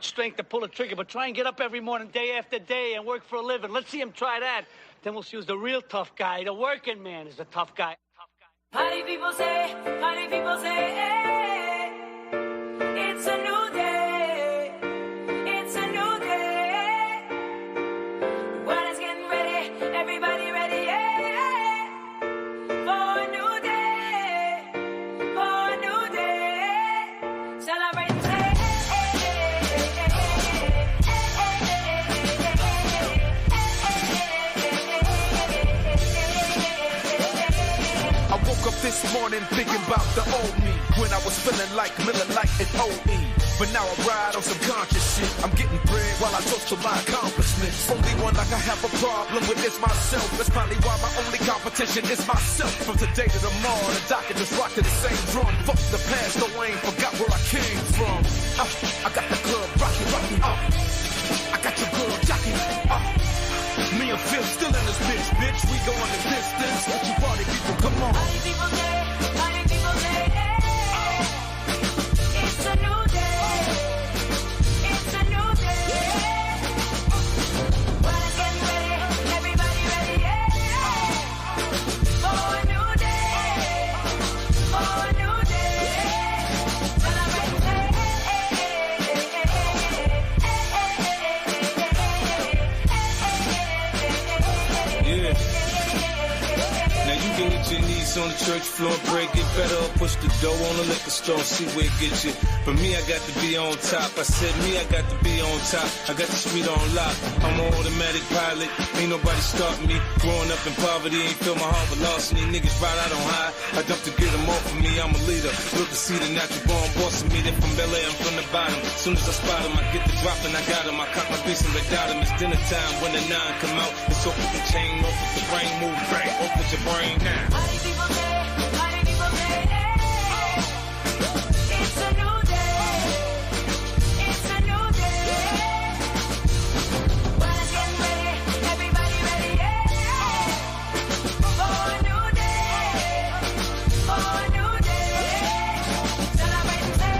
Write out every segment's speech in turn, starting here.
much strength to pull a trigger, but try and get up every morning, day after day, and work for a living. Let's see him try that. Then we'll see who's the real tough guy. The working man is the tough guy. Party people say, hey, it's a new day. It's a new day. The world is getting ready. Everybody ready, yeah. For a new day. For a new day. Celebrate and say, I woke up this morning thinking about the old me, when I was feeling like Miller Lite and OE. But now I ride on some conscious shit. I'm getting bread while I toast to my accomplishments. Only one I can have a problem with is myself. That's probably why my only competition is myself. From today to tomorrow, the docket just rock to the same drum. Fuck the past, no, I ain't forgot where I came from. I got the club rockin', I got your girl jockin', me and Phil still in this bitch, we going the distance. Won't you party people, come on. party people say, hey, it's a new day. It's a new day. World is getting ready. Everybody ready, yeah. For a new day. For a new day. Celebrate and say, yeah. Now you can get your knees on the church floor, break it better, or push the dough on the liquor store, see where it gets you. For me, I got to be on top. I said me, I got to be on top. I got the street on lock. I'm an automatic pilot. Ain't nobody stopping me. Growing up in poverty, ain't feel my heart with larceny. Niggas ride out on high. I dump to get them off of me. I'm a leader. Look to see the natural born boss of me. They're from LA, I'm from the bottom. Soon as I spot them, I get the drop and I got them. I cock my piece and they got them. It's dinner time when the 9 come out. It's off with the chain, off with the brain, move bang, off with your brain now. party people say, hey, it's a new day. It's a new day. World is getting ready. Everybody ready, yeah. For a new day. For a new day. Celebrate and say,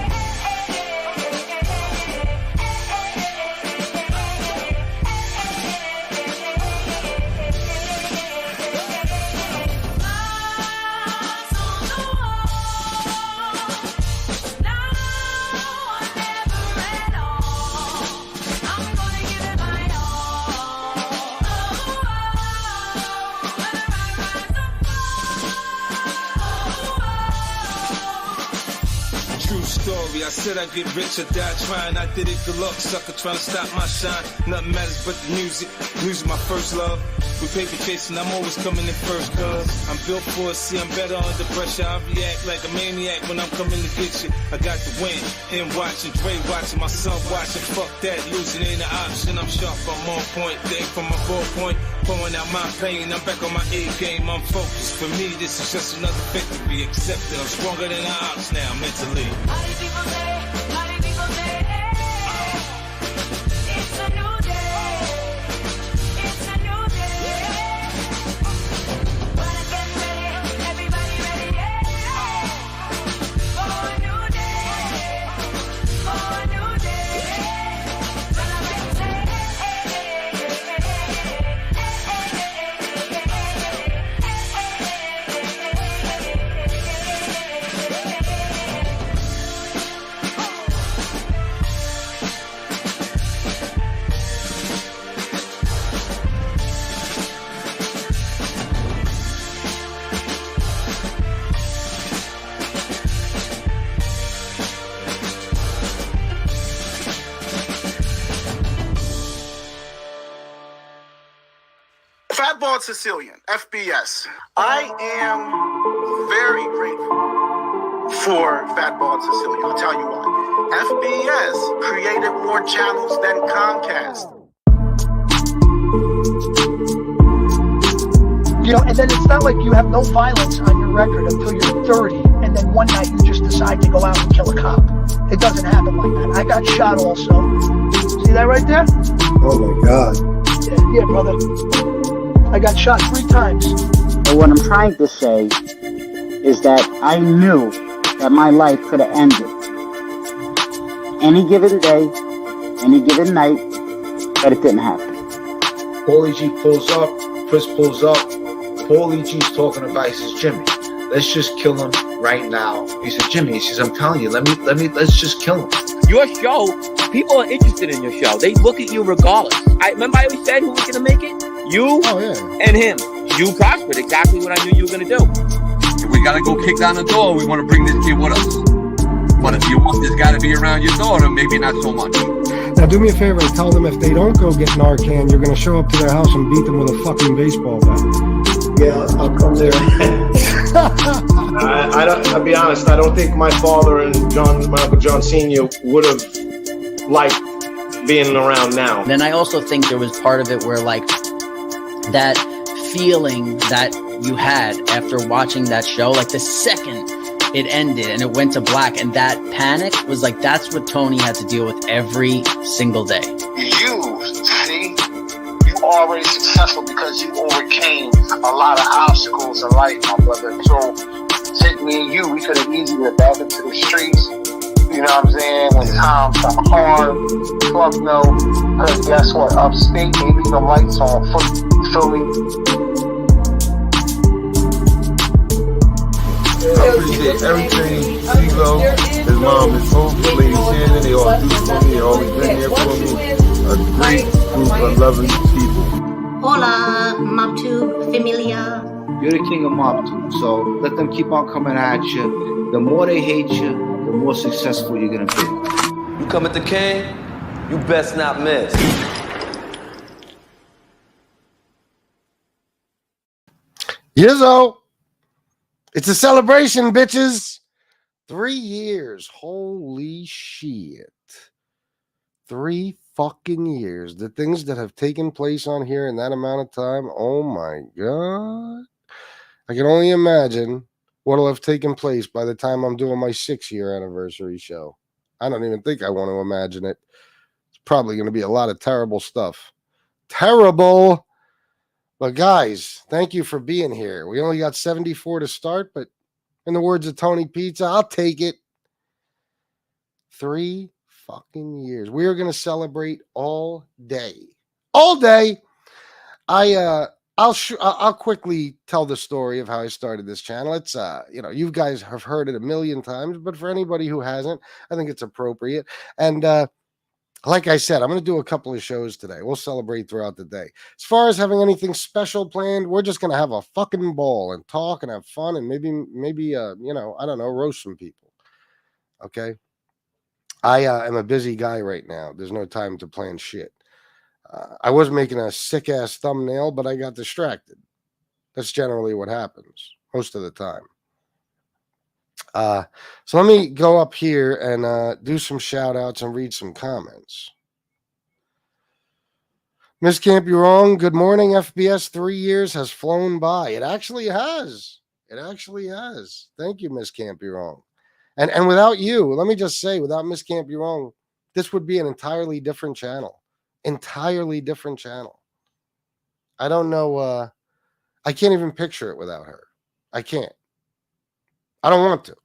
Story. I said I'd get rich or die trying. I did it, good luck, sucker, trying to stop my shine. Nothing matters but the music. Music my first love. With paper chasing, I'm always coming in first, cuz I'm built for it, see I'm better under pressure. I react like a maniac when I'm coming to get you. I got the win, him watching, Dre watching, my son watching. Fuck that, losing ain't an option. I'm sharp, I'm on point, thing from my 4 point. Pouring out my pain, I'm back on my A game, I'm focused. For me, this is just another victory. Accepted, I'm stronger than the ops now, mentally. party people say, hey, it's a new day. It's a new day. World is getting ready. Everybody ready, yeah. For a new day. For a new day. Celebrate and say, Fat Bald Sicilian, FBS. I am very grateful for Fat Bald Sicilian. I'll tell you why. FBS created more channels than Comcast. You know, and then it's not like you have no violence on your record until you're 30, and then one night you just decide to go out and kill a cop. It doesn't happen like that. I got shot also. See that right there? Oh my God. Yeah, brother. I got shot 3 times. But what I'm trying to say is that I knew that my life could have ended any given day, any given night, but it didn't happen. Paulie G pulls up, Chris pulls up. Paulie G's talking about, he says, Jimmy, let's just kill him right now. He said, Jimmy, he says, I'm telling you, let's just kill him. Your show, people are interested in your show. They look at you regardless. I always said who was gonna make it? You and him. You prospered exactly what I knew you were gonna do. If we gotta go kick down the door, we want to bring this kid with us. But if you want this guy to be around your daughter, maybe not so much. Now do me a favor and tell them if they don't go get Narcan, you're gonna show up to their house and beat them with a fucking baseball bat. Yeah, I'll come there. I'll be honest, I don't think my father and my Uncle John Sr. would have liked being around now. Then I also think there was part of it where, like, that feeling that you had after watching that show, like the second it ended and it went to black, and that panic was like, that's what Tony had to deal with every single day. You already successful because you overcame a lot of obstacles in life, my brother. So take me and you, we could have easily back into the streets. You know what I'm saying? When times got hard, fuck no. Because guess what? Upstate, they leave the lights on. You feel me? I appreciate everything. CeeLo, his mom, his folks, Lady Shannon, they all do for me. They always been there for me. A great group of lovely people. Hola, Mobtube familia. You're the king of Mobtube, so let them keep on coming at you. The more they hate you, the more successful you're gonna be. You come at the king, you best not miss. Yizzo, it's a celebration, bitches. 3 years. Holy shit. 3 fucking years. The things that have taken place on here in that amount of time. Oh my God. I can only imagine what'll have taken place by the time I'm doing my 6-year anniversary show. I don't even think I want to imagine it. It's probably going to be a lot of terrible stuff. Terrible. But guys, thank you for being here. We only got 74 to start, but in the words of Tony Pizza, I'll take it. 3 fucking years. We are going to celebrate all day. All day. I'll quickly tell the story of how I started this channel. It's you guys have heard it a million times, but for anybody who hasn't, I think it's appropriate. And like I said, I'm going to do a couple of shows today. We'll celebrate throughout the day. As far as having anything special planned, we're just going to have a fucking ball and talk and have fun and maybe I don't know, roast some people. Okay? I am a busy guy right now. There's no time to plan shit. I was making a sick-ass thumbnail, but I got distracted. That's generally what happens most of the time. So let me go up here and do some shout-outs and read some comments. Miss Can't Be Wrong, good morning, FBS. 3 years has flown by. It actually has. It actually has. Thank you, Miss Can't Be Wrong. And without you, let me just say, without Miss Can't Be Wrong, this would be an entirely different channel. Entirely different channel. I don't know. I can't even picture it without her. I can't. I don't want to.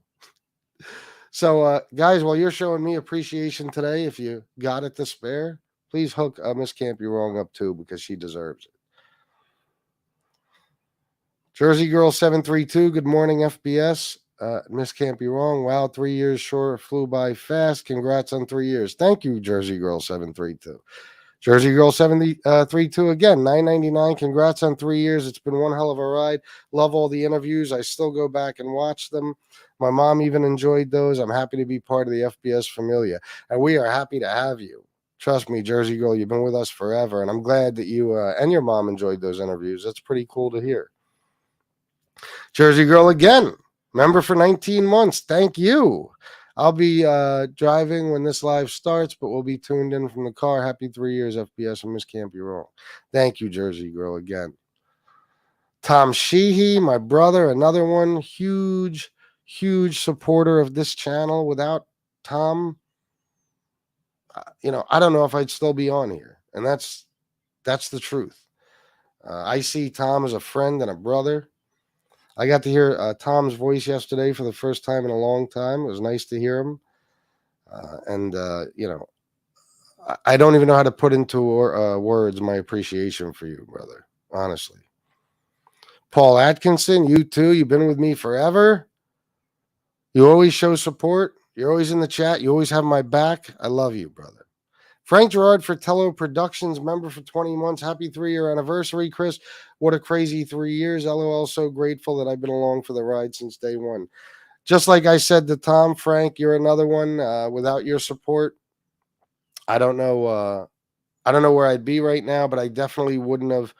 So, guys, while you're showing me appreciation today, if you got it to spare, please hook Miss Can't Be Wrong up too, because she deserves it. Jersey Girl 732, good morning, FBS. Miss Can't Be Wrong. Wow, 3 years sure flew by fast. Congrats on 3 years. Thank you, Jersey Girl 732. Jersey Girl 732 again, $9.99. Congrats on 3 years. It's been one hell of a ride. Love all the interviews. I still go back and watch them. My mom even enjoyed those. I'm happy to be part of the FBS Familia, and we are happy to have you. Trust me, Jersey Girl, you've been with us forever, and I'm glad that you and your mom enjoyed those interviews. That's pretty cool to hear. Jersey Girl again, member for 19 months. Thank you. I'll be driving when this live starts, but we'll be tuned in from the car. Happy 3 years, FBS, and Miss Can't Be Wrong. Thank you, Jersey Girl, again. Tom Sheehy, my brother, another one. Huge supporter of this channel. Without Tom, I don't know if I'd still be on here. And that's the truth. I see Tom as a friend and a brother. I got to hear Tom's voice yesterday for the first time in a long time. It was nice to hear him. I don't even know how to put into words my appreciation for you, brother. Honestly. Paul Atkinson, you too. You've been with me forever. You always show support. You're always in the chat. You always have my back. I love you, brother. Frank Gerard Fratello Productions, member for 20 months. Happy 3-year anniversary, Chris. What a crazy 3 years. LOL, so grateful that I've been along for the ride since day one. Just like I said to Tom, Frank, you're another one. Without your support, I don't know where I'd be right now, but I definitely wouldn't have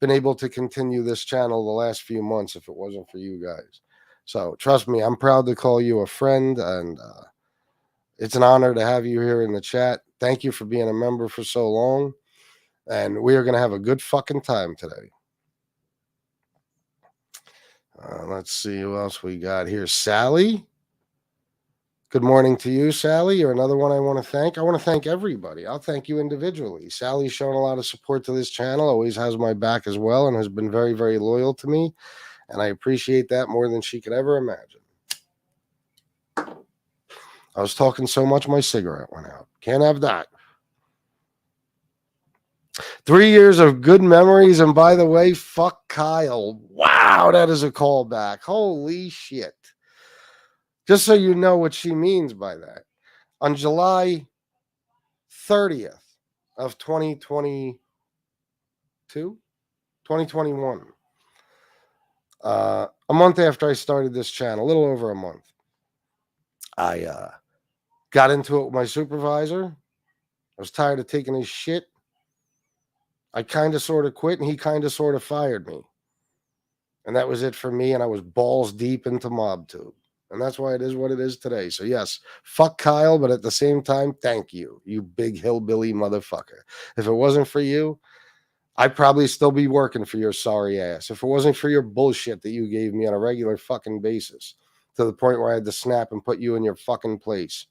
been able to continue this channel the last few months if it wasn't for you guys. So trust me, I'm proud to call you a friend, and it's an honor to have you here in the chat. Thank you for being a member for so long, and we are going to have a good fucking time today. Let's see who else we got here. Sally. Good morning to you, Sally. You're another one I want to thank. I want to thank everybody. I'll thank you individually. Sally's shown a lot of support to this channel, always has my back as well, and has been very, very loyal to me. And I appreciate that more than she could ever imagine. I was talking so much, my cigarette went out. Can't have that. 3 years of good memories. And by the way, fuck Kyle. Wow, that is a callback. Holy shit. Just so you know what she means by that. On July 30th of 2021, a month after I started this channel, a little over a month, I got into it with my supervisor. I was tired of taking his shit. I kind of sort of quit, and he kind of sort of fired me. And that was it for me, and I was balls deep into Mobtube. And that's why it is what it is today. So, yes, fuck Kyle, but at the same time, thank you, you big hillbilly motherfucker. If it wasn't for you, I'd probably still be working for your sorry ass. If it wasn't for your bullshit that you gave me on a regular fucking basis, to the point where I had to snap and put you in your fucking place,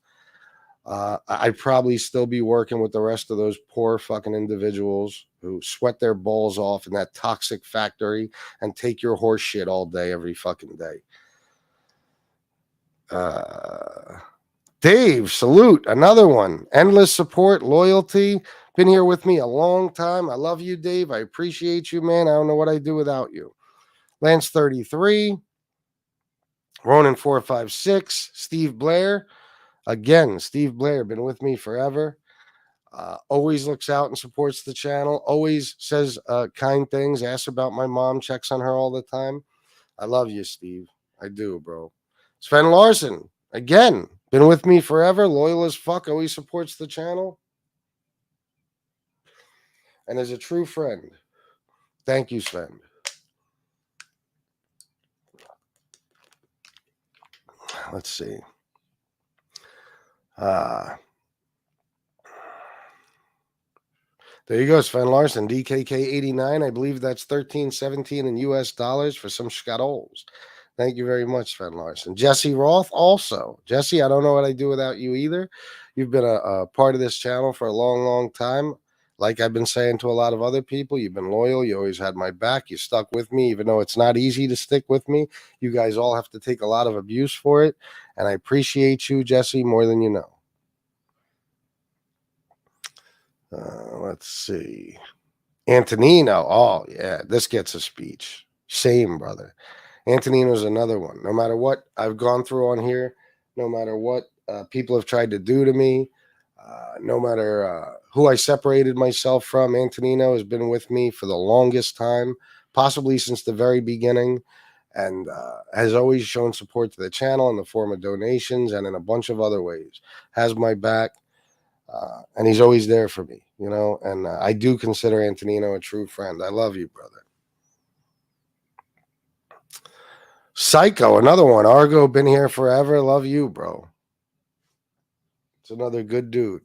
I'd probably still be working with the rest of those poor fucking individuals who sweat their balls off in that toxic factory and take your horse shit all day, every fucking day. Dave, salute. Another one. Endless support, loyalty. Been here with me a long time. I love you, Dave. I appreciate you, man. I don't know what I'd do without you. Lance 33. Ronan 456. Steve Blair. Again, Steve Blair, been with me forever. Always looks out and supports the channel. Always says kind things. Asks about my mom. Checks on her all the time. I love you, Steve. I do, bro. Sven Larson, again, been with me forever. Loyal as fuck. Always supports the channel. And is a true friend. Thank you, Sven. Let's see. There you go, Sven Larson, DKK89. I believe that's 13.17 in US dollars for some scadols. Thank you very much, Sven Larson. Jesse Roth also. Jesse, I don't know what I'd do without you either. You've been a part of this channel for a long, long time. Like I've been saying to a lot of other people, you've been loyal. You always had my back. You stuck with me, even though it's not easy to stick with me. You guys all have to take a lot of abuse for it. And I appreciate you, Jesse, more than you know. Let's see. Antonino. Oh, yeah. This gets a speech. Same, brother. Antonino's another one. No matter what I've gone through on here, no matter what people have tried to do to me, no matter who I separated myself from, Antonino has been with me for the longest time, possibly since the very beginning, and has always shown support to the channel in the form of donations and in a bunch of other ways. Has my back, and he's always there for me, you know, and I do consider Antonino a true friend. I love you, brother. Psycho, another one. Argo, been here forever. Love you, bro. It's another good dude.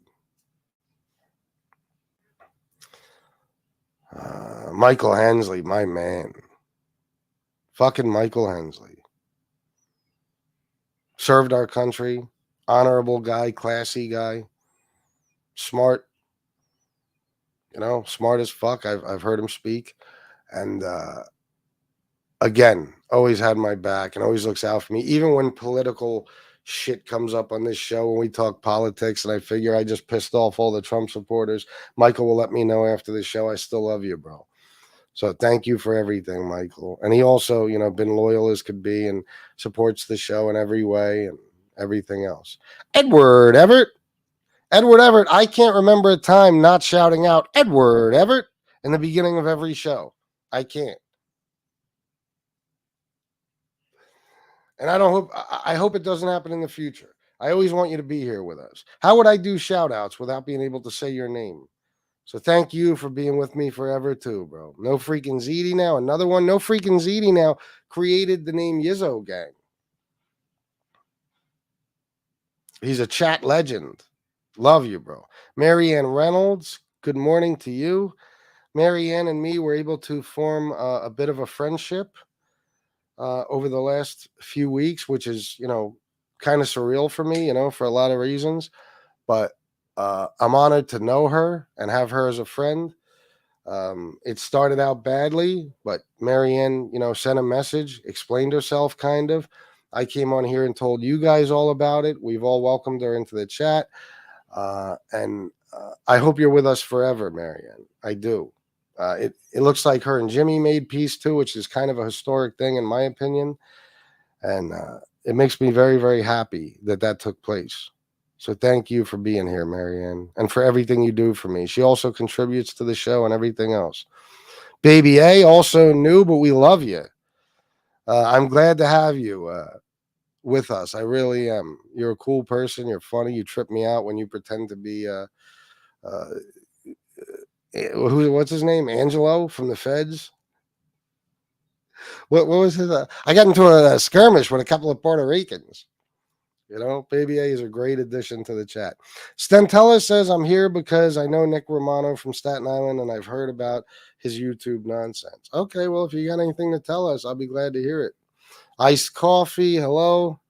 Michael Hensley, my man. Fucking Michael Hensley. Served our country. Honorable guy, classy guy. Smart. You know, smart as fuck. I've heard him speak. And again, always had my back and always looks out for me. Even when political shit comes up on this show when we talk politics, and I figure I just pissed off all the Trump supporters. Michael will let me know after the show. I still love you, bro. So thank you for everything, Michael. And he also, been loyal as could be and supports the show in every way and everything else. Edward Everett. I can't remember a time not shouting out Edward Everett in the beginning of every show. I can't. And I hope it doesn't happen in the future. I always want you to be here with us. How would I do shout outs without being able to say your name? So thank you for being with me forever too, bro. No freaking ZD now. Another one. No freaking ZD now created the name Yizzo Gang. He's a chat legend. Love you, bro. Marianne Reynolds, good morning to you. Marianne and me were able to form a bit of a friendship over the last few weeks, which is, kind of surreal for me, for a lot of reasons. But I'm honored to know her and have her as a friend. It started out badly, but Marianne, sent a message, explained herself kind of. I came on here and told you guys all about it. We've all welcomed her into the chat. And I hope you're with us forever, Marianne. I do. It looks like her and Jimmy made peace too, which is kind of a historic thing in my opinion. And it makes me very, very happy that took place. So thank you for being here, Marianne, and for everything you do for me. She also contributes to the show and everything else. Baby A, also new, but we love you. I'm glad to have you with us. I really am. You're a cool person. You're funny. You trip me out when you pretend to be what's his name? Angelo from the Feds. What was his? I got into a skirmish with a couple of Puerto Ricans. Baby A is a great addition to the chat. Stentella says, I'm here because I know Nick Romano from Staten Island and I've heard about his YouTube nonsense. Okay, well, if you got anything to tell us, I'll be glad to hear it. Iced coffee, hello.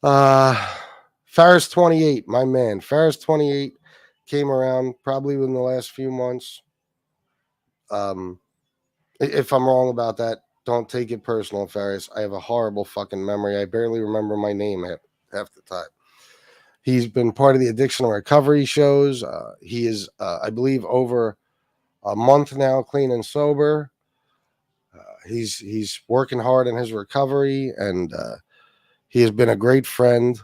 Ferris 28, my man. Ferris 28 came around probably within the last few months. If I'm wrong about that, don't take it personal, Ferris. I have a horrible fucking memory. I barely remember my name half the time. He's been part of the addiction and recovery shows. He is, I believe, over a month now clean and sober. He's working hard in his recovery, and he has been a great friend.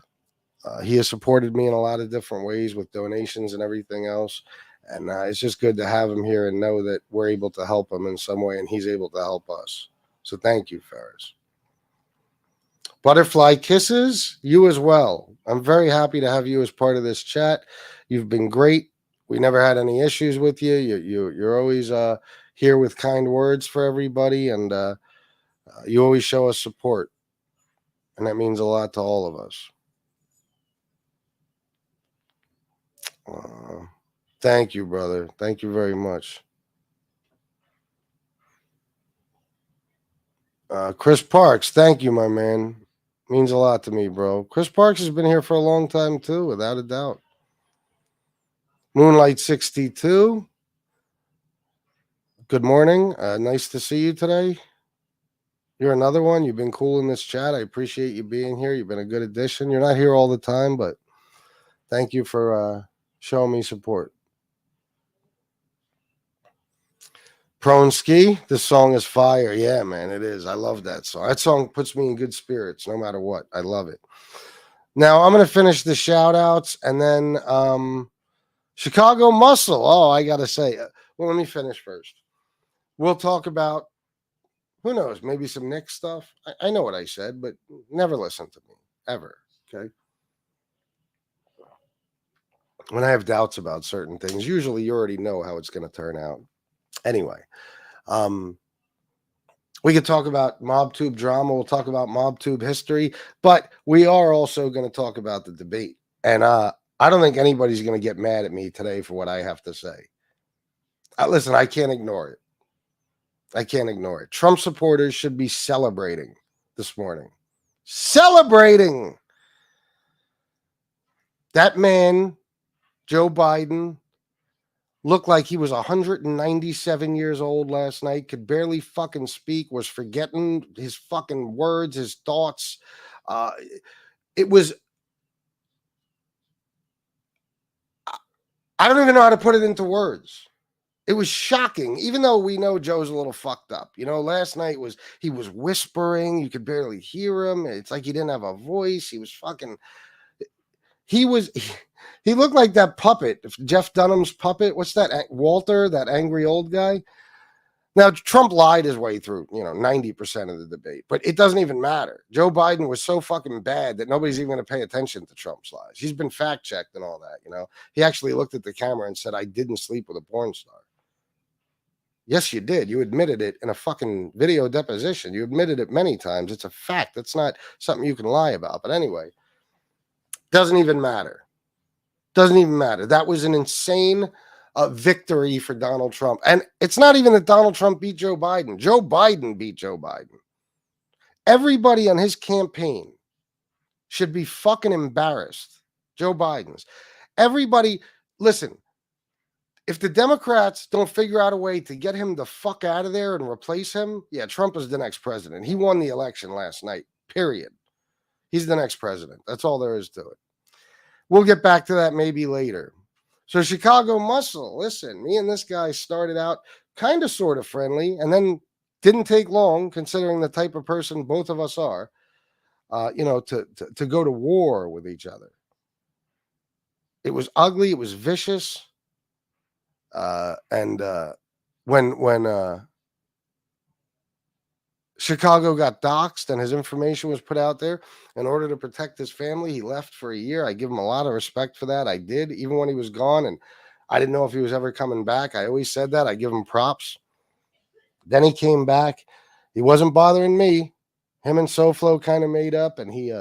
He has supported me in a lot of different ways with donations and everything else. And it's just good to have him here and know that we're able to help him in some way and he's able to help us. So thank you, Ferris. Butterfly Kisses, you as well. I'm very happy to have you as part of this chat. You've been great. We never had any issues with you. You're always here with kind words for everybody, and you always show us support. And that means a lot to all of us. Thank you, brother. Thank you very much. Chris Parks, thank you, my man. Means a lot to me, bro. Chris Parks has been here for a long time, too, without a doubt. Moonlight 62. Good morning. Nice to see you today. You're another one. You've been cool in this chat. I appreciate you being here. You've been a good addition. You're not here all the time, but thank you for showing me support. Prone Ski, this song is fire. Yeah, man, it is. I love that song. That song puts me in good spirits no matter what. I love it. Now, I'm going to finish the shout outs and then Chicago Muscle. Oh, I got to say, well, let me finish first. We'll talk about, who knows, maybe some Nick stuff. I know what I said, but never listen to me, ever, okay? When I have doubts about certain things, usually you already know how it's going to turn out. Anyway, we could talk about Mobtube drama. We'll talk about Mobtube history, but we are also going to talk about the debate. And I don't think anybody's going to get mad at me today for what I have to say. Listen, I can't ignore it. I can't ignore it. Trump supporters should be celebrating this morning. Celebrating! That man, Joe Biden, looked like he was 197 years old last night, could barely fucking speak, was forgetting his fucking words, his thoughts. it was, I don't even know how to put it into words. It was shocking, even though we know Joe's a little fucked up. You know, last night he was whispering. You could barely hear him. It's like he didn't have a voice. He was fucking, he looked like that puppet, Jeff Dunham's puppet. What's that? Walter, that angry old guy. Now, Trump lied his way through, 90% of the debate, but it doesn't even matter. Joe Biden was so fucking bad that nobody's even going to pay attention to Trump's lies. He's been fact-checked and all that, He actually looked at the camera and said, I didn't sleep with a porn star. Yes, you did. You admitted it in a fucking video deposition. You admitted it many times. It's a fact. That's not something you can lie about. But anyway, doesn't even matter. Doesn't even matter. That was an insane victory for Donald Trump. And it's not even that Donald Trump beat Joe Biden. Joe Biden beat Joe Biden. Everybody on his campaign should be fucking embarrassed. Joe Biden's. Everybody, listen, if the Democrats don't figure out a way to get him the fuck out of there and replace him, yeah, Trump is the next president. He won the election last night, period. He's the next president. That's all there is to it. We'll get back to that maybe later. So Chicago Muscle, listen, me and this guy started out kind of sort of friendly and then didn't take long, considering the type of person both of us are, to go to war with each other. It was ugly. It was vicious. And when Chicago got doxxed and his information was put out there in order to protect his family, he left for a year. I give him a lot of respect for that. I did, even when he was gone, and I didn't know if he was ever coming back. I always said that. I give him props. Then he came back. He wasn't bothering me. Him and SoFlo kind of made up, and he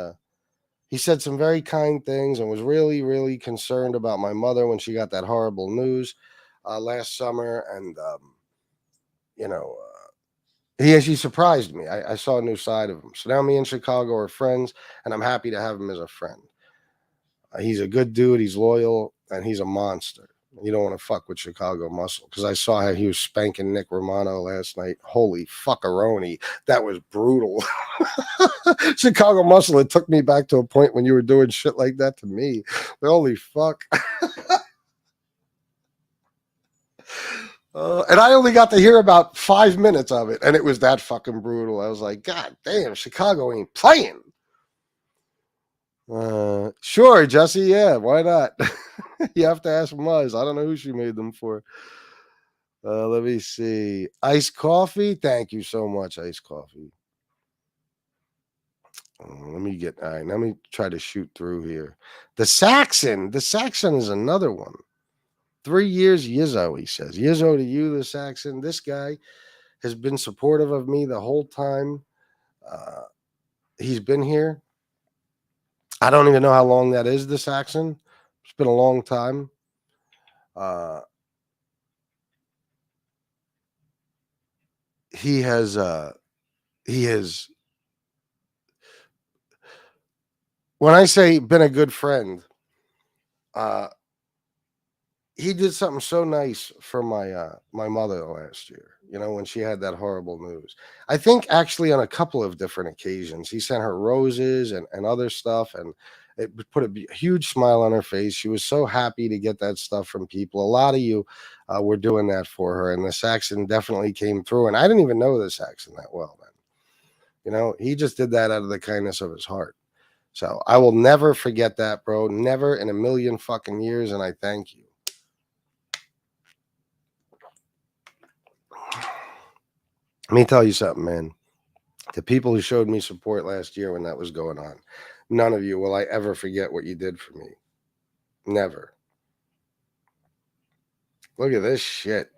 said some very kind things and was really, really concerned about my mother when she got that horrible news last summer. And, he actually surprised me. I saw a new side of him. So now me and Chicago are friends, and I'm happy to have him as a friend. He's a good dude. He's loyal, and he's a monster. You don't want to fuck with Chicago Muscle, because I saw how he was spanking Nick Romano last night. Holy fuckaroni. That was brutal. Chicago Muscle, it took me back to a point when you were doing shit like that to me. Holy fuck. And I only got to hear about 5 minutes of it, and it was that fucking brutal. I was like, God damn, Chicago ain't playing. Sure, Jesse, yeah, why not? You have to ask Muzz. I don't know who she made them for. Let me see. Iced coffee? Thank you so much, iced coffee. Let me try to shoot through here. The Saxon is another one. 3 years, Yizzo, he says. Yizzo to you, the Saxon. This guy has been supportive of me the whole time he's been here. I don't even know how long that is, the Saxon. It's been a long time. He has when I say been a good friend, he did something so nice for my mother last year, when she had that horrible news. I think actually on a couple of different occasions, he sent her roses and other stuff, and it put a huge smile on her face. She was so happy to get that stuff from people. A lot of you were doing that for her, and the Saxon definitely came through. And I didn't even know the Saxon that well, man. He just did that out of the kindness of his heart. So I will never forget that, bro. Never in a million fucking years, and I thank you. Let me tell you something, man. The people who showed me support last year when that was going on, none of you will I ever forget what you did for me. Never. Look at this shit.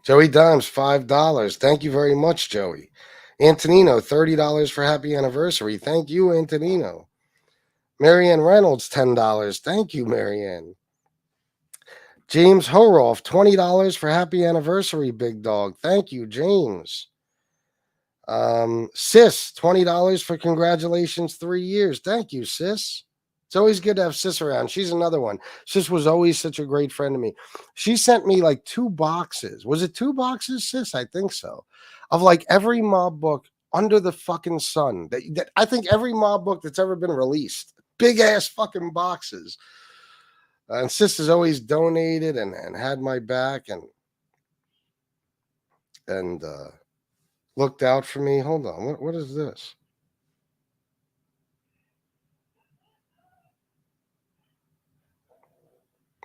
Joey Dimes, $5. Thank you very much, Joey. Antonino, $30 for happy anniversary. Thank you, Antonino. Marianne Reynolds, $10. Thank you, Marianne. James Horoff, $20 for happy anniversary, big dog. Thank you, James. Sis, $20 for congratulations, 3 years. Thank you, Sis. It's always good to have Sis around. She's another one. Sis was always such a great friend to me. She sent me like 2 boxes. Was it 2 boxes, Sis? I think so. Of like every mob book under the fucking sun. That I think every mob book that's ever been released, big ass fucking boxes. And Sis has always donated and had my back and looked out for me. Hold on, what is this?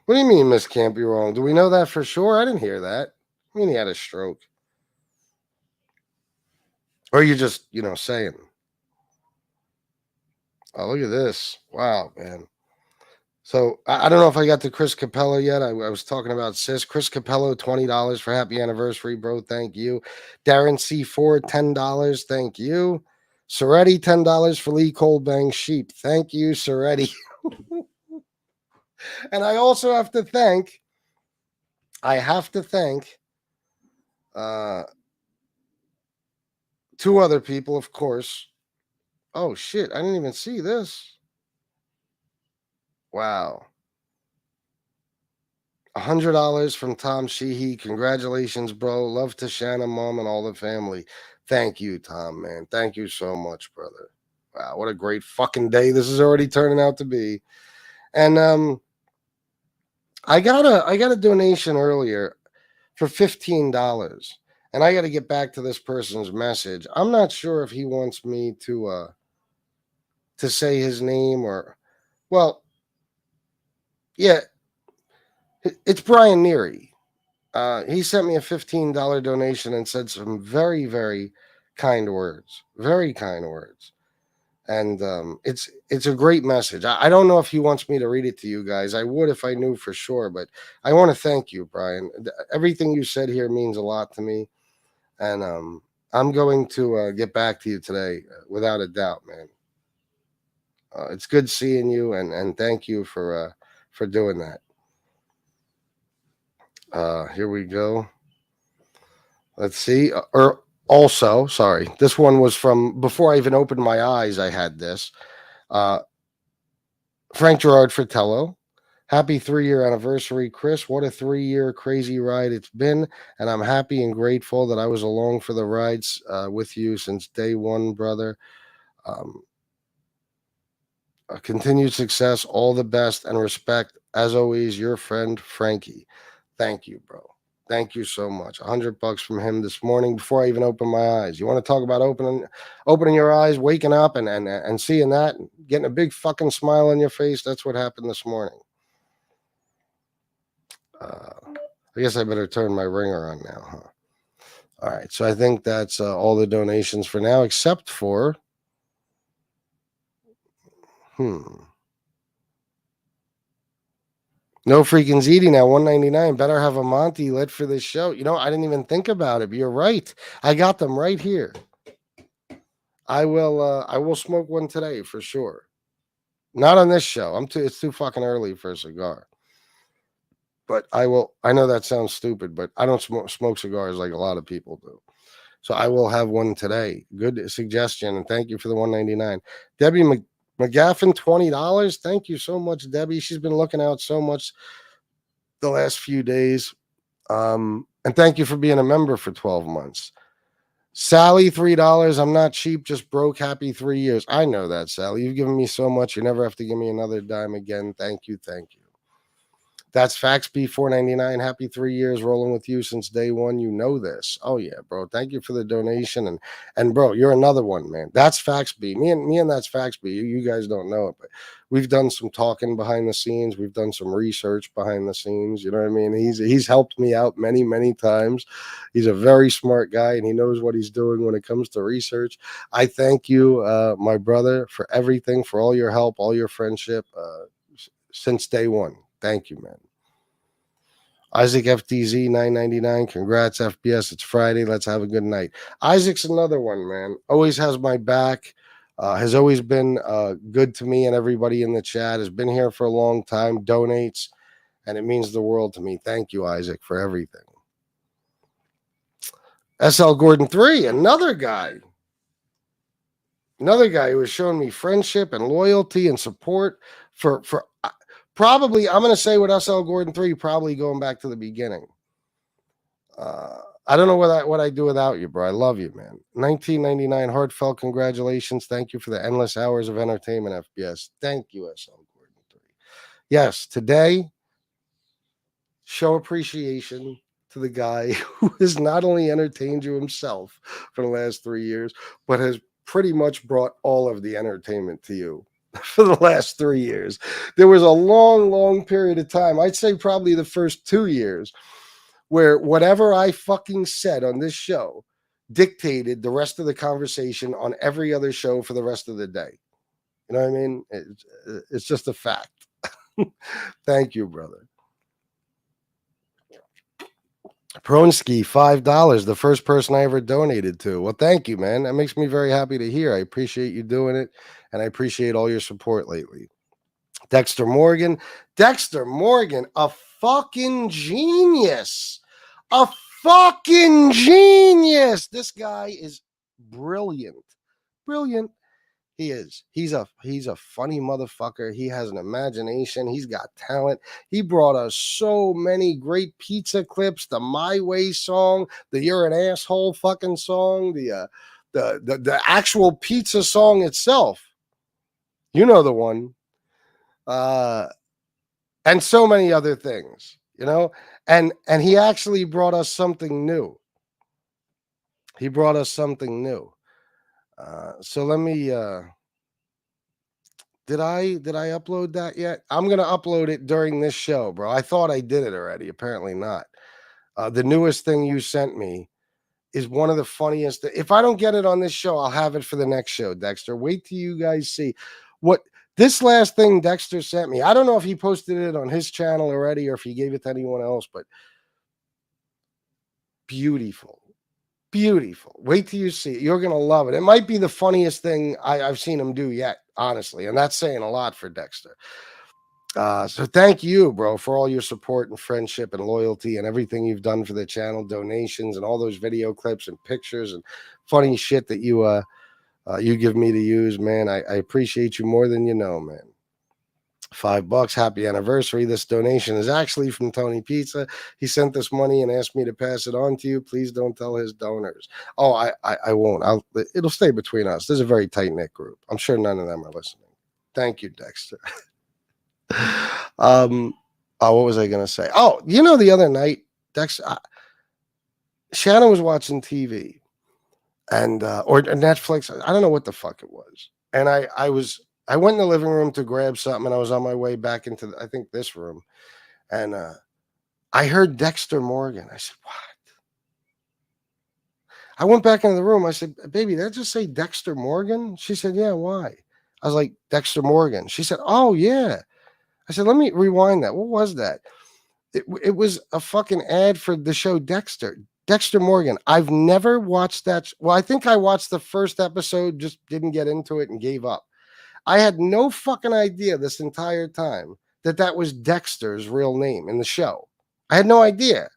What do you mean, Miss Can't Be Wrong? Do we know that for sure? I didn't hear that. I mean, he had a stroke. Or you just, saying. Oh, look at this. Wow, man. So, I don't know if I got to Chris Capello yet. I was talking about Sis. Chris Capello, $20 for happy anniversary, bro. Thank you. Darren C. Ford, $10. Thank you. Soretti, $10 for Lee Colbang Sheep. Thank you, Soretti. And I also have to thank two other people, of course. Oh, shit. I didn't even see this. Wow. $100 from Tom Sheehy. Congratulations, bro. Love to Shannon, mom, and all the family. Thank you, Tom, man. Thank you so much, brother. Wow, what a great fucking day this is already turning out to be. And I got a donation earlier for $15. And I got to get back to this person's message. I'm not sure if he wants me to say his name or, well, yeah, it's Brian Neary. He sent me a $15 donation and said some very, very kind words. Very kind words. And it's a great message. I don't know if he wants me to read it to you guys. I would if I knew for sure, but I want to thank you, Brian. Everything you said here means a lot to me. And I'm going to get back to you today, without a doubt, man. It's good seeing you, and thank you for doing that. Here we go. Let's see. Also, sorry, this one was from before I even opened my eyes. I had this. Frank Gerard Fratello. Happy 3-year anniversary, Chris. What a 3-year crazy ride it's been. And I'm happy and grateful that I was along for the rides with you since day one, brother. Continued success, all the best, and respect. As always, your friend, Frankie. Thank you, bro. Thank you so much. $100 from him this morning before I even opened my eyes. You want to talk about opening your eyes, waking up and seeing that, and getting a big fucking smile on your face? That's what happened this morning. I guess I better turn my ringer on now, huh? All right, so I think that's all the donations for now, except for No freaking ZD now, $1.99. Better have a Monty lit for this show. I didn't even think about it, but you're right. I got them right here. I will smoke one today for sure. Not on this show. It's too fucking early for a cigar. But I will. I know that sounds stupid, but I don't smoke cigars like a lot of people do. So I will have one today. Good suggestion, and thank you for the $1.99. Debbie McGaffin, $20. Thank you so much, Debbie. She's been looking out so much the last few days. And thank you for being a member for 12 months. Sally, $3. I'm not cheap, just broke. Happy 3 years. I know that, Sally. You've given me so much. You never have to give me another dime again. Thank you. Thank you. That's Faxby, $4.99. Happy 3 years rolling with you since day one. You know this. Oh yeah, bro. Thank you for the donation. And bro, you're another one, man. That's Faxby. Me and that's Faxby. You guys don't know it, but we've done some talking behind the scenes. We've done some research behind the scenes. You know what I mean? He's helped me out many, many times. He's a very smart guy, and he knows what he's doing when it comes to research. I thank you, my brother, for everything, for all your help, all your friendship since day one. Thank you, man. Isaac FTZ, $9.99. Congrats, FBS. It's Friday. Let's have a good night. Isaac's another one, man. Always has my back. Has always been good to me and everybody in the chat. Has been here for a long time. Donates, and it means the world to me. Thank you, Isaac, for everything. SL Gordon 3, another guy. Another guy who has shown me friendship and loyalty and support for probably, I'm going to say with SL Gordon 3, probably going back to the beginning. I don't know what I do without you, bro. I love you, man. 1999 heartfelt congratulations. Thank you for the endless hours of entertainment, FBS. Thank you, SL Gordon 3. Yes, today, show appreciation to the guy who has not only entertained you himself for the last 3 years, but has pretty much brought all of the entertainment to you for the last 3 years. There was a long, long period of time, I'd say probably the first 2 years, where whatever I fucking said on this show dictated the rest of the conversation on every other show for the rest of the day. You know what I mean? It's just a fact. Thank you, brother. Pronsky, $5, the first person I ever donated to. Well, thank you, man. That makes me very happy to hear. I appreciate you doing it, and I appreciate all your support lately. Dexter Morgan, a fucking genius. A fucking genius. This guy is brilliant. Brilliant. He is. He's a funny motherfucker. He has an imagination. He's got talent. He brought us so many great pizza clips. The My Way song, the You're an Asshole fucking song, the actual pizza song itself. You know the one. And so many other things, you know, and he actually brought us something new. He brought us something new. So let me, did I upload that yet? I'm going to upload it during this show, bro. I thought I did it already. Apparently not. The newest thing you sent me is one of the funniest. If I don't get it on this show, I'll have it for the next show, Dexter. Wait till you guys see what this last thing Dexter sent me. I don't know if he posted it on his channel already or if he gave it to anyone else, but beautiful. Beautiful. Wait till you see it. You're going to love it. It might be the funniest thing I've seen him do yet, honestly. And that's saying a lot for Dexter. So thank you, bro, for all your support and friendship and loyalty and everything you've done for the channel, donations and all those video clips and pictures and funny shit that you give me to use, man. I appreciate you more than you know, man. $5. Happy anniversary. This donation is actually from Tony Pizza. He sent this money and asked me to pass it on to you. Please don't tell his donors. Oh, I won't. It'll stay between us. This is a very tight-knit group. I'm sure none of them are listening. Thank you, Dexter. What was I gonna say? Oh, you know, the other night, Dexter, Shannon was watching TV and or Netflix. I don't know what the fuck it was. And I went in the living room to grab something, and I was on my way back into I think this room, and I heard Dexter Morgan. I said, "What?" I went back into the room. I said, "Baby, did I just say Dexter Morgan?" She said, "Yeah, why?" I was like, "Dexter Morgan." She said, "Oh yeah." I said, "Let me rewind that. What was that?" It was a fucking ad for the show Dexter. Dexter Morgan. I've never watched that. Well, I think I watched the first episode, just didn't get into it and gave up. I had no fucking idea this entire time that was Dexter's real name in the show. I had no idea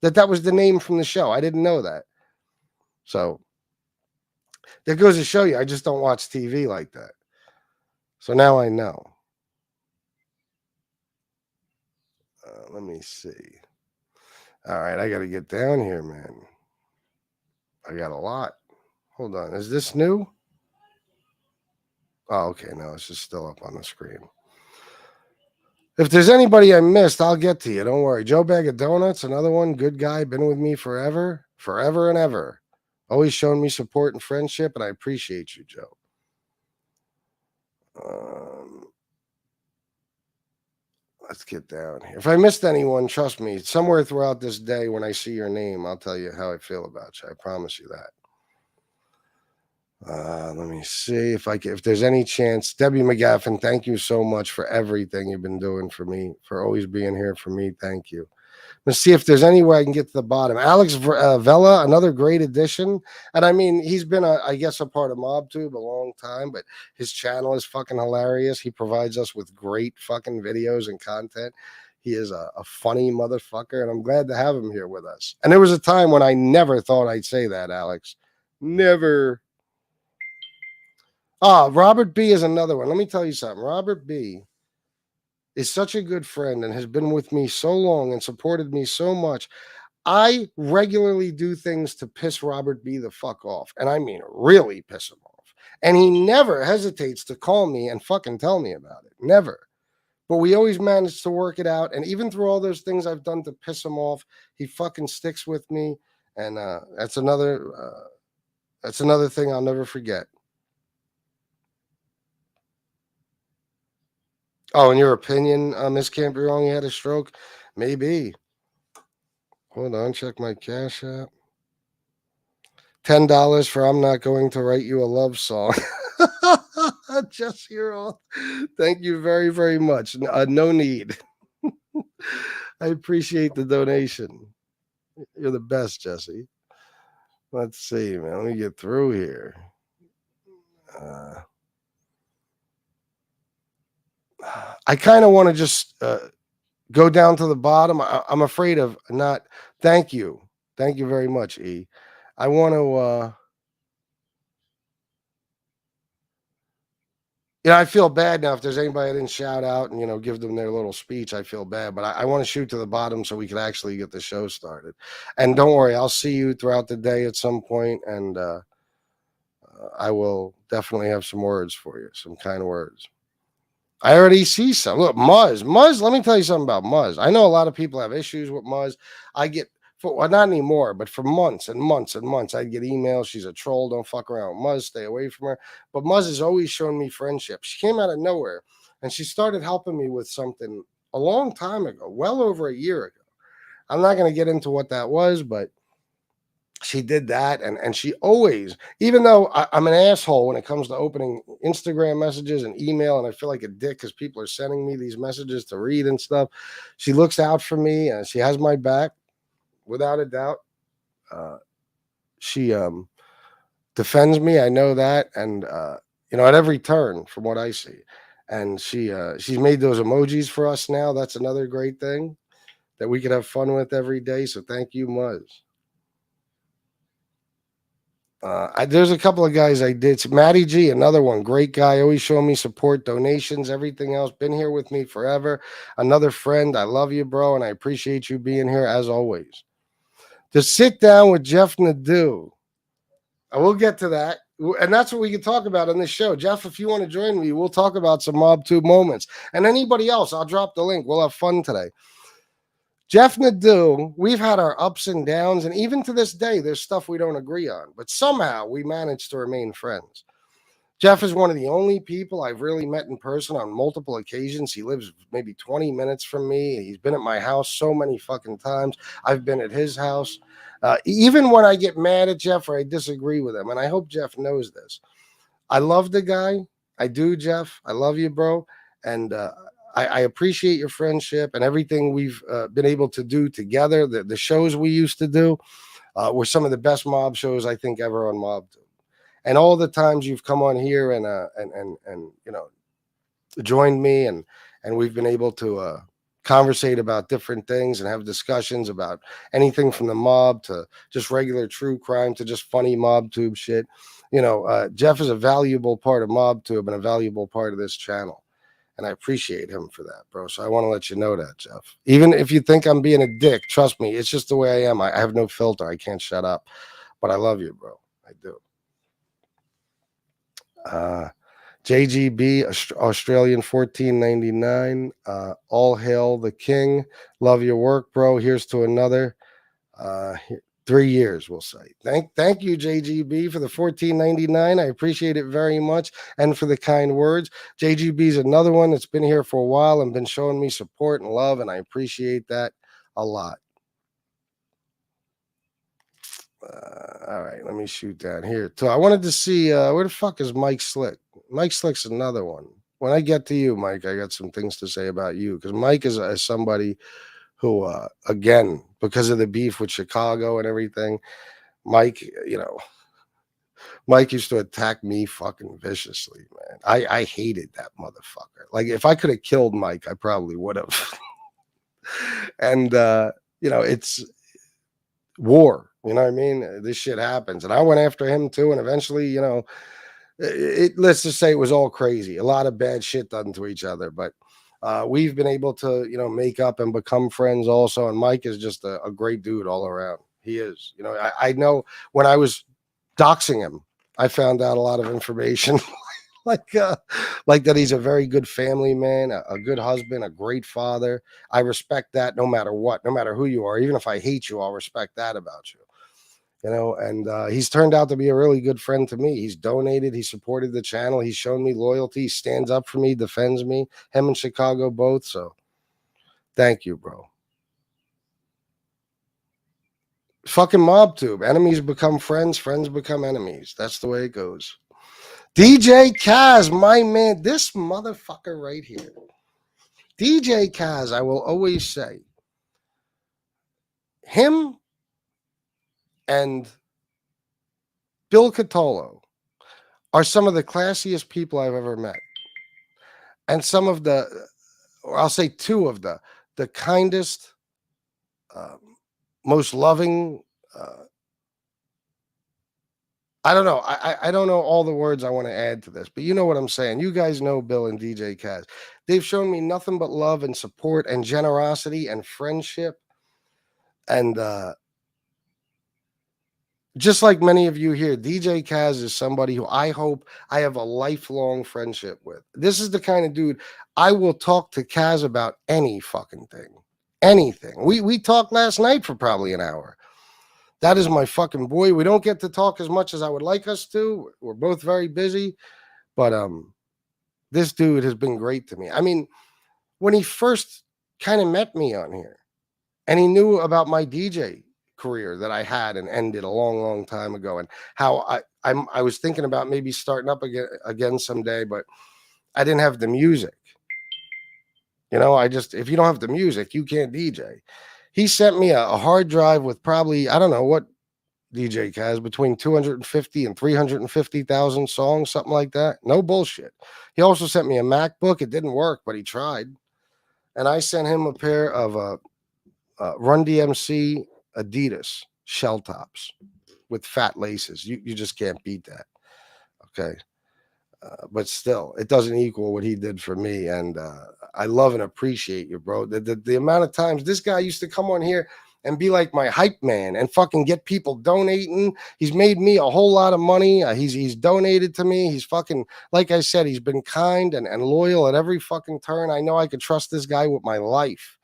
that was the name from the show. I didn't know that. So that goes to show you, I just don't watch TV like that. So now I know. Let me see. All right, I got to get down here, man. I got a lot. Hold on. Is this new? Oh, okay. No, it's just still up on the screen. If there's anybody I missed, I'll get to you. Don't worry. Joe Bag of Donuts, another one. Good guy. Been with me forever. Forever and ever. Always shown me support and friendship, and I appreciate you, Joe. Let's get down here. If I missed anyone, trust me, somewhere throughout this day when I see your name, I'll tell you how I feel about you. I promise you that. Let me see if there's any chance. Debbie McGaffin, thank you so much for everything you've been doing for me, for always being here for me. Thank you. Let's see if there's any way I can get to the bottom. Alex Vela, another great addition. And I mean, he's been, I guess, a part of Mobtube a long time, but his channel is fucking hilarious. He provides us with great fucking videos and content. He is a funny motherfucker, and I'm glad to have him here with us. And there was a time when I never thought I'd say that, Alex. Never. Robert B is another one. Let me tell you something. Robert B is such a good friend and has been with me so long and supported me so much. I regularly do things to piss Robert B the fuck off. And I mean, really piss him off. And he never hesitates to call me and fucking tell me about it. Never. But we always manage to work it out. And even through all those things I've done to piss him off, he fucking sticks with me. And that's another thing I'll never forget. Oh, in your opinion, Miss Can't Be Wrong, he had a stroke? Maybe. Hold on, check my Cash App. $10 for I'm not going to write you a love song. Just here all. Thank you very, very much. No need. I appreciate the donation. You're the best, Jesse. Let's see, man. Let me get through here. I kind of want to just go down to the bottom. I'm afraid of not. Thank you. Thank you very much, E. I want to. I feel bad now if there's anybody I didn't shout out and, give them their little speech. I feel bad, but I want to shoot to the bottom so we can actually get the show started. And don't worry, I'll see you throughout the day at some point, and I will definitely have some words for you, some kind words. I already see some. Look, Muzz, let me tell you something about Muzz. I know a lot of people have issues with Muzz. I get, well, not anymore, but for months and months and months, I'd get emails. She's a troll. Don't fuck around with Muzz. Stay away from her. But Muzz has always shown me friendship. She came out of nowhere, and she started helping me with something a long time ago, well over a year ago. I'm not going to get into what that was, but she did that, and she always, even though I'm an asshole when it comes to opening Instagram messages and email, and I feel like a dick because people are sending me these messages to read and stuff, she looks out for me, and she has my back, without a doubt. She defends me, I know that, and at every turn from what I see. And she's made those emojis for us now. That's another great thing that we could have fun with every day, so thank you, Muzz. There's a couple of guys I did. Matty G, another one. Great guy. Always showing me support, donations, everything else. Been here with me forever. Another friend. I love you, bro, and I appreciate you being here as always. To sit down with Jeff Nadeau. I will get to that. And that's what we can talk about on this show. Jeff, if you want to join me, we'll talk about some Mobtube moments. And anybody else, I'll drop the link. We'll have fun today. Jeff Nadeau, we've had our ups and downs, and even to this day, there's stuff we don't agree on, but somehow we managed to remain friends. Jeff is one of the only people I've really met in person on multiple occasions. He lives maybe 20 minutes from me. He's been at my house so many fucking times. I've been at his house. Even when I get mad at Jeff or I disagree with him, and I hope Jeff knows this, I love the guy. I do, Jeff. I love you, bro. And I appreciate your friendship and everything we've been able to do together. The shows we used to do were some of the best mob shows I think ever on Mobtube. And all the times you've come on here and joined me and we've been able to conversate about different things and have discussions about anything from the mob to just regular true crime to just funny Mobtube shit. Jeff is a valuable part of Mobtube and a valuable part of this channel. And I appreciate him for that, bro. So I want to let you know that, Jeff. Even if you think I'm being a dick, trust me, it's just the way I am. I have no filter. I can't shut up. But I love you, bro. I do. JGB, Australian 1499. All hail the king. Love your work, bro. Here's to another. 3 years, we'll say. Thank you, JGB, for the $14.99. I appreciate it very much, and for the kind words. JGB is another one that's been here for a while and been showing me support and love, and I appreciate that a lot. All right, let me shoot down here. So I wanted to see where the fuck is Mike Slick? Mike Slick's another one. When I get to you, Mike, I got some things to say about you, because Mike is somebody who, again, because of the beef with Chicago and everything, Mike, Mike used to attack me fucking viciously, man. I hated that motherfucker. Like, if I could have killed Mike, I probably would have. And, it's war. You know what I mean? This shit happens. And I went after him too. And eventually, let's just say it was all crazy. A lot of bad shit done to each other. But we've been able to, you know, make up and become friends also. And Mike is just a great dude all around. He is. You know, I know when I was doxing him, I found out a lot of information. like that he's a very good family man, a good husband, a great father. I respect that no matter what, no matter who you are. Even if I hate you, I'll respect that about you. You know, and he's turned out to be a really good friend to me. He's donated, he supported the channel, he's shown me loyalty, he stands up for me, defends me, him and Chicago both. So thank you, bro. Fucking Mobtube. Enemies become friends, friends become enemies. That's the way it goes. DJ Kaz, my man, this motherfucker right here. DJ Kaz, I will always say, him and Bill Catolo are some of the classiest people I've ever met. And some of the, or I'll say two of the kindest, most loving, I don't know. I don't know all the words I want to add to this, but you know what I'm saying. You guys know Bill and DJ Kaz. They've shown me nothing but love and support and generosity and friendship. And just like many of you here, DJ Kaz is somebody who I hope I have a lifelong friendship with. This is the kind of dude I will talk to Kaz about any fucking thing. Anything. We talked last night for probably an hour. That is my fucking boy. We don't get to talk as much as I would like us to. We're both very busy, but this dude has been great to me. I mean, when he first kind of met me on here, and he knew about my DJ career that I had and ended a long, long time ago, and how I was thinking about maybe starting up again someday, but I didn't have the music. You know, if you don't have the music, you can't DJ. He sent me a hard drive with probably, I don't know what DJ Kaz, between 250 and 350,000 songs, something like that. No bullshit. He also sent me a MacBook. It didn't work, but he tried. And I sent him a pair of Run DMC Adidas shell tops with fat laces. You just can't beat that. Okay. But still, it doesn't equal what he did for me. And I love and appreciate you, bro. The amount of times this guy used to come on here and be like my hype man and fucking get people donating. He's made me a whole lot of money. He's donated to me. He's fucking, like I said, he's been kind and loyal at every fucking turn. I know I could trust this guy with my life.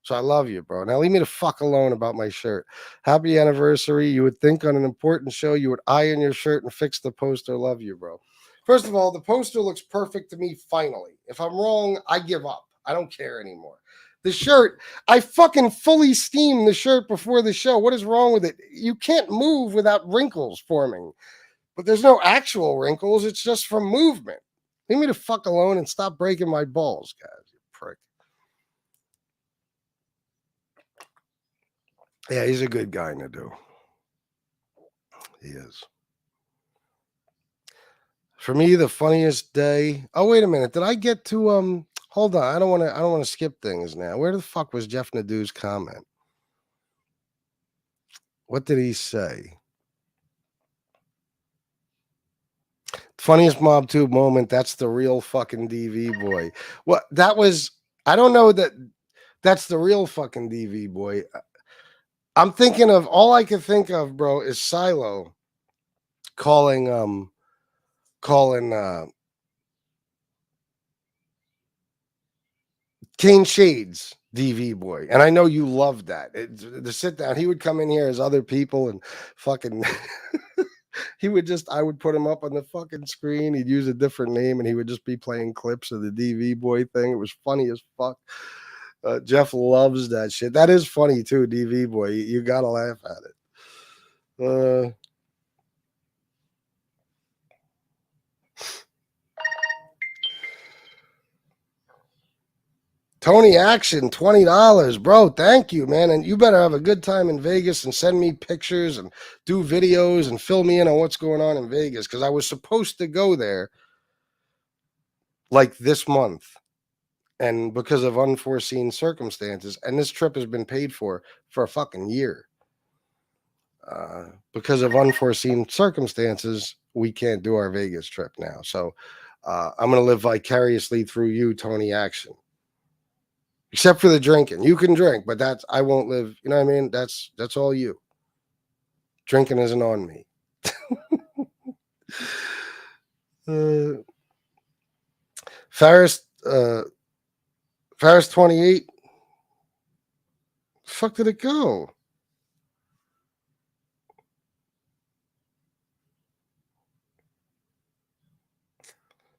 So I love you, bro. Now leave me the fuck alone about my shirt. Happy anniversary. You would think on an important show you would iron your shirt and fix the poster. Love you, bro. First of all, the poster looks perfect to me finally. If I'm wrong, I give up. I don't care anymore. The shirt, I fucking fully steamed the shirt before the show. What is wrong with it? You can't move without wrinkles forming. But there's no actual wrinkles. It's just from movement. Leave me the fuck alone and stop breaking my balls, guys. You prick. Yeah, he's a good guy, Nadu. He is. For me, the funniest day. Oh, wait a minute. Did I get to hold on. I don't want to skip things now. Where the fuck was Jeff Nadu's comment? What did he say? Funniest Mobtube moment. That's the real fucking DV boy. Well, that was, I don't know that's the real fucking DV boy. I'm thinking of, all I could think of, bro, is Silo calling Kane Shades DV boy. And I know you loved that. The sit down, he would come in here as other people and fucking I would put him up on the fucking screen. He'd use a different name and he would just be playing clips of the DV boy thing. It was funny as fuck. Jeff loves that shit. That is funny too, DV boy. You gotta laugh at it. Tony Action, $20, bro. Thank you, man. And you better have a good time in Vegas and send me pictures and do videos and fill me in on what's going on in Vegas, because I was supposed to go there like this month. And because of unforeseen circumstances, and this trip has been paid for a fucking year. Because of unforeseen circumstances, we can't do our Vegas trip now. So I'm going to live vicariously through you, Tony Action. Except for the drinking. You can drink, but I won't live. You know what I mean? That's all you. Drinking isn't on me. Ferris 28. Fuck did it go?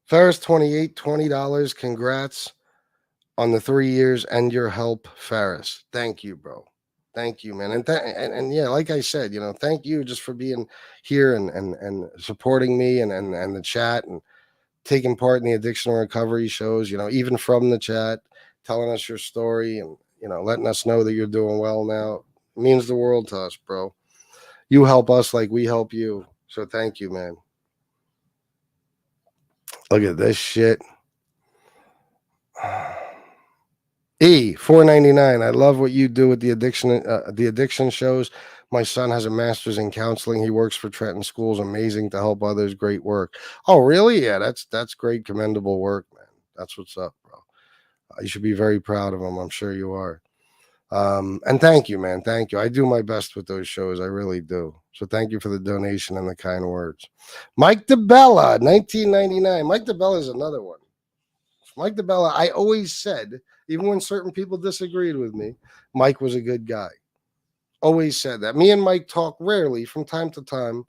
Ferris 28, $20. Congrats on the 3 years and your help, Ferris. Thank you, bro. Thank you, man. And yeah, like I said, thank you just for being here and supporting me and the chat and taking part in the addiction recovery shows, even from the chat, telling us your story and, letting us know that you're doing well now. It means the world to us, bro. You help us like we help you. So thank you, man. Look at this shit. $4.99. I love what you do with the addiction shows. My son has a master's in counseling. He works for Trenton Schools. Amazing to help others. Great work. Oh, really? Yeah, that's great, commendable work, man. That's what's up, bro. You should be very proud of him. I'm sure you are. And thank you, man. Thank you. I do my best with those shows. I really do. So thank you for the donation and the kind words. Mike DeBella, 1999. Mike DeBella is another one. Mike DeBella, I always said, even when certain people disagreed with me, Mike was a good guy. Always said that. Me and Mike talk rarely from time to time,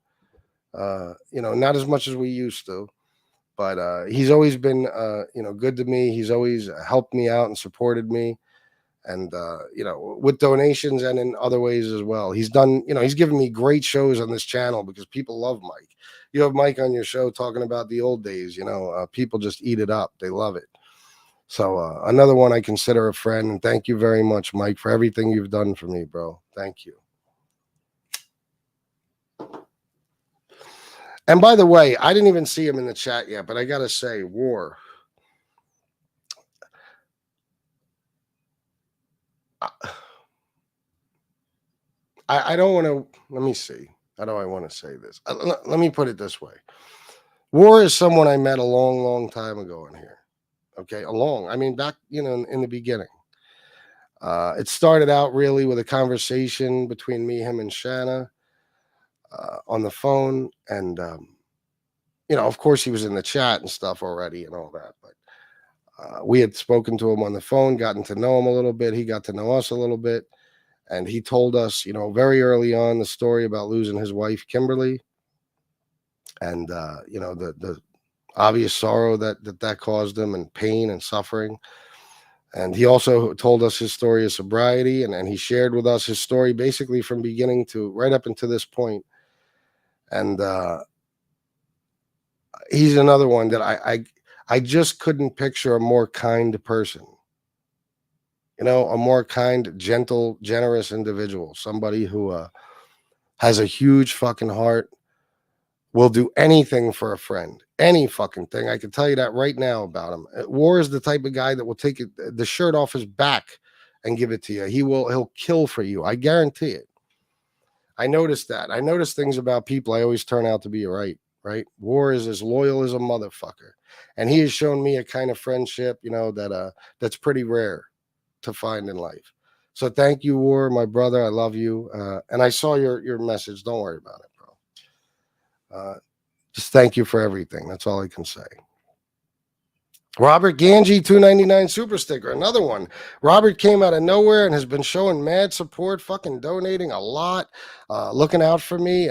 not as much as we used to, but he's always been, good to me. He's always helped me out and supported me. And, with donations and in other ways as well. He's done, he's given me great shows on this channel because people love Mike. You have Mike on your show talking about the old days, people just eat it up. They love it. So another one I consider a friend. And thank you very much, Mike, for everything you've done for me, bro. Thank you. And by the way, I didn't even see him in the chat yet, but I got to say, War. I don't want to, let me see. How do I want to say this? Let me put it this way. War is someone I met a long, long time ago in here. Okay, back, in the beginning. It started out really with a conversation between me, him, and Shanna on the phone. And, of course, he was in the chat and stuff already and all that. But we had spoken to him on the phone, gotten to know him a little bit. He got to know us a little bit. And he told us, very early on the story about losing his wife, Kimberly. And, the obvious sorrow that caused him and pain and suffering. And he also told us his story of sobriety. And he shared with us his story basically from beginning to right up until this point. And he's another one that I just couldn't picture a more kind person. A more kind, gentle, generous individual. Somebody who has a huge fucking heart, will do anything for a friend. Any fucking thing. I can tell you that right now about him. War is the type of guy that will take the shirt off his back and give it to you. He'll kill for you. I guarantee it. I noticed that. I noticed things about people. I always turn out to be right. War is as loyal as a motherfucker. And he has shown me a kind of friendship, that's pretty rare to find in life. So thank you, War, my brother. I love you. And I saw your message. Don't worry about it, bro. Just thank you for everything. That's all I can say. Robert Ganji, $2.99 super sticker. Another one. Robert came out of nowhere and has been showing mad support, fucking donating a lot, looking out for me,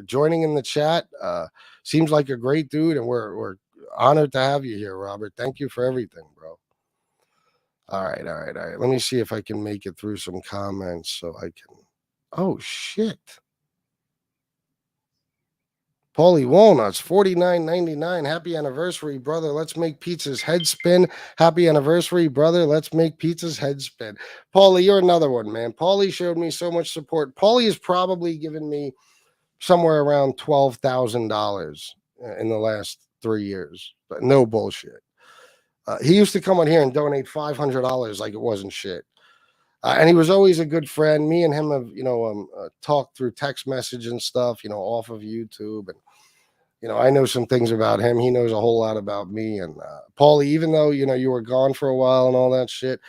joining in the chat. Seems like a great dude, and we're honored to have you here, Robert. Thank you for everything, bro. All right. Let me see if I can make it through some comments so I can. Oh, shit. Paulie Walnuts, $49.99. Happy anniversary, brother. Let's make pizza's head spin. Happy anniversary, brother. Let's make pizza's head spin. Paulie, you're another one, man. Paulie showed me so much support. Paulie has probably given me somewhere around $12,000 in the last 3 years. But no bullshit. He used to come on here and donate $500 like it wasn't shit. And he was always a good friend. Me and him have, talked through text message and stuff, off of YouTube. And, You know, I know some things about him. He knows a whole lot about me. And Paulie, even though, you know, you were gone for a while and all that shit,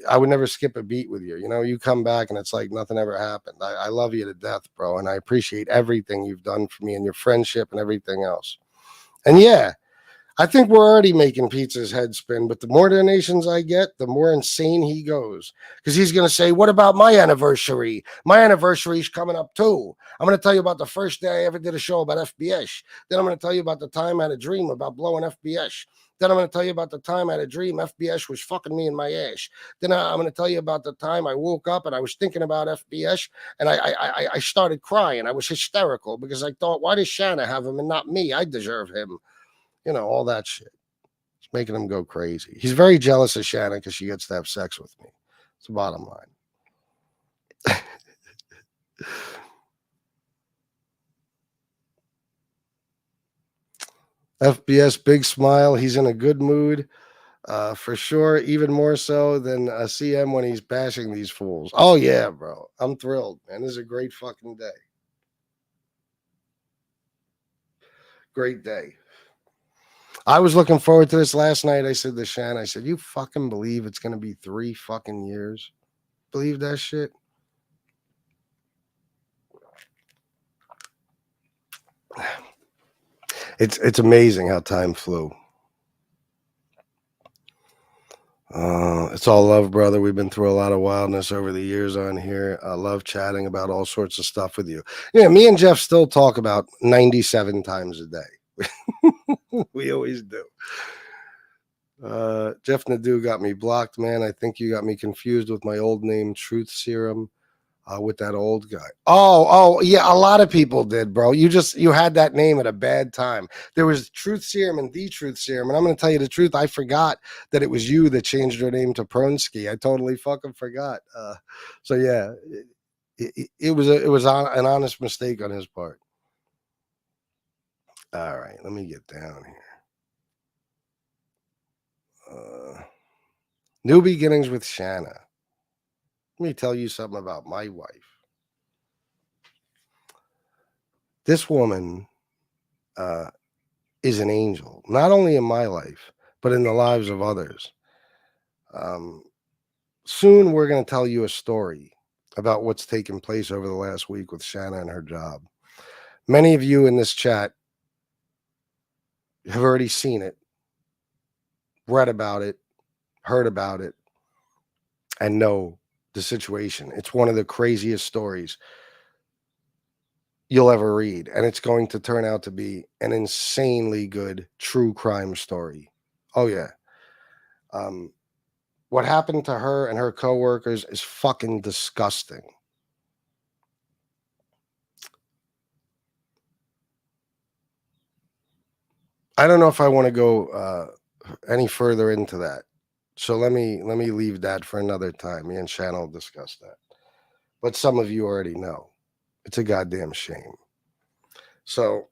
I would never skip a beat with you. You know, you come back and it's like nothing ever happened. I love you to death, bro. And I appreciate everything you've done for me and your friendship and everything else. And yeah, I think we're already making Pizza's head spin, but the more donations I get, the more insane he goes. Because he's going to say, what about my anniversary? My anniversary's coming up too. I'm going to tell you about the first day I ever did a show about FBS. Then I'm going to tell you about the time I had a dream about blowing FBS. Then I'm going to tell you about the time I had a dream FBS was fucking me in my ass. Then I'm going to tell you about the time I woke up and I was thinking about FBS and I started crying. I was hysterical because I thought, why does Shanna have him and not me? I deserve him. You know, all that shit. It's making him go crazy. He's very jealous of Shanna because she gets to have sex with me. It's the bottom line. FBS, big smile. He's in a good mood. For sure, even more so than CM when he's bashing these fools. Oh, yeah, bro. I'm thrilled, man. This is a great fucking day. Great day. I was looking forward to this last night. I said to Shan, I said, you fucking believe it's going to be 3 fucking years? Believe that shit? It's amazing how time flew. It's all love, brother. We've been through a lot of wildness over the years on here. I love chatting about all sorts of stuff with you. Yeah, me and Jeff still talk about 97 times a day. We always do. Jeff Nadeau got me blocked, man. I think you got me confused with my old name, Truth Serum, with that old guy. Oh, yeah, a lot of people did, bro. You had that name at a bad time. There was Truth Serum and The Truth Serum, and I'm going to tell you the truth. I forgot that it was you that changed your name to Pronsky. I totally fucking forgot. So yeah, it was an honest mistake on his part. All right, let me get down here. New beginnings with Shanna. Let me tell you something about my wife. This woman is an angel, not only in my life, but in the lives of others. Soon we're going to tell you a story about what's taken place over the last week with Shanna and her job. Many of you in this chat have already seen it, read about it, heard about it, and know the situation. It's one of the craziest stories you'll ever read, and it's going to turn out to be an insanely good true crime story. Oh yeah. What happened to her and her coworkers is fucking disgusting. I don't know if I want to go any further into that. So let me leave that for another time. Me and Shannon will discuss that. But some of you already know. It's a goddamn shame. So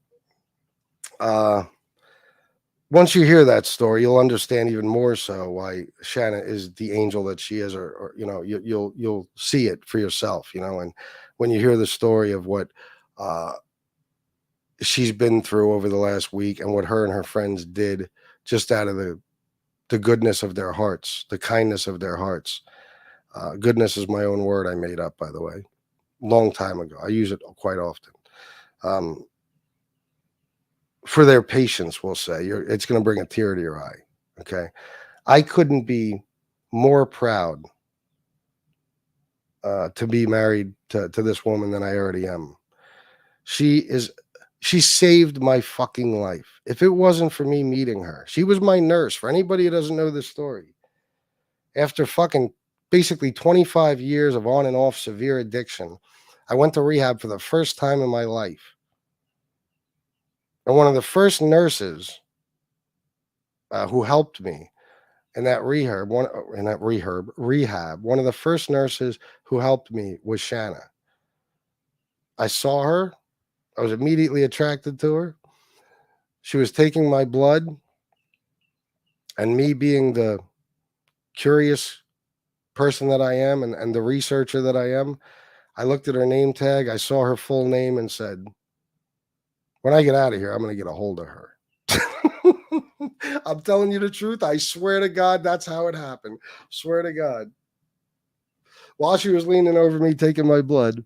once you hear that story, you'll understand even more so why Shanna is the angel that she is, or you know, you'll see it for yourself, you know. And when you hear the story of what she's been through over the last week and what her and her friends did just out of the goodness of their hearts, the kindness of their hearts. Goodness is my own word I made up, by the way, long time ago. I use it quite often. For their patience, we'll say, it's going to bring a tear to your eye. Okay. I couldn't be more proud to be married to this woman than I already am. She saved my fucking life. If it wasn't for me meeting her, she was my nurse. For anybody who doesn't know this story, after fucking basically 25 years of on and off severe addiction, I went to rehab for the first time in my life. And one of the first nurses who helped me in that rehab, one of the first nurses who helped me was Shanna. I saw her. I was immediately attracted to her. She was taking my blood, and me being the curious person that I am and the researcher that I am, I looked at her name tag. I saw her full name and said, When I get out of here, I'm going to get a hold of her. I'm telling you the truth. I swear to God, that's how it happened. Swear to God. While she was leaning over me taking my blood,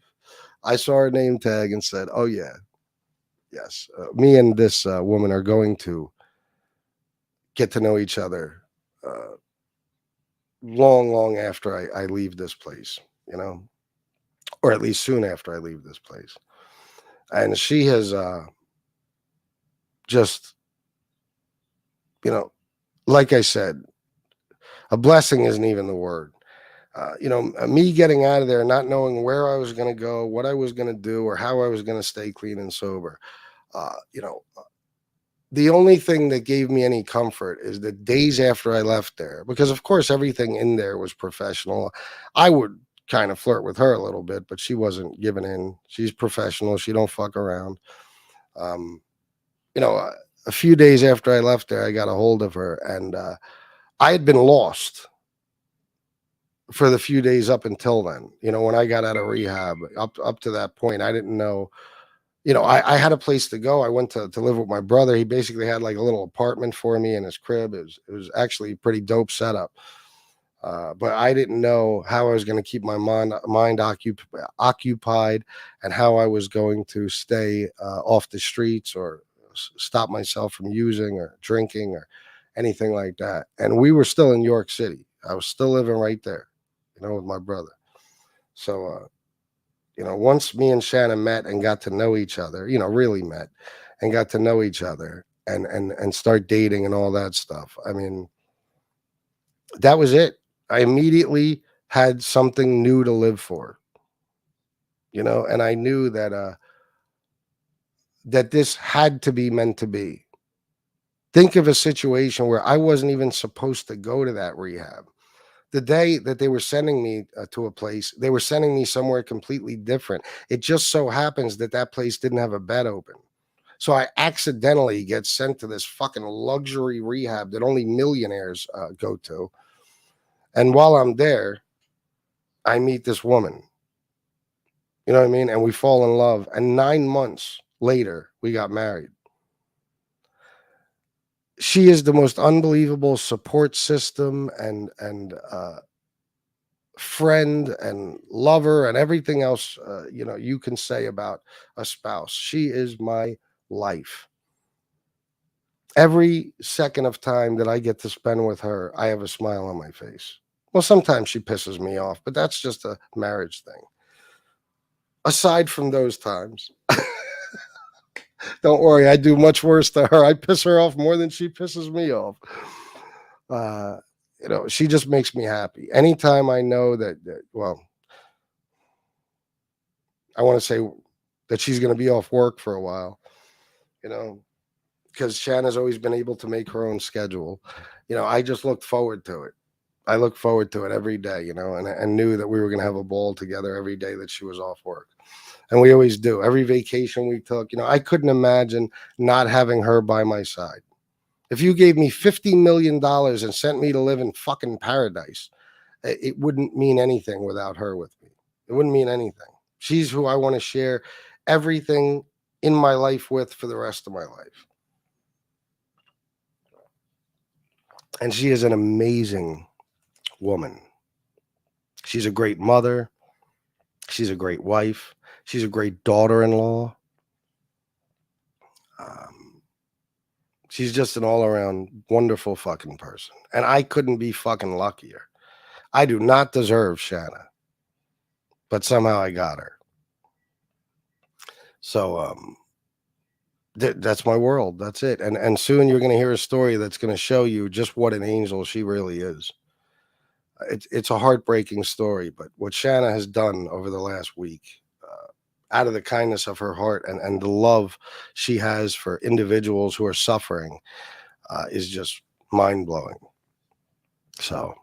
I saw her name tag and said, oh, yeah, yes, me and this woman are going to get to know each other long after I leave this place, you know, or at least soon after I leave this place. And she has just, you know, like I said, a blessing isn't even the word. You know, me getting out of there, not knowing where I was going to go, what I was going to do, or how I was going to stay clean and sober. You know, the only thing that gave me any comfort is the days after I left there, because of course everything in there was professional. I would kind of flirt with her a little bit, but she wasn't giving in. She's professional. She don't fuck around. You know, a few days after I left there, I got a hold of her, and I had been lost for the few days up until then. You know, when I got out of rehab, up to that point, I didn't know. You know, I had a place to go. I went to live with my brother. He basically had like a little apartment for me in his crib. It was actually a pretty dope setup. But I didn't know how I was going to keep my mind occupied and how I was going to stay off the streets or stop myself from using or drinking or anything like that. And we were still in York City. I was still living right there, you know, with my brother. So, you know, once me and Shannon met and got to know each other, you know, really met and got to know each other and start dating and all that stuff. I mean, that was it. I immediately had something new to live for, you know, and I knew that that this had to be meant to be. Think of a situation where I wasn't even supposed to go to that rehab. The day that they were sending me to a place, they were sending me somewhere completely different. It just so happens that that place didn't have a bed open. So I accidentally get sent to this fucking luxury rehab that only millionaires go to. And while I'm there, I meet this woman. You know what I mean? And we fall in love. And 9 months later, we got married. She is the most unbelievable support system and friend and lover and everything else you know you can say about a spouse. She is my life. Every second of time that I get to spend with her, I have a smile on my face. Well, sometimes she pisses me off, but that's just a marriage thing. Aside from those times, don't worry, I do much worse to her. I piss her off more than she pisses me off. You know, she just makes me happy. Anytime I know that well, I want to say that she's going to be off work for a while, you know, because Shanna's always been able to make her own schedule. You know, I just looked forward to it. I looked forward to it every day, you know, and knew that we were going to have a ball together every day that she was off work. And we always do. Every vacation we took, you know, I couldn't imagine not having her by my side. If you gave me $50 million and sent me to live in fucking paradise, it wouldn't mean anything without her with me. It wouldn't mean anything. She's who I want to share everything in my life with for the rest of my life. And she is an amazing woman. She's a great mother. She's a great wife. She's a great daughter-in-law. She's just an all-around wonderful fucking person. And I couldn't be fucking luckier. I do not deserve Shanna, but somehow I got her. So that's my world. That's it. And soon you're going to hear a story that's going to show you just what an angel she really is. It's a heartbreaking story, but what Shanna has done over the last week, out of the kindness of her heart and the love she has for individuals who are suffering, is just mind-blowing. So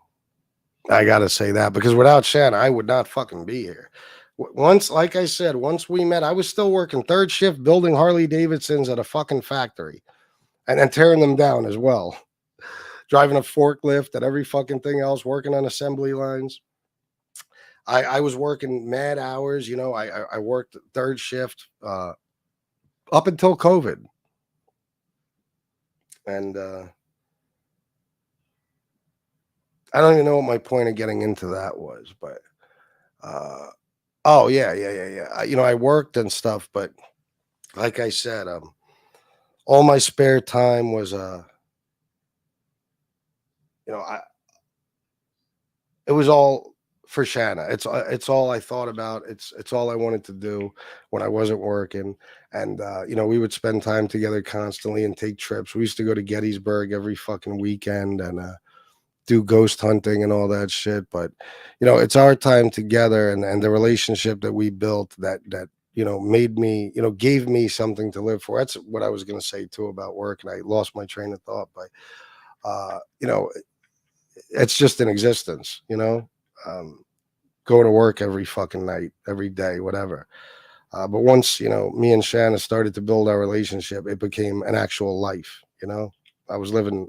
I got to say that, because without Shanna, I would not fucking be here. Once, like I said, once we met, I was still working third shift building Harley Davidsons at a fucking factory and tearing them down as well. Driving a forklift and every fucking thing else, working on assembly lines. I was working mad hours, you know. I worked third shift up until COVID. And I don't even know what my point of getting into that was, but oh yeah. You know, I worked and stuff, but like I said, all my spare time was you know, it was all for Shanna. It's all I thought about. It's all I wanted to do when I wasn't working. And you know, we would spend time together constantly and take trips. We used to go to Gettysburg every fucking weekend and do ghost hunting and all that shit. But you know, it's our time together and the relationship that we built that you know made me, you know, gave me something to live for. That's what I was going to say too about work, and I lost my train of thought. But you know, it's just an existence, you know. Go to work every fucking night, every day, whatever. But once, you know, me and Shanna started to build our relationship, it became an actual life, you know. I was living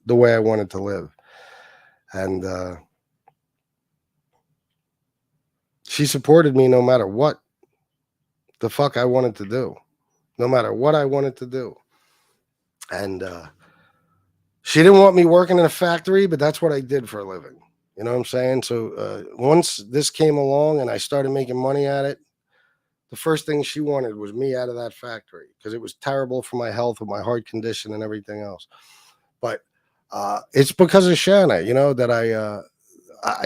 the way I wanted to live. And she supported me no matter what the fuck I wanted to do, no matter what I wanted to do. And she didn't want me working in a factory, but that's what I did for a living. You know what I'm saying? So once this came along and I started making money at it, the first thing she wanted was me out of that factory because it was terrible for my health with my heart condition and everything else. But it's because of Shanna, you know, that I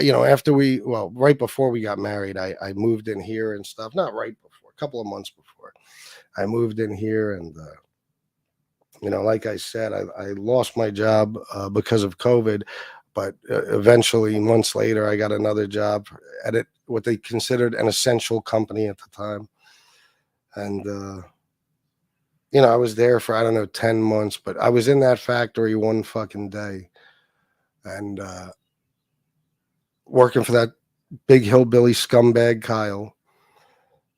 you know, after right before we got married, I moved in here and stuff. Not right before, a couple of months before. I moved in here and, you know, like I said, I lost my job because of COVID. But eventually, months later, I got another job at what they considered an essential company at the time. And, you know, I was there for, I don't know, 10 months, but I was in that factory one fucking day and working for that big hillbilly scumbag Kyle.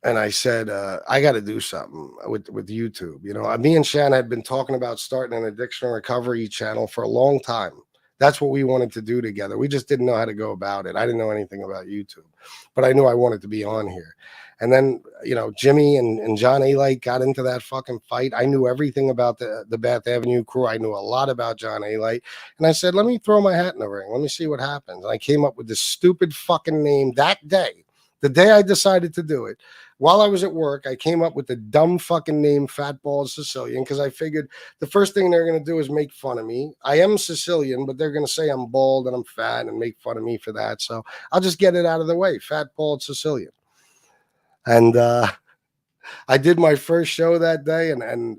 And I said, I got to do something with YouTube. You know, me and Shanna had been talking about starting an addiction recovery channel for a long time. That's what we wanted to do together. We just didn't know how to go about it. I didn't know anything about YouTube, but I knew I wanted to be on here. And then, you know, Jimmy and John A. got into that fucking fight. I knew everything about the Bath Avenue crew. I knew a lot about John A. And I said, let me throw my hat in the ring. Let me see what happens. And I came up with this stupid fucking name that day, the day I decided to do it. While I was at work, I came up with the dumb fucking name Fat Bald Sicilian because I figured the first thing they're going to do is make fun of me. I am Sicilian, but they're going to say I'm bald and I'm fat and make fun of me for that. So I'll just get it out of the way. Fat Bald Sicilian. And I did my first show that day and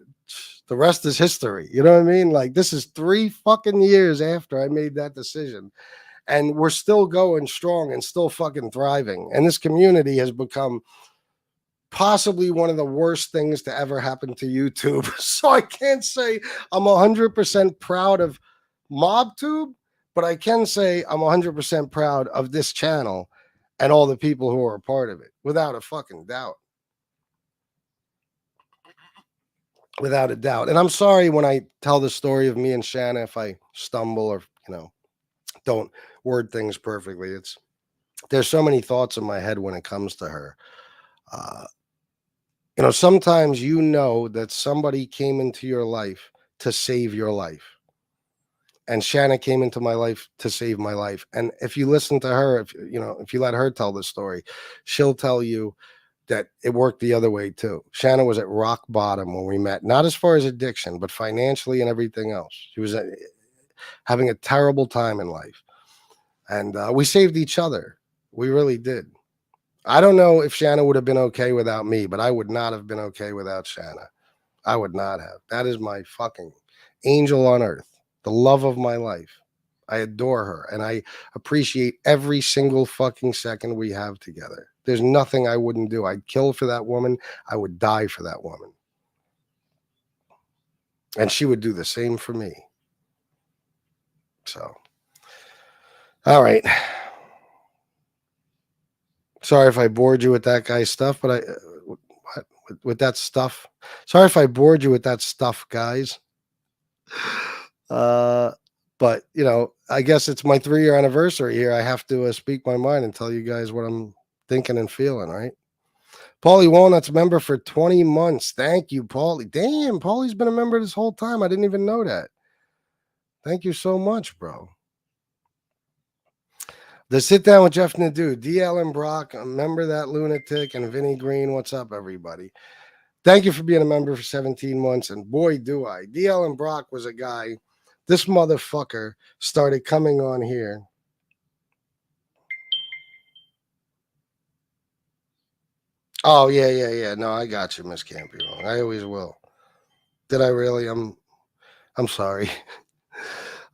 the rest is history. You know what I mean? Like, this is 3 fucking years after I made that decision. And we're still going strong and still fucking thriving. And this community has become possibly one of the worst things to ever happen to YouTube. So I can't say I'm 100% proud of Mobtube, but I can say I'm 100% proud of this channel and all the people who are a part of it, without a fucking doubt. Without a doubt. And I'm sorry when I tell the story of me and Shanna if I stumble or, you know, don't word things perfectly. There's so many thoughts in my head when it comes to her. You know, sometimes you know that somebody came into your life to save your life. And Shanna came into my life to save my life. And if you listen to her, if you let her tell the story, she'll tell you that it worked the other way too. Shanna was at rock bottom when we met, not as far as addiction, but financially and everything else. She was having a terrible time in life. And we saved each other. We really did. I don't know if Shanna would have been okay without me, but I would not have been okay without Shanna. I would not have. That is my fucking angel on earth, the love of my life. I adore her, and I appreciate every single fucking second we have together. There's nothing I wouldn't do. I'd kill for that woman. I would die for that woman. And she would do the same for me. So, all right. Sorry if I bored you with that guy's stuff, but with that stuff. Sorry if I bored you with that stuff, guys. But you know, I guess it's my 3-year anniversary here. I have to speak my mind and tell you guys what I'm thinking and feeling, right? Paulie Walnut's member for 20 months. Thank you, Paulie. Damn, Paulie's been a member this whole time. I didn't even know that. Thank you so much, bro. The sit down with Jeff Nadeau, DL and Brock, remember that lunatic, and Vinny Green. What's up, everybody? Thank you for being a member for 17 months. And boy, do I. DL and Brock was a guy. This motherfucker started coming on here. Oh, yeah. No, I got you, Miss Can't Be Wrong. I always will. Did I really? I'm sorry.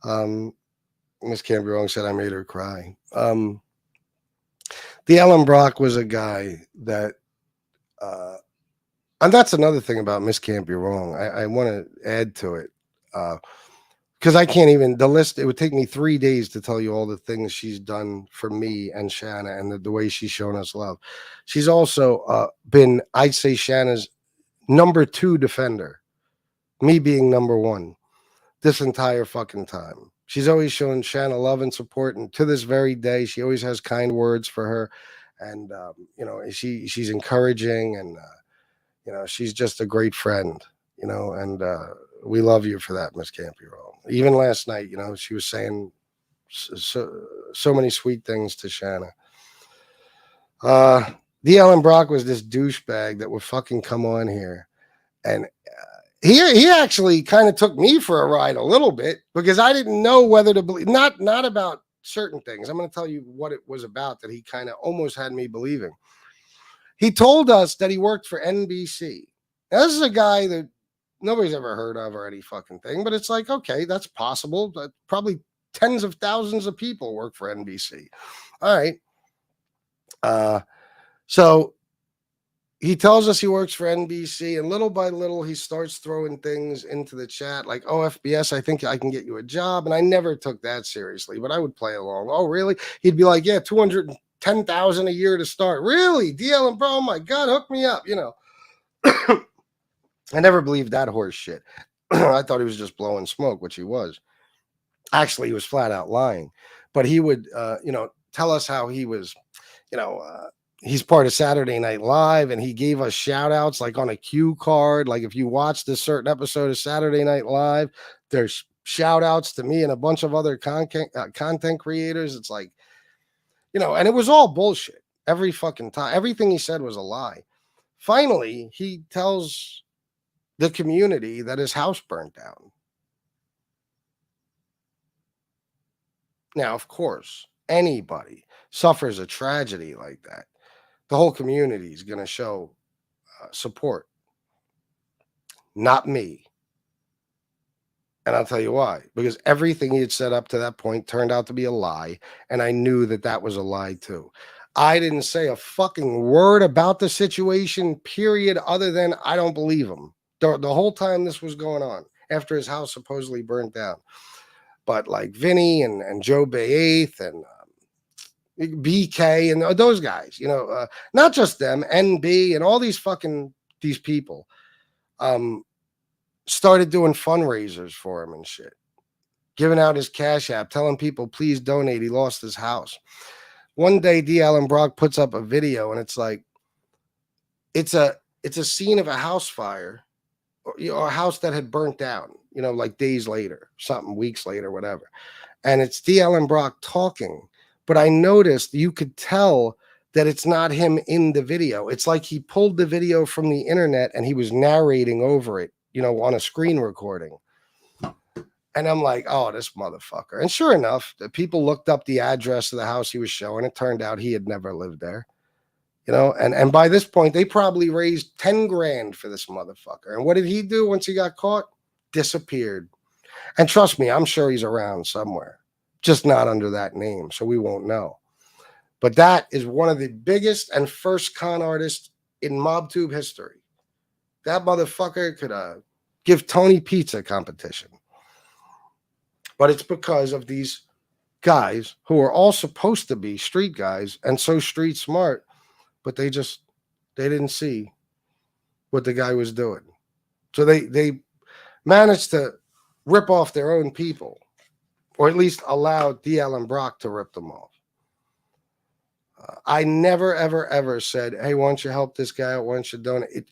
Miss Can't Be Wrong said I made her cry. The Ellen Brock was a guy that, and that's another thing about Miss Can't Be Wrong. I want to add to it because I can't even, the list, it would take me 3 days to tell you all the things she's done for me and Shanna and the way she's shown us love. She's also been, I'd say, Shanna's number 2 defender, me being number 1 this entire fucking time. She's always shown Shanna love and support, and to this very day, she always has kind words for her, and she's encouraging, and she's just a great friend, and we love you for that, Miss Can't Be Wrong. Even last night, she was saying so many sweet things to Shanna. The Ellen Brock was this douchebag that would fucking come on here, and he actually kind of took me for a ride a little bit because I didn't know whether to believe, not about certain things. I'm going to tell you what it was about that he kind of almost had me believing. He told us that he worked for NBC. Now, this is a guy that nobody's ever heard of or any fucking thing, but it's like, okay, that's possible. But probably tens of thousands of people work for NBC. All right. So he tells us he works for NBC, and little by little, he starts throwing things into the chat like, oh, FBS, I think I can get you a job. And I never took that seriously, but I would play along. Oh, really? He'd be like, yeah, $210,000 a year to start. Really? DL and bro, oh my God, hook me up, I never believed that horse shit. I thought he was just blowing smoke, which he was. Actually, he was flat out lying. But he would, tell us how he was, he's part of Saturday Night Live, and he gave us shout outs like on a cue card. Like if you watched a certain episode of Saturday Night Live, there's shout outs to me and a bunch of other content creators. It's like, and it was all bullshit every fucking time. Everything he said was a lie. Finally, he tells the community that his house burnt down. Now, of course, anybody suffers a tragedy like that, the whole community is going to show support. Not me. And I'll tell you why. Because everything he had set up to that point turned out to be a lie. And I knew that that was a lie too. I didn't say a fucking word about the situation, period, other than I don't believe him. The whole time this was going on, after his house supposedly burnt down. But like Vinny and Joe Bay-Eighth and BK and those guys, not just them, NB and all these people started doing fundraisers for him and shit, giving out his Cash App, telling people, please donate. He lost his house. One day, D. Allen Brock puts up a video, and it's like, it's a scene of a house fire, or a house that had burnt down, like days later, something, weeks later, whatever. And it's D. Allen Brock talking. But I noticed you could tell that it's not him in the video. It's like he pulled the video from the internet and he was narrating over it, on a screen recording. And I'm like, oh, this motherfucker. And sure enough, the people looked up the address of the house he was showing. It turned out he had never lived there, and by this point, they probably raised 10 grand for this motherfucker. And what did he do once he got caught? Disappeared. And trust me, I'm sure he's around somewhere. Just not under that name, so we won't know. But that is one of the biggest and first con artists in Mobtube history. That motherfucker could give Tony Pizza competition. But it's because of these guys who are all supposed to be street guys and so street smart, but they didn't see what the guy was doing. So they managed to rip off their own people. Or at least allow D. Allen Brock to rip them off. I never, ever, ever said, hey, why don't you help this guy out? Why don't you donate?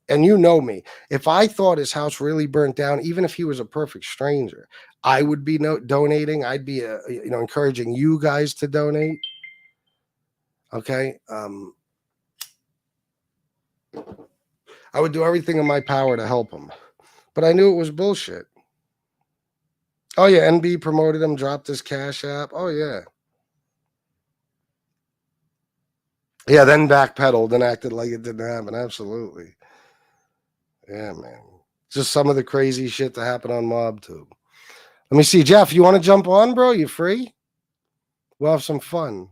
And you know me, if I thought his house really burnt down, even if he was a perfect stranger, I would be donating. I'd be, encouraging you guys to donate. Okay. I would do everything in my power to help him, but I knew it was bullshit. Oh yeah. NB promoted him, dropped his Cash App. Oh yeah. Yeah. Then backpedaled and acted like it didn't happen. Absolutely. Yeah, man. Just some of the crazy shit that happened on Mobtube. Let me see. Jeff, you want to jump on, bro? You free? We'll have some fun.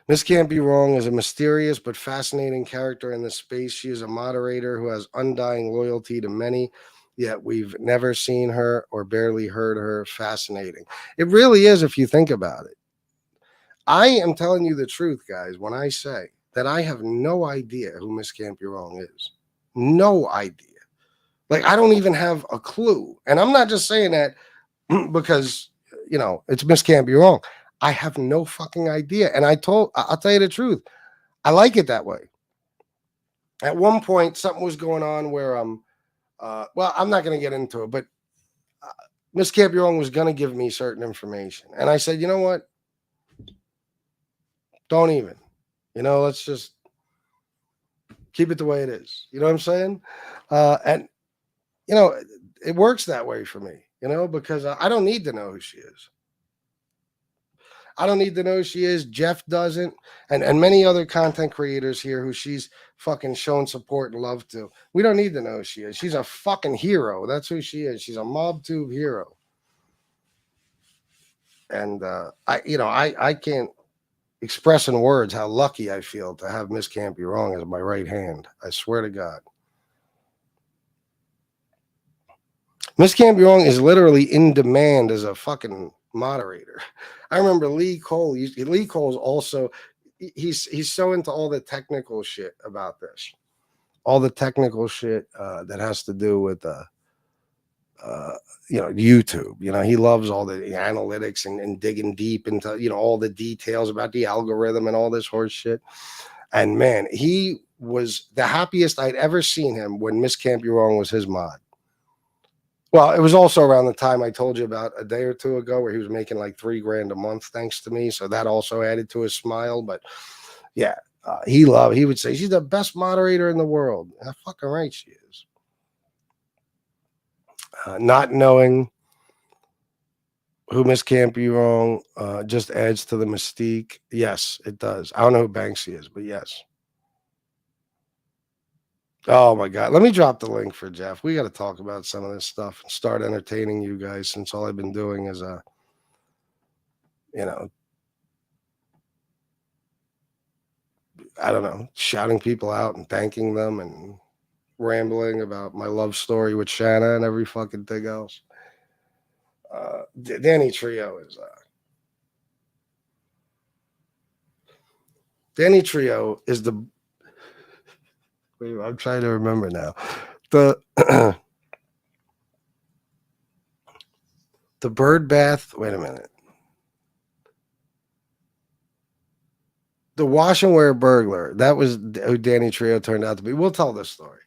Miss Can't Be Wrong is a mysterious but fascinating character in this space. She is a moderator who has undying loyalty to many, yet we've never seen her or barely heard her. Fascinating. It really is if you think about it. I am telling you the truth, guys, when I say that I have no idea who Miss Can't Be Wrong is. No idea. Like, I don't even have a clue. And I'm not just saying that because, it's Miss Can't Be Wrong. I have no fucking idea. And I'll tell you the truth. I like it that way. At one point, something was going on where, I'm not going to get into it, but Miss Can't Be Wrong was going to give me certain information. And I said, you know what? Don't even. Let's just keep it the way it is. You know what I'm saying? And, it works that way for me, because I don't need to know who she is. I don't need to know who she is. Jeff doesn't. And many other content creators here who she's fucking shown support and love to. We don't need to know who she is. She's a fucking hero. That's who she is. She's a Mobtube hero. And I can't express in words how lucky I feel to have Miss Can't Be Wrong as my right hand. I swear to God. Miss Can't Be Wrong is literally in demand as a fucking moderator. I remember Lee Cole. Lee Cole's also, he's so into all the technical shit about this. All the technical shit that has to do with YouTube. He loves all the analytics and digging deep into, all the details about the algorithm and all this horse shit. And man, he was the happiest I'd ever seen him when Miss Can't Be Wrong was his mod. Well, it was also around the time I told you about a day or two ago where he was making like $3,000 a month thanks to me. So that also added to his smile. But yeah, he would say she's the best moderator in the world. That's fucking right, she is. Not knowing who Miss Can't Be Wrong just adds to the mystique. Yes, it does. I don't know who Banksy is, but yes. Oh my God. Let me drop the link for Jeff. We got to talk about some of this stuff and start entertaining you guys, since all I've been doing is, I don't know, shouting people out and thanking them and rambling about my love story with Shanna and every fucking thing else. Danny Trio is, Danny Trio is the, wait, I'm trying to remember now. The the bird bath. Wait a minute. The wash and wear burglar. That was who Danny Trio turned out to be. We'll tell this story,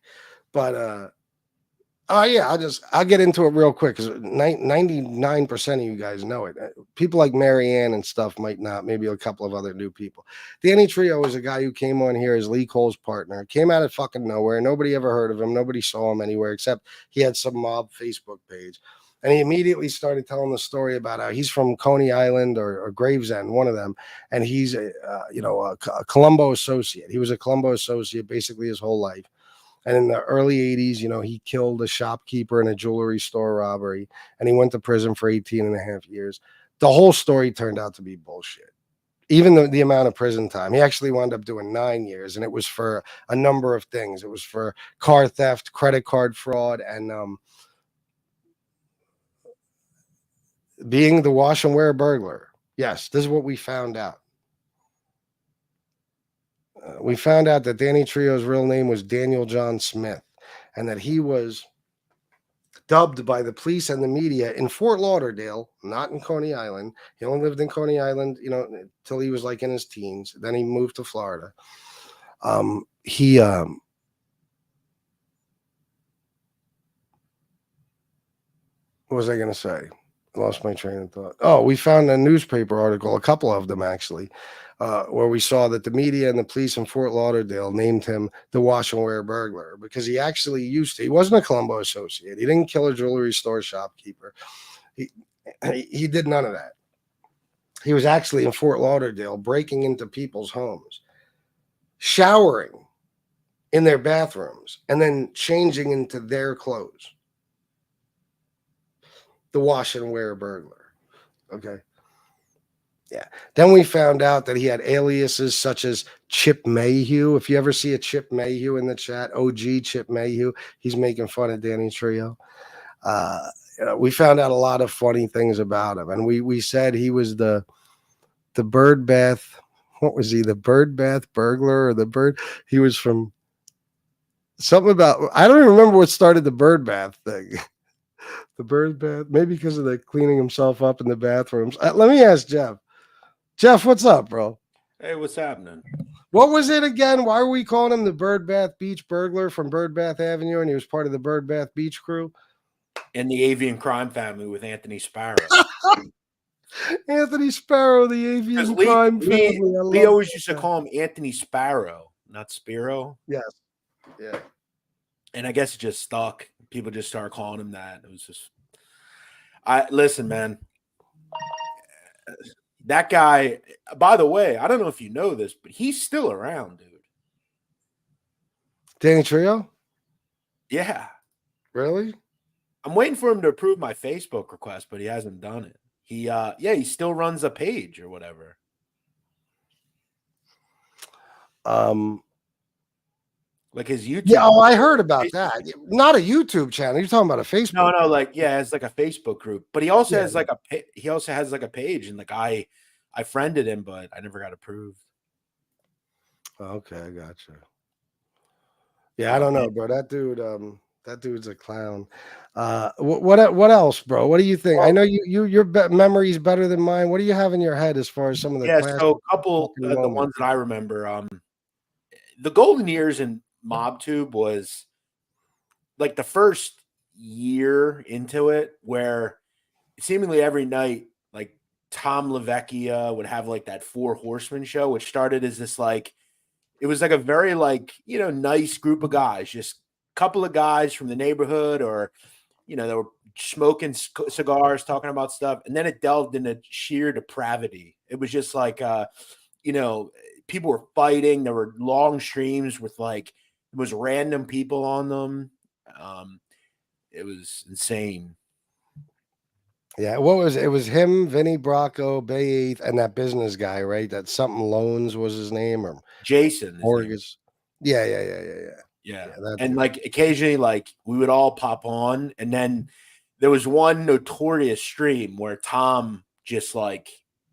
but I'll get into it real quick because 99% of you guys know it. People like Marianne and stuff might not. Maybe a couple of other new people. Danny Trio is a guy who came on here as Lee Cole's partner. Came out of fucking nowhere. Nobody ever heard of him. Nobody saw him anywhere except he had some mob Facebook page. And he immediately started telling the story about how he's from Coney Island or Gravesend, one of them. And he's a Colombo associate. He was a Colombo associate basically his whole life. And in the early 80s, he killed a shopkeeper in a jewelry store robbery, and he went to prison for 18 and a half years. The whole story turned out to be bullshit. Even the amount of prison time, he actually wound up doing 9 years, and it was for a number of things. It was for car theft, credit card fraud, and being the wash and wear burglar. Yes, this is what we found out. We found out that Danny Trio's real name was Daniel John Smith, and that he was dubbed by the police and the media in Fort Lauderdale, not in Coney Island. He only lived in Coney Island, till he was like in his teens. Then he moved to Florida. What was I going to say? I lost my train of thought. Oh, we found a newspaper article, a couple of them actually, where we saw that the media and the police in Fort Lauderdale named him the wash and wear burglar because he actually he wasn't a Colombo associate. He didn't kill a jewelry store shopkeeper. He did none of that. He was actually in Fort Lauderdale breaking into people's homes, showering in their bathrooms, and then changing into their clothes. The wash and wear burglar. Okay. Yeah. Then we found out that he had aliases such as Chip Mayhew. If you ever see a Chip Mayhew in the chat, OG Chip Mayhew, he's making fun of Danny Trio. We found out a lot of funny things about him. And we said he was the bird bath. What was he? The bird bath burglar or the bird? He was from something about, I don't even remember what started the bird bath thing. The bird bath, maybe because of the cleaning himself up in the bathrooms. Let me ask Jeff. Jeff, what's up, bro? Hey, what's happening? What was it again? Why were we calling him the Bird Bath Beach burglar from Bird Bath Avenue, and he was part of the Bird Bath Beach crew? In the avian crime family with Anthony Sparrow. Anthony Sparrow, the avian crime family. Lee always used to call him Anthony Sparrow, not Spiro. Yes. Yeah. And I guess it just stuck. People just started calling him that. It was just, listen, man. That guy, by the way, I don't know if you know this, but he's still around, dude. Danny Trio? Yeah. Really? I'm waiting for him to approve my Facebook request, but he hasn't done it. He still runs a page or whatever. Like his YouTube. Yeah, I heard about that. Not a YouTube channel. You're talking about a Facebook. No, it's like a Facebook group. But he also has like a page, and like I friended him, but I never got approved. Okay, I gotcha. Yeah, I don't know, bro. That dude's a clown. What else, bro? What do you think? I know your memory's better than mine. What do you have in your head as far as some of the so a couple of the ones that I remember, the golden years in Mobtube was like the first year into it where seemingly every night, like Tom LaVecchia would have like that Four Horsemen show, which started as this like, it was like a very like, nice group of guys, just a couple of guys from the neighborhood or, they were smoking cigars, talking about stuff. And then it delved into sheer depravity. It was just like, people were fighting. There were long streams with like, it was random people on them. It was insane. Yeah, it was him, Vinny Bracco, Bay 8th, and that business guy, right? That something loans was his name, or Jason. Mortgage. Yeah. And like occasionally, like we would all pop on, and then there was one notorious stream where Tom just like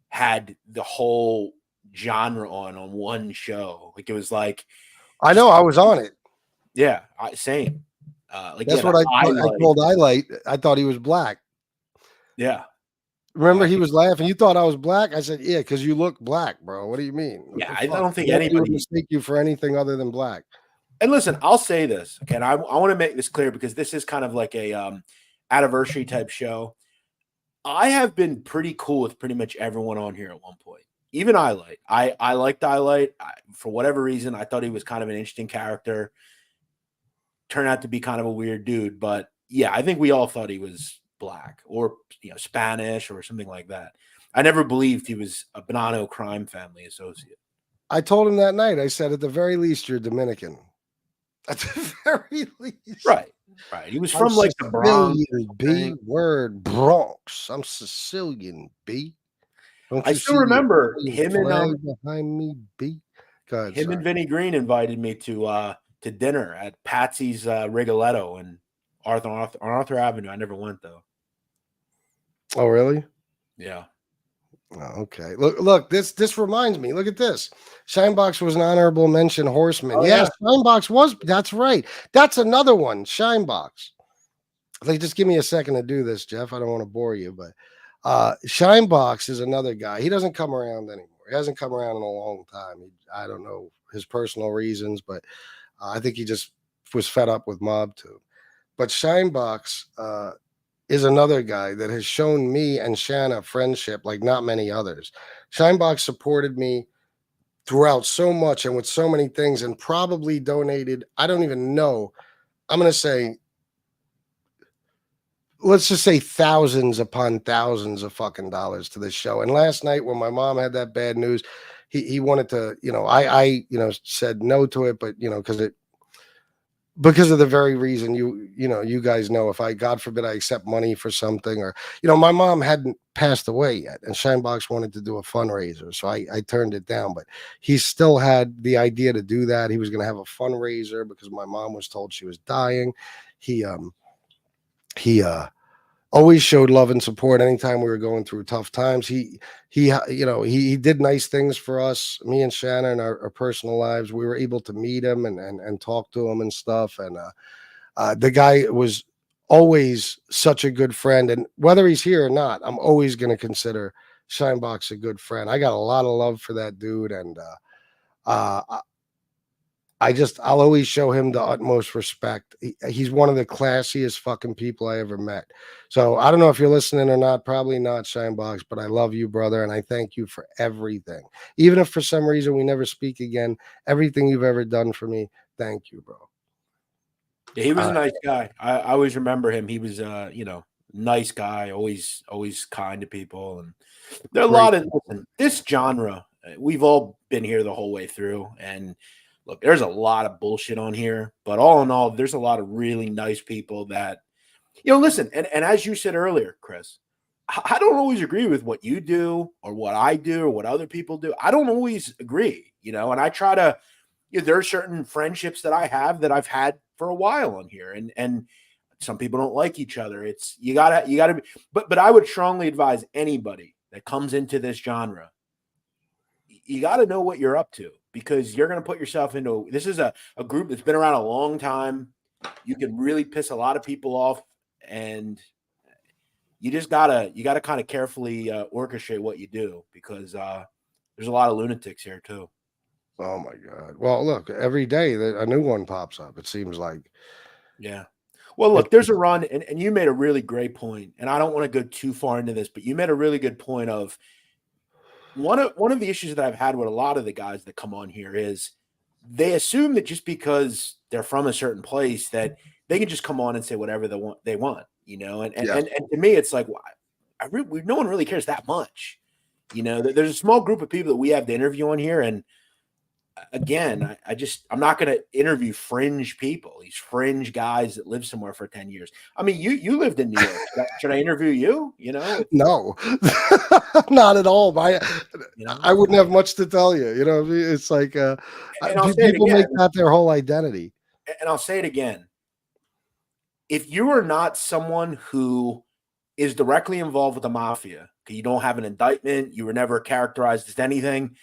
had the whole genre on one show. Like it was like, I know, I was on it. Yeah, same. That's what I told Highlight. I thought he was black. Yeah. Remember, he was laughing. You thought I was black? I said, yeah, because you look black, bro. What do you mean? Yeah, I don't think anybody would mistake you for anything other than black. And listen, I'll say this, okay, and I want to make this clear because this is kind of like a anniversary type show. I have been pretty cool with pretty much everyone on here at one point. Even Highlight. I liked Highlight. For whatever reason, I thought he was kind of an interesting character. Turned out to be kind of a weird dude. But, yeah, I think we all thought he was black or Spanish or something like that. I never believed he was a Bonanno crime family associate. I told him that night. I said, at the very least, you're Dominican. At the very least. Right. He was from like the Bronx. B word Bronx. I'm Sicilian, B. I still remember him and behind me, B. God, him and Vinny Green invited me to dinner at Patsy's Rigoletto in Arthur Avenue. I never went though. Oh, really? Yeah. Oh, okay. Look. This reminds me. Look at this. Shinebox was an honorable mention horseman. Oh, yes, yeah. Shinebox was. That's right. That's another one. Shinebox. like, just give me a second to do this, Jeff. I don't want to bore you, but Shinebox is another guy. He doesn't come around anymore. He hasn't come around in a long time. I don't know his personal reasons, but I think he just was fed up with Mobtube. But Shinebox is another guy that has shown me and Shanna friendship like not many others. Shinebox supported me throughout so much and with so many things, and probably donated, I don't even know, I'm going to say, let's just say thousands upon thousands of fucking dollars to this show. And last night when my mom had that bad news, he wanted to, I said no to it, but because of the very reason you guys know, if I, God forbid, I accept money for something, or, my mom hadn't passed away yet and Shinebox wanted to do a fundraiser. So I turned it down, but he still had the idea to do that. He was going to have a fundraiser because my mom was told she was dying. He always showed love and support anytime we were going through tough times. He did nice things for us, me and Shanna, in our personal lives. We were able to meet him and talk to him and stuff. And the guy was always such a good friend. And whether he's here or not, I'm always going to consider Shinebox a good friend. I got a lot of love for that dude. And I'll always show him the utmost respect. He's one of the classiest fucking people I ever met. So I don't know if you're listening or not, probably not, Shinebox, but I love you, brother. And I thank you for everything. Even if for some reason we never speak again, everything you've ever done for me, thank you, bro. Yeah, he was a nice guy. I always remember him. He was, nice guy, always kind to people. And there are a lot of this genre. We've all been here the whole way through, and look, there's a lot of bullshit on here, but all in all, there's a lot of really nice people that, listen, and as you said earlier, Chris, I don't always agree with what you do or what I do or what other people do. I don't always agree, and I try to, there are certain friendships that I have that I've had for a while on here, and some people don't like each other. It's, you gotta be, but I would strongly advise anybody that comes into this genre, you got to know what you're up to, because you're going to put yourself into, this is a group that's been around a long time. You can really piss a lot of people off, and you just gotta kind of carefully orchestrate what you do, because there's a lot of lunatics here too. Oh my God. Well, look, every day a new one pops up, it seems like. Yeah. Well, look, there's a run, and you made a really great point, and I don't want to go too far into this, but you made a really good point of, one of the issues that I've had with a lot of the guys that come on here is they assume that just because they're from a certain place that they can just come on and say whatever they want, and to me, it's like, no one really cares that much. There's a small group of people that we have to interview on here, and again, I'm not going to interview fringe people, these fringe guys that live somewhere for 10 years. I mean, you lived in New York. Should I interview you? No, not at all. I wouldn't have much to tell you. It's like people make that their whole identity. And I'll say it again. If you are not someone who is directly involved with the mafia, you don't have an indictment, you were never characterized as anything,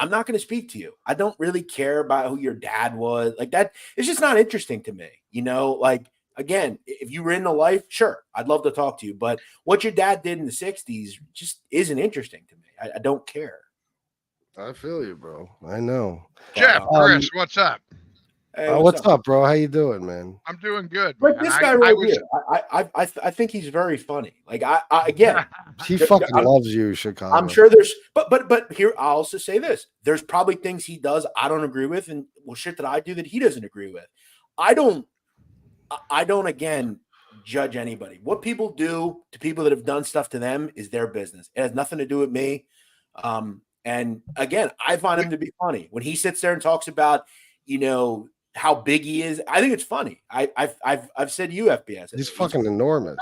I'm not going to speak to you. I don't really care about who your dad was. Like that, it's just not interesting to me. Like, again, if you were in the life, sure, I'd love to talk to you. But what your dad did in the 60s just isn't interesting to me. I don't care. I feel you, bro. I know. Jeff, Chris, what's up? Hey, what's up, bro? How you doing, man? I'm doing good. But this guy here, I think he's very funny. Like again, he fucking loves you, Chicago. I'm sure there's, but here I'll also say this: there's probably things he does I don't agree with, and shit that I do that he doesn't agree with. I don't again judge anybody. What people do to people that have done stuff to them is their business. It has nothing to do with me. And again, I find him to be funny when he sits there and talks about, how big he is. I think it's funny. I've said to you, FBS. He's fucking enormous.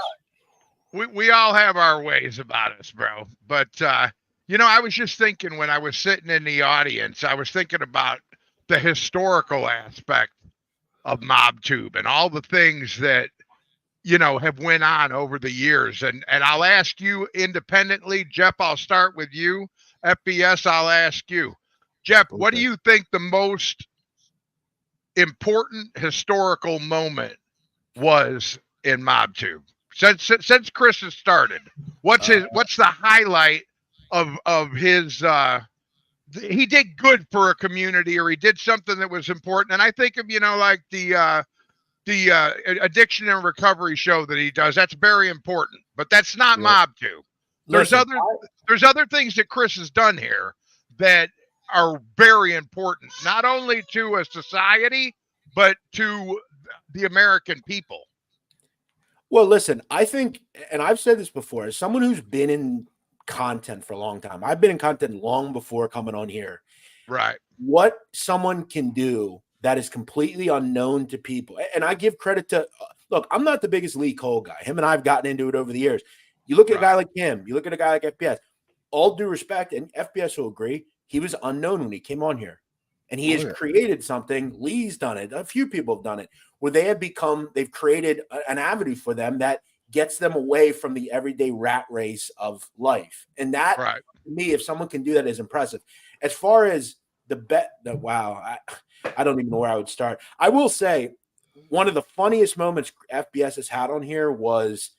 We all have our ways about us, bro. But I was just thinking when I was sitting in the audience, I was thinking about the historical aspect of Mobtube and all the things that have went on over the years. And I'll ask you independently, Jeff. I'll start with you. FBS, I'll ask you, Jeff. Okay. What do you think the most important historical moment was in Mobtube since Chris has started? What's the highlight of his? He did good for a community, or he did something that was important. And I think of like the addiction and recovery show that he does. That's very important, but that's not Mobtube. There's other things that Chris has done here that are very important, not only to a society, but to the American people. Well, listen, I think, and I've said this before, as someone who's been in content for a long time, I've been in content long before coming on here. Right. What someone can do that is completely unknown to people. And I give credit to, look, I'm not the biggest Lee Cole guy. Him and I have gotten into it over the years. You look at a guy like him, you look at a guy like FPS, all due respect, and FPS will agree, he was unknown when he came on here. And he has created something. Lee's done it. A few people have done it, where they've created an avenue for them that gets them away from the everyday rat race of life. And that, to me, if someone can do that, is impressive. As far as I don't even know where I would start. I will say one of the funniest moments FBS has had on here was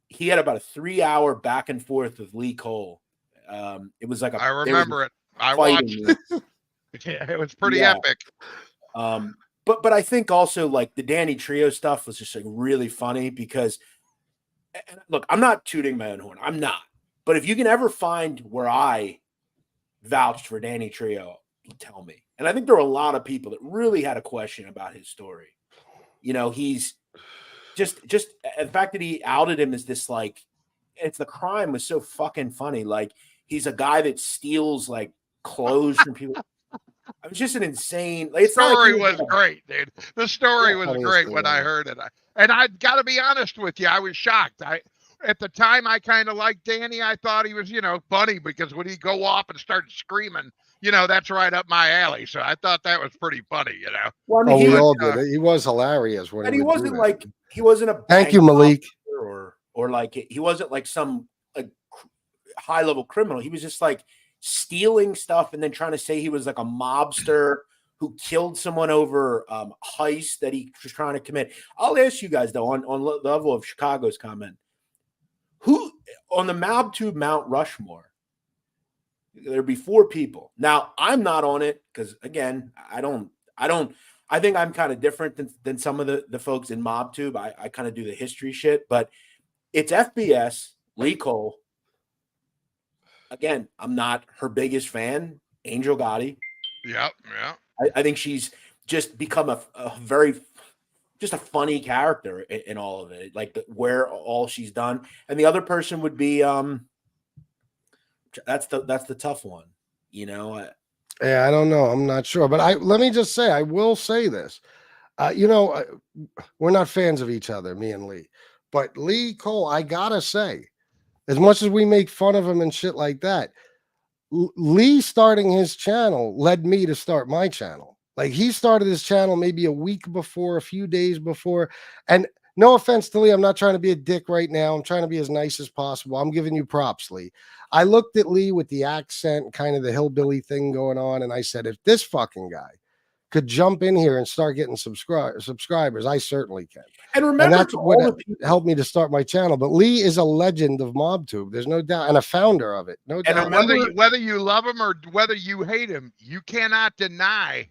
he had about a 3-hour back and forth with Lee Cole. It was like I remember it. I watched it. Yeah, it was pretty epic. But I think also like the Danny Trio stuff was just like really funny because, and look, I'm not tooting my own horn. I'm not. But if you can ever find where I vouched for Danny Trio, tell me. And I think there were a lot of people that really had a question about his story. He's just the fact that he outed him as this, like, the crime was so fucking funny. Like, he's a guy that steals like clothes from people. It was just an insane. The story was great, dude. The story was great when I heard it. And I got to be honest with you, I was shocked. At the time, I kind of liked Danny. I thought he was, funny because when he go off and start screaming, that's right up my alley. So I thought that was pretty funny, Well, I mean, we all did it. He was hilarious. And he wasn't like, he wasn't a thank you, Malik. Or like, he wasn't like some high level criminal. He was just like stealing stuff and then trying to say he was like a mobster who killed someone over heist that he was trying to commit. I'll ask you guys though, on the level of Chicago's comment, who on the Mobtube Mount Rushmore, there'd be 4 people. Now I'm not on it because again, I think I'm kind of different than some of the folks in Mobtube. I kind of do the history shit, but it's FBS, Lee Cole. Again, I'm not her biggest fan, Angel Gotti. Yeah. I think she's just become a very, just a funny character in all of it, like where all she's done. And the other person would be, that's the tough one, Yeah, I don't know. I'm not sure, but let me just say, I will say this. We're not fans of each other, me and Lee, but Lee Cole, I gotta say, as much as we make fun of him and shit like that, Lee starting his channel led me to start my channel. Like, he started his channel maybe a week before, a few days before. And no offense to Lee, I'm not trying to be a dick right now. I'm trying to be as nice as possible. I'm giving you props, Lee. I looked at Lee with the accent, kind of the hillbilly thing going on, and I said, if this fucking guy could jump in here and start getting subscribers, I certainly can. And remember, that's what helped me to start my channel. But Lee is a legend of Mobtube. There's no doubt, and a founder of it. No doubt. And whether you love him or whether you hate him, you cannot deny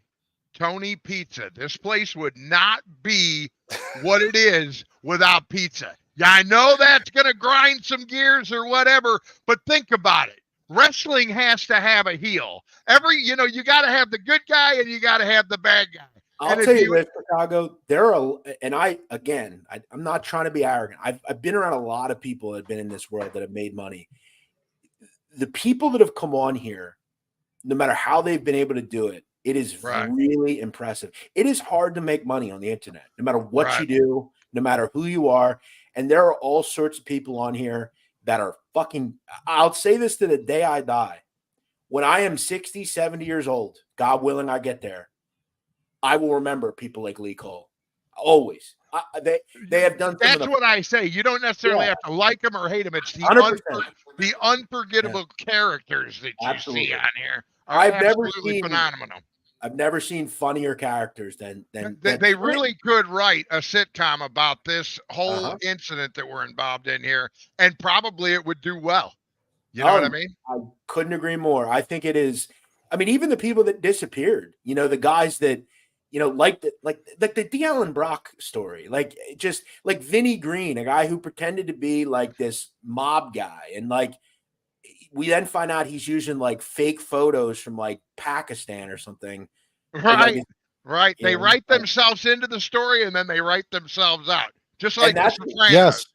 Tony Pizza. This place would not be what it is without pizza. Yeah, I know that's going to grind some gears or whatever, but think about it. Wrestling has to have a heel. You got to have the good guy and you got to have the bad guy. I'll tell you this, Chicago, I'm not trying to be arrogant. I've been around a lot of people that have been in this world that have made money. The people that have come on here, no matter how they've been able to do it, it is really impressive. It is hard to make money on the internet, no matter what you do, no matter who you are. And there are all sorts of people on here that are fucking, I'll say this to the day I die. When I am 60, 70 years old, God willing, I get there, I will remember people like Lee Cole. Always. They have done. That's what I say. You don't necessarily have to like them or hate them. It's the unforgettable characters that you see on here. I've never seen phenomenal. I've never seen funnier characters than They really could write a sitcom about this whole Uh-huh. incident that we're involved in here, and probably it would do well. You know what I mean? I couldn't agree more. I think it is. I mean, even the people that disappeared, the guys that, like the D. Allen Brock story, like just like Vinny Green, a guy who pretended to be like this mob guy. And like, we then find out he's using like fake photos from like Pakistan or something. Right. Right. They know, write themselves into the story and then they write themselves out. Just like the that's- Sopranos. Yes.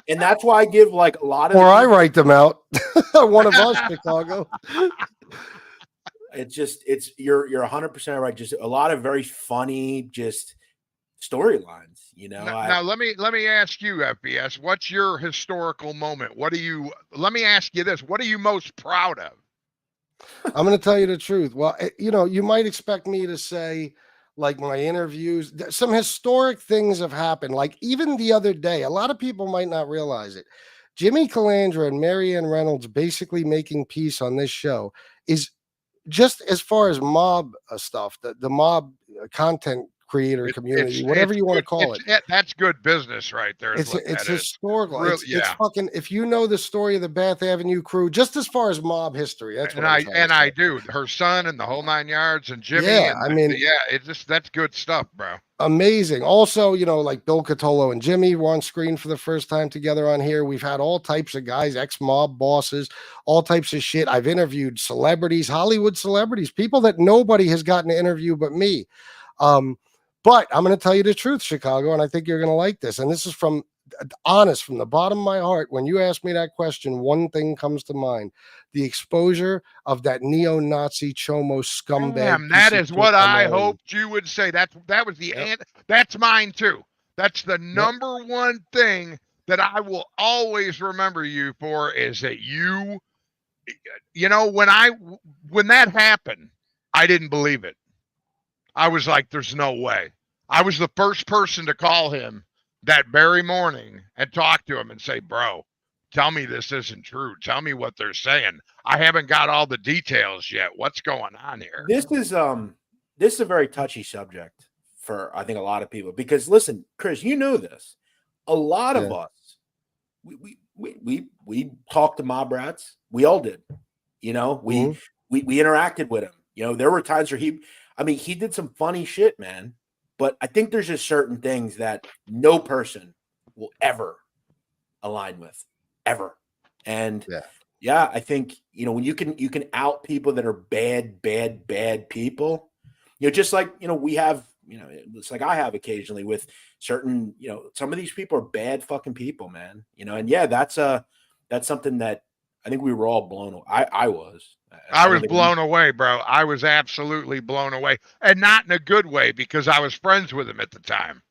And that's why I give like a lot of. Or I write them out. One of us, Chicago. You're 100% right. Just a lot of very funny, just storylines. Now let me ask you, FBS, what's your historical moment? Let me ask you this. What are you most proud of? I'm going to tell you the truth. Well, you might expect me to say, like, my interviews, some historic things have happened. Like, even the other day, a lot of people might not realize it. Jimmy Calandra and Marianne Reynolds basically making peace on this show is just as far as mob stuff, the mob content creator community, whatever you want to call it. That's good business right there. It's historical. Really, it's fucking, if you know the story of the Bath Avenue crew, just as far as mob history, that's what I do. Her son and the whole 9 yards and Jimmy. Yeah, that's good stuff, bro. Amazing. Also, like Bill Catolo and Jimmy were on screen for the first time together on here. We've had all types of guys, ex-mob bosses, all types of shit. I've interviewed celebrities, Hollywood celebrities, people that nobody has gotten to interview but me. But I'm going to tell you the truth, Chicago, and I think you're going to like this. And this is from the bottom of my heart. When you ask me that question, one thing comes to mind: the exposure of that neo-Nazi chomo scumbag. Damn, that is what I hoped you would say. That was the that's mine too. That's the number one thing that I will always remember you for, is that when that happened, I didn't believe it. I was like, there's no way. I was the first person to call him that very morning and talk to him and say, bro, tell me this isn't true. Tell me what they're saying. I haven't got all the details yet. What's going on here? This is a very touchy subject for, I think, a lot of people, because listen, Chris, you know this. A lot of us, we talked to mob rats. We all did. We interacted with him. There were times where he did some funny shit, man. But I think there's just certain things that no person will ever align with, ever. And I think, when you can out people that are bad people, just like, we have, it's like I have occasionally with certain, some of these people are bad fucking people, man. And that's something that I think we were all blown away. I was. I was blown away, bro. I was absolutely blown away, and not in a good way, because I was friends with him at the time.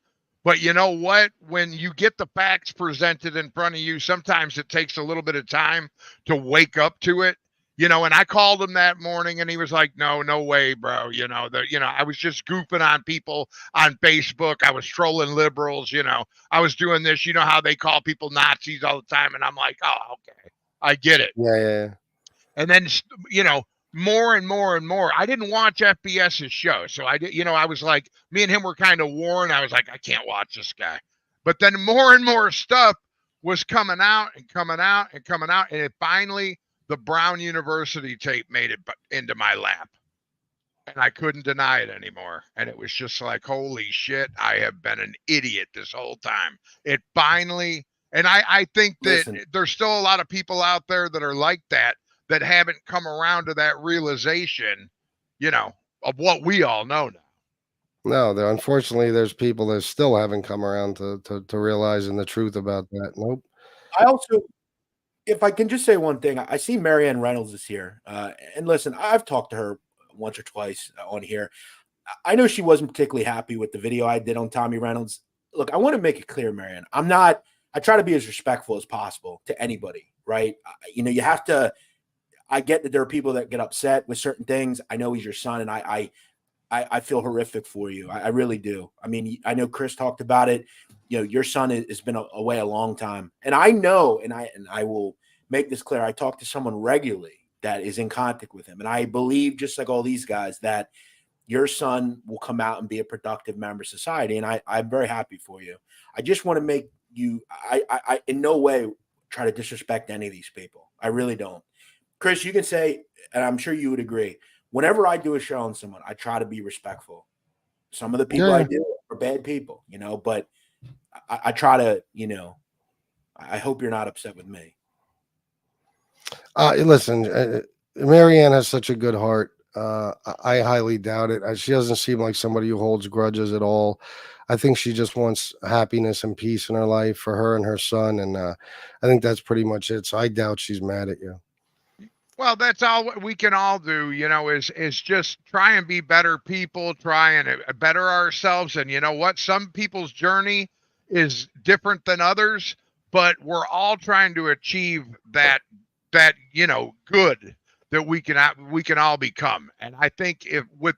But you know what? When you get the facts presented in front of you, sometimes it takes a little bit of time to wake up to it. And I called him that morning and he was like, no way, bro. I was just goofing on people on Facebook. I was trolling liberals. I was doing this, how they call people Nazis all the time. And I'm like, oh, okay, I get it. Yeah. And then, more and more and more. I didn't watch FBS's show. So I did, I was like, me and him were kind of warring. I was like, I can't watch this guy. But then more and more stuff was coming out. And it finally, the Brown University tape made it into my lap. And I couldn't deny it anymore. And it was just like, holy shit, I have been an idiot this whole time. It finally, and I think that there's still a lot of people out there that are like that haven't come around to that realization, of what we all know now. No, unfortunately, there's people that still haven't come around to realizing the truth about that. Nope. I also, if I can just say one thing, I see Marianne Reynolds is here. And listen, I've talked to her once or twice on here. I know she wasn't particularly happy with the video I did on Tommy Reynolds. Look, I want to make it clear, Marianne, I try to be as respectful as possible to anybody, right? You have to. I get that there are people that get upset with certain things. I know he's your son, and I feel horrific for you. I really do. I mean, I know Chris talked about it. Your son has been away a long time, and I know, and I will make this clear. I talk to someone regularly that is in contact with him. And I believe, just like all these guys, that your son will come out and be a productive member of society. And I'm very happy for you. I just want to make you, I in no way try to disrespect any of these people. I really don't. Chris, you can say, and I'm sure you would agree, whenever I do a show on someone, I try to be respectful. Some of the people I do are bad people, you know, but I try to, you know, I hope you're not upset with me. Listen, Marianne has such a good heart. I highly doubt it. She doesn't seem like somebody who holds grudges at all. I think she just wants happiness and peace in her life for her and her son. And I think that's pretty much it. So I doubt she's mad at you. Well, that's all we can all do, you know, is just try and be better people, try and better ourselves. And you know what? Some people's journey is different than others, but we're all trying to achieve that, you know, good that we can all become. And I think if with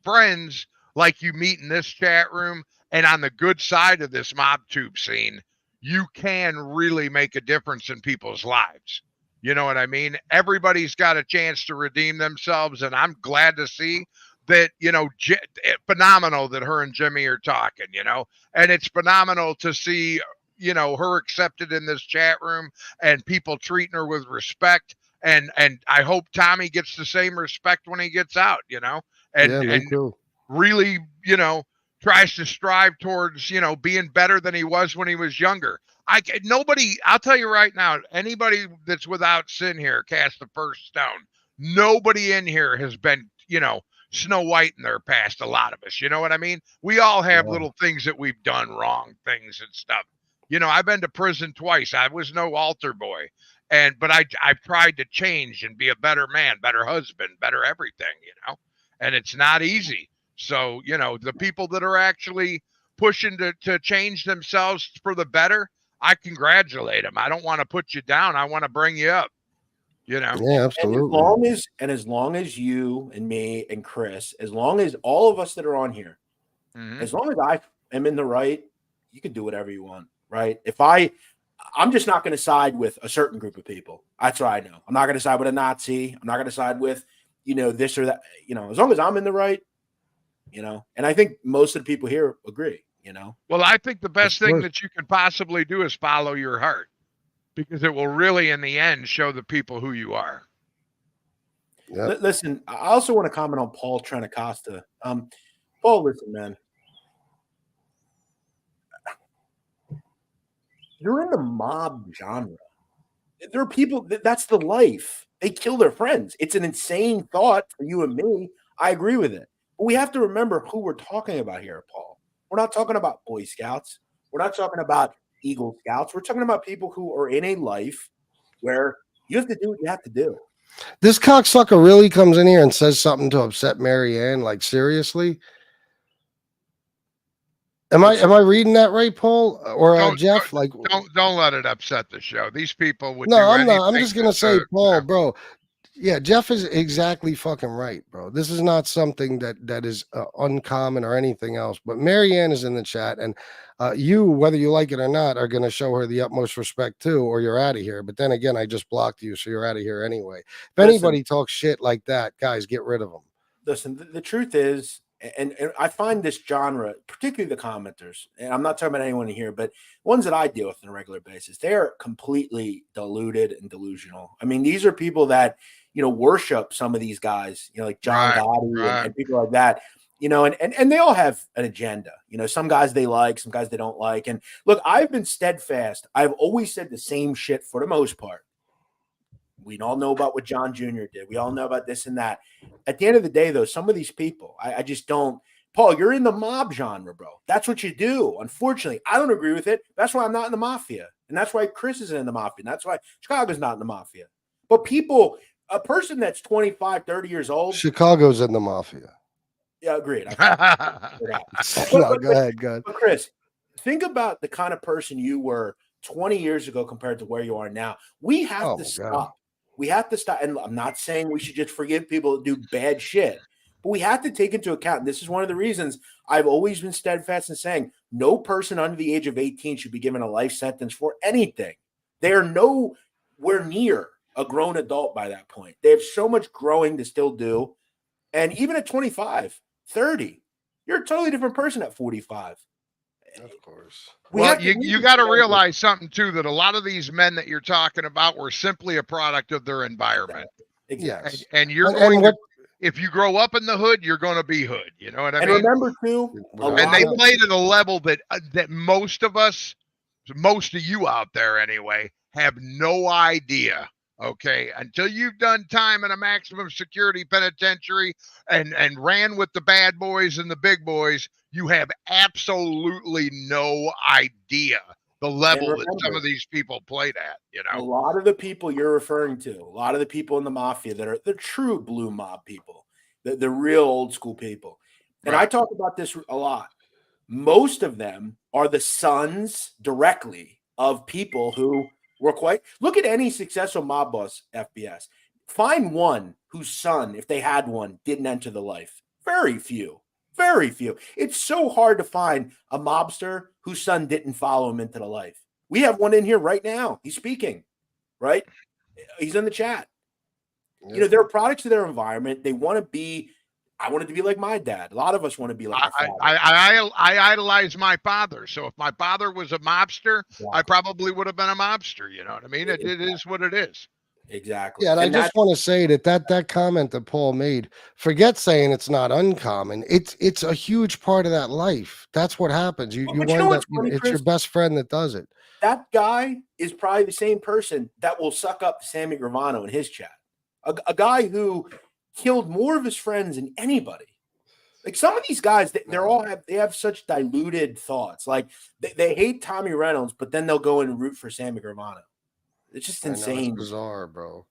friends like you meet in this chat room and on the good side of this Mobtube scene, you can really make a difference in people's lives. You know what I mean? Everybody's got a chance to redeem themselves, and I'm glad to see that, you know, phenomenal that her and Jimmy are talking, you know, and it's phenomenal to see, you know, her accepted in this chat room and people treating her with respect. And I hope Tommy gets the same respect when he gets out, you know, and really, you know, tries to strive towards, you know, being better than he was when he was younger. I'll tell you right now, anybody that's without sin here cast the first stone. Nobody in here has been, you know, Snow White in their past, a lot of us, you know what I mean? We all have little things that we've done wrong, things and stuff. You know, I've been to prison twice. I was no altar boy. But I've tried to change and be a better man, better husband, better everything, you know, and it's not easy. So, you know, the people that are actually pushing to change themselves for the better, I congratulate them. I don't want to put you down. I want to bring you up, you know? Yeah, absolutely. And as long as you and me and Chris, as long as all of us that are on here, as long as I am in the right, you can do whatever you want, right? I'm just not going to side with a certain group of people. That's what I know. I'm not going to side with a Nazi. I'm not going to side with, you know, this or that, you know, as long as I'm in the right, you know, and I think most of the people here agree, you know. Well, I think the best thing that you can possibly do is follow your heart, because it will really, in the end, show the people who you are. Yep. Listen, I also want to comment on Paul Trentacosta. Paul, listen, man. You're in the mob genre. There are people that's the life. They kill their friends. It's an insane thought for you and me. I agree with it. But we have to remember who we're talking about here, Paul. We're not talking about Boy Scouts. We're not talking about Eagle Scouts. We're talking about people who are in a life where you have to do what you have to do. This cocksucker really comes in here and says something to upset Marianne. Like, seriously? Am I reading that right, Paul or Jeff? Don't let it upset the show. These people would. No, I'm not. I'm just gonna say, Paul, bro. Yeah, Jeff is exactly fucking right, bro. This is not something that is uncommon or anything else. But Marianne is in the chat, and you, whether you like it or not, are going to show her the utmost respect too, or you're out of here. But then again, I just blocked you, so you're out of here anyway. If anybody talks shit like that, guys, get rid of them. Listen, the truth is, and I find this genre, particularly the commenters, and I'm not talking about anyone in here, but ones that I deal with on a regular basis, they are completely deluded and delusional. I mean, these are people that, you know, worship some of these guys, you know, like John Gotti and people like that, you know, and they all have an agenda. You know, some guys they like, some guys they don't like. And look, I've been steadfast. I've always said the same shit for the most part. We all know about what John Jr. did. We all know about this and that. At the end of the day, though, some of these people, I just don't. Paul, you're in the mob genre, bro. That's what you do. Unfortunately, I don't agree with it. That's why I'm not in the mafia. And that's why Chris isn't in the mafia. And that's why Chicago's not in the mafia. But people, a person that's 25, 30 years old. Chicago's in the mafia. Yeah, agreed. Go ahead. But Chris, think about the kind of person you were 20 years ago compared to where you are now. We have to stop. God. We have to stop. And I'm not saying we should just forgive people that do bad shit, but we have to take into account, and this is one of the reasons I've always been steadfast in saying no person under the age of 18 should be given a life sentence for anything. They are nowhere near a grown adult by that point. They have so much growing to still do. And even at 25, 30, you're a totally different person at 45. Of course. Well, you got to realize something too, that a lot of these men that you're talking about were simply a product of their environment. Exactly. Yes. And you're going to, if you grow up in the hood, you're going to be hood. You know what I mean? And remember too, and they played at a level that that most of us, most of you out there anyway, have no idea. Okay, until you've done time in a maximum security penitentiary and ran with the bad boys and the big boys, you have absolutely no idea the level that some of these people played at. You know, a lot of the people you're referring to, a lot of the people in the mafia that are the true blue mob people, the real old school people. And I talk about this a lot. Most of them are the sons directly of people who were look at any successful mob boss, FBS. Find one whose son, if they had one, didn't enter the life. Very few. Very few. It's so hard to find a mobster whose son didn't follow him into the life. We have one in here right now. He's speaking, right? He's in the chat. Yeah. You know, they're products of their environment. They want to be, I wanted to be like my dad. A lot of us want to be like my father. I idolize my father. So if my father was a mobster, I probably would have been a mobster. You know what I mean? It is what it is. Exactly. Yeah, and I just want to say that comment that Paul made, forget saying it's not uncommon. It's a huge part of that life. That's what happens. You wind up, it's Chris? Your best friend that does it. That guy is probably the same person that will suck up Sammy Gravano in his chat. A guy who killed more of his friends than anybody. Like some of these guys, they have such diluted thoughts. Like they hate Tommy Reynolds, but then they'll go and root for Sammy Gravano. It's just insane. It's bizarre, bro.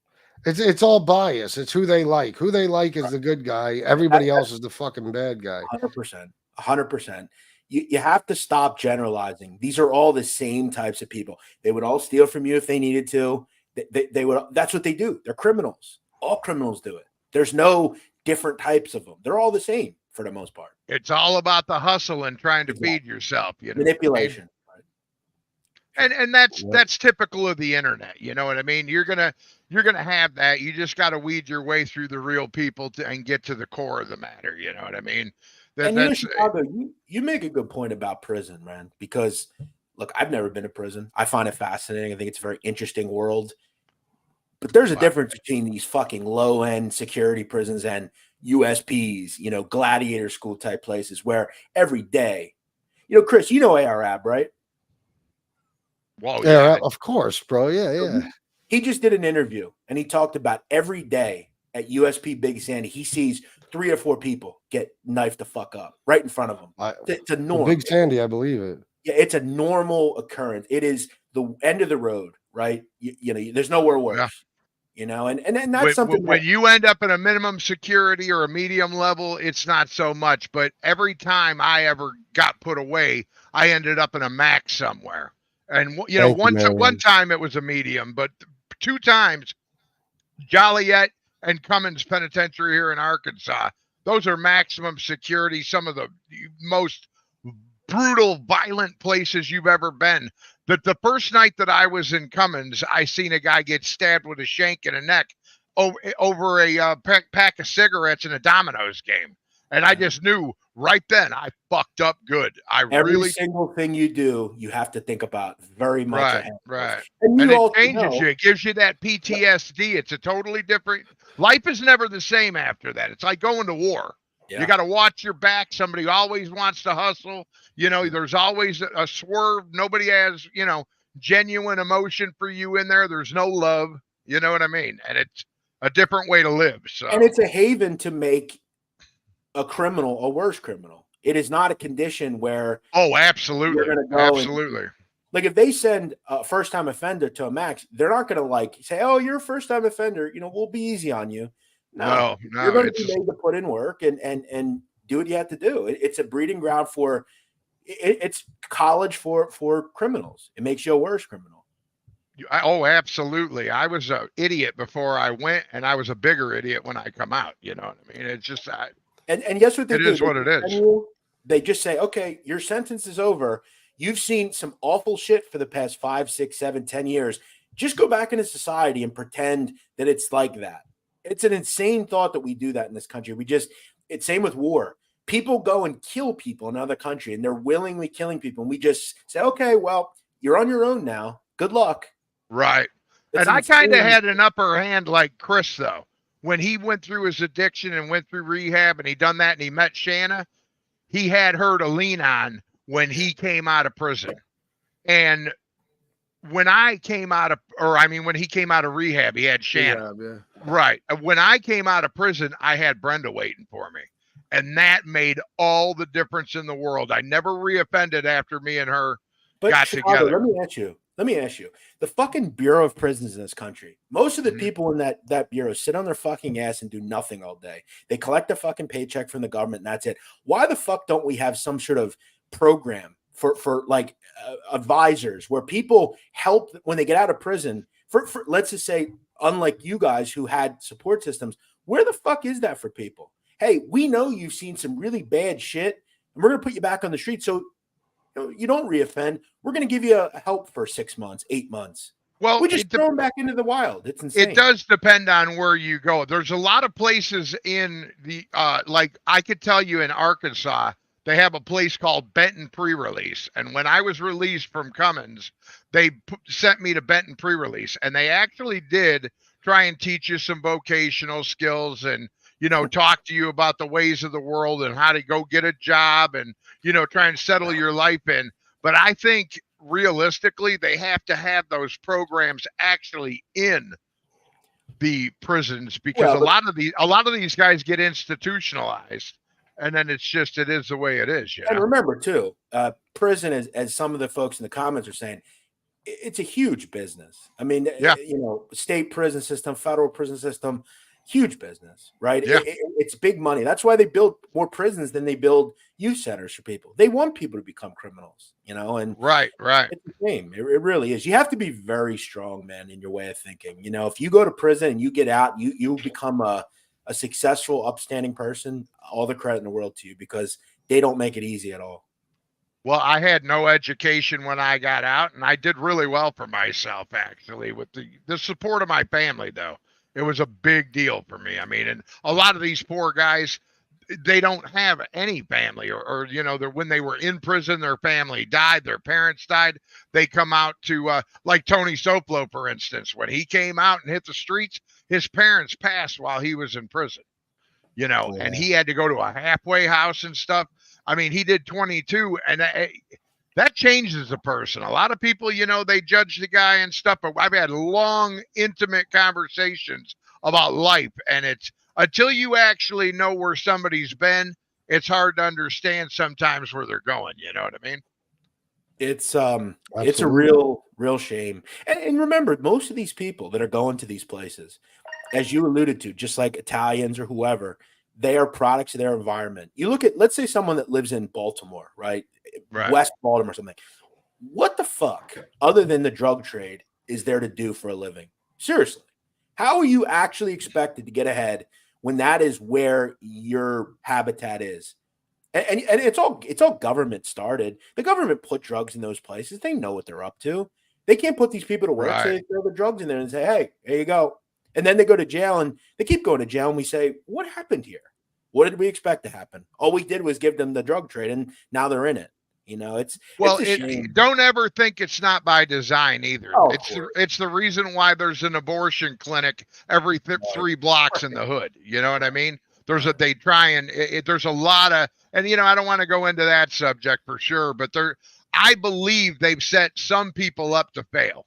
It's all bias. It's who they like. Who they like is the good guy. Everybody else is the fucking bad guy. 100%. 100%. You have to stop generalizing. These are all the same types of people. They would all steal from you if they needed to. They would. That's what they do. They're criminals. All criminals do it. There's no different types of them. They're all the same for the most part. It's all about the hustle and trying to feed yourself. You know? Manipulation. And that's typical of the internet. You know what I mean? You're gonna have that. You just got to weed your way through the real people and get to the core of the matter. You know what I mean? Chicago, you make a good point about prison, man. Because look, I've never been to prison. I find it fascinating. I think it's a very interesting world. But there's a difference between these fucking low-end security prisons and USPs, you know, gladiator school type places where every day, you know, Chris, you know Arab, right? Whoa, yeah, of course, bro. Yeah. He just did an interview and he talked about every day at USP Big Sandy, he sees 3 or 4 people get knifed the fuck up right in front of him. It's a norm. Big Sandy, I believe it. Yeah, it's a normal occurrence. It is the end of the road, right? You know, there's nowhere worse. Yeah. You know, and that's something when you end up in a minimum security or a medium level, it's not so much. But every time I ever got put away, I ended up in a max somewhere. And you know, one time it was a medium, but 2 times, Joliet and Cummins Penitentiary here in Arkansas, those are maximum security. Some of the most brutal, violent places you've ever been. The first night that I was in Cummins, I seen a guy get stabbed with a shank in the neck over a pack of cigarettes in a Domino's game. And I just knew right then I fucked up good. Every single thing you do, you have to think about very much. Right. And it changes you. It gives you that PTSD. It's a totally different. Life is never the same after that. It's like going to war. Yeah. You got to watch your back. Somebody always wants to hustle. You know, there's always a swerve. Nobody has, you know, genuine emotion for you in there. There's no love. You know what I mean? And it's a different way to live. So. And it's a haven to make a criminal a worse criminal. It is not a condition where absolutely, you're go absolutely. Like if they send a first-time offender to a max, they're not going to like say, "Oh, you're a first-time offender. You know, we'll be easy on you." No, you're going to be made to put in work and do what you have to do. It's a breeding ground for. It's college for criminals. It makes you a worse criminal. Absolutely. I was an idiot before I went, and I was a bigger idiot when I come out. You know what I mean? It's just and guess what they do? It is what it is. They just say, okay, your sentence is over. You've seen some awful shit for the past 5, 6, 7, 10 years. Just go back into society and pretend that it's like that. It's an insane thought that we do that in this country. It's same with war. People go and kill people in another country, and they're willingly killing people. And we just say, okay, well, you're on your own now. Good luck. Right. It's and I kind of insane. had an upper hand like Chris, though. When he went through his addiction and went through rehab and he done that and he met Shanna, he had her to lean on when he came out of prison. And when I came out of, when he came out of rehab, he had Shanna. Right. When I came out of prison, I had Brenda waiting for me. And that made all the difference in the world. I never reoffended after me and her got Chicago, together. Let me ask you. The fucking Bureau of Prisons in this country, most of the people in that bureau sit on their fucking ass and do nothing all day. They collect a fucking paycheck from the government and that's it. Why the fuck don't we have some sort of program for like advisors where people help when they get out of prison? For let's just say, unlike you guys who had support systems, where the fuck is that for people? Hey, we know you've seen some really bad shit, and we're going to put you back on the street so you don't reoffend. We're going to give you help for 6 months, 8 months. Well, we just throw them back into the wild. It's insane. It does depend on where you go. There's a lot of places in the like I could tell you in Arkansas, they have a place called Benton Pre-Release. And when I was released from Cummins, they sent me to Benton Pre-Release, and they actually did try and teach you some vocational skills and talk to you about the ways of the world and how to go get a job and, try and settle your life in. But I think realistically, they have to have those programs actually in the prisons because a lot of these guys get institutionalized, and then it is the way it is. And remember too, prison, as some of the folks in the comments are saying, it's a huge business. I mean, state prison system, federal prison system, huge business, right? Yeah. It's big money. That's why they build more prisons than they build youth centers for people. They want people to become criminals, and right. It's the same. It really is. You have to be very strong, man, in your way of thinking. If you go to prison and you get out, you become a successful, upstanding person. All the credit in the world to you because they don't make it easy at all. Well, I had no education when I got out, and I did really well for myself, actually, with the support of my family, though. It was a big deal for me. I mean, and a lot of these poor guys, they don't have any family or when they were in prison, their family died, their parents died. They come out to, like Tony Soplo, for instance, when he came out and hit the streets, his parents passed while he was in prison, and he had to go to a halfway house and stuff. I mean, he did 22, and that changes a person. A lot of people, they judge the guy and stuff, but I've had long, intimate conversations about life, and it's until you actually know where somebody's been, it's hard to understand sometimes where they're going. You know what I mean? It's a real shame. And remember, most of these people that are going to these places, as you alluded to, just like Italians or whoever, they are products of their environment. You look at, let's say, someone that lives in Baltimore, right? West Baltimore or something. What the fuck, other than the drug trade, is there to do for a living? Seriously. How are you actually expected to get ahead when that is where your habitat is? And it's all government started. The government put drugs in those places. They know what they're up to. They can't put these people to work, so they throw the drugs in there and say, hey, here you go. And then they go to jail, and they keep going to jail, and we say, what happened here? What did we expect to happen? All we did was give them the drug trade, and now they're in it. Don't ever think it's not by design either. Oh, it's the reason why there's an abortion clinic every 3 blocks in the hood. You know what I mean? There's a lot of, and I don't want to go into that subject for sure, but I believe they've set some people up to fail.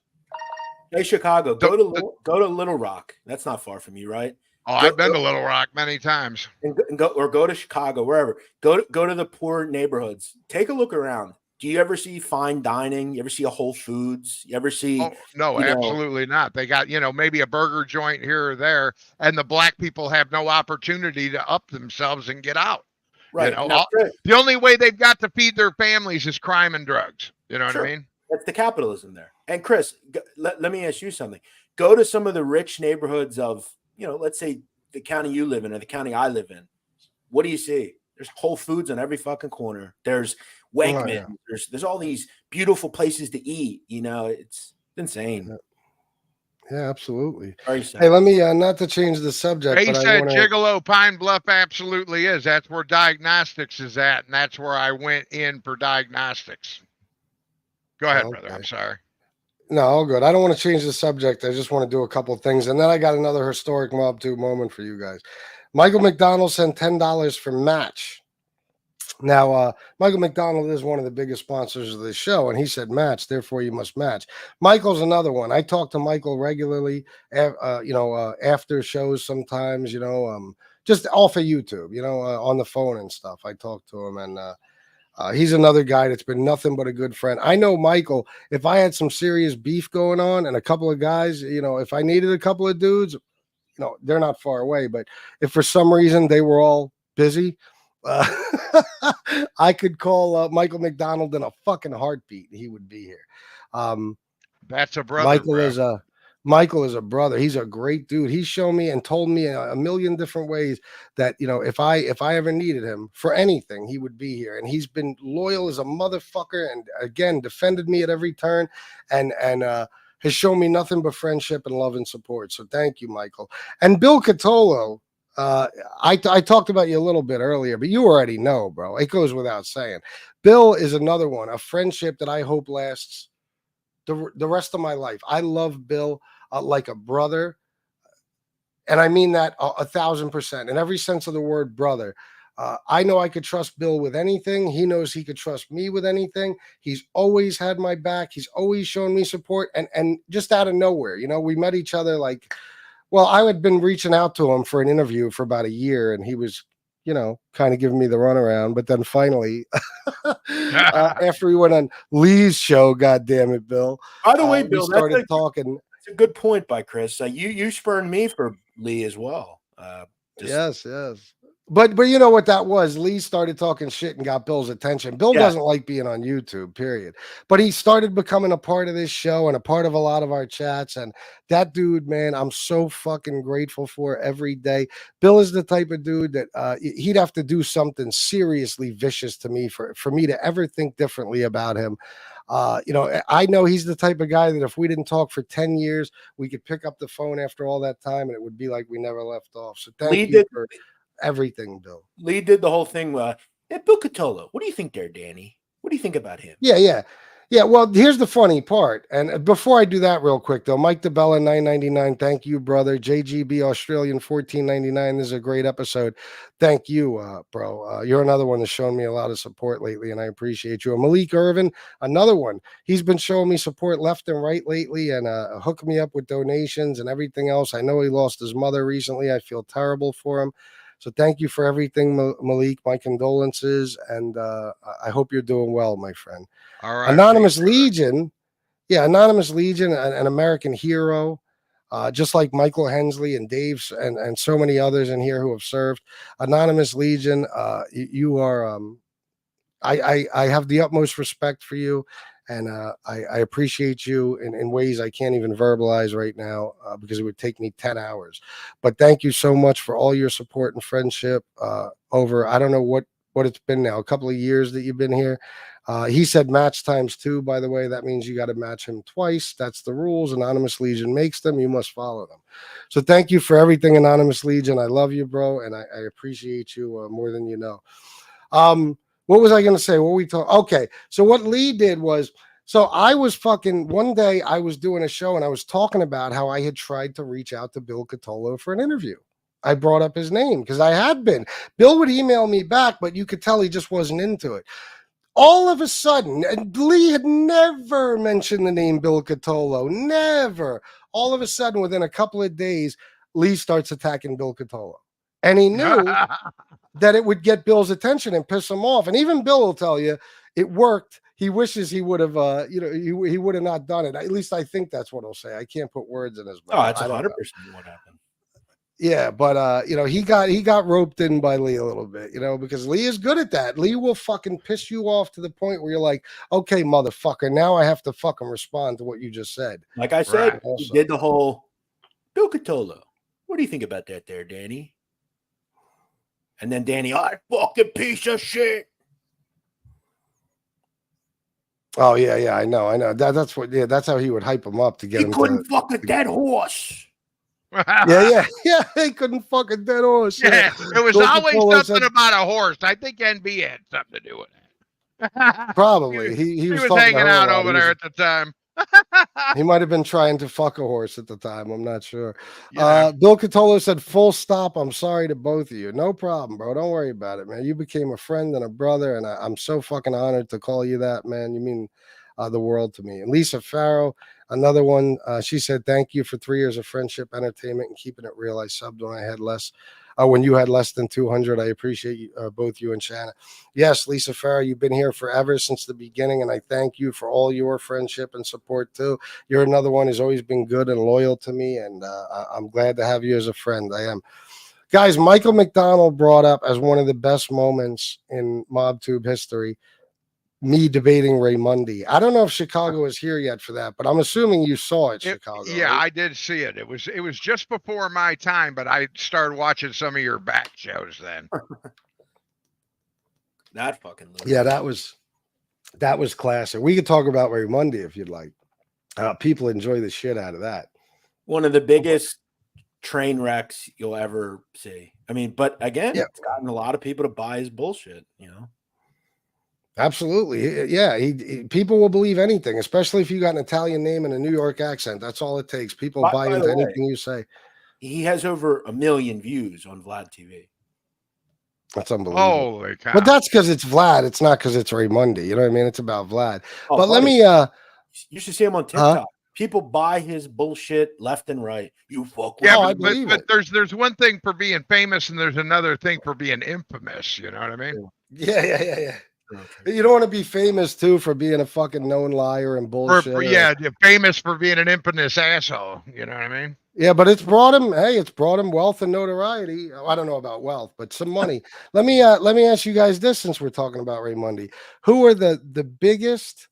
Hey, Chicago, go to Little Rock. That's not far from you, right? I've been to Little Rock many times. And go to Chicago, wherever. Go to the poor neighborhoods. Take a look around. Do you ever see fine dining? You ever see a Whole Foods? You ever see? Oh, no, absolutely not. They got, maybe a burger joint here or there, and the black people have no opportunity to up themselves and get out. Right. The only way they've got to feed their families is crime and drugs. You know what I mean? That's the capitalism there. And Chris, let me ask you something. Go to some of the rich neighborhoods of, let's say the county you live in or the county I live in. What do you see? There's Whole Foods on every fucking corner. There's Wegmans. There's all these beautiful places to eat. It's insane. Yeah, absolutely. Very Hey, sad. let me not to change the subject, He but I said want to. Gigolo Pine Bluff absolutely is. That's where diagnostics is at, and that's where I went in for diagnostics. Go ahead, brother. I'm sorry. No, all good. I don't want to change the subject. I just want to do a couple of things, and then I got another historic Mobtube moment for you guys. Michael McDonald sent $10 for match. Now, Michael McDonald is one of the biggest sponsors of this show, and he said match, therefore you must match. Michael's another one. I talk to Michael regularly, after shows sometimes, just off of YouTube, on the phone and stuff. I talk to him, and he's another guy that's been nothing but a good friend. I know Michael, if I had some serious beef going on and a couple of guys, if I needed a couple of dudes, they're not far away, but if for some reason they were all busy, I could call Michael McDonald in a fucking heartbeat. He would be here. That's a brother. Michael is a brother. He's a great dude. He's shown me and told me in a million different ways that if I ever needed him for anything, he would be here. And he's been loyal as a motherfucker, and again defended me at every turn, and has shown me nothing but friendship and love and support. So thank you, Michael. And Bill Catolo. I talked about you a little bit earlier, but you already know, bro. It goes without saying. Bill is another one, a friendship that I hope lasts the rest of my life. I love Bill like a brother, and I mean that 1,000% in every sense of the word, brother. I know I could trust Bill with anything. He knows he could trust me with anything. He's always had my back. He's always shown me support, and just out of nowhere, we met each other like. Well, I had been reaching out to him for an interview for about a year, and he was, kind of giving me the runaround. But then finally, after he went on Lee's show, God damn it, Bill. By the way, Bill, we started talking. It's a good point by Chris. You spurned me for Lee as well. Yes. But you know what that was? Lee started talking shit and got Bill's attention. Bill doesn't like being on YouTube, period. But he started becoming a part of this show and a part of a lot of our chats. And that dude, man, I'm so fucking grateful for every day. Bill is the type of dude that he'd have to do something seriously vicious to me for me to ever think differently about him. I know he's the type of guy that if we didn't talk for 10 years, we could pick up the phone after all that time and it would be like we never left off. So thank you for everything, Bill. Lee did the whole thing. Bill Catolo, what do you think there, Danny? What do you think about him? Yeah. Well, here's the funny part. And before I do that real quick, though, Mike DeBella, $9.99. Thank you, brother. JGB Australian, $14.99. This is a great episode. Thank you, bro. You're another one that's shown me a lot of support lately, and I appreciate you. And Malik Irvin, another one. He's been showing me support left and right lately and hooked me up with donations and everything else. I know he lost his mother recently. I feel terrible for him. So thank you for everything, Malik. My condolences, and I hope you're doing well, my friend. All right. Anonymous Legion, Anonymous Legion, an American hero, just like Michael Hensley and Dave and so many others in here who have served. Anonymous Legion, you are. I have the utmost respect for you. And I appreciate you in ways I can't even verbalize right now because it would take me 10 hours. But thank you so much for all your support and friendship over, I don't know what it's been now, a couple of years that you've been here. He said match times 2, by the way. That means you got to match him twice. That's the rules. Anonymous Legion makes them. You must follow them. So thank you for everything, Anonymous Legion. I love you, bro. And I appreciate you more than you know. What was I going to say? What we talk? Okay. So what Lee did was, so I was one day I was doing a show and I was talking about how I had tried to reach out to Bill Catolo for an interview. I brought up his name because I had been. Bill would email me back, but you could tell he just wasn't into it. All of a sudden, and Lee had never mentioned the name Bill Catolo, never. All of a sudden, within a couple of days, Lee starts attacking Bill Catolo. And he knew that it would get Bill's attention and piss him off. And even Bill will tell you it worked. He wishes he would have, he would have not done it. At least I think that's what he'll say. I can't put words in his mouth. Oh, that's 100% what happened. Yeah, but he got roped in by Lee a little bit, because Lee is good at that. Lee will fucking piss you off to the point where you're like, okay, motherfucker, now I have to fucking respond to what you just said. Like I said, he did the whole Bill Catolo. What do you think about that there, Danny? And then Danny, fucking piece of shit. Oh yeah, I know. That's what. Yeah, that's how he would hype him up to get He him couldn't to. fuck a dead horse. Yeah. He couldn't fuck a dead horse. Yeah, it was Bill always Catolo something said, about a horse. I think NB had something to do with it. probably he was talking to hanging her a out lot. over there at the time. He might have been trying to fuck a horse at the time. I'm not sure. Yeah. Bill Catolo said, "Full stop. I'm sorry to both of you. No problem, bro. Don't worry about it, man. You became a friend and a brother, and I'm so fucking honored to call you that, man. You mean the world to me." And Lisa Farrow, another one. She said, "Thank you for 3 years of friendship, entertainment, and keeping it real. I subbed when I had less." When you had less than 200, I appreciate you, both you and Shanna. Yes, Lisa Farrow, you've been here forever since the beginning, and I thank you for all your friendship and support too. You're another one who's always been good and loyal to me, and I'm glad to have you as a friend. I am. Guys, Michael McDonald brought up as one of the best moments in Mobtube history, me debating Ray Mundy. I don't know if Chicago is here yet for that, but I'm assuming you saw it, Chicago. Yeah, right? I did see it. It was just before my time, but I started watching some of your back shows then. That fucking loser. Yeah, that was classic. We could talk about Ray Mundy if you'd like. People enjoy the shit out of that. One of the biggest train wrecks you'll ever see. I mean, but again, it's gotten a lot of people to buy his bullshit, you know. Absolutely. Yeah, people will believe anything, especially if you got an Italian name and a New York accent. That's all it takes. People buy By into the way, anything you say. He has over 1 million views on Vlad TV. That's unbelievable. Holy cow. But that's because it's Vlad. It's not because it's Ray Mundy. You know what I mean? It's about Vlad. Oh, but let buddy, me you should see him on TikTok. People buy his bullshit left and right. You fuck with Yeah, me. but there's one thing for being famous and there's another thing for being infamous. You know what I mean? Yeah. You don't want to be famous too for being a fucking known liar and bullshit. You're famous for being an infamous asshole. You know what I mean? Yeah, but it's brought him wealth and notoriety. I don't know about wealth, but some money. Let me ask you guys this, since we're talking about Ray Mundy. Who are the biggest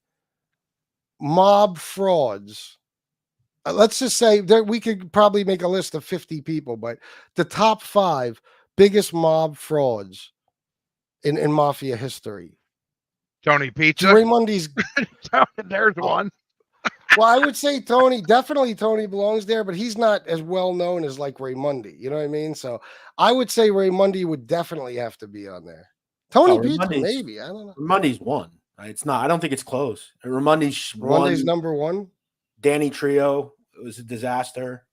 mob frauds? Let's just say we could probably make a list of 50 people, but the top 5 biggest mob frauds in mafia history. Tony Pizza. Ray Mundy's there's one. Well, I would say Tony belongs there, but he's not as well known as like Ray Mundy. You know what I mean? So I would say Ray Mundy would definitely have to be on there. Tony Pizza, maybe. I don't know. Mundy's one. It's not. I don't think it's close. Ramondi's number one. Danny Trio. It was a disaster.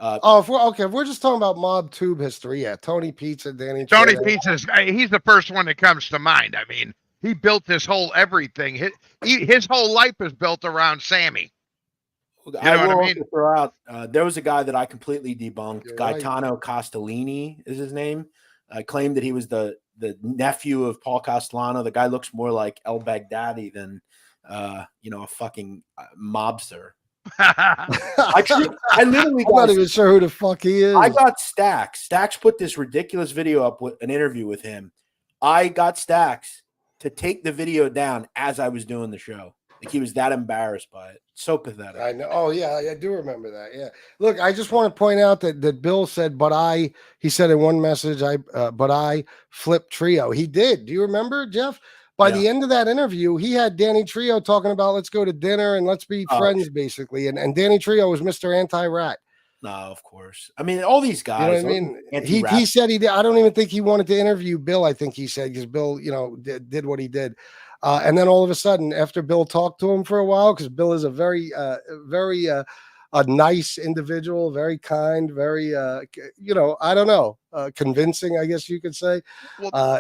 If we're just talking about Mobtube history, yeah. Tony Pizza, Danny Tony Trio. Pizza's he's the first one that comes to mind. I mean, he built this whole everything. His whole life is built around Sammy. You know I what will I mean? throw out. There was a guy that I completely debunked. You're Gaetano Castellini is his name. I claimed that he was the nephew of Paul Castellano. The guy looks more like El Baghdadi than a fucking mobster. I literally I'm not even sure who the fuck he is. I got Stax. Stax put this ridiculous video up with an interview with him. I got Stax to take the video down as I was doing the show. Like he was that embarrassed by it. So pathetic. I know. Oh yeah, I do remember that. Yeah. Look, I just want to point out that Bill said, he said in one message, I flipped Trio. He did. Do you remember, Jeff? By the end of that interview, he had Danny Trio talking about let's go to dinner and let's be friends, basically. And Danny Trio was Mr. Anti-Rat. No, of course. I mean, all these guys. You know what I mean? He said he did. I don't even think he wanted to interview Bill. I think he said because Bill, did what he did. And then all of a sudden, after Bill talked to him for a while, because Bill is a very a nice individual, very kind, very, I don't know, convincing, I guess you could say.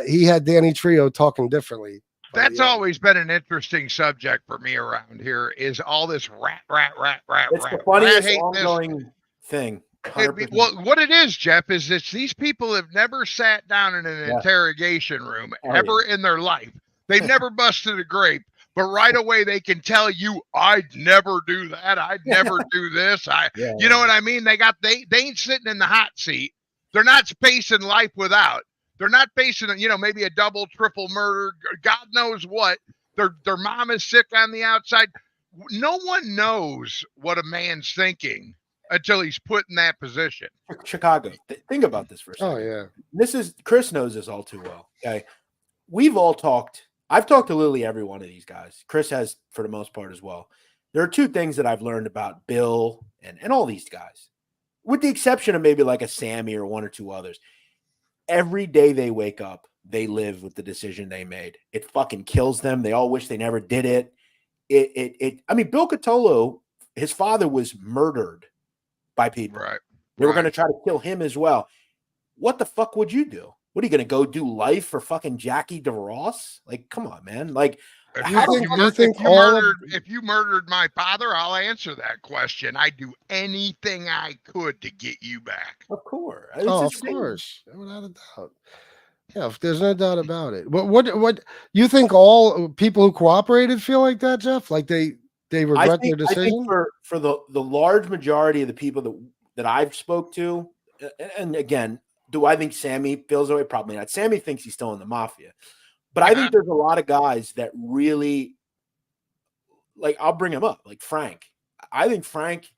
He had Danny Trio talking differently. That's always been an interesting subject for me around here is all this rat. It's the funniest ongoing thing. What it is, Jeff, is it's these people have never sat down in an interrogation room ever in their life. They've never busted a grape, but right away they can tell you, I'd never do that. I'd never do this. You know what I mean? They ain't sitting in the hot seat. They're not facing life without. They're not facing, maybe a double, triple murder. God knows what. Their mom is sick on the outside. No one knows what a man's thinking until he's put in that position. Chicago. Think about this for a second. Oh, yeah. Chris knows this all too well. Okay. We've all talked I've talked to literally every one of these guys. Chris has for the most part as well. There are two things that I've learned about Bill and all these guys, with the exception of maybe like a Sammy or one or two others. Every day they wake up, they live with the decision they made. It fucking kills them. They all wish they never did it. I mean, Bill Cotolo, his father was murdered by people. Right. They were going to try to kill him as well. What the fuck would you do? What are you going to go do life for fucking Jackie DeRoss? Like, come on, man. Like, if you murdered my father, I'll answer that question. I'd do anything I could to get you back. Of course. Of course. Without a doubt. Yeah, there's no doubt about it. What you think all people who cooperated feel like that, Jeff? Like they regret their decision? I think for the large majority of the people that I've spoke to, and again, do I think Sammy feels that way? Probably not. Sammy thinks he's still in the mafia. But I think there's a lot of guys that really, like, I'll bring him up, like Frank. I think Frank,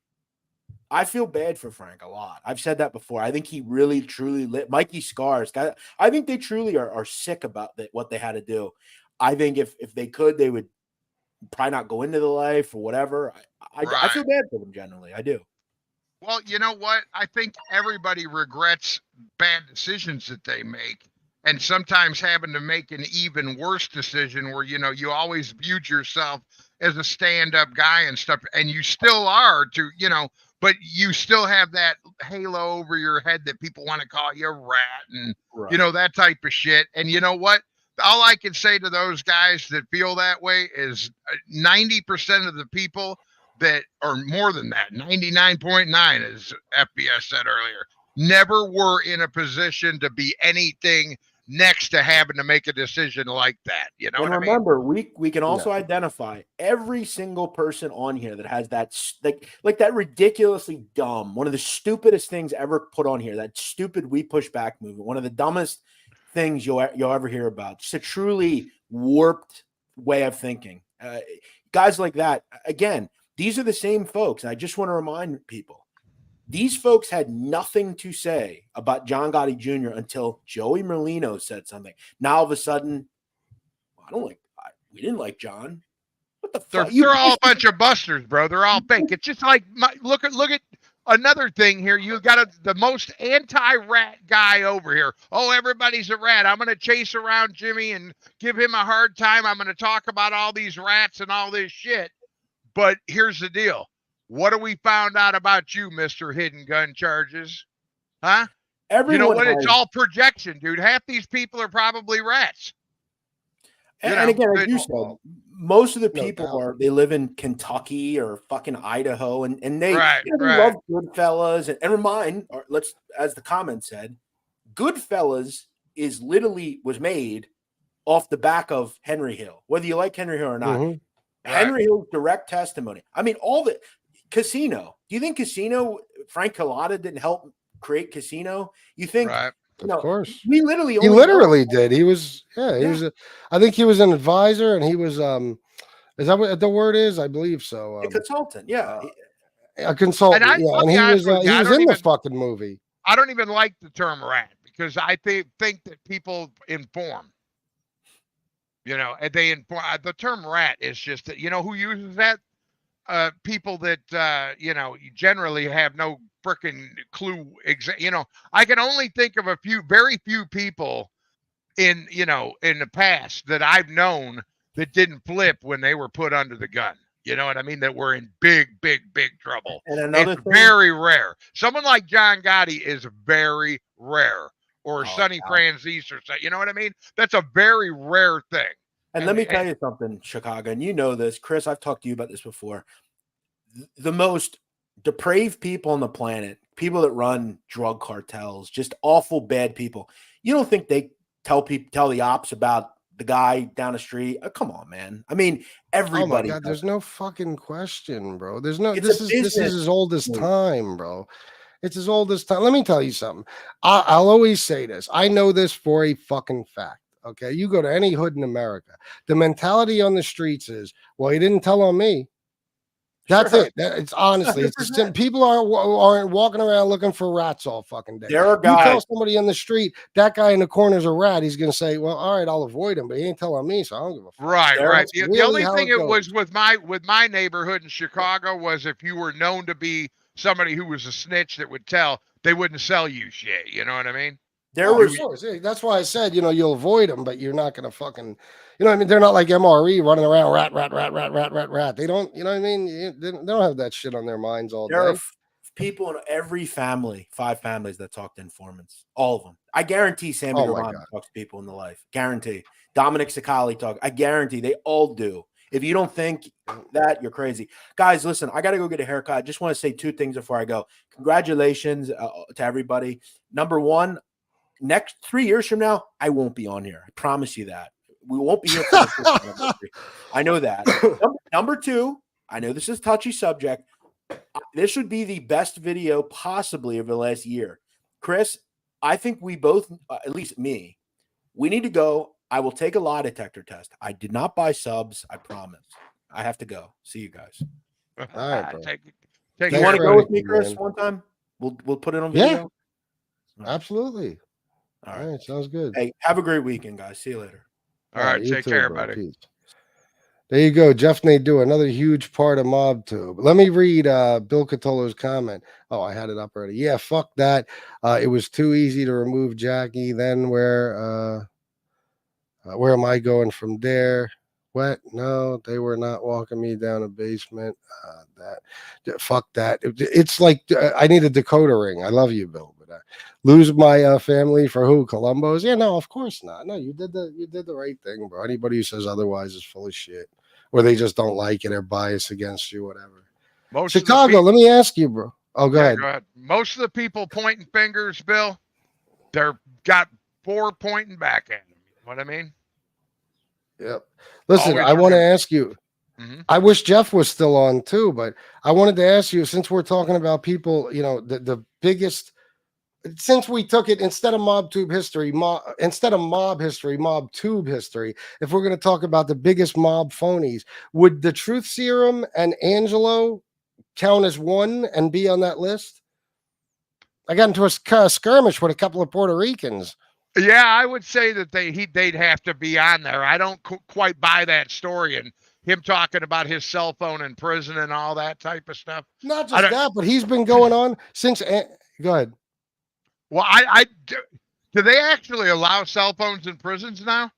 I feel bad for Frank a lot. I've said that before. I think he really, truly Mikey Scars. I think they truly are sick about what they had to do. I think if they could, they would probably not go into the life or whatever. I feel bad for them generally. I do. Well, you know what? I think everybody regrets bad decisions that they make. And sometimes having to make an even worse decision where, you always viewed yourself as a stand-up guy and stuff, and you still are but you still have that halo over your head that people want to call you a rat and, that type of shit. And you know what? All I can say to those guys that feel that way is 90% of the people that, or more than that, 99.9, as FBS said earlier, never were in a position to be anything next to having to make a decision like that. You know and what remember, I mean? we can also identify every single person on here that has that like that ridiculously dumb, one of the stupidest things ever put on here, that stupid We Push Back movement, one of the dumbest things you'll ever hear about. Just a truly warped way of thinking. Guys like that, again, these are the same folks. And I just want to remind people, these folks had nothing to say about John Gotti Jr. until Joey Merlino said something. Now, all of a sudden, we didn't like John. What the fuck? They're all a bunch of busters, bro. They're all fake. It's just like, look at another thing here. You got the most anti-rat guy over here. Oh, everybody's a rat. I'm going to chase around Jimmy and give him a hard time. I'm going to talk about all these rats and all this shit. But here's the deal. What have we found out about you, Mr. Hidden Gun Charges? Huh? It's all projection, dude. Half these people are probably rats. And again, like you said, most of the people they live in Kentucky or fucking Idaho, and they love Goodfellas. And remind, as the comment said, Goodfellas was made off the back of Henry Hill, whether you like Henry Hill or not. Mm-hmm. Henry Hill's direct testimony. I mean, all the Casino. Do you think Casino, Frank Collada didn't help create Casino? You think? Right. Of course. We literally did. He was, I think he was an advisor, and he was, is that what the word is? I believe so. A consultant. Yeah. A consultant. And he was in the fucking movie. I don't even like the term rat because I think that people inform. And they inform. The term rat is just that, who uses that? People that generally have no freaking clue. I can only think of very few people in the past that I've known that didn't flip when they were put under the gun. You know what I mean? That were in big trouble. And another thing, very rare. Someone like John Gotti is very rare, or Sonny Franzese, or you know what I mean? That's a very rare thing. And let me tell you something, Chicago, and you know this, Chris, I've talked to you about this before. The most depraved people on the planet, people that run drug cartels, just awful bad people. You don't think they tell the ops about the guy down the street? Oh, come on, man. I mean, everybody. Oh my God, there's no fucking question, bro. This is as old as time, bro. It's as old as time. Let me tell you something. I'll always say this. I know this for a fucking fact. Okay, you go to any hood in America. The mentality on the streets is, well, he didn't tell on me. That's it. It's honestly, it's just, people aren't walking around looking for rats all fucking day. There are You guys. tell somebody in the street that guy in the corner's a rat, he's gonna say, "Well, all right, I'll avoid him," but he ain't telling me, so I don't give a fuck. Right, right. That's The really only how thing it it goes. was with my neighborhood in Chicago was if you were known to be somebody who was a snitch that would tell, they wouldn't sell you shit. You know what I mean? There was, of course. Yeah, that's why I said, you'll avoid them, but you're not gonna fucking, what I mean? They're not like MRE running around rat. They don't, you know what I mean? They don't have that shit on their minds all there day. are people in every family, 5 families that talk to informants. All of them. I guarantee Sammy Oh my Gravano God. talks to people in the life. Guarantee. Dominic Sicali talk. I guarantee they all do. If you don't think that, you're crazy. Guys, listen, I got to go get a haircut. I just want to say 2 things before I go. Congratulations to everybody. Number 1, next 3 years from now, I won't be on here. I promise you that. We won't be here for the first I know that. Number 2, I know this is a touchy subject. This would be the best video possibly of the last year. Chris, I think we both, at least me, we need to go. I will take a lie detector test. I did not buy subs. I promise. I have to go. See you guys. All right, bro. You want to go with me, Chris, one time? We'll put it on video. Yeah, absolutely. All right, sounds good. Hey, have a great weekend, guys. See you later. All right, you take too, care, bro. buddy. Peace. There you go, Jeff Nadeau, another huge part of Mobtube. Let me read Bill Catolo's comment. Oh, I had it up already. Yeah, fuck that. It was too easy to remove Jackie. Then where am I going from there? What? No, they were not walking me down a basement. Fuck that. It's like I need a decoder ring. I love you, Bill, but lose my family for who? Columbo's? Yeah, no, of course not. No, you did the right thing, bro. Anybody who says otherwise is full of shit, or they just don't like it or bias against you, whatever. Chicago, let me ask you, bro. Oh, go ahead. Go ahead. Most of the people pointing fingers, Bill, they're got 4 pointing back at them. You know what I mean? Yep. Listen, I want to ask you. I wish Jeff was still on too, but I wanted to ask you, since we're talking about people, the biggest, since we took it instead of Mobtube history, instead of mob history, Mobtube history, if we're going to talk about the biggest mob phonies, would the Truth Serum and Angelo count as one and be on that list? I got into a skirmish with a couple of Puerto Ricans. Yeah, I would say that they'd have to be on there. I don't quite buy that story and him talking about his cell phone in prison and all that type of stuff. Not just that, but he's been going on since. Go ahead. Well, do they actually allow cell phones in prisons now?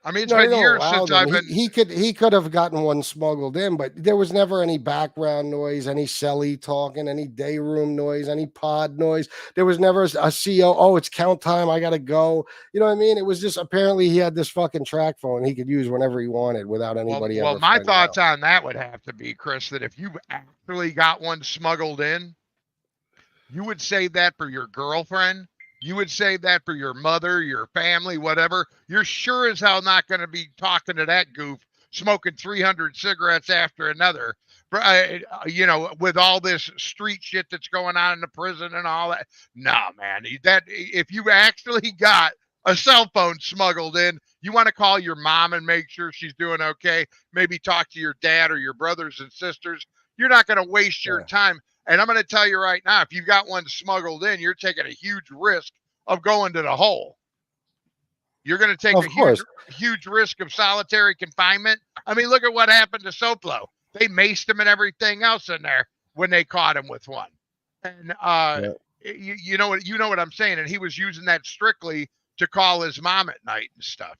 I mean, it's been years since I've been. He could have gotten one smuggled in, but there was never any background noise, any celly talking, any day room noise, any pod noise. There was never a CO. Oh, it's count time. I gotta go. You know what I mean? It was just apparently he had this fucking track phone he could use whenever he wanted without anybody. Well, my thoughts on that would have to be, Chris, that if you actually got one smuggled in, you would save that for your girlfriend. You would save that for your mother, your family, whatever. You're sure as hell not going to be talking to that goof, smoking 300 cigarettes after another, with all this street shit that's going on in the prison and all that. No, man, that if you actually got a cell phone smuggled in, you want to call your mom and make sure she's doing okay. Maybe talk to your dad or your brothers and sisters. You're not going to waste your time. And I'm going to tell you right now, if you've got one smuggled in, you're taking a huge risk of going to the hole. You're going to take a huge risk of solitary confinement. I mean, look at what happened to Soplo. They maced him and everything else in there when they caught him with one. And you know what I'm saying. And he was using that strictly to call his mom at night and stuff,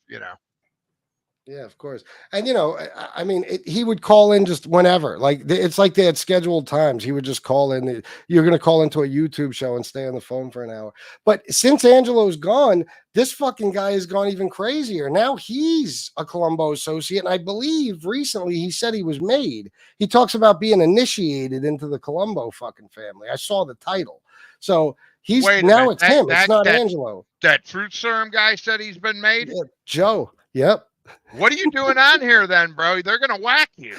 Yeah, of course. And, I mean, he would call in just whenever. Like, it's like they had scheduled times. He would just call in. You're going to call into a YouTube show and stay on the phone for an hour. But since Angelo's gone, this fucking guy has gone even crazier. Now he's a Columbo associate. And I believe recently he said he was made. He talks about being initiated into the Columbo fucking family. I saw the title. So it's him. It's not Angelo. That Fruit Serum guy said he's been made? Yeah, Joe. Yep. What are you doing on here then, bro? They're going to whack you.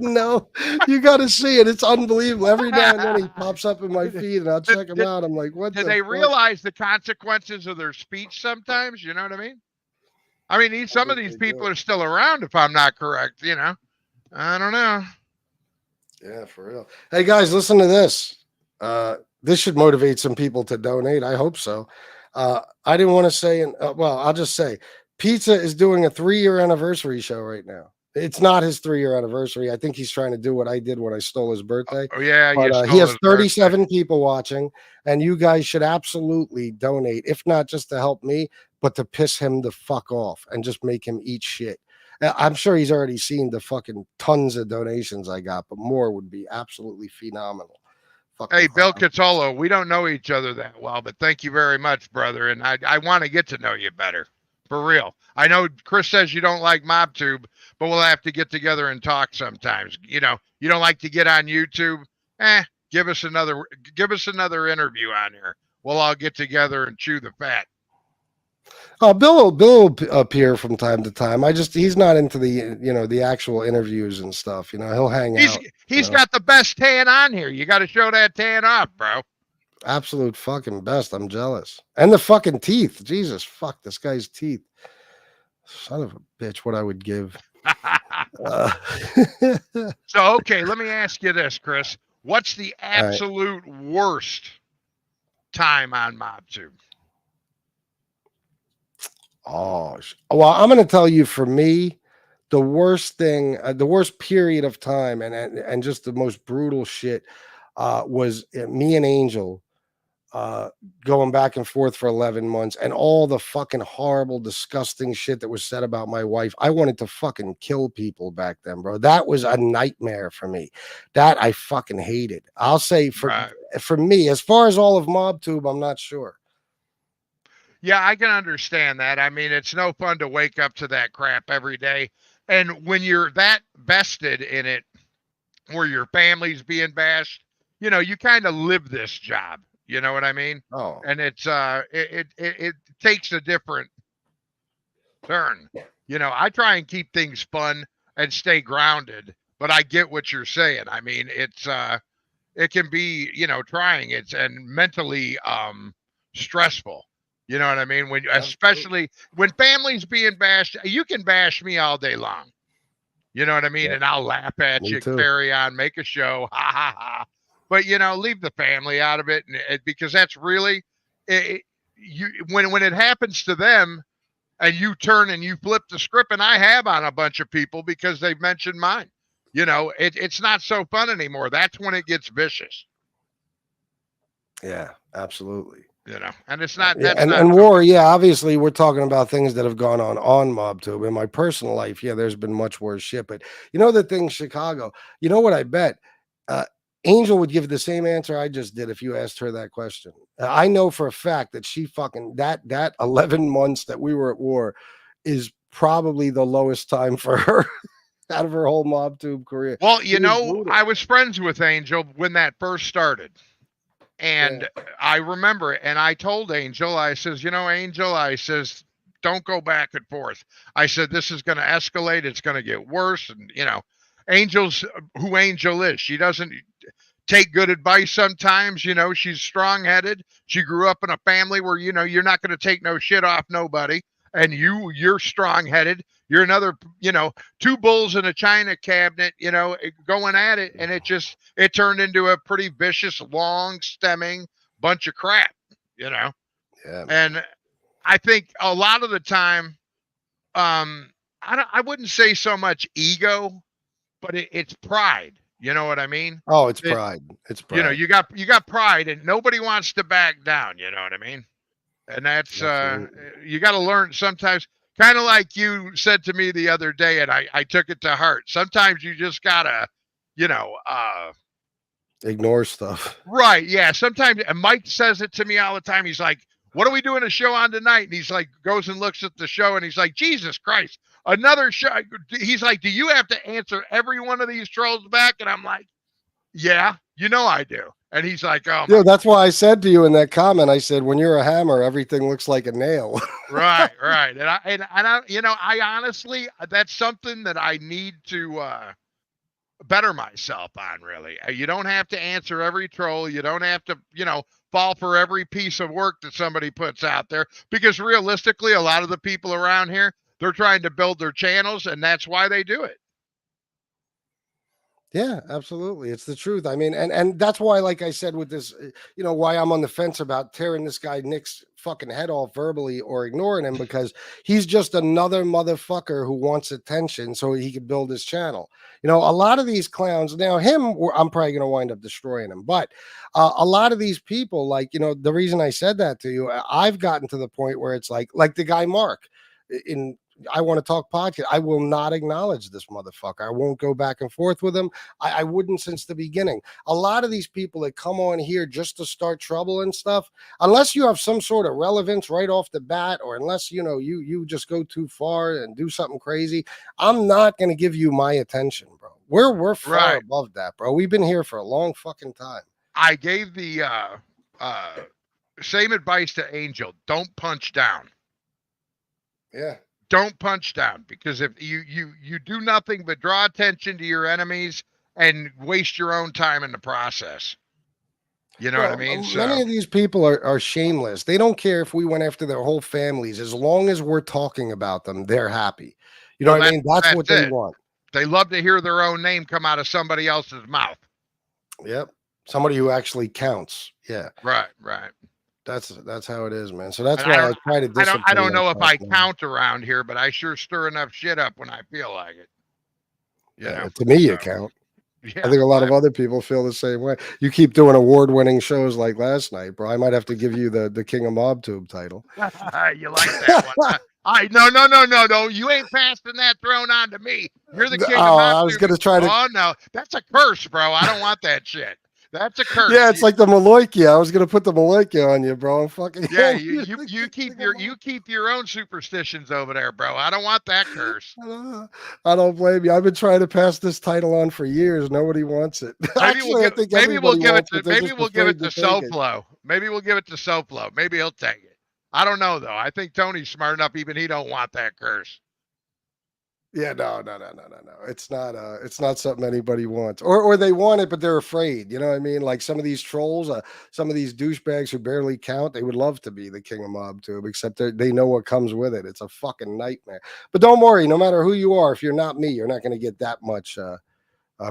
No, you got to see it. It's unbelievable. Every now and then he pops up in my feed and I'll check him out. I'm like, what? Do they realize the consequences of their speech sometimes? You know what I mean? I mean, some of these people are still around, if I'm not correct, I don't know. Yeah, for real. Hey guys, listen to this. This should motivate some people to donate. I hope so. I didn't want to say, well, I'll just say, Pizza is doing a 3-year anniversary show right now. It's not his 3-year anniversary. I think he's trying to do what I did when I stole his birthday. Oh yeah, But he has 37 people watching, and you guys should absolutely donate, if not just to help me, but to piss him the fuck off and just make him eat shit. I'm sure he's already seen the fucking tons of donations I got, but more would be absolutely phenomenal. Hey, Bill Cattolo, we don't know each other that well, but thank you very much, brother. And I want to get to know you better. For real. I know Chris says you don't like Mobtube, but we'll have to get together and talk sometimes. You know, you don't like to get on YouTube? Give us another interview on here. We'll all get together and chew the fat. Bill will appear from time to time. He's not into the actual interviews and stuff. He'll hang out. He's got the best tan on here. You got to show that tan off, bro. Absolute fucking best. I'm jealous. And the fucking teeth. Jesus, fuck this guy's teeth. Son of a bitch, what I would give. So, okay, let me ask you this, Chris. What's the absolute worst time on Mobtube? Oh, well, I'm going to tell you, for me, the worst thing, the worst period of time and just the most brutal shit was me and Angel going back and forth for 11 months, and all the fucking horrible, disgusting shit that was said about my wife. I wanted to fucking kill people back then, bro. That was a nightmare for me. That I fucking hated. I'll say for me, as far as all of Mobtube, I'm not sure. Yeah, I can understand that. I mean, it's no fun to wake up to that crap every day. And when you're that vested in it, where your family's being bashed, you kind of live this job. You know what I mean? Oh. And it's it takes a different turn. I try and keep things fun and stay grounded, but I get what you're saying. I mean, it can be, trying. It's and mentally stressful. You know what I mean? Especially when family's being bashed, you can bash me all day long. You know what I mean? Yeah. And I'll laugh at you, carry on, make a show, ha ha ha. But leave the family out of it, because that's really when it happens to them, and you turn and you flip the script, and I have on a bunch of people because they've mentioned mine. It's not so fun anymore. That's when it gets vicious. Yeah, absolutely. And it's not. Obviously, we're talking about things that have gone on Mobtube. In my personal life, there's been much worse shit. But the thing, Chicago. You know what? I bet Angel would give the same answer I just did if you asked her that question. I know for a fact that she fucking that 11 months that we were at war is probably the lowest time for her out of her whole Mobtube career. Well, I was friends with Angel when that first started. And I remember it, and I told Angel, I says, Angel, I says, don't go back and forth. I said, this is going to escalate. It's going to get worse. And, Angel's who Angel is. She doesn't take good advice sometimes. She's strong-headed. She grew up in a family where, you're not going to take no shit off nobody. And you're strong-headed. You're another, two bulls in a china cabinet, going at it. And it turned into a pretty vicious, long stemming bunch of crap, Yeah. And I think a lot of the time, I wouldn't say so much ego, but it's pride. You know what I mean? Oh, it's pride. It's pride. You got pride, and nobody wants to back down. You know what I mean? And that's, you got to learn sometimes. Kind of like you said to me the other day, and I took it to heart. Sometimes you just gotta, ignore stuff. Right. Yeah. Sometimes, and Mike says it to me all the time. He's like, what are we doing a show on tonight? And he's like, goes and looks at the show, and he's like, Jesus Christ, another show. He's like, do you have to answer every one of these trolls back? And I'm like, yeah, I do. And he's like, oh, yeah, that's why I said to you in that comment, I said, when you're a hammer, everything looks like a nail. Right. And I honestly, that's something that I need to better myself on, really. You don't have to answer every troll. You don't have to, fall for every piece of work that somebody puts out there, because realistically, a lot of the people around here, they're trying to build their channels, and that's why they do it. Yeah, absolutely. It's the truth. I mean, and that's why, like I said, with this, why I'm on the fence about tearing this guy Nick's fucking head off verbally or ignoring him, because he's just another motherfucker who wants attention so he could build his channel. A lot of these clowns now, I'm probably going to wind up destroying him, but a lot of these people, like, the reason I said that to you, I've gotten to the point where it's like the guy Mark in I Want to Talk podcast. I will not acknowledge this motherfucker. I won't go back and forth with him. I wouldn't since the beginning. A lot of these people that come on here just to start trouble and stuff, unless you have some sort of relevance right off the bat, or unless you just go too far and do something crazy, I'm not going to give you my attention, bro. We're far above that, bro. We've been here for a long fucking time. I gave the same advice to Angel. Don't punch down. Yeah. Don't punch down, because if you do nothing but draw attention to your enemies and waste your own time in the process. You know what I mean? Many of these people are shameless. They don't care if we went after their whole families. As long as we're talking about them, they're happy. You know what I mean? That's what they want. They love to hear their own name come out of somebody else's mouth. Yep. Somebody who actually counts. Yeah. Right. That's how it is, man. So that's why I try to discipline. I don't know if I count around here, but I sure stir enough shit up when I feel like it. To me, you count. Yeah, I think a lot of other people feel the same way. You keep doing award-winning shows like last night, bro. I might have to give you the King of Mobtube title. You like that one? No. You ain't passing that throne on to me. You're the King of Mobtube. I was gonna try to. Oh no, that's a curse, bro. I don't want that shit. That's a curse. Yeah, it's like the Maloikia. I was gonna put the Maloikia on you, bro. Fucking yeah, you keep your own superstitions over there, bro. I don't want that curse. I don't blame you. I've been trying to pass this title on for years. Nobody wants it. Maybe we'll give it to SoFlo. Maybe we'll give it to SoFlo. Maybe he'll take it. I don't know though. I think Tony's smart enough. Even he don't want that curse. Yeah, no. It's not something anybody wants, or they want it, but they're afraid. You know what I mean? Like some of these trolls, some of these douchebags who barely count, they would love to be the King of Mobtube, except they know what comes with it. It's a fucking nightmare. But don't worry, no matter who you are, if you're not me, you're not going to get that much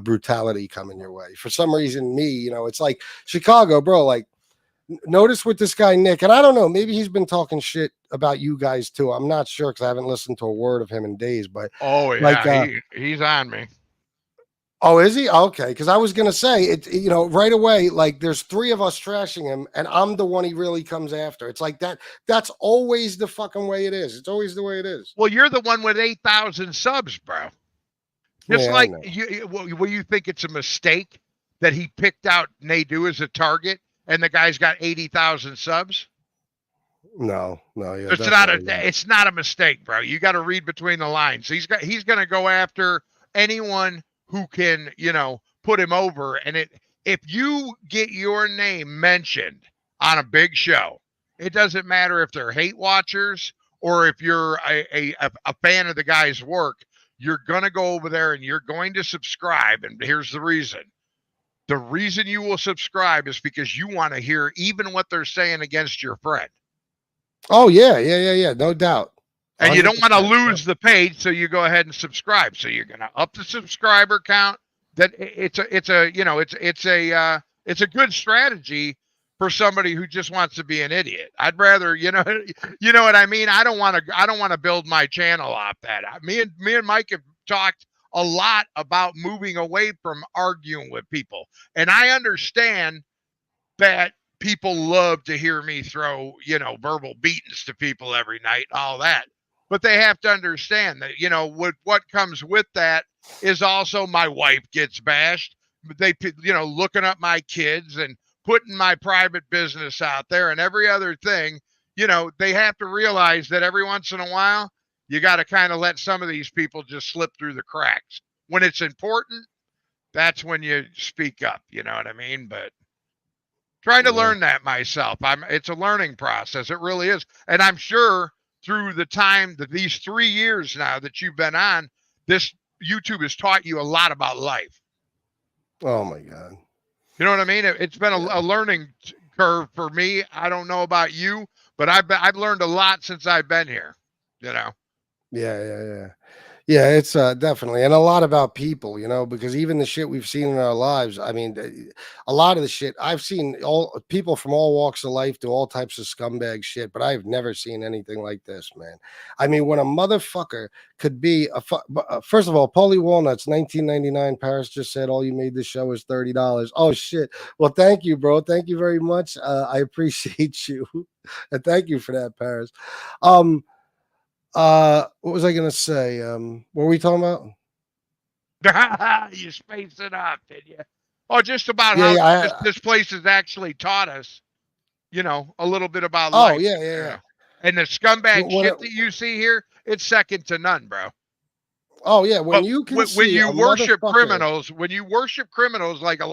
brutality coming your way. For some reason, me, it's like Chicago, bro. Like, notice with this guy Nick, and I don't know, maybe he's been talking shit about you guys too. I'm not sure because I haven't listened to a word of him in days. But he's on me. Oh, is he? Okay, because I was gonna say it. Right away, like there's three of us trashing him, and I'm the one he really comes after. It's like that. That's always the fucking way it is. It's always the way it is. Well, you're the one with 8,000 subs, bro. Just like you think it's a mistake that he picked out Nadu as a target. And the guy's got 80,000 subs. No, yeah. It's not a mistake, bro. You got to read between the lines. He's going to go after anyone who can, put him over. And if you get your name mentioned on a big show, it doesn't matter if they're hate watchers or if you're a fan of the guy's work. You're going to go over there and you're going to subscribe. And here's the reason. The reason you will subscribe is because you want to hear even what they're saying against your friend. Oh, yeah. No doubt. And you don't want to lose the page, so you go ahead and subscribe. So you're going to up the subscriber count. That it's a good strategy for somebody who just wants to be an idiot. I'd rather, you know what I mean? I don't want to build my channel off that. Me and Mike have talked a lot about moving away from arguing with people. And I understand that people love to hear me throw, verbal beatings to people every night, all that. But they have to understand that, what comes with that is also my wife gets bashed. They, looking up my kids and putting my private business out there and every other thing, they have to realize that every once in a while, you got to kind of let some of these people just slip through the cracks. When it's important, that's when you speak up. You know what I mean? But trying to learn that myself, it's a learning process. It really is. And I'm sure through the time that these 3 years now that you've been on, this YouTube has taught you a lot about life. Oh my God. You know what I mean? It's been a learning curve for me. I don't know about you, but I've learned a lot since I've been here, Yeah. Yeah, it's definitely, and a lot about people, you know, because even the shit we've seen in our lives. I mean, a lot of the shit I've seen, all people from all walks of life do all types of scumbag shit, but I've never seen anything like this, man. I mean, when a motherfucker could be first of all, Paulie Walnuts, 1999. Paris just said all you made this show is $30. Oh shit! Well, thank you, bro. Thank you very much. I appreciate you, and thank you for that, Paris. What was I gonna say? What were we talking about? You spaced it up, did you? Oh, just about Yeah, how yeah. this place has actually taught us, you know, a little bit about Oh, life. yeah, you yeah. know. And the scumbag When shit that you see here, it's second to none, bro. Oh yeah, when But you can when see you a worship motherfucker, criminals like a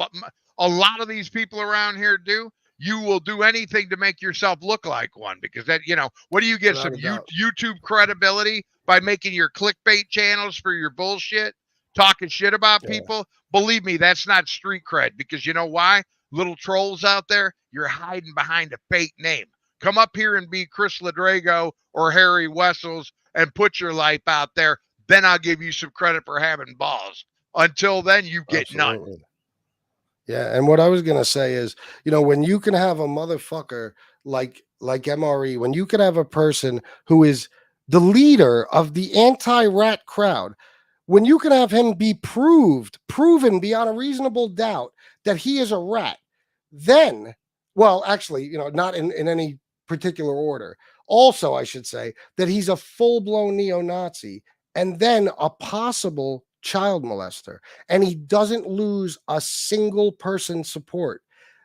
lot of these people around here do, you will do anything to make yourself look like one, because that, you know, what do you get? Without Some a doubt. YouTube credibility by making your clickbait channels for your bullshit, talking shit about people? Believe me, that's not street cred, because you know why? Little trolls out there, you're hiding behind a fake name. Come up here and be Chris Ladrago or Harry Wessels and put your life out there. Then I'll give you some credit for having balls. Until then, you get none. Absolutely. Yeah, and what I was gonna say is, you know, when you can have a motherfucker like MRE, when you can have a person who is the leader of the anti-rat crowd, when you can have him be proven beyond a reasonable doubt that he is a rat, then, well, actually, you know, not in any particular order. Also, I should say that he's a full-blown neo-Nazi and then a possible child molester, and he doesn't lose a single person's support.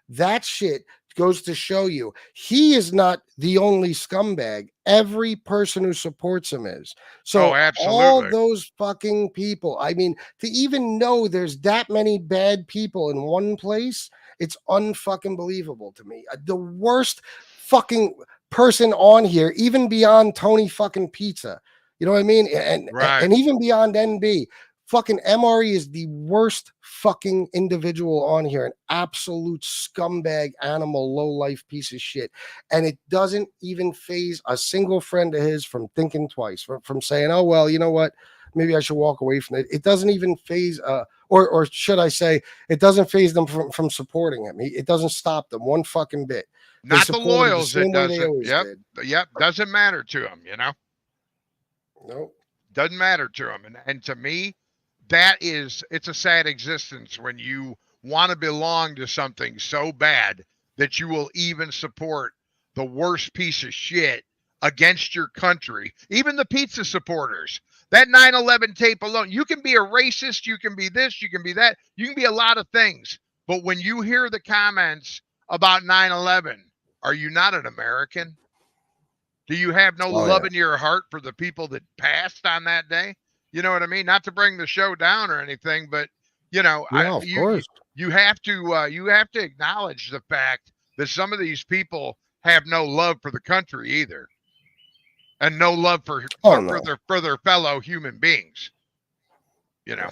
That shit goes to show you he is not the only scumbag. Every person who supports him is. So Oh, all absolutely. those fucking people, I mean, to even know there's that many bad people in one place, it's unfucking believable to me. The worst fucking person on here, even beyond Tony fucking Pizza. You know what I mean? Right. And even beyond NB, fucking MRE is the worst fucking individual on here, an absolute scumbag, animal, low life piece of shit. And it doesn't even phase a single friend of his from thinking twice, from saying, oh, well, you know what? Maybe I should walk away from it. It doesn't even phase, or should I say, it doesn't phase them from supporting him. It doesn't stop them one fucking bit. They Not the support him the loyals, it same way they doesn't. always Yep. did. Yep. Doesn't matter to them, you know? Nope. Doesn't matter to them. And to me, it's a sad existence when you want to belong to something so bad that you will even support the worst piece of shit against your country. Even the pizza supporters. That 9/11 tape alone, you can be a racist, you can be this, you can be that, you can be a lot of things. But when you hear the comments about 9/11, are you not an American? Do you have no love in your heart for the people that passed on that day? You know what I mean? Not to bring the show down or anything, but you know, No, of course. you have to acknowledge the fact that some of these people have no love for the country either, and no love for their fellow human beings. You know,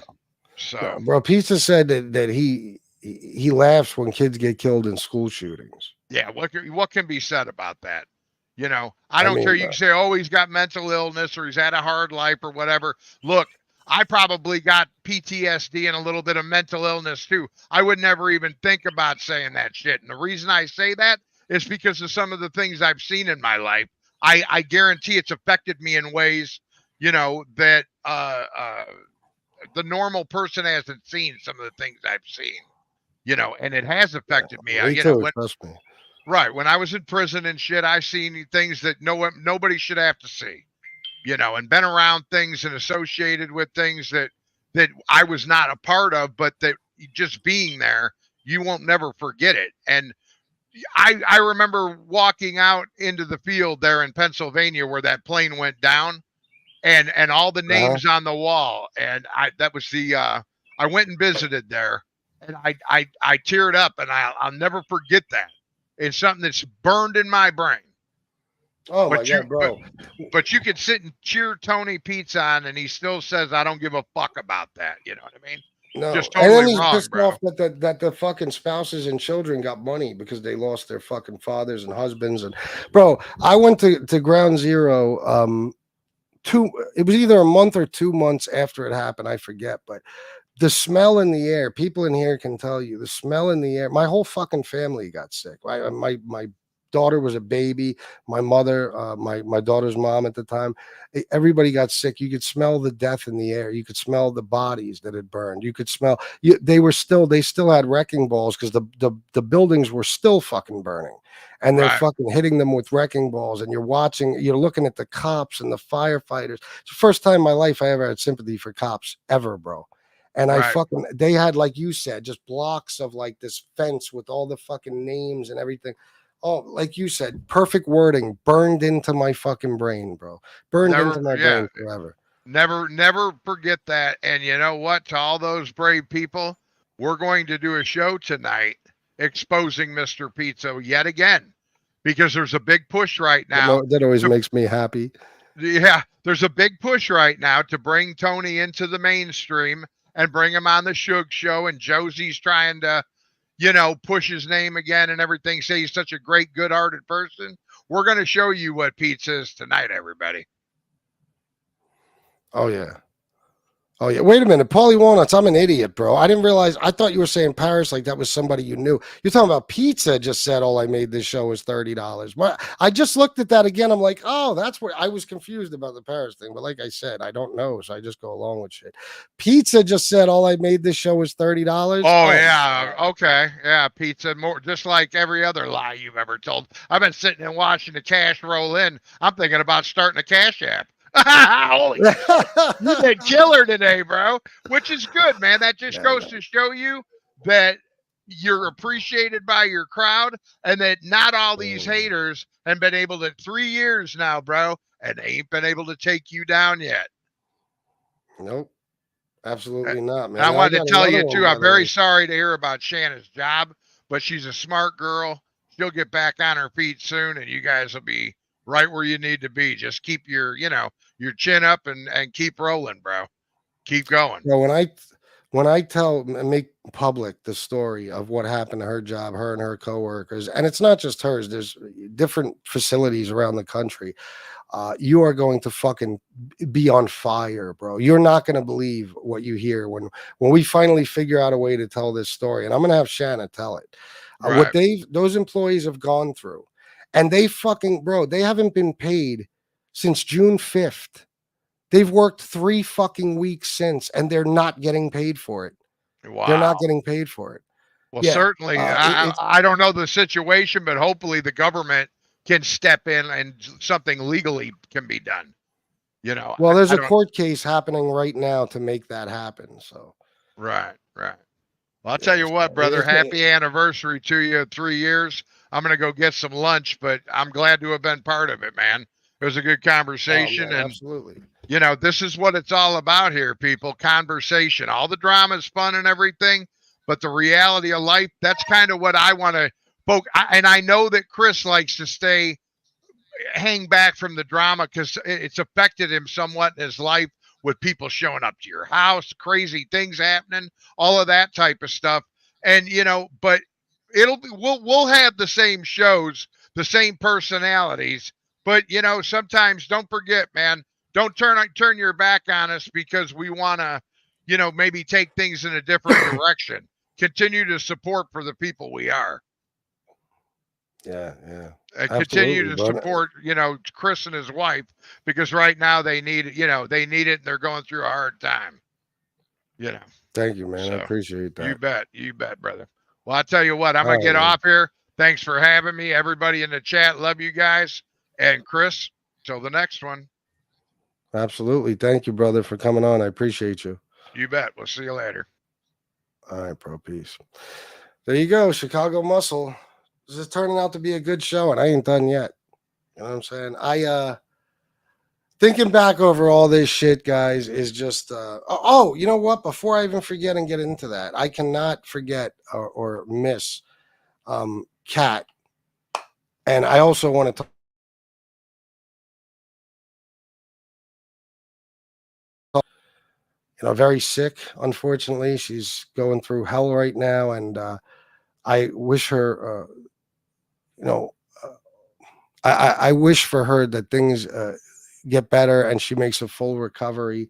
so No, bro, Pizza said that he laughs when kids get killed in school shootings. yeah, what can be said about that? You know, I I don't mean, care. You can say, oh, he's got mental illness or he's had a hard life or whatever. Look, I probably got PTSD and a little bit of mental illness too. I would never even think about saying that shit. And the reason I say that is because of some of the things I've seen in my life. I guarantee it's affected me in ways, you know, that the normal person hasn't seen some of the things I've seen, you know, and it has affected me. Me You too, know, trust me. right. When I was in prison and shit, I've seen things that nobody should have to see, you know, and been around things and associated with things that I was not a part of, but that just being there, you won't never forget it. And I remember walking out into the field there in Pennsylvania where that plane went down, and all the names on the wall. And I went and visited there, and I teared up, and I'll never forget that. It's something that's burned in my brain. Oh my God, bro. But you could sit and cheer Tony Pizza on, and he still says, I don't give a fuck about that. You know what I mean? No, just and totally then he's wrong, pissed bro. off that the fucking spouses and children got money because they lost their fucking fathers and husbands. And bro, I went to Ground Zero it was either a month or 2 months after it happened. I forget, but the smell in the air, people in here can tell you the smell in the air. My whole fucking family got sick. My daughter was a baby. My mother, my daughter's mom at the time, everybody got sick. You could smell the death in the air. You could smell the bodies that had burned. You could smell. They still had wrecking balls because the buildings were still fucking burning, and they're fucking hitting them with wrecking balls. And you're looking at the cops and the firefighters. It's the first time in my life I ever had sympathy for cops ever, bro. And they had, like you said, just blocks of like this fence with all the fucking names and everything. Oh, like you said, perfect wording burned into my fucking brain, bro. Burned into my brain forever. Never forget that. And you know what? To all those brave people, we're going to do a show tonight exposing Mr. Pizza yet again, because there's a big push right now. That always makes me happy. Yeah, there's a big push right now to bring Tony into the mainstream and bring him on the Suge Show. And Josie's trying to, push his name again and everything, say he's such a great, good-hearted person. We're going to show you what pizza is tonight, everybody. Oh, yeah. Oh, yeah. Wait a minute. Paulie Walnuts, I'm an idiot, bro. I didn't realize. I thought you were saying Paris like that was somebody you knew. You're talking about Pizza just said all I made this show was $30. Well, I just looked at that again. I'm like, oh, that's where I was confused about the Paris thing. But like I said, I don't know. So I just go along with shit. Pizza just said all I made this show was $30. Oh, yeah. Okay. Yeah. Pizza, more just like every other lie you've ever told. I've been sitting and watching the cash roll in. I'm thinking about starting a Cash App. Holy shit. You did killer today, bro, which is good, man. That just goes to show you that you're appreciated by your crowd, and that not all these haters have been able to 3 years now, bro, and they ain't been able to take you down yet. Nope. Absolutely not, man. And I wanted to tell you too, I'm very sorry to hear about Shanna's job, but she's a smart girl. She'll get back on her feet soon, and you guys will be right where you need to be. Just keep your chin up and keep rolling, bro. Keep going. Well, when I make public the story of what happened to her job, her and her coworkers, and it's not just hers, there's different facilities around the country. You are going to fucking be on fire, bro. You're not going to believe what you hear when we finally figure out a way to tell this story. And I'm going to have Shanna tell it. What those employees have gone through. And they haven't been paid since June 5th. They've worked 3 fucking weeks since, and they're not getting paid for it. Wow. They're not getting paid for it. Well, certainly, I don't know the situation, but hopefully the government can step in and something legally can be done. Well, there's a court case happening right now to make that happen. So. Right. Well, I'll tell you what, brother, happy anniversary to you, 3 years. I'm going to go get some lunch, but I'm glad to have been part of it, man. It was a good conversation. Man, and absolutely. This is what it's all about here, people. Conversation. All the drama is fun and everything, but the reality of life, that's kind of what I want to focus. And I know that Chris likes to hang back from the drama because it's affected him somewhat in his life, with people showing up to your house, crazy things happening, all of that type of stuff. And, but we'll have the same shows, the same personalities, but sometimes don't forget, man, don't turn your back on us because we want to, maybe take things in a different direction. Continue to support for the people we are. Yeah. And continue to support, Chris and his wife, because right now they need it, and they're going through a hard time. Thank you, man. I appreciate that. You bet, brother. Well, I'll tell you what, I'm going to get off here. Thanks for having me. Everybody in the chat, love you guys. And Chris, till the next one. Absolutely. Thank you, brother, for coming on. I appreciate you. You bet. We'll see you later. All right, bro. Peace. There you go. Chicago Muscle. This is turning out to be a good show, and I ain't done yet. You know what I'm saying? Thinking back over all this shit, guys, is just you know what? Before I even forget and get into that, I cannot forget or miss Kat. And I also want to talk, very sick, unfortunately. She's going through hell right now, and I wish her I wish for her that things get better and she makes a full recovery,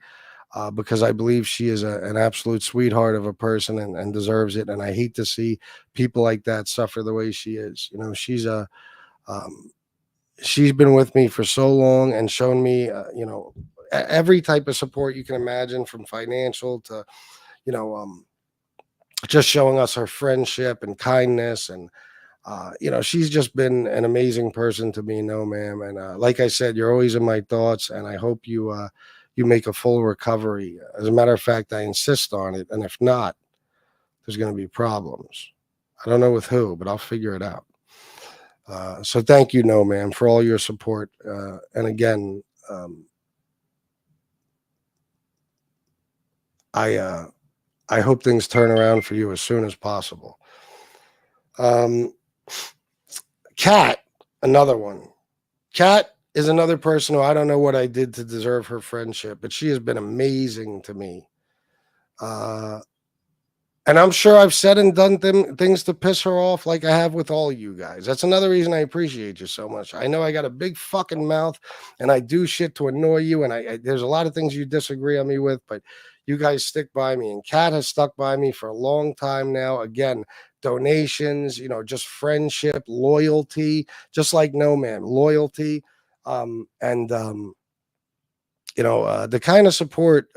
because I believe she is an absolute sweetheart of a person and deserves it. And I hate to see people like that suffer the way she is. You know, she's been with me for so long and shown me, every type of support you can imagine, from financial to, just showing us her friendship and kindness. And, she's just been an amazing person to me. No, ma'am. And like I said, you're always in my thoughts, and I hope you make a full recovery. As a matter of fact, I insist on it. And if not, there's going to be problems. I don't know with who, but I'll figure it out. So thank you, No Ma'am, for all your support. And again, I hope things turn around for you as soon as possible. Kat, another one. Kat is another person who I don't know what I did to deserve her friendship, but she has been amazing to me. And I'm sure I've said and done things to piss her off, like I have with all you guys. That's another reason I appreciate you so much. I know I got a big fucking mouth and I do shit to annoy you. And there's a lot of things you disagree on me with, but you guys stick by me. And Kat has stuck by me for a long time now. Again, donations, just friendship, loyalty, just like No Ma'am, loyalty. The kind of support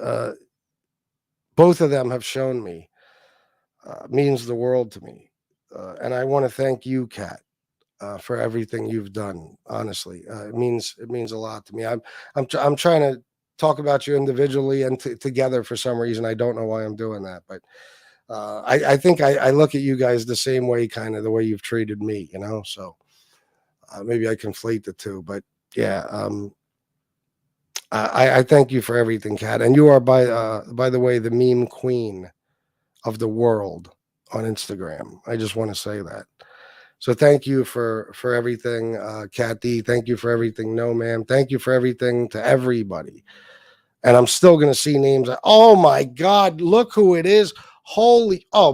both of them have shown me means the world to me. And I want to thank you, Kat, for everything you've done. Honestly, it means a lot to me. I'm trying to talk about you individually and together for some reason. I don't know why I'm doing that, but I think I look at you guys the same way, kind of the way you've treated me, so maybe I conflate the two, but yeah. I thank you for everything, Kat. And you are, by the way, the meme queen of the world on Instagram. I just want to say that. So thank you for everything, Kat D. Thank you for everything, No Ma'am. Thank you for everything to everybody. And I'm still going to see names. Oh my God, look who it is.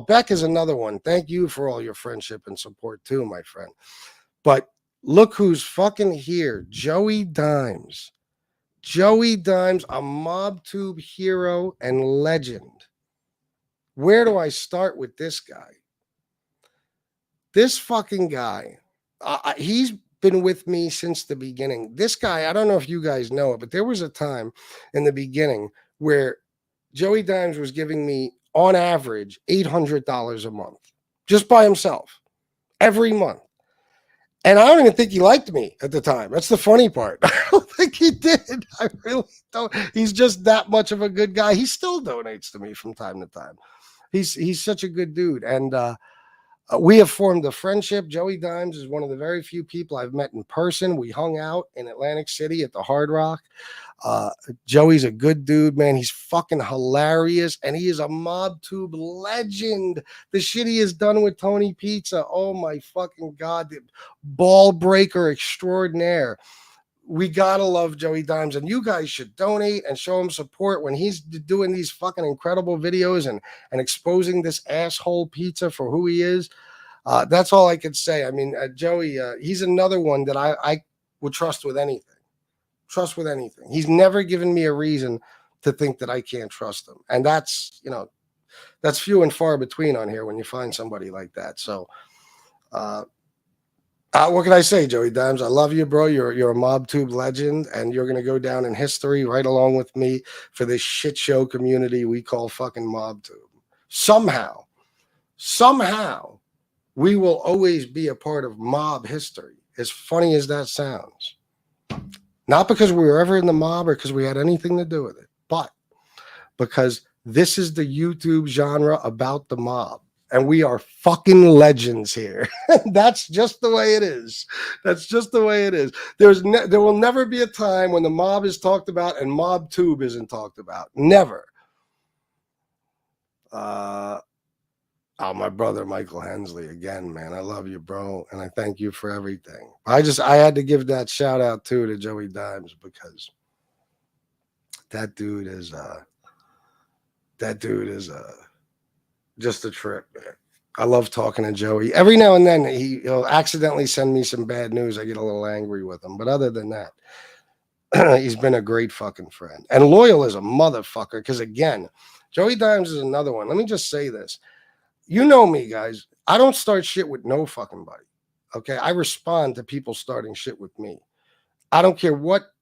Beck is another one. Thank you for all your friendship and support too, my friend. But look who's fucking here. Joey Dimes. Joey Dimes, a Mobtube hero and legend. Where do I start with this guy? This fucking guy, he's been with me since the beginning. This guy, I don't know if you guys know it, but there was a time in the beginning where Joey Dimes was giving me, on average, $800 a month, just by himself, every month. And I don't even think he liked me at the time. That's the funny part. I don't think he did. I really don't. He's just that much of a good guy. He still donates to me from time to time. He's such a good dude. And we have formed a friendship. Joey Dimes is one of the very few people I've met in person. We hung out in Atlantic City at the Hard Rock. Joey's a good dude, man. He's fucking hilarious. And he is a Mobtube legend. The shit he has done with Tony Pizza. Oh my fucking God. The ball breaker extraordinaire. We gotta love Joey Dimes, and you guys should donate and show him support when he's doing these fucking incredible videos and exposing this asshole pizza for who he is. That's all I could say. I mean, Joey, he's another one that I would trust with anything. Trust with anything. He's never given me a reason to think that I can't trust him, and that's few and far between on here when you find somebody like that. So. What can I say, Joey Dimes? I love you, bro. You're a Mobtube legend, and you're gonna go down in history right along with me for this shit show community we call fucking Mobtube. Somehow, we will always be a part of mob history. As funny as that sounds, not because we were ever in the mob or because we had anything to do with it, but because this is the YouTube genre about the mob. And we are fucking legends here. That's just the way it is. That's just the way it is. There will never be a time when the mob is talked about and Mobtube isn't talked about. Never. My brother Michael Hensley again, man. I love you, bro, and I thank you for everything. I had to give that shout out too to Joey Dimes because that dude is just a trip, man. I love talking to Joey. Every now and then he'll accidentally send me some bad news. I get a little angry with him. But other than that, He's been a great fucking friend and loyal as a motherfucker. Because again, Joey Dimes is another one. Let me just say this. You know me, guys. I don't start shit with no fucking body. Okay. I respond to people starting shit with me. I don't care what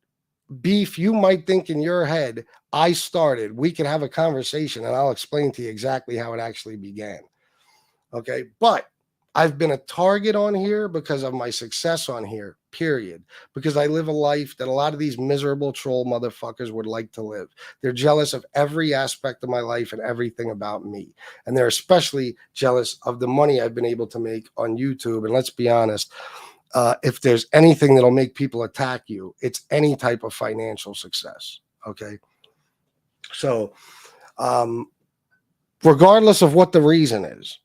beef you might think in your head I started. We can have a conversation and I'll explain to you exactly how it actually began. Okay. But I've been a target on here because of my success on here, period. Because I live a life that a lot of these miserable troll motherfuckers would like to live. They're jealous of every aspect of my life and everything about me. And they're especially jealous of the money I've been able to make on YouTube. And let's be honest, if there's anything that'll make people attack you, it's any type of financial success. Okay. So, regardless of what the reason is,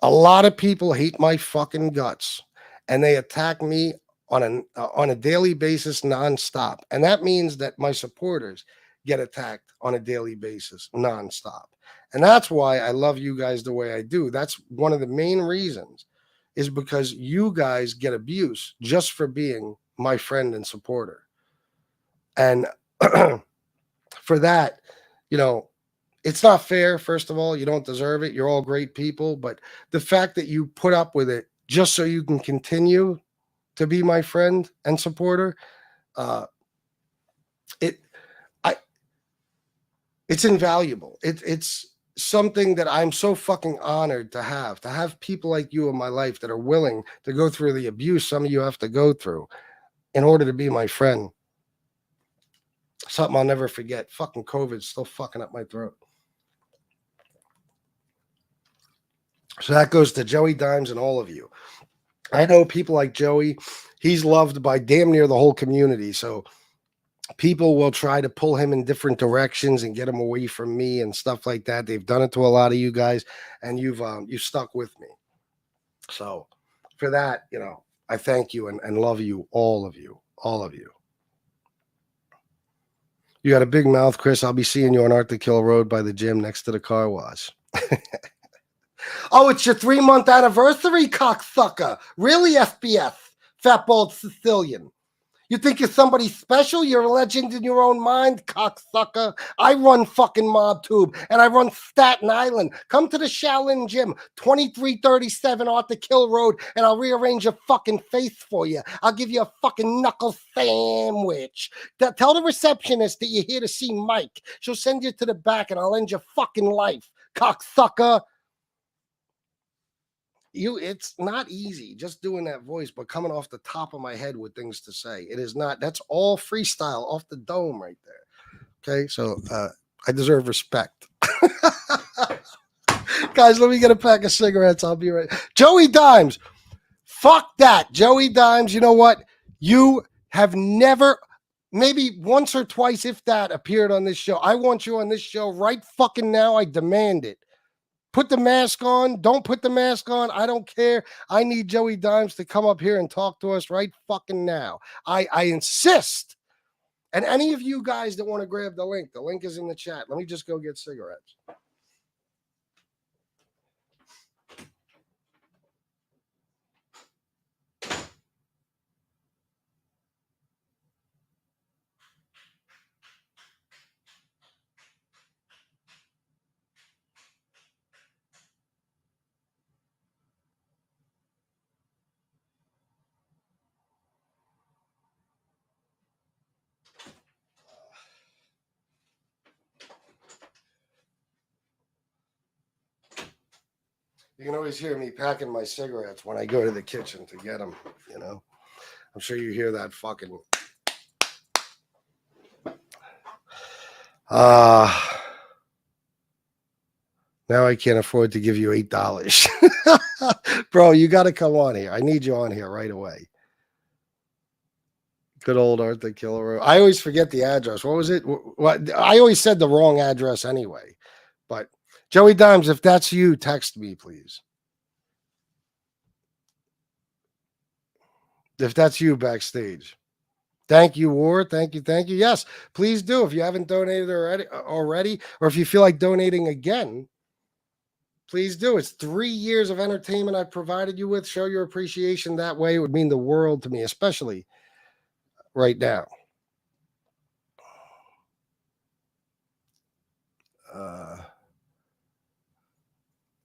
a lot of people hate my fucking guts and they attack me on a daily basis nonstop. And that means that my supporters get attacked on a daily basis nonstop. And that's why I love you guys the way I do. That's one of the main reasons, is because you guys get abuse just for being my friend and supporter. And for that, you know, it's not fair. First of all, you don't deserve it. You're all great people. But the fact that you put up with it just so you can continue to be my friend and supporter, it's invaluable. It's something that I'm so fucking honored to have people like you in my life that are willing to go through the abuse some of you have to go through in order to be my friend. Something I'll never forget. Fucking COVID's still fucking up my throat. So that goes to Joey Dimes and all of you. I know people like Joey. He's loved by damn near the whole community. So people will try to pull him in different directions and get him away from me and stuff like that. They've done it to a lot of you guys, and you've stuck with me. So for that, you know, I thank you and love you, all of you, all of you. You got a big mouth, Chris. I'll be seeing you on Arthur Kill Road by the gym next to the car wash. Oh, it's your 3-month anniversary, cocksucker. Really, FBS, Fat Bald Sicilian. You think you're somebody special? You're a legend in your own mind, cocksucker. I run fucking Mobtube, and I run Staten Island. Come to the Shaolin Gym, 2337 Arthur Kill Road, and I'll rearrange your fucking face for you. I'll give you a fucking knuckle sandwich. Tell the receptionist that you're here to see Mike. She'll send you to the back, and I'll end your fucking life, cocksucker. It's not easy just doing that voice, but coming off the top of my head with things to say. It is not. That's all freestyle off the dome right there. Okay, so I deserve respect. Guys, let me get a pack of cigarettes. I'll be right. Joey Dimes, fuck that. Joey Dimes, you know what? You have never, maybe once or twice, if that, appeared on this show. I want you on this show right fucking now. I demand it. Put the mask on. Don't put the mask on. I don't care. I need Joey Dimes to come up here and talk to us right fucking now. I insist. And any of you guys that want to grab the link is in the chat. Let me just go get cigarettes. You can always hear me packing my cigarettes when I go to the kitchen to get them, you know. I'm sure you hear that fucking... Now I can't afford to give you $8. Bro, you got to come on here. I need you on here right away. Good old Arthur Killer. I always forget the address. What was it? I always said the wrong address anyway. But Joey Dimes, if that's you, text me, please. If that's you backstage. Thank you, Ward. Thank you. Thank you. Yes, please do. If you haven't donated already, or if you feel like donating again, please do. It's 3 years of entertainment I've provided you with. Show your appreciation that way. It would mean the world to me, especially right now.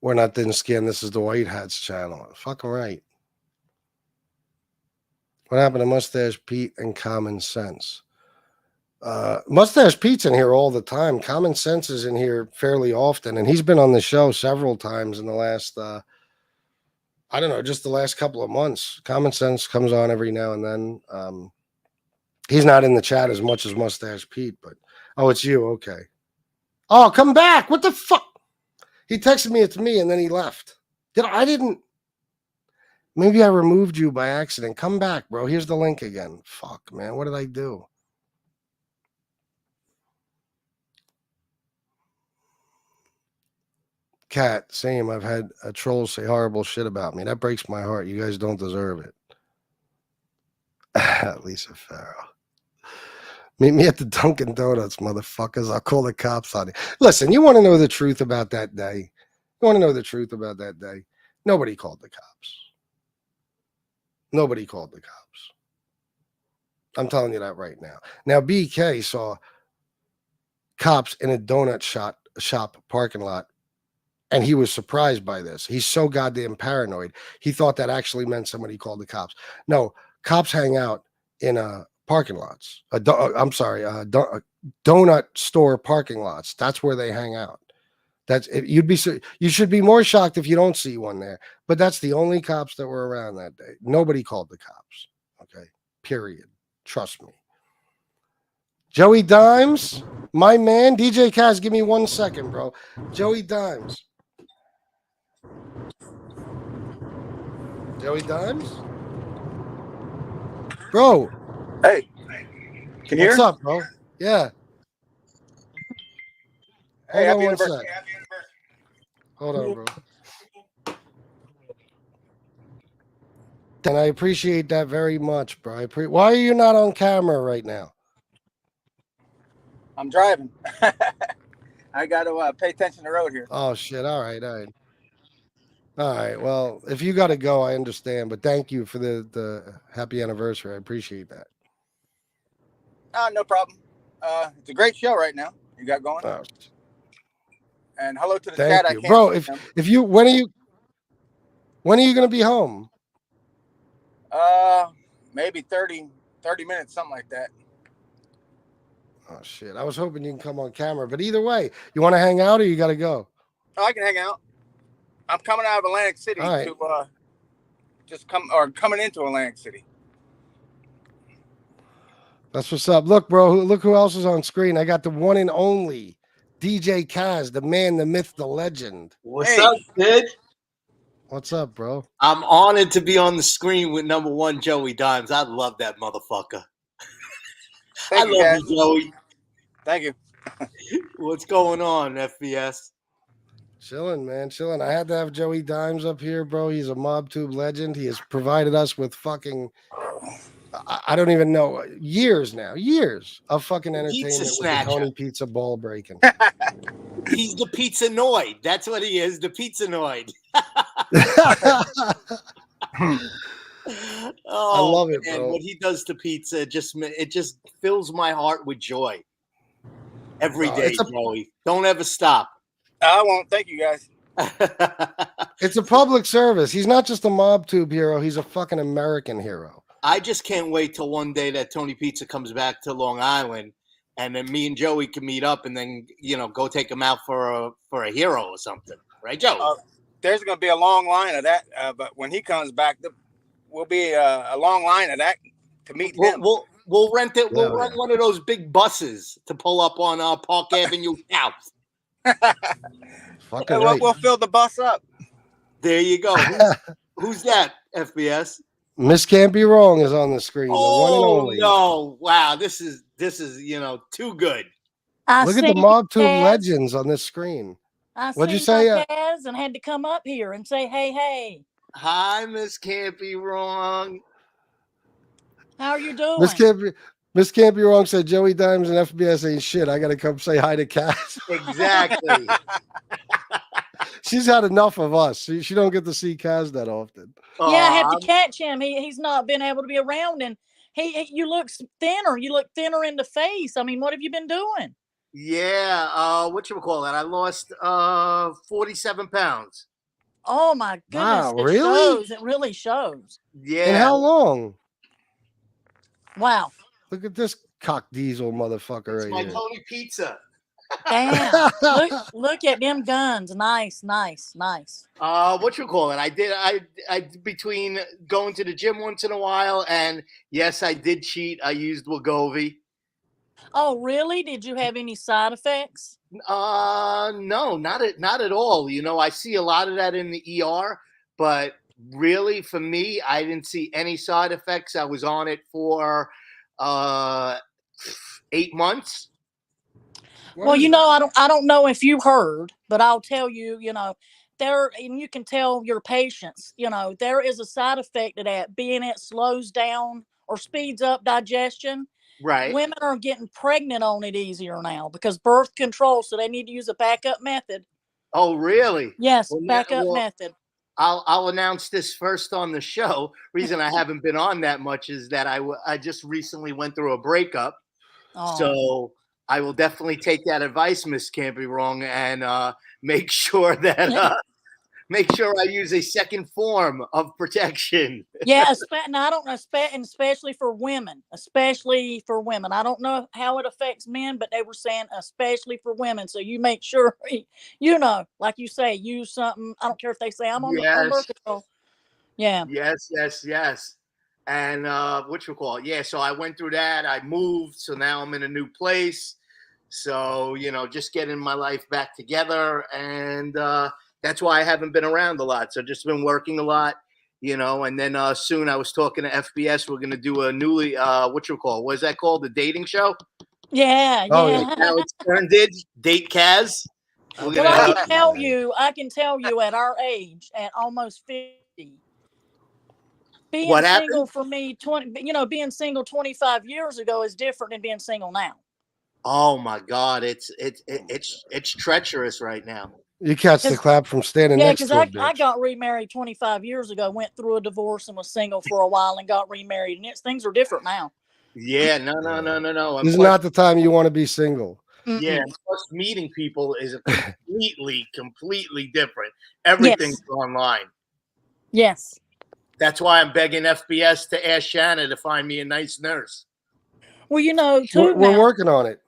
We're not Thin Skin. This is the White Hats channel. Fucking right. What happened to Mustache Pete and Common Sense? Mustache Pete's in here all the time. Common Sense is in here fairly often, and he's been on the show several times in the last, I don't know, just the last couple of months. Common Sense comes on every now and then. He's not in the chat as much as Mustache Pete, but oh, it's you. Okay. Oh, come back. What the fuck? He texted me it's me, and then he left. I didn't. Maybe I removed you by accident. Come back, bro. Here's the link again. Fuck, man. What did I do? Cat, same. I've had a troll say horrible shit about me. That breaks my heart. You guys don't deserve it. Lisa Farrell. Meet me at the Dunkin' Donuts, motherfuckers. I'll call the cops on you. Listen, you want to know the truth about that day? You want to know the truth about that day? Nobody called the cops. Nobody called the cops. I'm telling you that right now. Now, BK saw cops in a donut shop parking lot, and he was surprised by this. He's so goddamn paranoid. He thought that actually meant somebody called the cops. No, cops hang out in parking lots. Donut store parking lots. That's where they hang out. You should be more shocked if you don't see one there. But that's the only cops that were around that day. Nobody called the cops. Okay. Period. Trust me. Joey Dimes, my man. DJ Kaz, give me 1 second, bro. Joey Dimes. Joey Dimes? Bro. Hey. Can you hear? What's up, bro? Yeah. Hey, Hold on happy 1 sec. anniversary. Hold on, bro. And I appreciate that very much, bro. Why are you not on camera right now? I'm driving. I got to pay attention to the road here. Oh, shit. All right. All right. Well, if you got to go, I understand. But thank you for the happy anniversary. I appreciate that. No problem. It's a great show right now you got going. Oh, and hello to the thank chat. you. I can't Bro, see them. if you when are you going to be home? Maybe 30 minutes, something like that. Oh, shit. I was hoping you can come on camera. But either way, you want to hang out or you got to go? Oh, I can hang out. I'm coming out of Atlantic City All right. to coming into Atlantic City. That's what's up. Look, bro. Look who else is on screen. I got the one and only DJ Kaz, the man, the myth, the legend. What's up, kid? What's up, bro? I'm honored to be on the screen with number one Joey Dimes. I love that motherfucker. I love you, Joey. Thank you. What's going on, FBS? Chilling, man. Chilling. I had to have Joey Dimes up here, bro. He's a Mobtube legend. He has provided us with fucking, I don't even know, years of fucking entertainment with the Tony Pizza ball breaking. He's the pizza-noid. That's what he is, the pizza-noid. I love it, man, bro. what he does to pizza it just fills my heart with joy every day, Joey. Don't ever stop. I won't. Thank you, guys. It's a public service. He's not just a Mobtube hero. He's a fucking American hero. I just can't wait till one day that Tony Pizza comes back to Long Island, and then me and Joey can meet up, and then go take him out for a hero or something, right, Joe? There's going to be a long line of that, but when he comes back, will be a long line of that to meet him. We'll rent it. We'll rent one of those big buses to pull up on Park Avenue South. We'll fill the bus up. There you go. Who's that? FBS. Miss Can't Be Wrong is on the screen. The one and only. No! Wow, this is too good. Look at the Mobtube legends on this screen. What'd you say? And had to come up here and say, hey. Hi, Miss Can't Be Wrong. How are you doing? Miss Can't Be Wrong said Joey Dimes and FBS ain't shit. I gotta come say hi to Cass. Exactly. She's had enough of us. She don't get to see Kaz that often. Yeah, I had to catch him. He's not been able to be around, and You look thinner. You look thinner in the face. I mean, what have you been doing? Yeah, what you call it? I lost 47 pounds. Oh my goodness! Wow, It really? shows. It really shows. Yeah. And how long? Wow. Look at this cock diesel motherfucker It's my right here. Tony Pizza. Damn. look at them guns. Nice. What you call it? I between going to the gym once in a while, and yes, I did cheat. I used Wegovy. Oh, really? Did you have any side effects? No, not at all. You know, I see a lot of that in the ER, but really for me, I didn't see any side effects. I was on it for 8 months. Well, you know, I don't know if you heard, but I'll tell you, you know, and you can tell your patients, you know, there is a side effect to that, being it slows down or speeds up digestion. Right. Women are getting pregnant on it easier now because birth control, so they need to use a backup method. Oh, really? Yes, Well, backup method. I'll announce this first on the show. Reason I haven't been on that much is that I just recently went through a breakup. Oh. So I will definitely take that advice, Miss Can't Be Wrong, and make sure that make sure I use a second form of protection. Yeah, and I don't know, and especially for women. Especially for women. I don't know how it affects men, but they were saying especially for women. So you make sure, you know, like you say, use something. I don't care if they say I'm on birth control. Yeah. Yes. And what you call it? Yeah, so I went through that. I moved, so now I'm in a new place. So, you know, just getting my life back together, and that's why I haven't been around a lot. So just been working a lot, you know, and then soon I was talking to FBS. We're going to do a newly, what is that called? The dating show? Yeah. Alex Stern did, Date Kaz. Well, I can tell you at our age, at almost 50, being What single happened? for me, being single 25 years ago is different than being single now. Oh my God, it's treacherous right now. You catch the clap from standing Yeah, next because to a bitch. I got remarried 25 years ago, went through a divorce and was single for a while and got remarried. And things are different now. Yeah, no. This is not the time you want to be single. Yeah, and plus meeting people is completely different. Everything's online. Yes. That's why I'm begging FBS to ask Shanna to find me a nice nurse. Well, you know, too, we're working on it.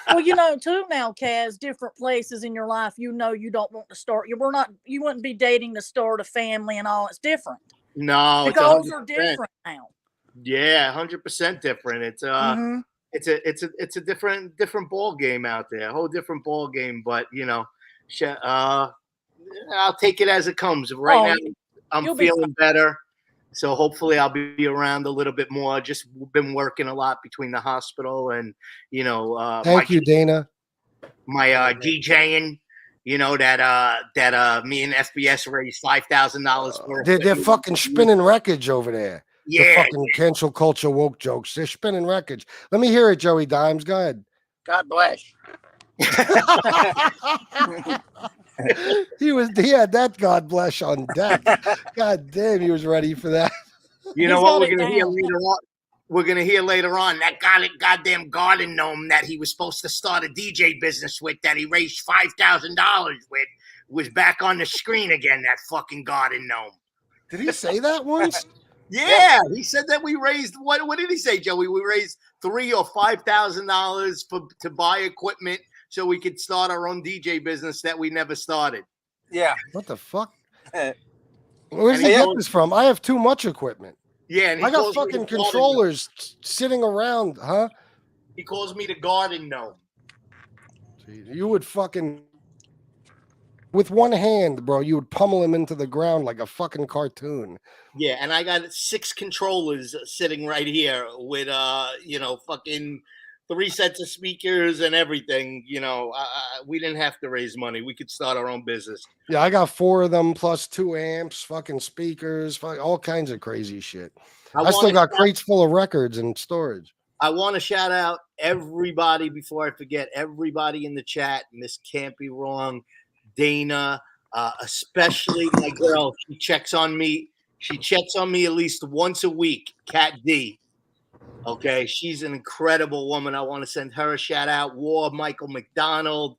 Well, you know, too, now, Kaz, different places in your life, you know, you don't want to start. You wouldn't be dating to start a family and all. It's different. No, the goals are different now. Yeah, 100% different. It's a different ball game out there, a whole different ball game. But you know, I'll take it as it comes. Right now, I'm feeling better. So hopefully I'll be around a little bit more. Just been working a lot between the hospital and, you know, Thank you, Dana. My DJing, you know, that me and FBS raised $5,000 for. They're fucking spinning wreckage over there. Yeah. The fucking cancel culture woke jokes. They're spinning wreckage. Let me hear it, Joey Dimes. Go ahead. God bless. He had that God bless on deck. God damn, he was ready for that. You know what we're gonna hear later on? We're gonna hear later on that goddamn garden gnome that he was supposed to start a DJ business with, that he raised $5,000 with, was back on the screen again. That fucking garden gnome. Did he say that once? Yeah, he said that we raised what did he say, Joey? We raised $3,000 or $5,000 to buy equipment so we could start our own DJ business that we never started. Yeah. What the fuck? Where does he get this from? I have too much equipment. Yeah, and I got fucking controllers sitting around, huh? He calls me the garden gnome. You would fucking, with one hand, bro, you would pummel him into the ground like a fucking cartoon. Yeah, and I got 6 controllers sitting right here with, you know, fucking 3 sets of speakers and everything. You know, we didn't have to raise money. We could start our own business. Yeah, I got 4 of them plus 2 amps, fucking speakers, all kinds of crazy shit. I still got crates full of records and storage. I want to shout out everybody before I forget, everybody in the chat. Miss Can't Be Wrong, Dana, especially my girl. She checks on me She checks on me at least once a week. Cat D. Okay, she's an incredible woman. I want to send her a shout out. War, Michael McDonald,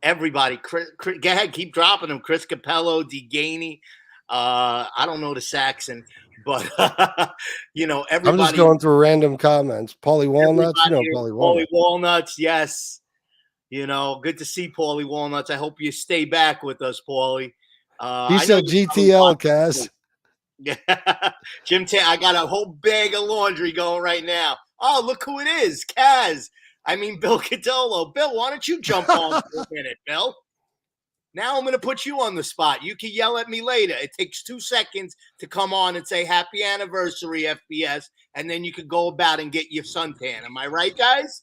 everybody. Go ahead, keep dropping them. Chris Capello, D. Gainey. I don't know the Saxon, but everybody. I'm just going through random comments. Paulie Walnuts, Paulie Walnuts. Paulie Walnuts, yes. Good to see Paulie Walnuts. I hope you stay back with us, Paulie. He said GTL, Kaz. Jim, I got a whole bag of laundry going right now. Oh, look who it is, Kaz. Bill Cadolo. Bill, why don't you jump on for a minute, Bill? Now I'm going to put you on the spot. You can yell at me later. It takes 2 seconds to come on and say happy anniversary, FBS, and then you can go about and get your suntan. Am I right, guys?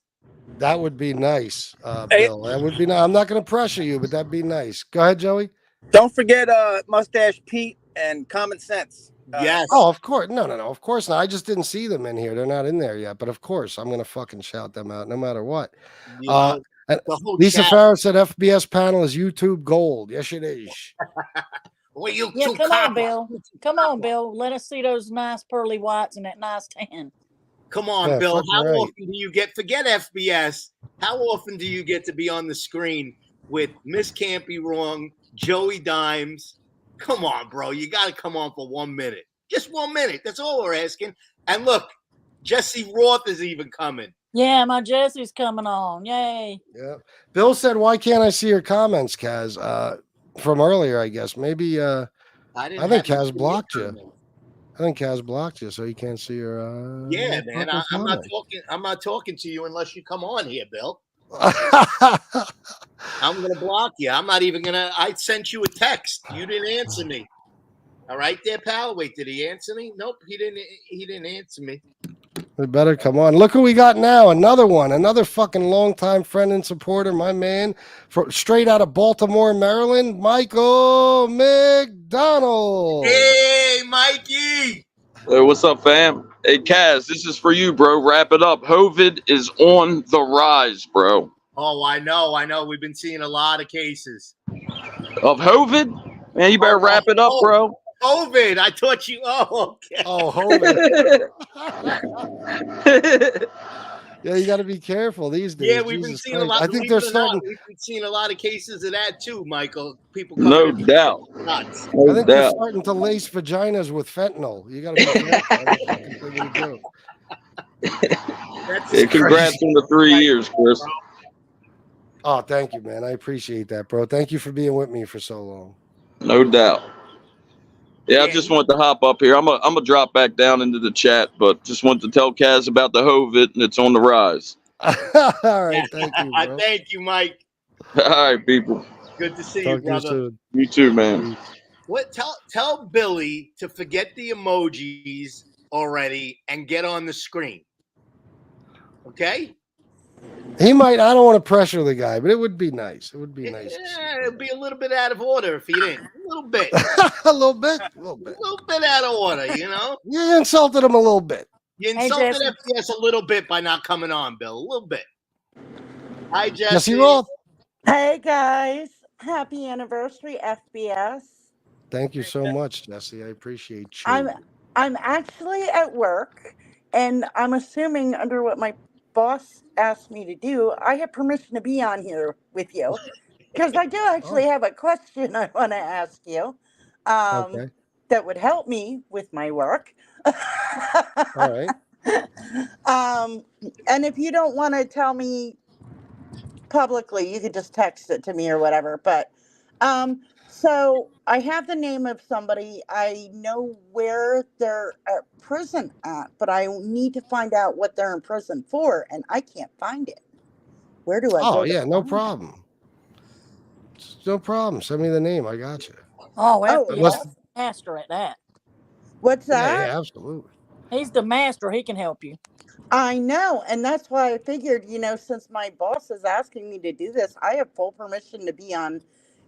That would be nice, Bill. That would be nice. I'm not going to pressure you, but that'd be nice. Go ahead, Joey. Don't forget Mustache Pete and Common Sense. Yes. Oh, of course. No. Of course not. I just didn't see them in here. They're not in there yet. But of course, I'm going to fucking shout them out no matter what. Lisa Farrow said FBS panel is YouTube gold. Yes, it is. Come on, Bill. Come on, Bill. Let us see those nice pearly whites and that nice tan. Come on, Bill. How often do you forget FBS? How often do you get to be on the screen with Miss Can't Be Wrong, Joey Dimes? Come on, bro. You got to come on for 1 minute. Just 1 minute. That's all we're asking. And look, Jesse Roth is even coming. Yeah, my Jesse's coming on. Yay. Yeah. Bill said, why can't I see your comments, Kaz? From earlier, I guess. Maybe I think Kaz blocked you. I think Kaz blocked you, so you can't see your yeah, man. I'm not talking to you unless you come on here, Bill. I'm gonna block you. I'm not even gonna. I sent you a text. You didn't answer me. All right, there, pal. Wait, did he answer me? Nope, he didn't. He didn't answer me. We better come on. Look who we got now. Another one. Another fucking longtime friend and supporter. My man, straight out of Baltimore, Maryland. Michael McDonald. Hey, Mikey. Hey, what's up, fam? Hey, Kaz, this is for you, bro. Wrap it up. COVID is on the rise, bro. Oh, I know. We've been seeing a lot of cases of COVID. Man, you better wrap it up, bro. COVID. I thought you. Oh, okay. Oh, COVID. Yeah, you got to be careful these days. Yeah, we've been seeing a lot. I think they're starting. We've been seeing a lot of cases of that too, Michael. People. No doubt. Nuts. I think they're starting to lace vaginas with fentanyl. You got to be careful. Hey, congrats on the 3 years, Chris. Oh, thank you, man. I appreciate that, bro. Thank you for being with me for so long. No doubt. Yeah, I just wanted to hop up here. I'm gonna drop back down into the chat, but just wanted to tell Kaz about the COVID and it's on the rise. All right, thank you, bro. Thank you, Mike. All right, people. Good to see you, brother. You too, man. What? Tell Billy to forget the emojis already and get on the screen. Okay. He might. I don't want to pressure the guy, but it would be nice. It would be nice. Yeah, it'd be a little bit out of order if he didn't. A little bit. A little bit. A little bit out of order, you know. You insulted him a little bit. You insulted FBS a little bit by not coming on, Bill. A little bit. Hi, Jesse. Jesse Roth. Hey guys, happy anniversary, FBS. Thank you so much, Jesse. I appreciate you. I'm actually at work, and I'm assuming under what my boss asked me to do, I have permission to be on here with you because I do actually have a question I want to ask you that would help me with my work. All right. And if you don't want to tell me publicly, you could just text it to me or whatever. But so I have the name of somebody. I know where they're at prison at, but I need to find out what they're in prison for, and I can't find it. Where do I go? Oh, yeah, no problem. No problem. Send me the name. I got you. Master at that. What's that? Yeah, absolutely. He's the master. He can help you. I know, and that's why I figured, since my boss is asking me to do this, I have full permission to be on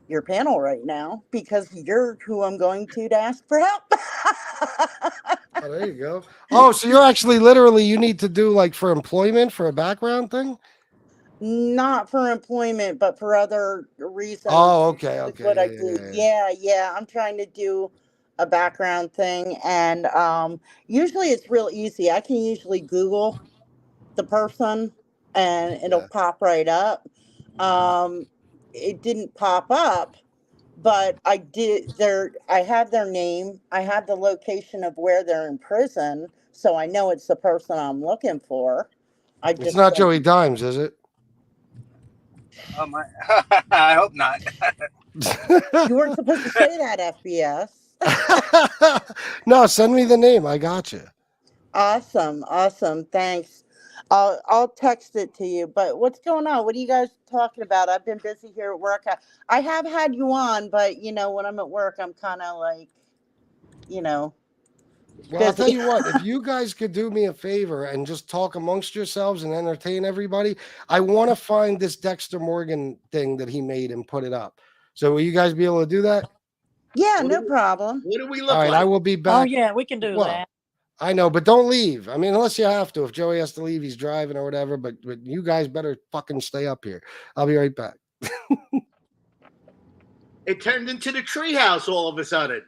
your panel right now because you're who I'm going to ask for help. Oh, there you go. Oh, so you're actually literally, you need to do like for employment for a background thing? Not for employment, but for other reasons. Oh, okay, With okay, what I yeah, do. yeah, yeah. Yeah. I'm trying to do a background thing, and usually it's real easy. I can usually Google the person, and it'll Yeah. pop right up. It didn't pop up, but I did. I have their name. I have the location of where they're in prison, so I know it's the person I'm looking for. I It's just not Joey Dimes, is it? Oh my! I hope not. You weren't supposed to say that, FBS. No, send me the name. I got you. Awesome. Thanks. I'll text it to you. But what's going on? What are you guys talking about? I've been busy here at work. I have had you on, but when I'm at work, I'm kind of like, you know, Well, I'll tell busy. you what, if you guys could do me a favor and just talk amongst yourselves and entertain everybody, I want to find this Dexter Morgan thing that he made and put it up. So will you guys be able to do that? Yeah, no problem. What do we All look right, like? I will be Oh back. yeah, we can do Well, that. I know, but don't leave. I mean, unless you have to. If Joey has to leave, he's driving or whatever. But you guys better fucking stay up here. I'll be right back. It turned into the treehouse all of a sudden.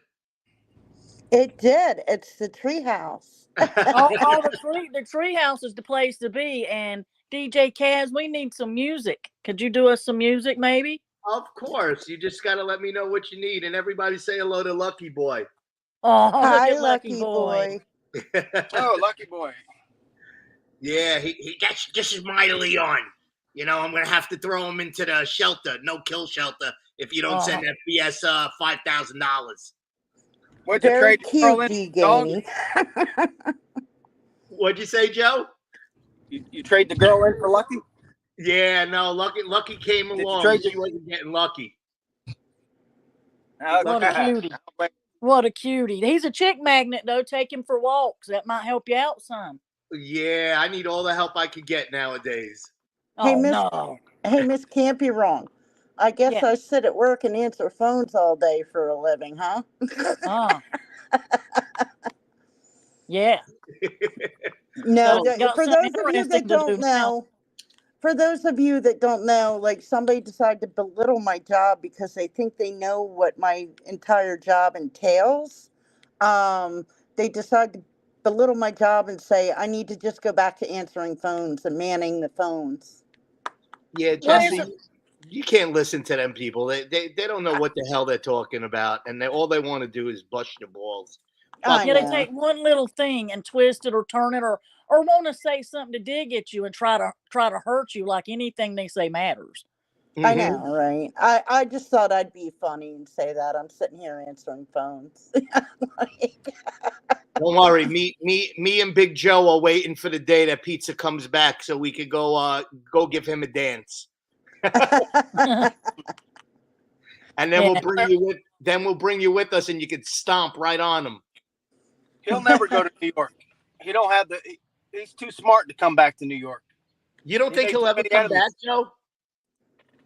It did. It's the treehouse. All the tree house is the place to be. And DJ Kaz, we need some music. Could you do us some music, maybe? Of course. You just got to let me know what you need. And everybody say hello to Lucky Boy. Oh, look Hi, at Lucky Boy. Oh, lucky boy. Yeah, he this is mightily on. I'm going to have to throw him into the shelter, no kill shelter, if you don't send FBS $5,000. What'd you Very trade the girl cute, in D. for, dog? Ganey. What'd you say, Joe? You trade the girl in for Lucky? Yeah, no, Lucky came Did you along. trade She wasn't getting lucky. What a cutie. What a cutie. He's a chick magnet, though. Take him for walks. That might help you out some. Yeah, I need all the help I could get nowadays. Hey, Oh, Miss. no. Hey, Miss, can't be wrong. I guess Yeah. I sit at work and answer phones all day for a living, huh? Oh. Yeah. No, Got for something those of you interesting that to don't do now. know, like somebody decided to belittle my job because they think they know what my entire job entails. They decide to belittle my job and say I need to just go back to answering phones and manning the phones. Yeah, Jesse, you can't listen to them people. They don't know what the hell they're talking about, and all they want to do is bust your balls. Yeah, they take one little thing and twist it or turn it or want to say something to dig at you and try to hurt you like anything they say matters. I know, right? I just thought I'd be funny and say that I'm sitting here answering phones. Don't worry, me and Big Joe are waiting for the day that pizza comes back so we could go give him a dance. And then we'll bring you with us, and you could stomp right on him. He'll never go to New York. He don't have he's too smart to come back to New York. You don't think he'll ever come back, Joe?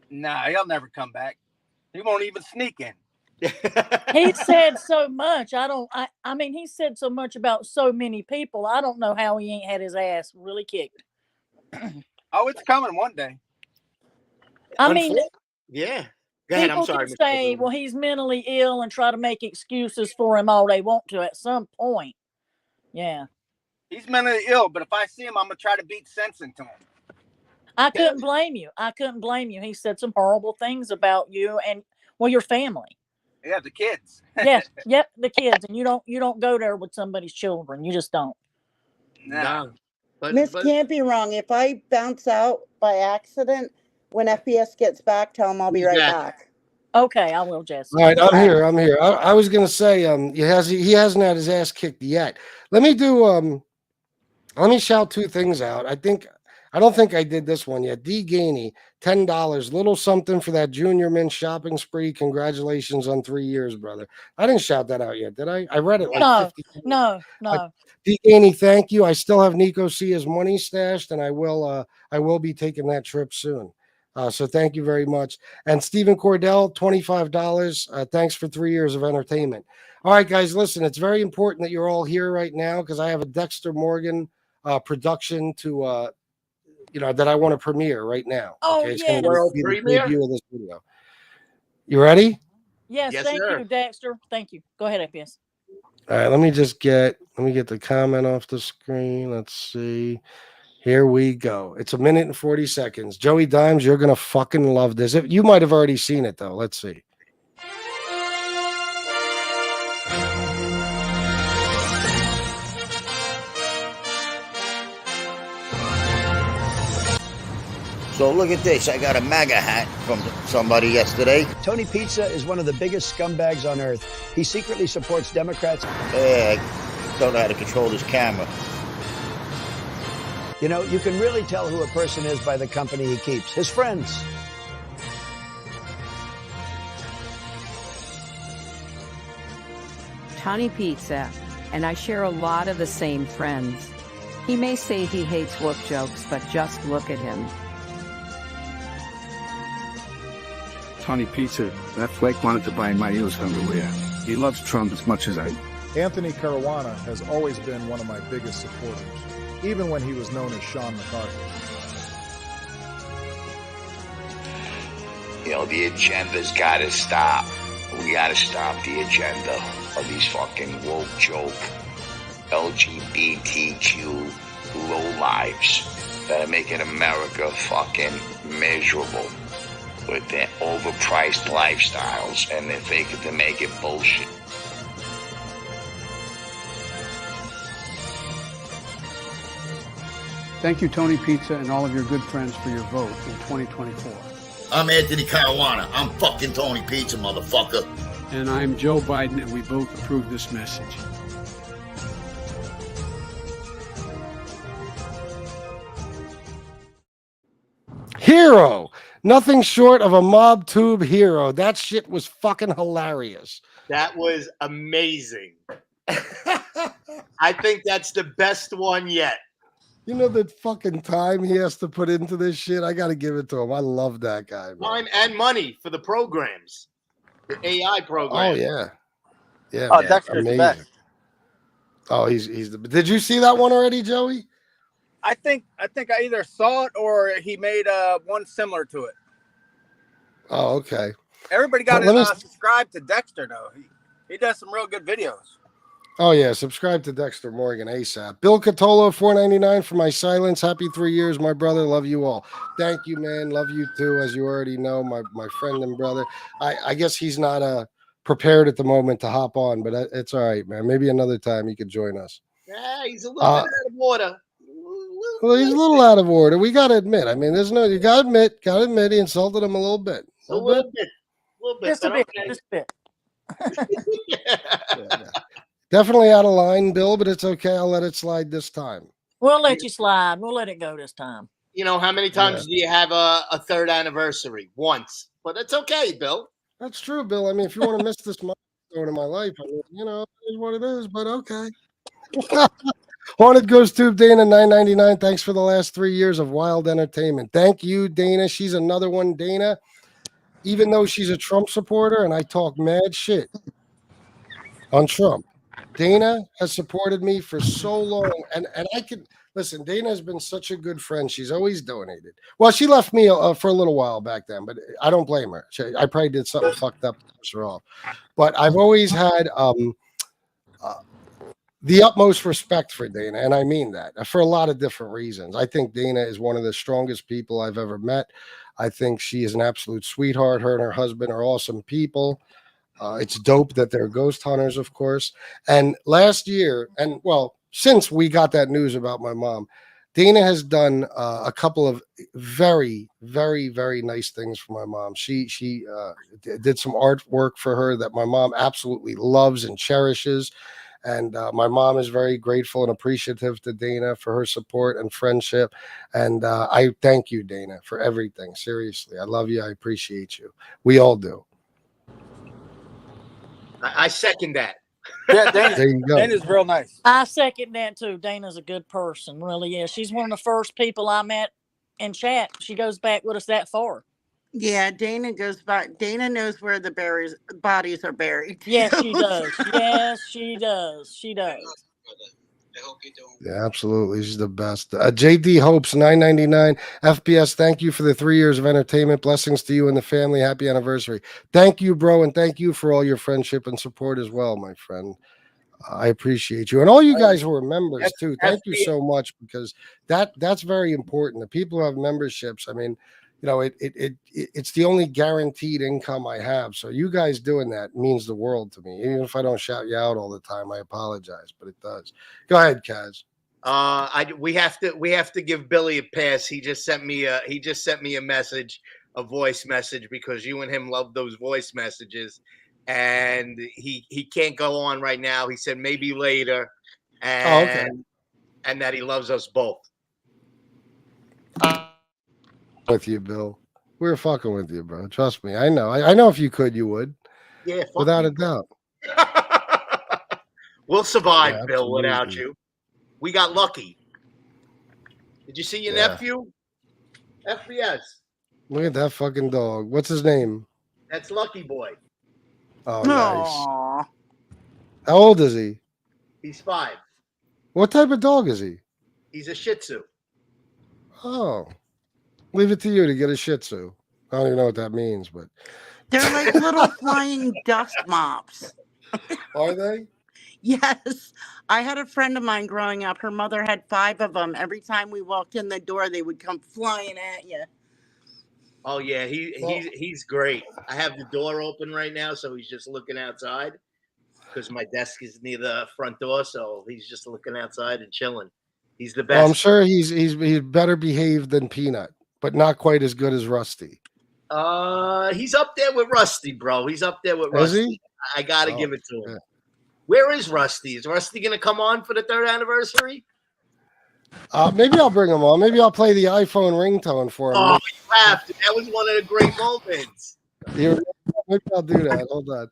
Nah, he'll never come back. He won't even sneak in. He said so much. I mean, he said so much about so many people. I don't know how he ain't had his ass really kicked. Oh, it's coming one day. I mean, yeah. Go ahead. I'm sorry. People can say, well, he's mentally ill and try to make excuses for him all they want to at some point. Yeah. He's mentally ill, but if I see him, I'm going to try to beat sense into him. I couldn't blame you. He said some horrible things about you and, well, your family. Yeah, the kids. Yep, the kids. And you don't go there with somebody's children. You just don't. No. Miss can't be wrong. If I bounce out by accident, when FBS gets back, tell him I'll be right back. Okay, I will, Jess. All right, I'm here. I was gonna say, he hasn't had his ass kicked yet. Let me shout two things out. I don't think I did this one yet. D. Ganey, $10, little something for that junior mint shopping spree. Congratulations on 3 years, brother. I didn't shout that out yet, did I? I read it like 50 times. No. D. Ganey, thank you. I still have Nico Cia's money stashed, and I will be taking that trip soon. So thank you very much. And Stephen Cordell, $25. Thanks for 3 years of entertainment. All right, guys, listen, it's very important that you're all here right now because I have a Dexter Morgan production to that I want to premiere right now. Oh, Okay, it's going to World be the premiere? debut of this video. You ready? Yes, Yes, thank sir. you, Dexter. Thank you. Go ahead, FPS. All right, let me get the comment off the screen. Let's see. Here we go. It's 1 minute and 40 seconds. Joey Dimes, you're gonna fucking love this. You might have already seen it though. Let's see. So look at this. I got a MAGA hat from somebody yesterday. Tony Pizza is one of the biggest scumbags on earth. He secretly supports Democrats. I don't know how to control this camera. You know, you can really tell who a person is by the company he keeps. His friends. Tony Pizza, and I share a lot of the same friends. He may say he hates woke jokes, but just look at him. Tony Pizza, that flake wanted to buy my used underwear. He loves Trump as much as I. Anthony Caruana has always been one of my biggest supporters, even when he was known as Sean McCarthy. You know, the agenda's gotta stop. We gotta stop the agenda of these fucking woke joke LGBTQ lowlives that are making America fucking miserable with their overpriced lifestyles, and they think they make it bullshit. Thank you, Tony Pizza, and all of your good friends for your vote in 2024. I'm Anthony Caruana. I'm fucking Tony Pizza, motherfucker. And I'm Joe Biden, and we both approve this message. Hero. Nothing short of a Mobtube hero. That shit was fucking hilarious. That was amazing. I think that's the best one yet. You know the fucking time he has to put into this shit? I got to give it to him. I love that guy, man. Time and money for the programs. The AI program. Oh, yeah. Yeah. Oh, man. Dexter's the best. Oh, he's the. Did you see that one already, Joey? I think I either saw it or he made one similar to it. Oh, okay. Everybody got Let me- to subscribe to Dexter though. He does some real good videos. Oh, yeah. Subscribe to Dexter Morgan ASAP. Bill Catolo, $4.99 for my silence. Happy 3 years, my brother. Love you all. Thank you, man. Love you too, as you already know, my friend and brother. I guess he's not prepared at the moment to hop on, but it's all right, man. Maybe another time he could join us. Yeah, he's a little bit out of order. Well, he's a little out of order. We got to admit. I mean, you got to admit, he insulted him a little bit. A little bit. Just a bit. Okay. Just a bit. Definitely out of line, Bill, but it's okay. I'll let it slide this time. We'll let you slide. We'll let it go this time. You know, how many times do you have a third anniversary? Once. But it's okay, Bill. That's true, Bill. I mean, if you want to miss this milestone in my life, I mean, it is what it is, but okay. Haunted Ghost Tube, Dana, $9.99. Thanks for the last 3 years of wild entertainment. Thank you, Dana. She's another one, Dana. Even though she's a Trump supporter and I talk mad shit on Trump, Dana has supported me for so long. And I can listen, Dana has been such a good friend. She's always donated. Well, she left me for a little while back then, but I don't blame her. I probably did something fucked up to push her off. But I've always had the utmost respect for Dana, and I mean that for a lot of different reasons. I think Dana is one of the strongest people I've ever met. I think she is an absolute sweetheart. Her and her husband are awesome people. It's dope that they're ghost hunters, of course. And last year, and well, since we got that news about my mom, Dana has done a couple of very, very, very nice things for my mom. She did some artwork for her that my mom absolutely loves and cherishes. And my mom is very grateful and appreciative to Dana for her support and friendship. And I thank you, Dana, for everything. Seriously, I love you. I appreciate you. We all do. I second that. Yeah, There you go. Dana's real nice. I second that too. Dana's a good person, really is. She's one of the first people I met in chat. She goes back with us that far. Yeah, Dana goes back. Dana knows where the bodies are buried. Yes, she does. Yes, she does. She does. Yeah, absolutely. She's the best. JD Hopes 999 FPS. Thank you for the 3 years of entertainment. Blessings to you and the family. Happy anniversary. Thank you, bro, and thank you for all your friendship and support as well, my friend. I appreciate you, and all you guys who are members too. Thank you so much, because that's very important. The people who have memberships, I mean, you know, it's the only guaranteed income I have. So you guys doing that means the world to me. Even if I don't shout you out all the time, I apologize, but it does. Go ahead, Kaz. We have to give Billy a pass. He just sent me a message, a voice message, because you and him love those voice messages, and he can't go on right now. He said maybe later, and and that he loves us both. With you, Bill. We're fucking with you, bro. Trust me. I know. I know if you could, you would. Yeah, without a doubt. We'll survive, Yeah, Bill, without absolutely. you. We got lucky. Did you see your nephew? FBS. Look at that fucking dog. What's his name? That's Lucky Boy. Oh, nice. How old is he? He's 5. What type of dog is he? He's a Shih Tzu. Oh, leave it to you to get a Shih Tzu. I don't even know what that means, but They're like little flying dust mops. Are they? Yes. I had a friend of mine growing up. Her mother had 5 of them. Every time we walked in the door, they would come flying at you. Oh yeah, he's great. I have the door open right now, so he's just looking outside because my desk is near the front door, so he's just looking outside and chilling. He's the best. Well, I'm sure he's better behaved than Peanut, but not quite as good as Rusty. He's up there with Rusty, bro. He's up there with Is Rusty. he? I gotta Oh, give it to him. yeah. Where is Rusty? Is Rusty gonna come on for the 3rd anniversary? Maybe I'll bring him on. Maybe I'll play the iPhone ringtone for him. Oh, you have to. That was one of the great moments. Maybe I'll do that. Hold on.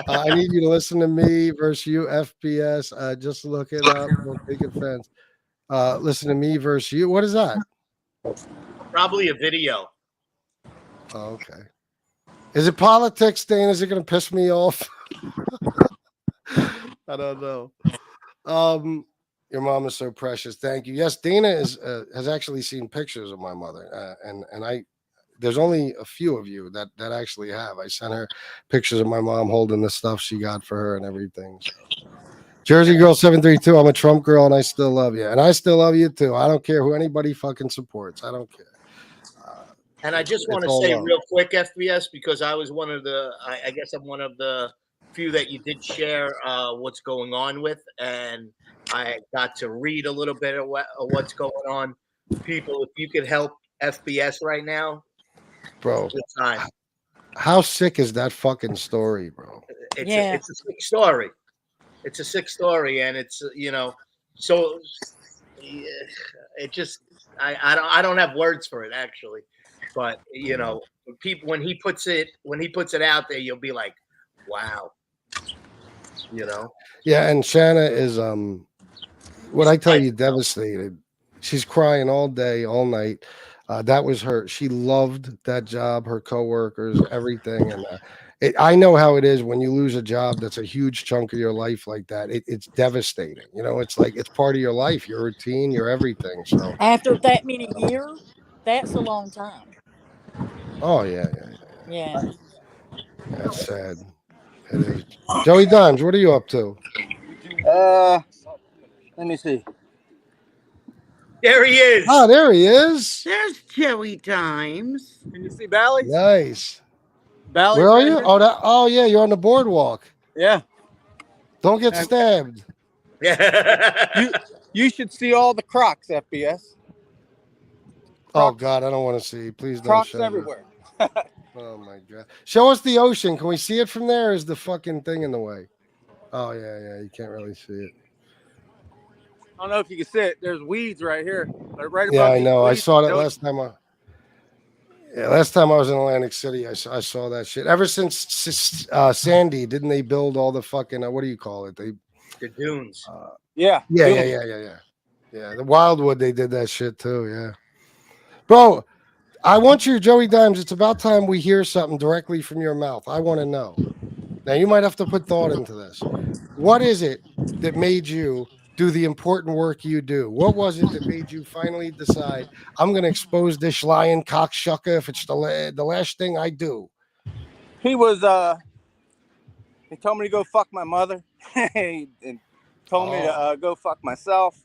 I need you to listen to me versus you, FPS. Just look it up. Don't take offense. Listen to me versus you. What is that? Probably a video. Oh, okay. Is it politics, Dana? Is it going to piss me off? I don't know. Your mom is so precious. Thank you. Yes, Dana has actually seen pictures of my mother, and there's only a few of you that actually have. I sent her pictures of my mom holding the stuff she got for her and everything. So. Jersey Girl 732. I'm a Trump girl, and I still love you, and I still love you too. I don't care who anybody fucking supports. I don't care. And I just want It's to all say love. real quick, FBS, because I was one of the, I guess I'm one of the few that you did share what's going on with, and I got to read a little bit of what's going on. People, if you could help FBS right now, Bro, it's a good time. how sick is that fucking story, bro? It's a sick story. It's a sick story, and it's so it just I don't have words for it actually, but people when he puts it out there, you'll be like, wow, Yeah, and Shanna is what I tell you, devastated. She's crying all day, all night. That was her. She loved that job, her coworkers, everything, and I know how it is when you lose a job that's a huge chunk of your life like that. It's devastating. It's like it's part of your life, your routine, your everything. So After that many years, that's a long time. oh yeah. Yeah. That's sad. It is. Joey Dimes, what are you up to? Let me see. There he is. Oh, there he is. There's Joey Dimes. Can you see Bally? Nice. Bally? Where are you? Oh yeah, you're on the boardwalk. Yeah. Don't get stabbed. You should see all the Crocs, FBS. Oh God, I don't want to see. Please don't Crocs show me. everywhere. Oh my God. Show us the ocean. Can we see it from there? Or is the fucking thing in the way? Oh yeah. You can't really see it. I don't know if you can see it. There's weeds right here. They're right Yeah, above I these know. I weeds. saw that last time. Last time I was in Atlantic City, I saw that shit. Ever since Sandy, didn't they build all the fucking what do you call it? The dunes. Yeah. Yeah. The Wildwood, they did that shit too. Yeah, bro. I want you, Joey Dimes. It's about time we hear something directly from your mouth. I want to know. Now you might have to put thought into this. What is it that made you do the important work you do? What was it that made you finally decide, I'm going to expose this lying cocksucker if it's the last thing I do? He was, he told me to go fuck my mother and told me to go fuck myself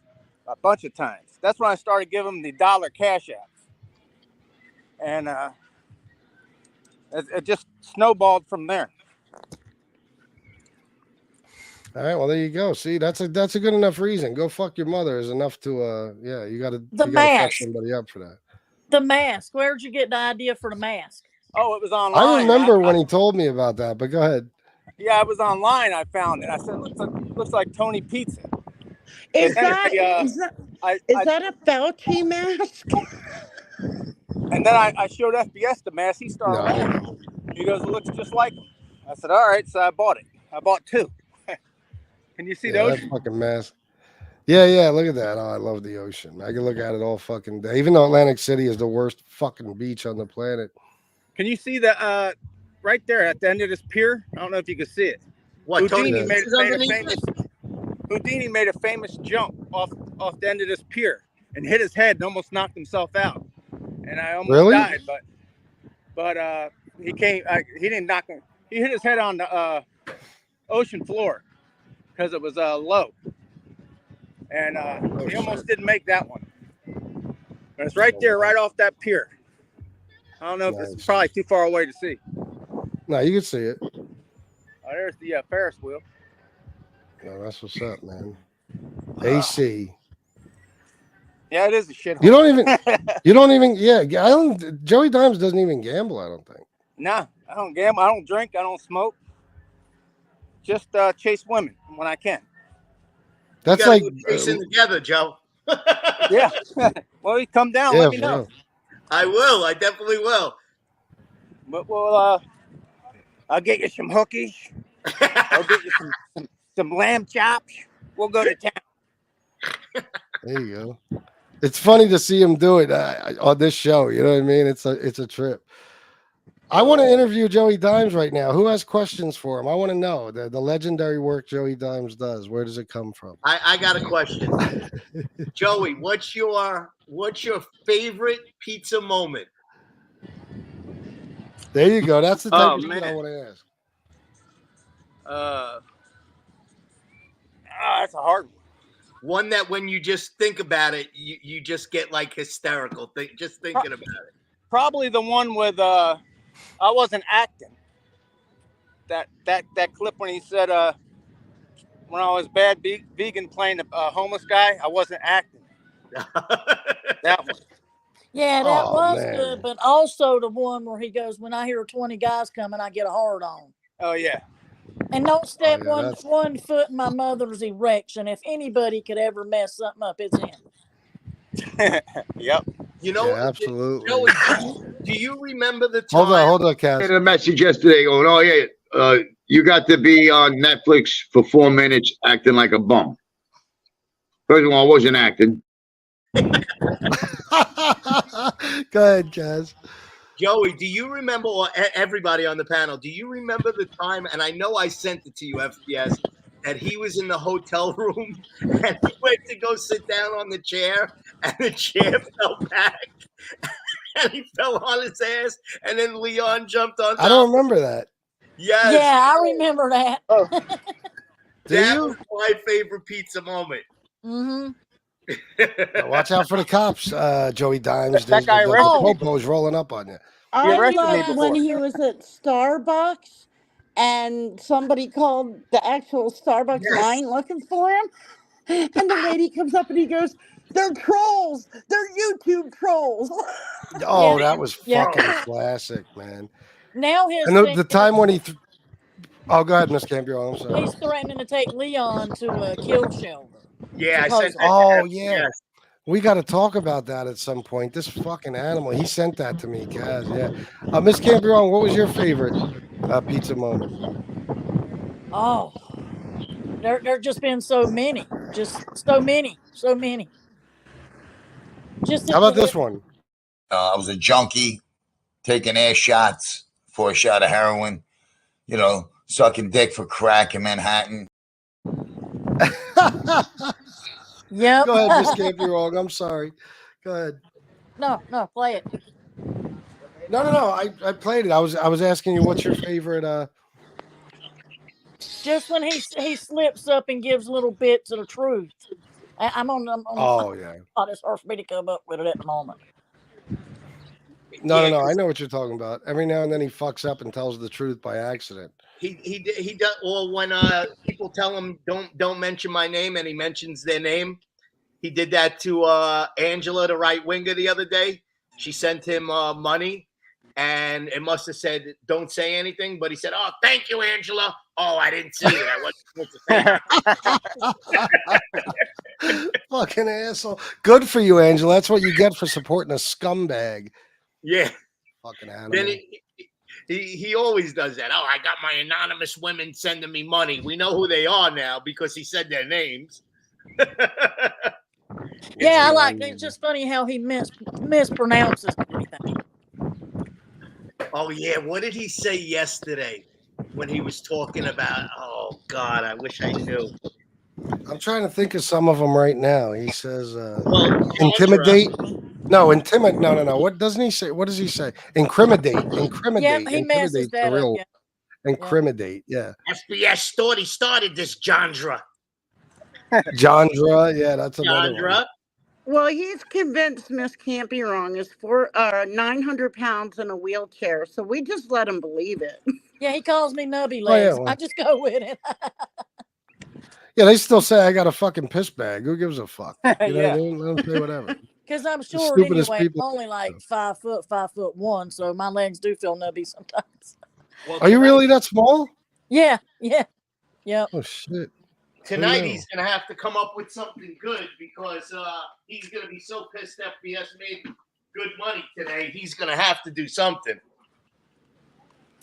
a bunch of times. That's when I started giving him the dollar cash apps. And it just snowballed from there. All right, well there you go. See, that's a good enough reason. Go fuck your mother is enough to yeah, you gotta fuck somebody up for that. The mask. Where'd you get the idea for the mask? Oh, it was online. I remember when he told me about that, but go ahead. Yeah, it was online. I found it. I said, looks like Tony Pizza. Is that a Fauci mask? And then I showed FBS the mask. He started laughing. He goes, it looks just like him. I said, all right. So I bought it. I bought 2. Can you see the ocean? That fucking mask. Yeah, look at that. Oh, I love the ocean. I can look at it all fucking day. Even though Atlantic City is the worst fucking beach on the planet. Can you see the right there at the end of this pier? I don't know if you can see it. What, Houdini Tony made Pizza's underneath Houdini made a famous jump off the end of this pier and hit his head and almost knocked himself out. And I almost died, but he came. He didn't knock him. He hit his head on the ocean floor because it was low, and he almost didn't make that one. But it's right there, right off that pier. I don't know if it's probably too far away to see. No, you can see it. Oh, there's the Ferris wheel. No, that's what's up, man. AC. Yeah, it is a shit. You don't even. Yeah, I don't. Joey Dimes doesn't even gamble. I don't think. Nah, I don't gamble. I don't drink. I don't smoke. Just chase women when I can. That's like chasing together, Joe. Yeah. Well, you come down. Let me know. Real. I will. I definitely will. But well, I'll get you some hookies. I'll get you some lamb chops. We'll go to town. There you go. It's funny to see him do it on this show. You know what I mean? It's a trip. I want to interview Joey Dimes right now. Who has questions for him? I want to know the legendary work Joey Dimes does. Where does it come from? I got a question. Joey, what's your favorite pizza moment? There you go. That's the type of thing I want to ask. That's a hard one. One that when you just think about it, you just get like hysterical. Just thinking about it. Probably the one with I wasn't acting. That clip when he said when I was bad vegan playing a homeless guy, I wasn't acting. That one. Yeah, that was good, but also the one where he goes, when I hear 20 guys coming, I get a hard on. Oh yeah. And don't step one foot in my mother's erection. If anybody could ever mess something up, it's him. Yep. You know, absolutely. Joey, do you remember the time? Hold on, Cass. I had a message yesterday going, oh, yeah, you got to be on Netflix for 4 minutes acting like a bum. First of all, I wasn't acting. Go ahead, Cass. Joey, do you remember, or everybody on the panel, do you remember the time, and I know I sent it to you, FPS, that he was in the hotel room and he went to go sit down on the chair and the chair fell back and he fell on his ass and then Leon jumped on top. I don't remember that. Yes. Yeah, I remember that. That was my favorite pizza moment. Mm-hmm. Watch out for the cops, Joey Dimes. That guy the popo's rolling up on you. I loved when he was at Starbucks and somebody called the actual Starbucks line looking for him. And the lady comes up and he goes, they're trolls. They're YouTube trolls. Oh, that was fucking classic, man. Now his and the time when he... Oh, go ahead, Miss Campion. I'm sorry. He's threatening to take Leon to a kill shelter. Yeah, I sent that. Oh, yeah. Yes. We got to talk about that at some point. This fucking animal. He sent that to me, Kaz. Yeah. Miss Campion, what was your favorite pizza moment? Oh, there just been so many. Just so many. Just how about this one? I was a junkie, taking ass shots for a shot of heroin, you know, sucking dick for crack in Manhattan. Yep. Go ahead, Miss Can't Be Wrong. I'm sorry. Go ahead. No, play it. No. I played it. I was asking you what's your favorite. Just when he slips up and gives little bits of the truth. I'm on. Oh yeah. Oh, it's hard for me to come up with it at the moment. No. I know what you're talking about. Every now and then he fucks up and tells the truth by accident. He does. Or when people tell him don't mention my name and he mentions their name. He did that to Angela, the right winger, the other day. She sent him money, and it must have said don't say anything. But he said, "Oh, thank you, Angela." Oh, I didn't see it. I wasn't supposed to say. Fucking asshole. Good for you, Angela. That's what you get for supporting a scumbag. Yeah. Fucking animal. Then he always does that. Oh, I got my anonymous women sending me money. We know who they are now because he said their names. Yeah, I like it. It's just funny how he mispronounces everything. Oh, yeah. What did he say yesterday when he was talking about, oh, God, I wish I knew. I'm trying to think of some of them right now. He says, intimidate. No, intimidate. No. What doesn't he say? What does he say? Incriminate. Yep, he messes that up. Yeah. Incriminate. Yeah. FBS thought he started this genre. Jandra. Yeah, that's another one. Well, he's convinced Miss Can't Be Wrong is 900 pounds in a wheelchair, so we just let him believe it. Yeah, he calls me nubby legs. Oh, yeah, well. I just go with it. Yeah, they still say I got a fucking piss bag. Who gives a fuck? You know what I mean? Let them say whatever. Because I'm short stupidest anyway. people. I'm only like 5'1", so my legs do feel nubby sometimes. Well, Are you really that small? Yeah. Oh shit. Tonight he's going to have to come up with something good because he's going to be so pissed FBS made good money today. He's going to have to do something.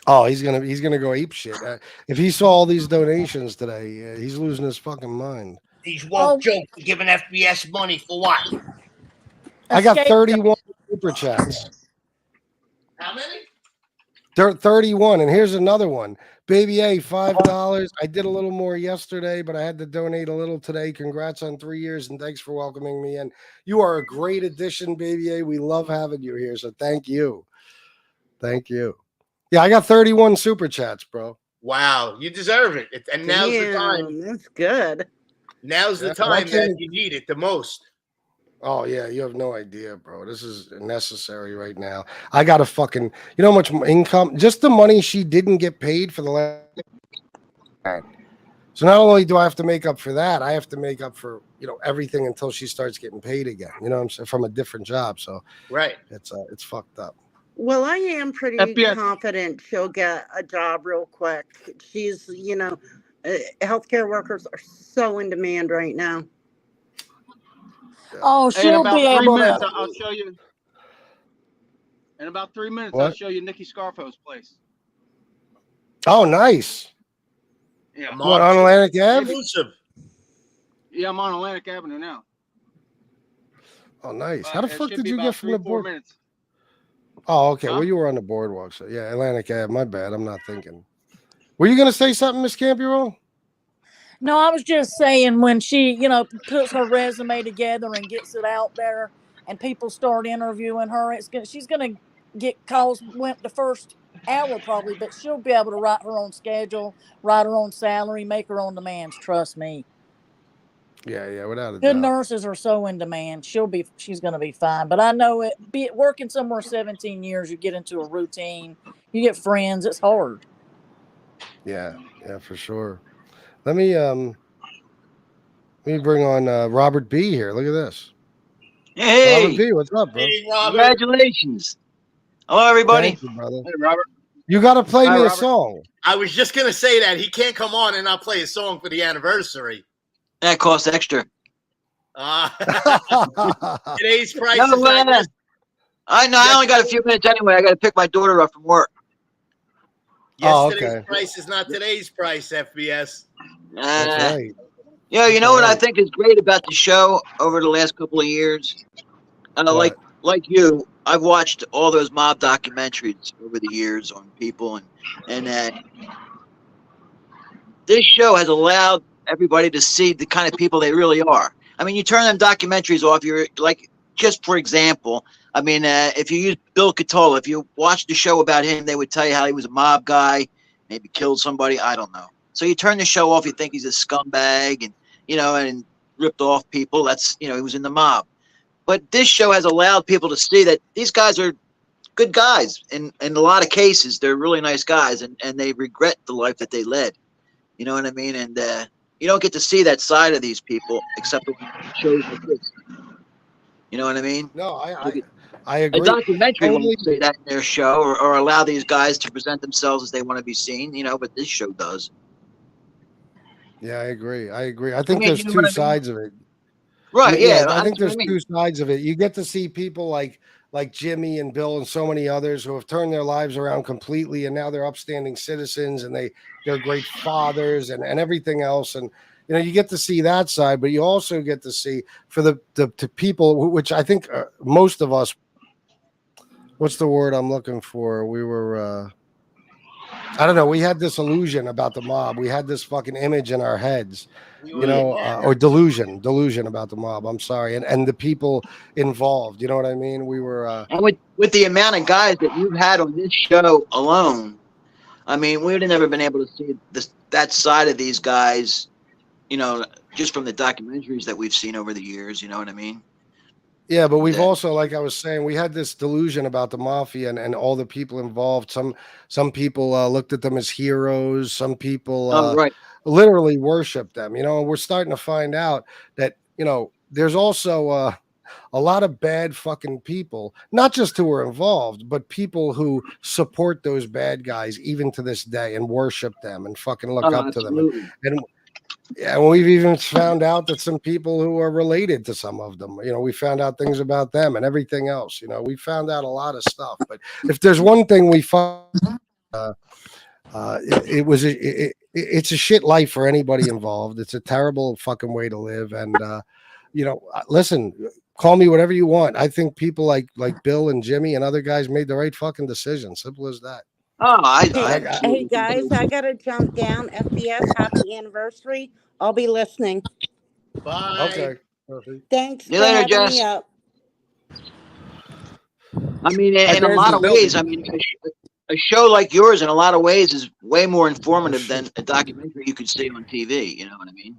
Oh, he's gonna go ape shit. If he saw all these donations today, he's losing his fucking mind. These woke jokes are giving FBS money for what? I got 31 super chats. How many? 31, and here's another one. Baby A, $5. I did a little more yesterday, but I had to donate a little today. Congrats on 3 years, and thanks for welcoming me in. You are a great addition, Baby A. We love having you here, so thank you. Thank you. Yeah, I got 31 super chats, bro. Wow, you deserve it. And now's the time. That's good. Now's the time that you need it the most. Oh, yeah, you have no idea, bro. This is necessary right now. I got a fucking, you know how much income, just the money she didn't get paid for the last. So not only do I have to make up for that, I have to make up for, everything until she starts getting paid again. You know what I'm saying? From a different job. So right. It's fucked up. Well, I am pretty confident she'll get a job real quick. She's, healthcare workers are so in demand right now. Oh, she'll be able to. I'll show you. In about 3 minutes, What? I'll show you Nikki Scarfo's place. Oh, nice. Yeah. What, on Atlantic Ave? Yeah, I'm on Atlantic Avenue now. Oh, nice. How the It fuck should did be you about get from the 3-4 board? minutes. Oh, okay. Huh? Well, you were on the boardwalk. So, yeah, Atlantic Ave. My bad. I'm not thinking. Were you going to say something, Miss Campbell? No, I was just saying when she, puts her resume together and gets it out there, and people start interviewing her, she's gonna get calls. Went the first hour probably, but she'll be able to write her own schedule, write her own salary, make her own demands. Trust me. Yeah, without a Good doubt. nurses are so in demand. She's gonna be fine. But I know it. Be it working somewhere 17 years, you get into a routine, you get friends. It's hard. Yeah, for sure. Let me bring on Robert B here. Look at this. Hey, Robert B, what's up, bro? Hey, Robert. Congratulations. Hello, everybody. Thank you, brother. Hey, Robert. You got to play Hi, me a Robert. song. I was just going to say that. He can't come on and not play a song for the anniversary. That costs extra. Today's price No, is not this. I know. I only got a few minutes anyway. I got to pick my daughter up from work. Yesterday's price is not today's price, FBS. That's right. Yeah, you know what I think is great about the show over the last couple of years? Like you, I've watched all those mob documentaries over the years on people, and this show has allowed everybody to see the kind of people they really are. I mean, you turn them documentaries off. You're like, just for example, I mean, if you use Bill Catola, if you watch the show about him, they would tell you how he was a mob guy, maybe killed somebody. I don't know. So you turn the show off. You think he's a scumbag, and and ripped off people. That's he was in the mob. But this show has allowed people to see that these guys are good guys. In a lot of cases, they're really nice guys, and they regret the life that they led. You know what I mean? And you don't get to see that side of these people except in shows like this. You know what I mean? No, I agree. A documentary Totally. won't say that in their show or allow these guys to present themselves as they want to be seen, but this show does. Yeah, I agree. I think there's two sides of it. Right, yeah. I think there's two sides of it. You get to see people like Jimmy and Bill and so many others who have turned their lives around completely, and now they're upstanding citizens, and they're great fathers and everything else. And you get to see that side, but you also get to see for the people, which I think most of us, what's the word I'm looking for? We were, I don't know. We had this illusion about the mob. We had this fucking image in our heads, or delusion about the mob. I'm sorry. And the people involved, you know what I mean? We were, and with the amount of guys that you've had on this show alone, I mean, we would have never been able to see that side of these guys, just from the documentaries that we've seen over the years. You know what I mean? Yeah, but we've also, like I was saying, we had this delusion about the mafia and all the people involved. Some people looked at them as heroes. Some people literally worshiped them. And we're starting to find out that there's also a lot of bad fucking people, not just who are involved, but people who support those bad guys even to this day and worship them and fucking look up to them. And yeah, we've even found out that some people who are related to some of them, we found out things about them and everything else. We found out a lot of stuff. But if there's one thing we found, it's a shit life for anybody involved. It's a terrible fucking way to live. And listen, call me whatever you want. I think people like Bill and Jimmy and other guys made the right fucking decision. Simple as that. Hey guys, I gotta jump down. FBS, happy anniversary. I'll be listening. Bye. Okay. Thanks See you for later, having Jess. me up. I mean, in a lot of ways, a show like yours, in a lot of ways, is way more informative than a documentary you could see on TV. You know what I mean?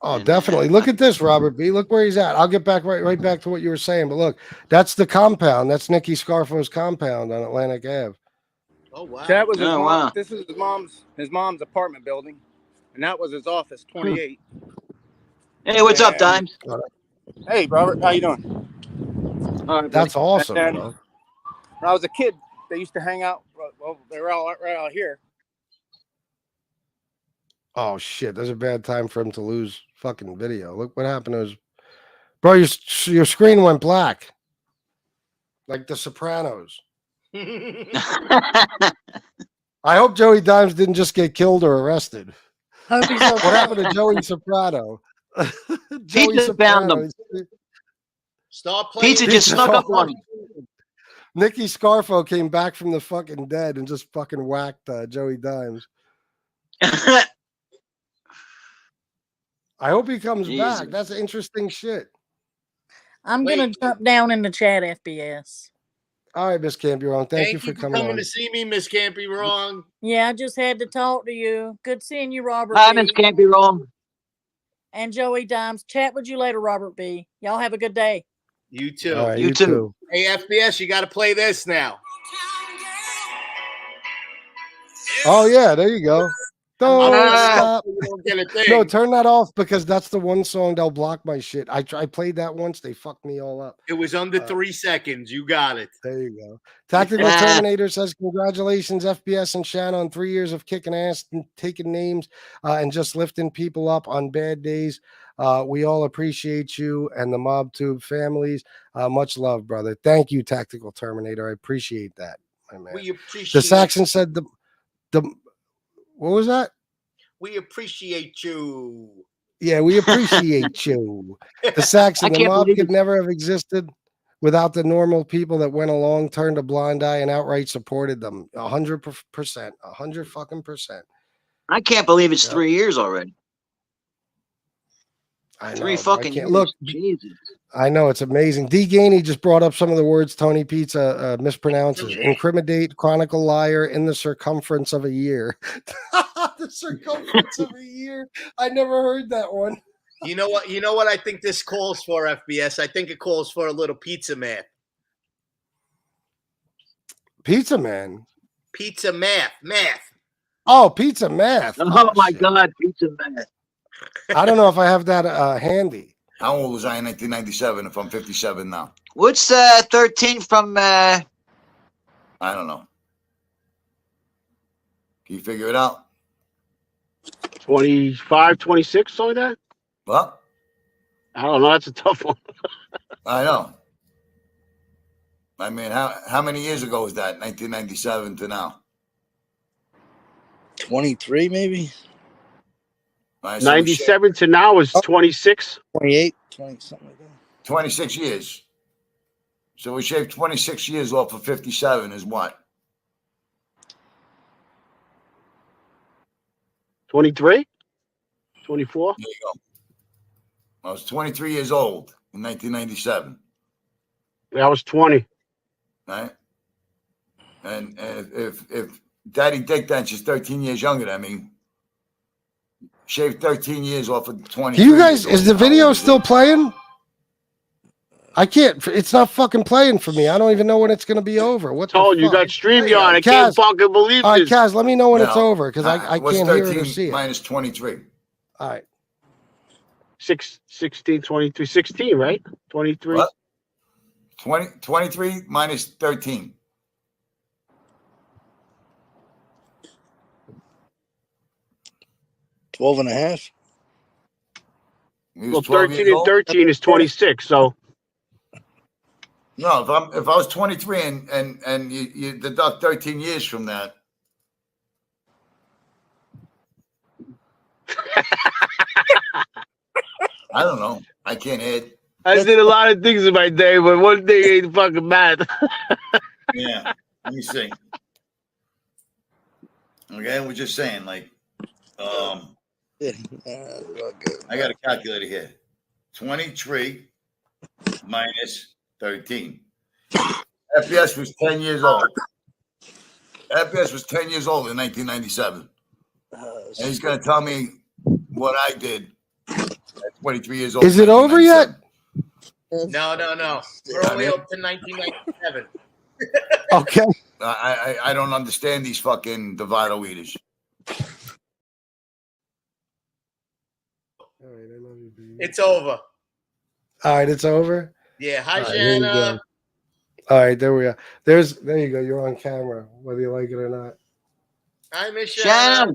Oh, definitely. Look at this, Robert B. Look where he's at. I'll get back right back to what you were saying. But look, that's the compound. That's Nicky Scarfo's compound on Atlantic Ave. Oh wow! So that was his mom. Wow. This is his mom's apartment building, and that was his office, 28. Hey, what's up, Dimes? Hey, Robert, how you doing? That's awesome, and, bro. When I was a kid, they used to hang out. Well, they were all right out here. Oh shit! There's a bad time for him to lose fucking video. Look what happened to his bro. Your screen went black, like The Sopranos. I hope Joey Dimes didn't just get killed or arrested. Hope he's okay. What happened to Joey Soprano? Pizza found him. Stop playing. Pizza just snuck up on him. Nicky Scarfo came back from the fucking dead and just fucking whacked Joey Dimes. I hope he comes back. That's interesting shit. I'm gonna jump down in the chat, FBS. All right, Miss Campy Wrong. Thank you for coming to see me, Miss Campy Wrong. Yeah, I just had to talk to you. Good seeing you, Robert. Hi, Miss Campy Wrong. And Joey Dimes. Chat with you later, Robert B. Y'all have a good day. You too. Right, you too. Hey, FBS, you got to play this now. Oh yeah, there you go. Don't stop. You don't get a thing. No, turn that off because that's the one song they'll block my shit. I played that once. They fucked me all up. It was under 3 seconds. You got it. There you go. Tactical Terminator says, congratulations, FBS and Shannon, on 3 years of kicking ass and taking names and just lifting people up on bad days. We all appreciate you and the Mobtube families. Much love, brother. Thank you, Tactical Terminator. I appreciate that, my man. We appreciate the Saxon said the what was that? We appreciate you. Yeah, we appreciate you. The Saxon, the mob could never have existed without the normal people that went along, turned a blind eye, and outright supported them. 100%. 100%. I can't believe it's 3 years already. I know, 3 but I fucking can't years. look. Jesus. I know it's amazing. D. Gainey just brought up some of the words Tony Pizza mispronounces. Incriminate, chronicle, liar, in the circumference of a year. The circumference of a year. I never heard that one. You know what? You know what I think this calls for, FBS? I think it calls for a little pizza math. Pizza man. Pizza math. Oh, pizza math. Oh my God, pizza math. I don't know if I have that handy. How old was I in 1997 if I'm 57 now? What's 13 from I don't know. Can you figure it out? 25, 26, something like that? What? I don't know. That's a tough one. I know. I mean, how many years ago was that? 1997 to now? 23, maybe? 97 to now is 26. 28, 20, something like that. 26 years. So we shaved 26 years off of 57 is what? 23? 24? There you go. I was 23 years old in 1997. Yeah, I was 20. Right? And if Daddy Dick Dance is 13 years younger than me, shaved 13 years off of 20. Do you guys, is the video still playing? I can't, it's not fucking playing for me. I don't even know when it's going to be over. What the Told you fuck? got StreamYard. I can't fucking believe all right, this. Kaz, let me know when it's No. over because I What's can't hear it 13 or see it. minus 23? All right. 16, 23, 16, right? 23. What? 23 minus 13. $12 and a half. He was Well, 12 13 years and old? 13 is 26. So No, if I was 23 and you deduct 13 years from that. I don't know. I can't hit. I did a lot of things in my day, but one thing ain't fucking math. Yeah. Let me see. Okay, we're just saying, like, I got a calculator here. 23 minus 13. FBS was 10 years old. FBS was 10 years old in 1997. And he's going to tell me what I did at 23 years old. Is it over yet? No. We're only up to 1997. Okay. I don't understand these fucking Divido eaters. It's over. All right, it's over. Yeah. Hi, All right, here you Shanna. go. All right, there we are. There you go. You're on camera, whether you like it or not. Hi, Miss Shanna.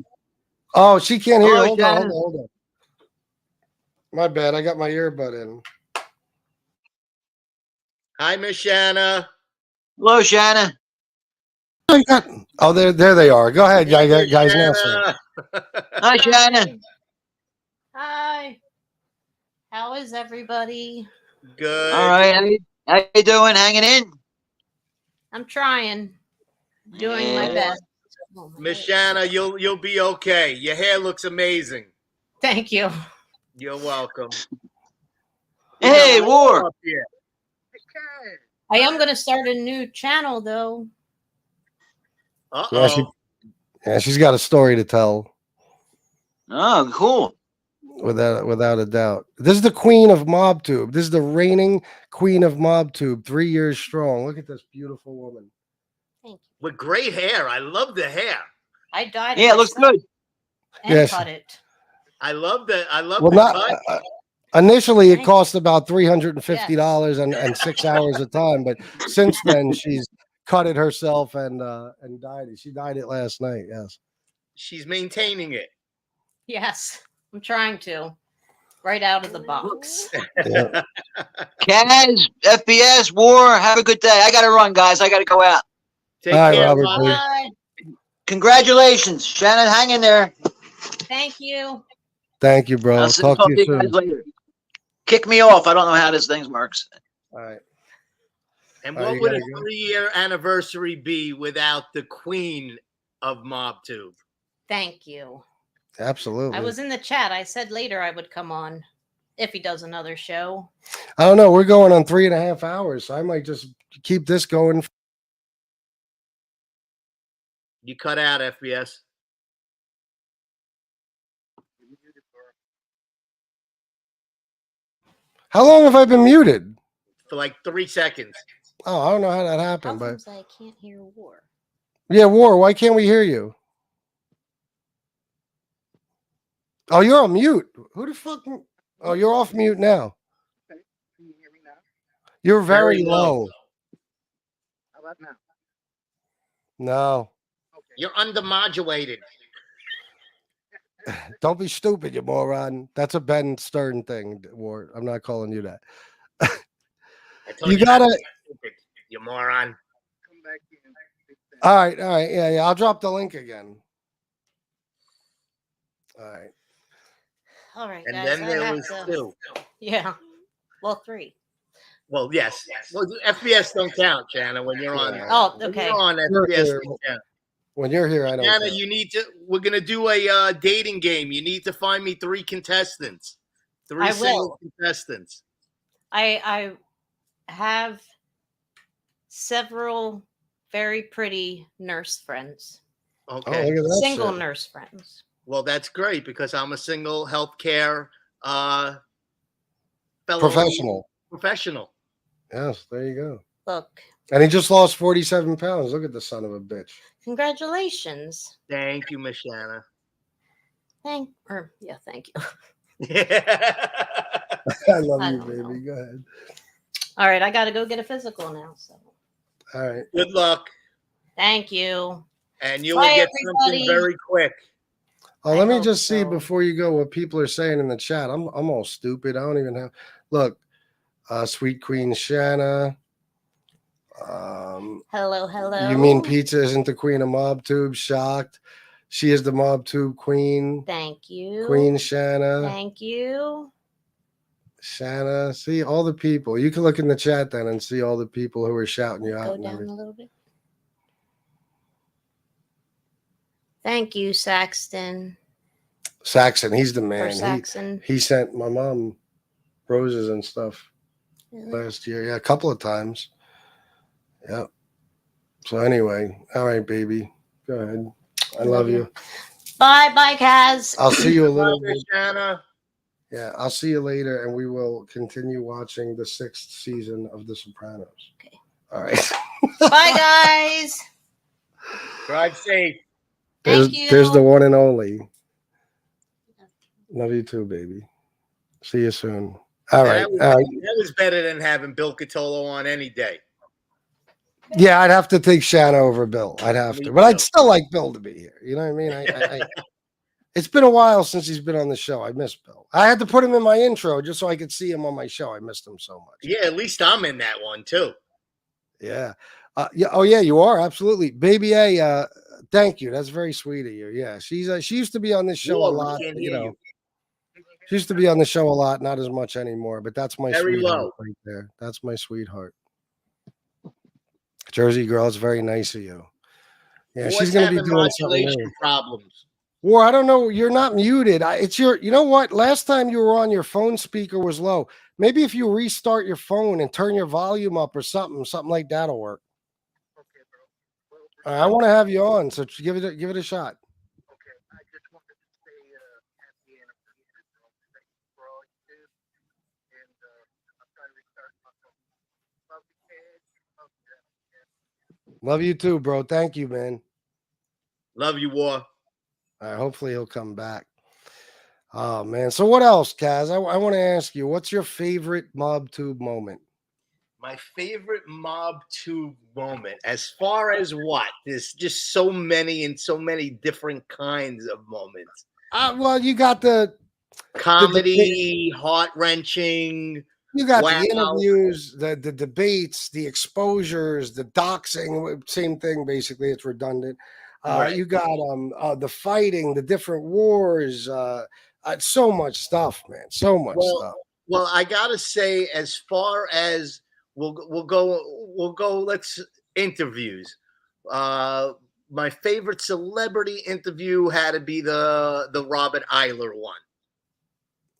Oh, she can't hear. Hello, Hold on. Shannon. My bad. I got my earbud in. Hi, Miss Shanna. Hello, Shanna. Oh, there they are. Go ahead, guys. Now, sir. Hi, Shanna. Hi. How is everybody? Good. All right. How you doing? Hanging in? I'm trying. Doing my best. Miss Shanna, you'll be okay. Your hair looks amazing. Thank you. You're welcome. Hey, War. Up here. I am going to start a new channel, though. Yeah, she's got a story to tell. Oh, cool. Without a doubt. This is the queen of Mobtube. This is the reigning queen of Mobtube, 3 years strong. Look at this beautiful woman. With great hair. I love the hair. I dyed it. Yeah, it looks good. And Yes. cut it. I love the Well, the not cut. initially it cost about $350 and 6 hours of time, but since then she's cut it herself and dyed it. She dyed it last night. Yes. She's maintaining it. Yes, I'm trying to. Right out of the box. Yeah. Kaz, FBS, War, have a good day. I got to run, guys. I got to go out. Take All right, care. Robert, Bye. Congratulations, Shannon. Hang in there. Thank you. Thank you, bro. I'll Talk to you guys soon. later. Kick me off. I don't know how this thing works. All right. And All right, what you would a gotta go. 3-year anniversary be without the queen of Mobtube? Thank you. Absolutely. I was in the chat. I said later I would come on. if he does another show. I don't know. We're going on 3.5 hours, so I might just keep this going. You cut out, FBS. How long have I been muted? For like 3 seconds. Oh, I don't know how that happened, but I can't hear War. yeah, War. Why can't we hear you? Oh, you're on mute. Who the fuck? Oh, you're off mute now. You're very low. How about now? No, You're undermodulated. don't be stupid, you moron. That's a Ben Stern thing, War. I'm not calling you that. I told You not gotta. to be stupid, you moron. All right, yeah. I'll drop the link again. All right. All right, And guys. then I there have was to. 2. Yeah. Well, 3. Well, yes. Well, FBS don't count, Shanna, when you're on. Oh, When okay. you're on You're FBS here. don't count. When you're here, I don't. Shanna, care. you need to. We're gonna do a dating game. You need to find me 3 contestants. 3 I single will. contestants. I have several very pretty nurse friends. Okay. look at that Single shit. nurse friends. Well, that's great because I'm a single healthcare fellow Professional. Yes, there you go. Look, And he just lost 47 pounds. Look at the son of a bitch. congratulations. Thank you, Miss Shanna. Thank you. I love I you, don't baby. know. Go ahead. All right, I got to go get a physical now. So All right. Good luck. thank you. And you Bye, will get everybody. something very quick. Oh, let me hope just see so. before you go what people are saying in the chat. I'm all stupid. I don't even have. Look, Sweet Queen Shanna. Hello. You mean Pizza isn't the queen of Mobtube? Shocked. She is the Mobtube queen. Thank you. Queen Shanna. Thank you. Shanna. See all the people. You can look in the chat then and see all the people who are shouting you out. Go and down everything. a little bit. Thank you, Saxton. Saxon, he's the man. Saxon. He sent my mom roses and stuff last year. Yeah, a couple of times. Yeah. So anyway, all right, baby. Go ahead. I love you. Bye, Kaz. I'll see you a little Bye, bit. Miss Shanna. Yeah, I'll see you later, and we will continue watching the 6th season of The Sopranos. Okay. All right. Bye, guys. Drive safe. Thank you. There's the one and only. Love you too, baby. See you soon. All right. That was better than having Bill Catolo on any day. Yeah, I'd have to take Shanna over Bill. I'd have Me to, but I'd too. still like Bill to be here. You know what I mean? I it's been a while since he's been on the show. I miss Bill. I had to put him in my intro just so I could see him on my show. I missed him so much. Yeah, at least I'm in that one too. Yeah. Yeah. Oh, yeah. You are absolutely, baby. A. Thank you. That's very sweet of you. Yeah, she used to be on this show a Whoa, lot. we can't You hear know, you. she used to be on the show a lot, not as much anymore. But that's my Very sweetheart low. right there. That's my sweetheart. Jersey girl, it's very nice of you. Yeah, What's she's gonna be having doing something modulation new. problems? War, I don't know. You're not muted. It's your. You know what? Last time you were on, your phone speaker was low. Maybe if you restart your phone and turn your volume up or something like that'll work. I want to have you on, so give it a shot. Love you too, bro. Thank you, man. Love you, War. All right, hopefully he'll come back. Oh man. So what else, Kaz? I want to ask you, what's your favorite Mobtube moment? My favorite Mobtube moment, as far as what? There's just so many and so many different kinds of moments. Well, you got the Comedy, heart-wrenching. You got wow. the interviews, the debates, the exposures, the doxing, same thing basically. It's redundant. Right. You got the fighting, the different wars, so much stuff, man. So much stuff. Well, I gotta say, as far as we'll go. Let's interviews. My favorite celebrity interview had to be the Robert Eiler one.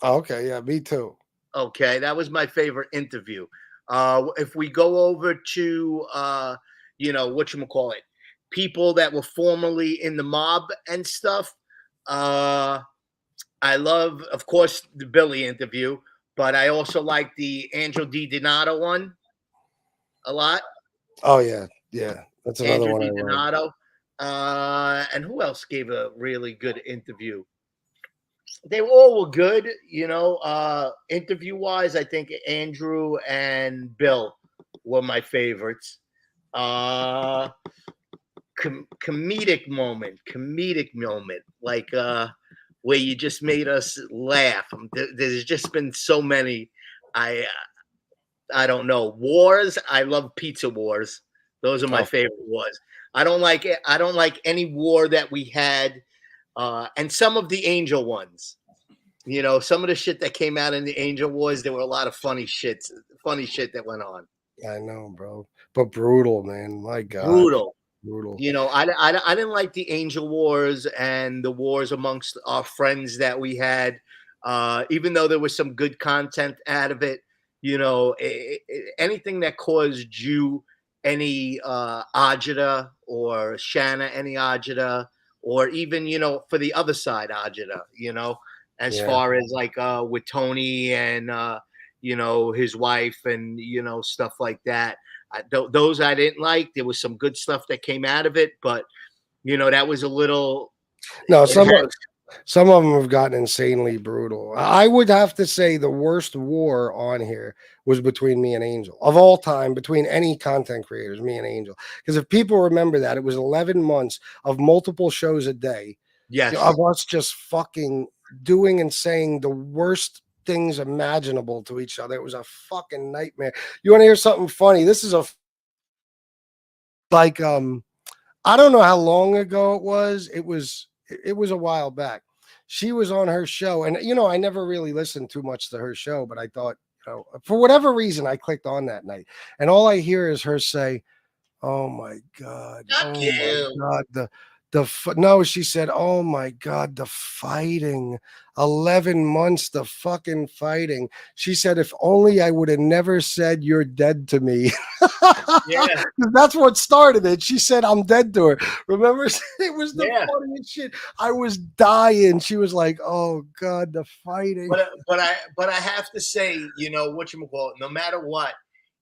Oh, okay, yeah, me too. Okay, that was my favorite interview. If we go over to whatchamacallit, people that were formerly in the mob and stuff, I love, of course, the Billy interview, but I also like the Angel Di Donato one a lot. Oh yeah, yeah. That's another Andrew one I Di love. Donato. And who else gave a really good interview? They all were good, interview wise. I think Andrew and Bill were my favorites. Comedic moment, like where you just made us laugh. There's just been so many. I don't know. Wars. I love Pizza Wars. Those are my favorite wars. I don't like it. I don't like any war that we had, and some of the Angel ones. Some of the shit that came out in the Angel Wars, there were a lot of funny shit that went on. I know, bro. But brutal, man. My God. Brutal. I I didn't like the Angel Wars and the wars amongst our friends that we had. Even though there was some good content out of it, anything that caused you any agita or Shanna any agita, or even for the other side agita, as far as like with Tony and his wife and stuff like that. Those I didn't like. There was some good stuff that came out of it, but that was a little. No, some of them have gotten insanely brutal. I would have to say the worst war on here was between me and Angel of all time, between any content creators, me and Angel. Because if people remember that, it was 11 months of multiple shows a day. Yes. Of us just fucking doing and saying the worst things imaginable to each other. It was a fucking nightmare. You want to hear something funny? This is I don't know how long ago it was. It was a while back. She was on her show, and I never really listened too much to her show, but I thought, for whatever reason, I clicked on that night, and all I hear is her say, "Oh my God, my God, no," she said, "Oh my God, the fighting, 11 months, the fucking fighting." She said, "If only I would have never said you're dead to me." Yeah. That's what started it. She said, "I'm dead to her." Remember? It was the funniest shit. I was dying. She was like, "Oh God, the fighting." But I have to say, whatchamacallit, no matter what,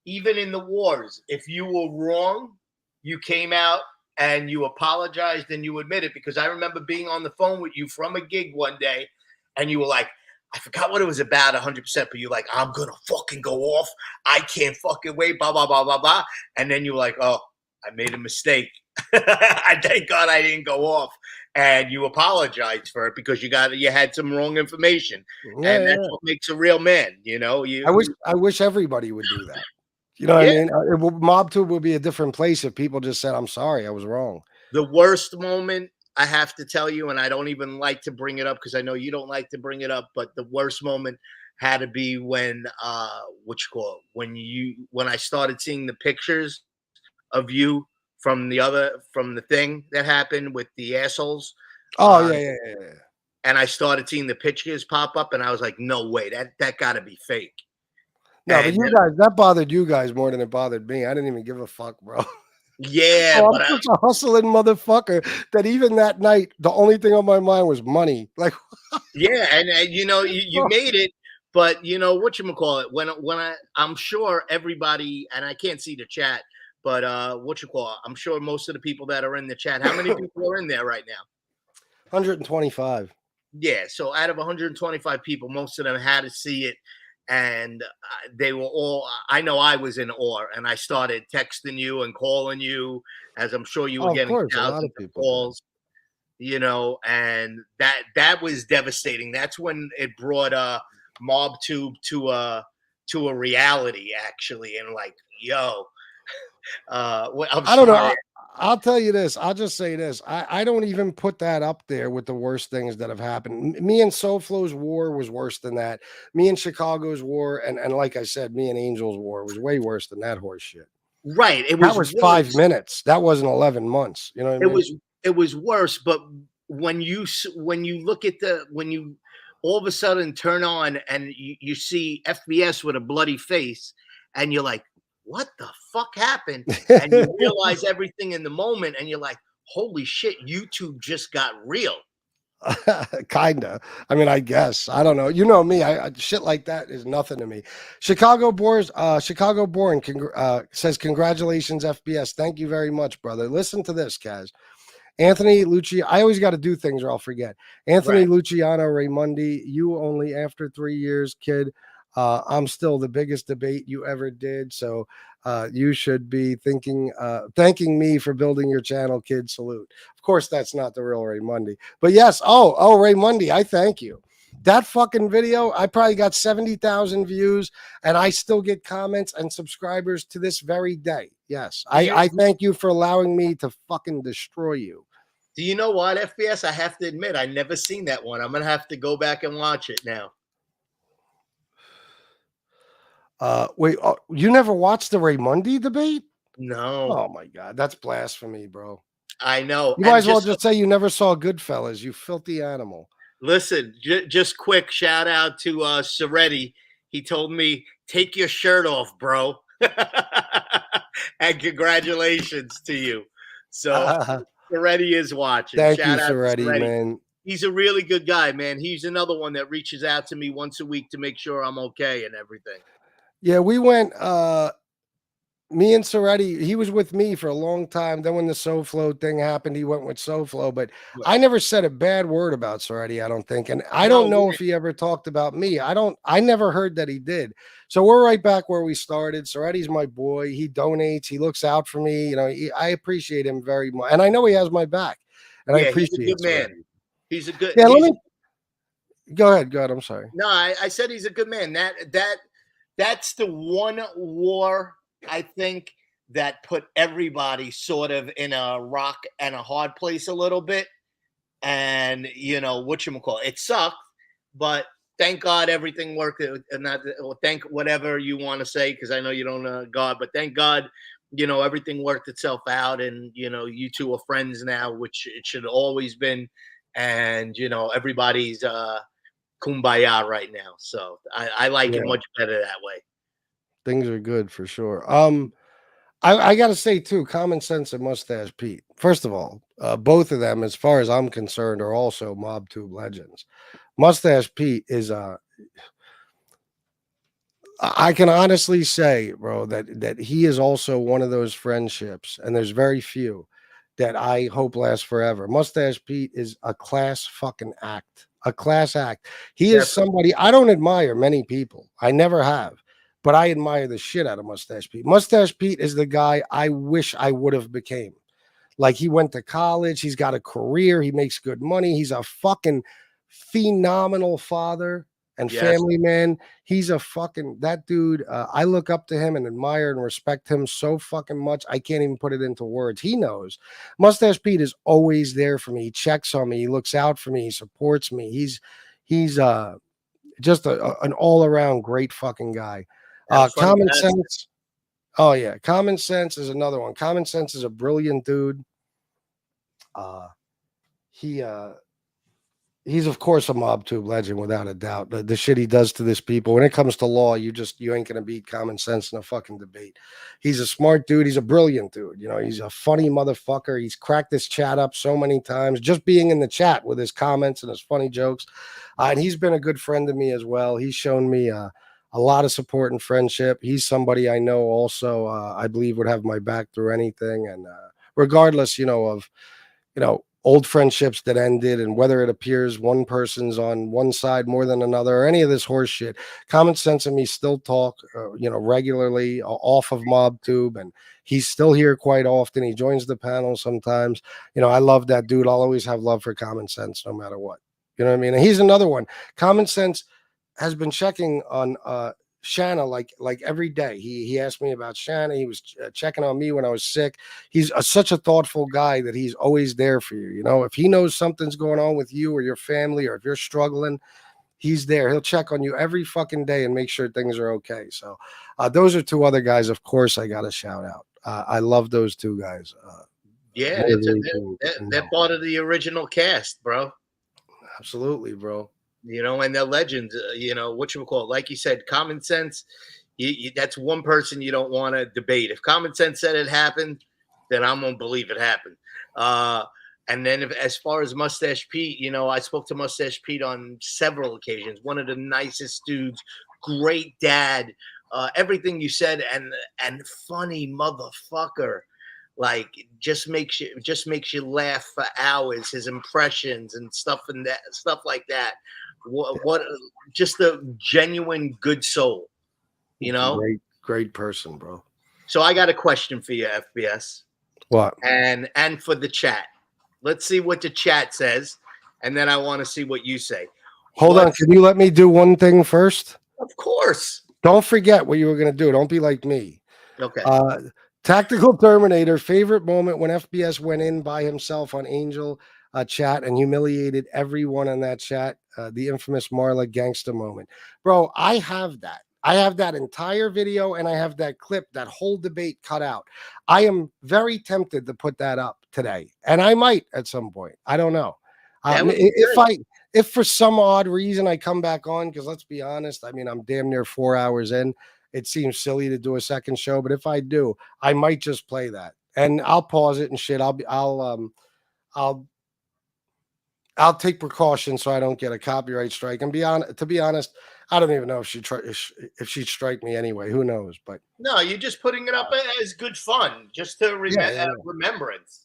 even in the wars, if you were wrong, you came out and you apologized and you admit it, because I remember being on the phone with you from a gig one day and you were like, I forgot what it was about 100%, but you're like, I'm going to fucking go off. I can't fucking wait, blah, blah, blah, blah, blah. And then you're like, oh, I made a mistake. I thank God I didn't go off. And you apologized for it because you had some wrong information. And that's what makes a real man, I wish everybody would do that. You know what I mean? Mobtube would be a different place if people just said, "I'm sorry, I was wrong." The worst moment, I have to tell you, and I don't even like to bring it up because I know you don't like to bring it up, but the worst moment had to be when when I started seeing the pictures of you from the thing that happened with the assholes. Oh yeah. And I started seeing the pictures pop up, and I was like, no way, that got to be fake. No, but that bothered you guys more than it bothered me. I didn't even give a fuck, bro. Yeah, I'm such a hustling motherfucker that even that night, the only thing on my mind was money. Like, yeah, and you made it, but whatchamacallit, when I'm sure everybody, and I can't see the chat, but I'm sure most of the people that are in the chat, how many people are in there right now? 125. Yeah, so out of 125 people, most of them had to see it. And they were all, I know I was in awe, and I started texting you and calling you, as I'm sure you were getting thousands of calls, and that was devastating. That's when it brought Mobtube to a reality, actually. And like, yo, I don't know. I'll tell you this. I'll just say this. I don't even put that up there with the worst things that have happened. Me and SoFlo's war was worse than that. Me and Chicago's war, and like I said, me and Angel's war was way worse than that horse shit. Right. That was 5 minutes. That wasn't 11 months. You know what I mean? It was worse, but when you look at all of a sudden turn on and you see FBS with a bloody face, and you're like, what the fuck happened? And you realize everything in the moment, and you're like, holy shit, YouTube just got real. Kinda. I mean, I guess. I don't know. You know me. I shit like that is nothing to me. Chicago Born says, congratulations, FBS. Thank you very much, brother. Listen to this, Kaz. Anthony Luciano. I always got to do things or I'll forget. Anthony Luciano Raimundi, you only after 3 years, kid. I'm still the biggest debate you ever did. So you should be thanking me for building your channel, kid. Salute. Of course, that's not the real Raimundi. But yes, Raimundi, I thank you. That fucking video, I probably got 70,000 views, and I still get comments and subscribers to this very day. Yes, I thank you for allowing me to fucking destroy you. Do you know what, FBS? I have to admit, I never seen that one. I'm going to have to go back and watch it now. Wait, you never watched the Raimundi debate? No. Oh my God, that's blasphemy, bro. I know. You might as well just say you never saw Goodfellas, you filthy animal. Listen, just quick shout out to Soretti. He told me, take your shirt off, bro. And congratulations to you. So Soretti is watching. Thank shout you, out Soretti, to Soretti, man. He's a really good guy, man. He's another one that reaches out to me once a week to make sure I'm okay and everything. Yeah, we went, me and Soretti, he was with me for a long time. Then when the SoFlo thing happened, he went with SoFlo, but I never said a bad word about Soretti, I don't think. And I don't know if he ever talked about me. I never heard that he did. So we're right back where we started. Soretti's my boy. He donates. He looks out for me. You know, I appreciate him very much. And I know he has my back. And I appreciate he's a good man. Soretti. He's a good. Yeah, go ahead. I'm sorry. No, I said he's a good man. That's the one war, I think, that put everybody sort of in a rock and a hard place a little bit. And, you know, whatchamacallit, it sucked, but thank God everything worked. Thank whatever you want to say, because I know you don't know God, but thank God, you know, everything worked itself out. And, you know, you two are friends now, which it should have always been. And, you know, everybody's kumbaya right now. So I like it much better that way. Things are good for sure. I got to say too, Common Sense and Mustache Pete. First of all, both of them, as far as I'm concerned, are also Mobtube legends. Mustache Pete is I can honestly say, bro, that he is also one of those friendships, and there's very few that I hope last forever. Mustache Pete is a class fucking act, a class act. He is somebody I don't admire many people. I never have. But I admire the shit out of Mustache Pete. Mustache Pete is the guy I wish I would have became. Like, he went to college. He's got a career. He makes good money. He's a fucking phenomenal father and family man. He's a fucking, that dude. I look up to him and admire and respect him so fucking much. I can't even put it into words. He knows. Mustache Pete is always there for me. He checks on me. He looks out for me. He supports me. He's just an all-around great fucking guy. Common Sense. Oh yeah, Common Sense is another one. Common Sense is a brilliant dude. He's of course a Mobtube legend without a doubt. The shit he does to this people when it comes to law, you ain't gonna beat Common Sense in a fucking debate. He's a smart dude. He's a brilliant dude. You know, he's a funny motherfucker. He's cracked this chat up so many times just being in the chat with his comments and his funny jokes. And he's been a good friend to me as well. He's shown me a lot of support and friendship. He's somebody I know also, I believe would have my back through anything. And regardless, of old friendships that ended and whether it appears one person's on one side more than another or any of this horse shit, Common Sense and me still talk, regularly off of Mobtube, and he's still here quite often. He joins the panel sometimes. I love that dude. I'll always have love for Common Sense no matter what. You know what I mean? And he's another one. Common Sense has been checking on Shanna like every day. He asked me about Shanna. He was checking on me when I was sick. He's such a thoughtful guy that he's always there for you. If he knows something's going on with you or your family, or if you're struggling, he's there. He'll check on you every fucking day and make sure things are okay. So those are two other guys, of course, I got to shout out. I love those two guys. They're part of the original cast, bro. Absolutely, bro. You know, and they're legends. You know, what you call it? Like you said, common sense. That's one person you don't want to debate. If common sense said it happened, then I'm gonna believe it happened. And then, as far as Mustache Pete, you know, I spoke to Mustache Pete on several occasions. One of the nicest dudes, great dad. Everything you said, and funny motherfucker. Like just makes you laugh for hours. His impressions and stuff like that. What just a genuine good soul, you know. Great person, bro. So I got a question for you, FBS. What? And for the chat. Let's see what the chat says, and then I want to see what you say. Hold on, can you let me do one thing first? Of course. Don't forget what you were gonna do. Don't be like me. Okay. Tactical Terminator, favorite moment when FBS went in by himself on Angel chat and humiliated everyone in that chat. The infamous Marla gangsta moment. Bro, I have that. I have that entire video and I have that clip, that whole debate cut out. I am very tempted to put that up today. And I might at some point. I don't know. If for some odd reason I come back on, because let's be honest, I mean, I'm damn near 4 hours in. It seems silly to do a second show, but if I do, I might just play that and I'll pause it and shit. I'll take precautions so I don't get a copyright strike. And to be honest, I don't even know if she'd strike me anyway. Who knows? But no, you're just putting it up as good fun, just to remembrance.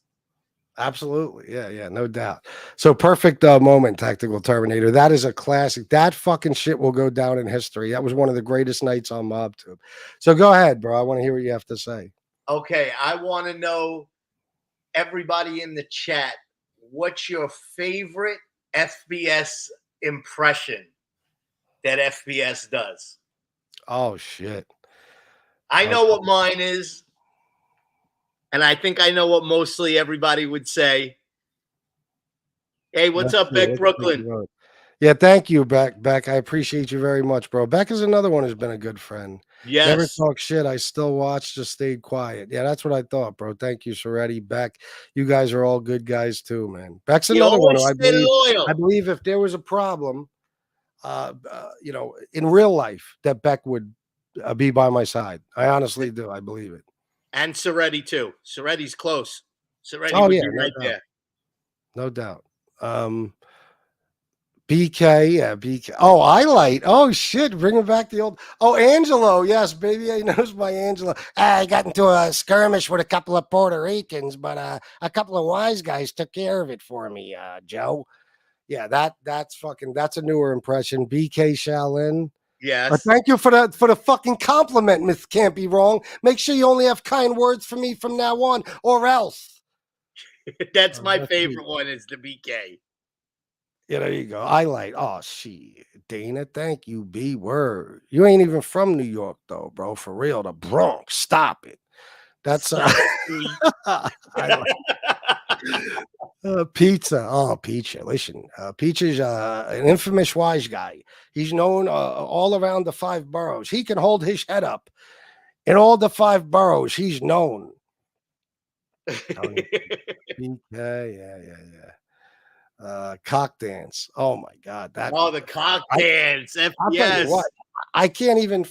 Absolutely. Yeah, no doubt. So perfect moment, Tactical Terminator. That is a classic. That fucking shit will go down in history. That was one of the greatest nights on Mobtube. So go ahead, bro. I want to hear what you have to say. Okay, I want to know, everybody in the chat, what's your favorite FBS impression that FBS does? Oh, shit. I know what mine is. And I think I know what mostly everybody would say. Hey, what's up, Beck Brooklyn? Yeah, thank you, Beck. I appreciate you very much, bro. Beck is another one who's been a good friend. Yes. Never talk shit. I still watch, just stayed quiet. Yeah, that's what I thought, bro. Thank you, Soretti. Beck, you guys are all good guys too, man. Beck's another one who I believe if there was a problem, you know, in real life, that Beck would be by my side. I honestly do. I believe it. And Soretti too. Soretti's close. Soretti would be right there. No doubt. BK, yeah, BK. Oh, I light. Oh shit, bringing back the old. Oh, Angelo, yes, baby, I knows my Angelo. I got into a skirmish with a couple of Puerto Ricans, but a couple of wise guys took care of it for me, Joe. Yeah, that's a newer impression. BK Shaolin. Yes. Thank you for the fucking compliment, Miss Can't Be Wrong. Make sure you only have kind words for me from now on, or else. That's my favorite one, is the BK. Yeah, there you go. I like, oh, shit. Dana, thank you, B. Word. You ain't even from New York, though, bro. For real, the Bronx. Stop it. That's Pizza. Oh, Pizza. Listen, Pizza's an infamous wise guy. He's known all around the 5 boroughs. He can hold his head up in all the 5 boroughs. He's known. Yeah. Cock dance. Oh my God. The cock dance. Yes. I can't even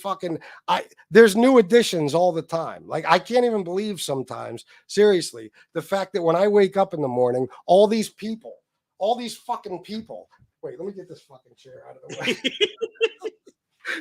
there's new additions all the time. Like, I can't even believe sometimes, seriously, the fact that when I wake up in the morning, all these fucking people. Wait, let me get this fucking chair out of the way.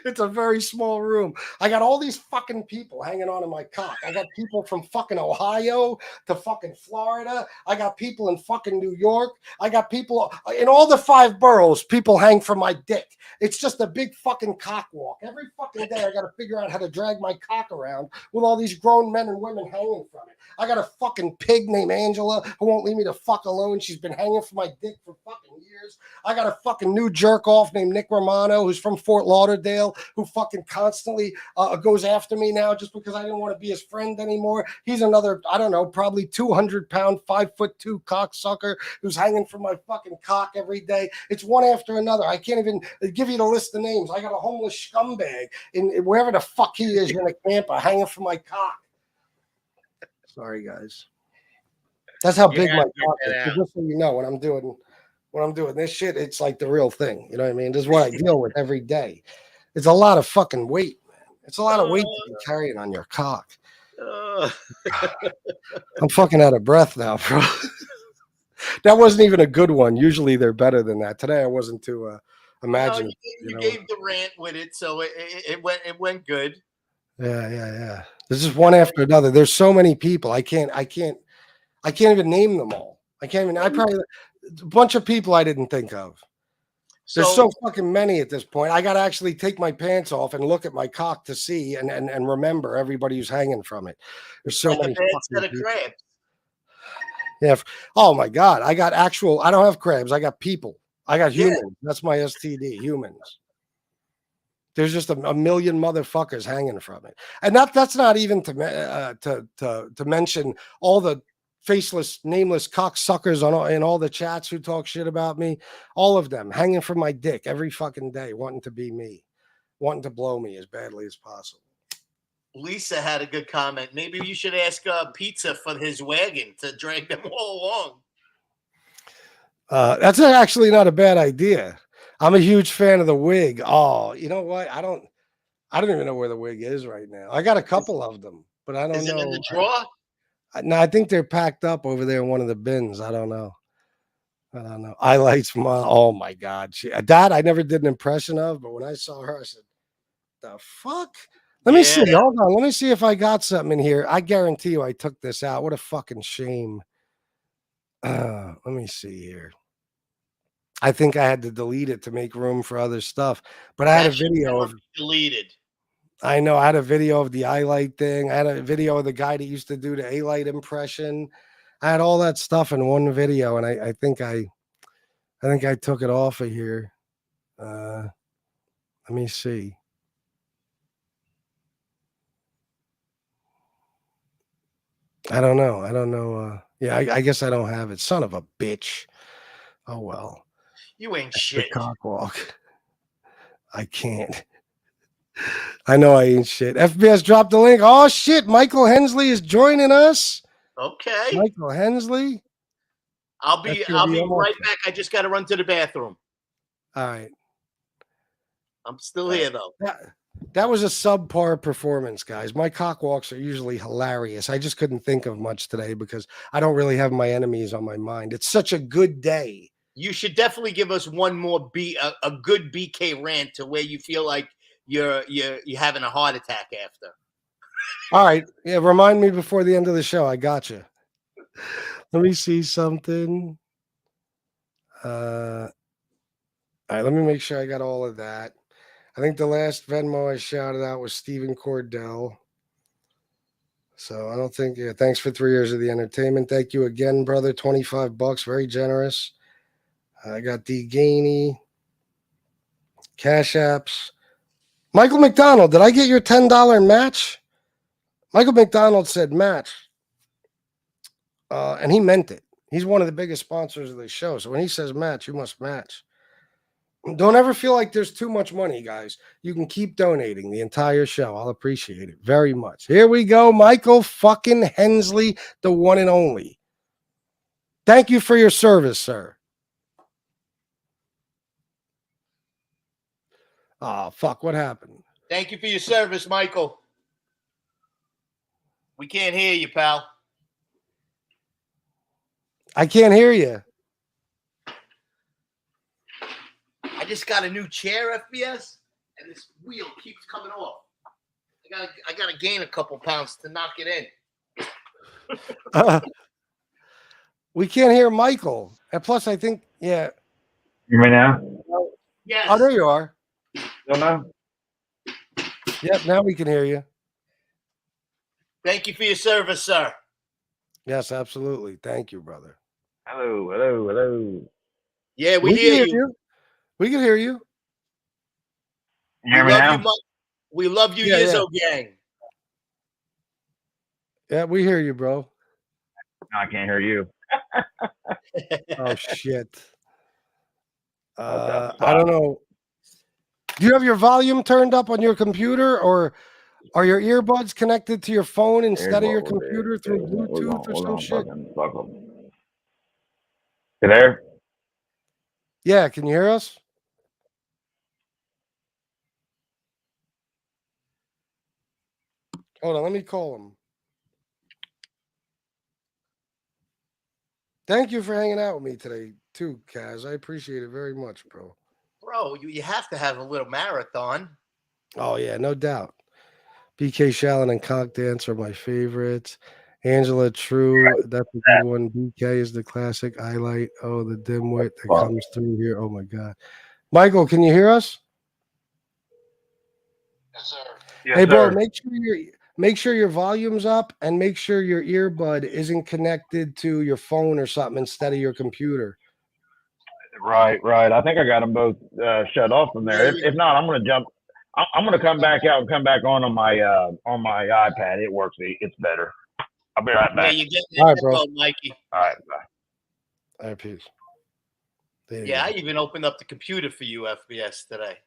It's a very small room. I got all these fucking people hanging on to my cock. I got people from fucking Ohio to fucking Florida. I got people in fucking New York. I got people in all the 5 boroughs. People hang from my dick. It's just a big fucking cock walk. Every fucking day I got to figure out how to drag my cock around with all these grown men and women hanging from it. I got a fucking pig named Angela who won't leave me the fuck alone. She's been hanging from my dick for fucking years. I got a fucking new jerk off named Nick Romano who's from Fort Lauderdale, who fucking constantly goes after me now just because I didn't want to be his friend anymore. He's another, I don't know, probably 200-pound, 5'2" cocksucker who's hanging from my fucking cock every day. It's one after another. I can't even give you the list of names. I got a homeless scumbag in wherever the fuck he is in a camper hanging from my cock. Sorry, guys. That's how big my cock is. Just so you know, when I'm doing when I'm doing this shit, it's like the real thing. You know what I mean? This is what I deal with every day. It's a lot of fucking weight, man. It's a lot of weight to be carrying on your cock. I'm fucking out of breath now, bro. That wasn't even a good one. Usually they're better than that. Today I wasn't too imaginative. You gave the rant with it, so it went good. Yeah. There's just one after another. There's so many people. I can't even name them all. I probably a bunch of people I didn't think of. There's so fucking many at this point. I got to actually take my pants off and look at my cock to see and remember everybody who's hanging from it. There's so many. Set of crabs. Yeah. Oh my God. I don't have crabs. I got people. I got humans. That's my STD. Humans. There's just a million motherfuckers hanging from it, and that's not even to mention all the faceless, nameless cocksuckers in all the chats who talk shit about me. All of them hanging from my dick every fucking day, wanting to be me, wanting to blow me as badly as possible. Lisa had a good comment. Maybe you should ask Pizza for his wagon to drag them all along. That's actually not a bad idea. I'm a huge fan of the wig. Oh, you know what? I don't even know where the wig is right now. I got a couple of them, but I don't know. Is it in the drawer? No, I think they're packed up over there in one of the bins. I don't know. Highlights from oh my God. That I never did an impression of, but when I saw her, I said, the fuck? Let me see. Hold on. Let me see if I got something in here. I guarantee you I took this out. What a fucking shame. Let me see here. I think I had to delete it to make room for other stuff. But I had a video of deleted. I know I had a video of the highlight thing. I had a video of the guy that used to do the A-light impression. I had all that stuff in one video, and I think I took it off of here. Let me see. I don't know. Yeah, I guess I don't have it. Son of a bitch. Oh well. You ain't The shit. cockwalk. I can't. I know I ain't shit. FBS dropped the link. Oh shit, Michael Hensley is joining us. Okay. Michael Hensley. I'll be right back. I just got to run to the bathroom. All right. I'm still here though. That was a subpar performance, guys. My cockwalks are usually hilarious. I just couldn't think of much today because I don't really have my enemies on my mind. It's such a good day. You should definitely give us one more a good BK rant to where you feel like you're having a heart attack after. All right. Yeah, remind me before the end of the show. I got you. Let me see something. All right, let me make sure I got all of that. I think the last Venmo I shouted out was Stephen Cordell. So I don't think, thanks for 3 years of the entertainment. Thank you again, brother. $25, very generous. I got D. Gainey, Cash Apps. Michael McDonald, did I get your $10 match? Michael McDonald said match. And he meant it. He's one of the biggest sponsors of the show. So when he says match, you must match. Don't ever feel like there's too much money, guys. You can keep donating the entire show. I'll appreciate it very much. Here we go. Michael fucking Hensley, the one and only. Thank you for your service, sir. Oh, fuck. What happened? Thank you for your service, Michael. We can't hear you, pal. I can't hear you. I just got a new chair, FBS, and this wheel keeps coming off. I gotta gain a couple pounds to knock it in. We can't hear Michael. And plus, I think, yeah. Hear me now? Yes. Oh, there you are. Still now? Yep, now we can hear you. Thank you for your service, sir. Yes, absolutely. Thank you, brother. Hello. Yeah, we hear you. We can hear you. You hear me now? We love you, Yizzo gang. Yeah, we hear you, bro. No, I can't hear you. Oh, shit. I don't know. Do you have your volume turned up on your computer, or are your earbuds connected to your phone instead of your computer through Bluetooth or some shit? You there? Yeah, can you hear us? Hold on, let me call him. Thank you for hanging out with me today, too, Kaz. I appreciate it very much, bro. Bro, you have to have a little marathon. Oh, yeah, no doubt. BK Shallon and Cock Dance are my favorites. Angela True, that's a good one. BK is the classic highlight. Oh, the dimwit that comes through here. Oh, my God. Michael, can you hear us? Yes, sir. Hey, bro, make sure your volume's up and make sure your earbud isn't connected to your phone or something instead of your computer. Right. I think I got them both shut off from there. If not, I'm gonna jump. I'm gonna come back out and come back on my iPad. It works. It's better. I'll be right Yeah, back. you get All right, bro. Mikey. All right. Bye. All right, peace. There you Yeah, go. I even opened up the computer for you, FBS, today.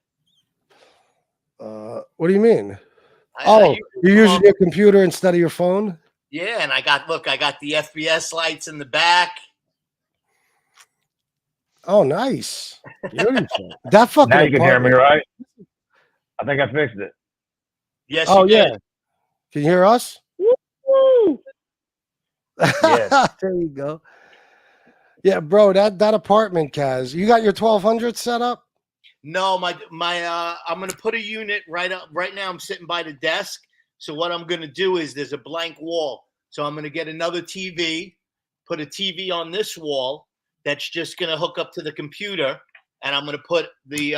What do you mean? I You're using your computer instead of your phone? Yeah, and I got the FBS lights in the back. Oh, nice. Beautiful. That fucking Now you can hear me, apartment. right? I think I fixed it. Yes, Oh, you yeah. did. Can you hear us? Woo! Yes. There you go. Yeah, bro, that apartment, Kaz. You got your 1200 set up? No, my I'm gonna put a unit right up right now. I'm sitting by the desk. So what I'm gonna do is there's a blank wall. So I'm gonna get another TV, put a TV on this wall that's just gonna hook up to the computer, and I'm gonna put the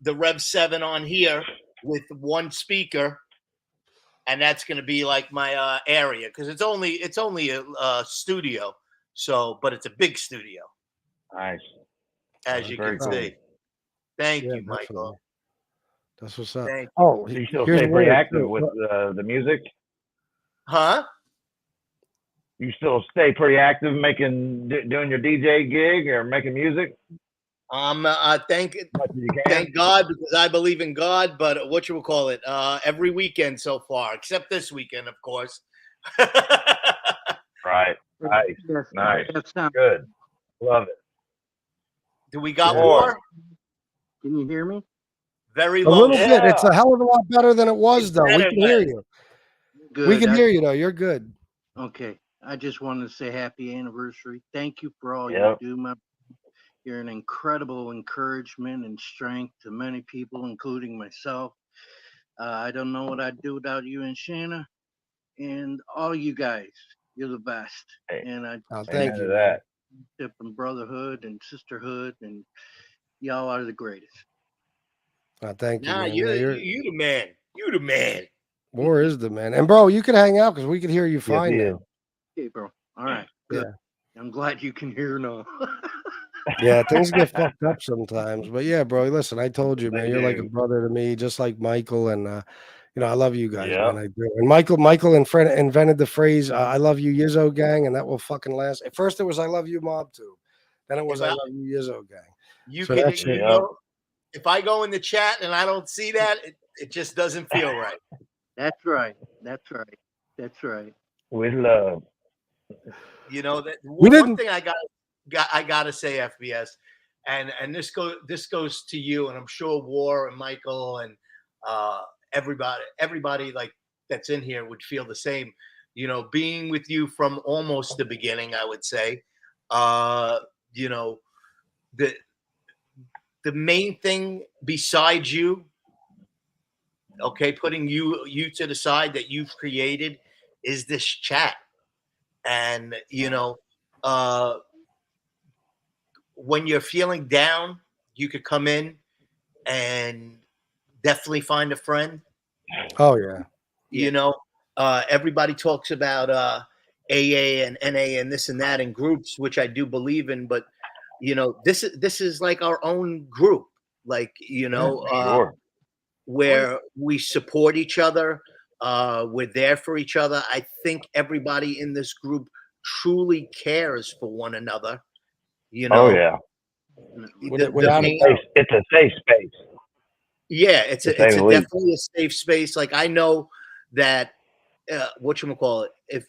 Rev 7 on here with one speaker, and that's gonna be like my area because it's only a studio. So, but it's a big studio, Nice. as you Very can cool. see. Thank Yeah, you, Michael. definitely. That's what's up. Thank you. Oh, So you still here's stay pretty weird, active too. with the music? Huh? You still stay pretty active doing your DJ gig or making music? Thank God, because I believe in God, but every weekend so far, except this weekend, of course. Right. Nice. Yes, Nice. yes, Good. Love it. Do we got Yeah. more? Can you hear me? Very A low. little bit. It's a hell of a lot better than it was, though. We better, can hear man. you. Good. We can hear you, though. You're good. Okay. I just wanted to say happy anniversary. Thank you for all Yep. you do, You're an incredible encouragement and strength to many people, including myself. I don't know what I'd do without you and Shanna and all you guys. You're the best. Hey, and I thank you, that. And brotherhood and sisterhood, and y'all are the greatest. Thank you, Nah, man. you Yeah, the man. You the man. War is the man. And, bro, you could hang out because we could hear you fine now. Okay, bro. All right. Good. I'm glad you can hear now. Yeah, things get fucked up sometimes. But, yeah, bro, listen, I told you, man, They you're like a do. brother to me, just like Michael. And, I love you guys, Yep. man. I do. And Michael invented the phrase, I love you, Yizzo gang, and that will fucking last. At first, it was I love you, Mobtube. Then it was I love you, Yizzo gang. You So can, that's you it. know, if I go in the chat and I don't see that, it just doesn't feel right. That's right. That's right. That's right. With love. You know that We one didn't- thing I gotta say, FBS, and this goes to you, and I'm sure War and Michael and everybody like that's in here would feel the same. You know, being with you from almost the beginning, I would say. You know, the main thing besides you, okay, putting you to the side that you've created is this chat. And you know, when you're feeling down, you could come in and definitely find a friend. Oh, yeah. You know, everybody talks about AA and NA and this and that in groups, which I do believe in, but you know, this is like our own group, like, you know, Sure. where we support each other. We're there for each other. I think everybody in this group truly cares for one another. You know, Oh yeah. It's a safe space. Yeah, it's To say the least. definitely a safe space. Like I know that whatchamacallit, if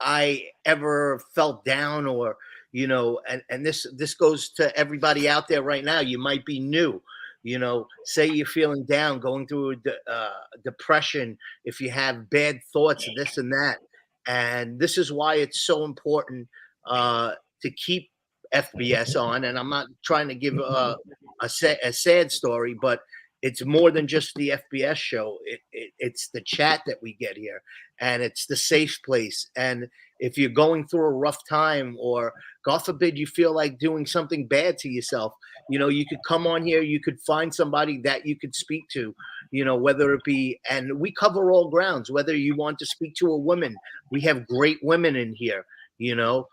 I ever felt down or you know, and this goes to everybody out there right now. You might be new, you know, say you're feeling down, going through depression, if you have bad thoughts, this and that. And this is why it's so important to keep FBS on. And I'm not trying to give a sad story, but it's more than just the FBS show. It's the chat that we get here, and it's the safe place. And if you're going through a rough time, or God forbid you feel like doing something bad to yourself, you know, you could come on here, you could find somebody that you could speak to, you know, whether it be, and we cover all grounds, whether you want to speak to a woman, we have great women in here, you know.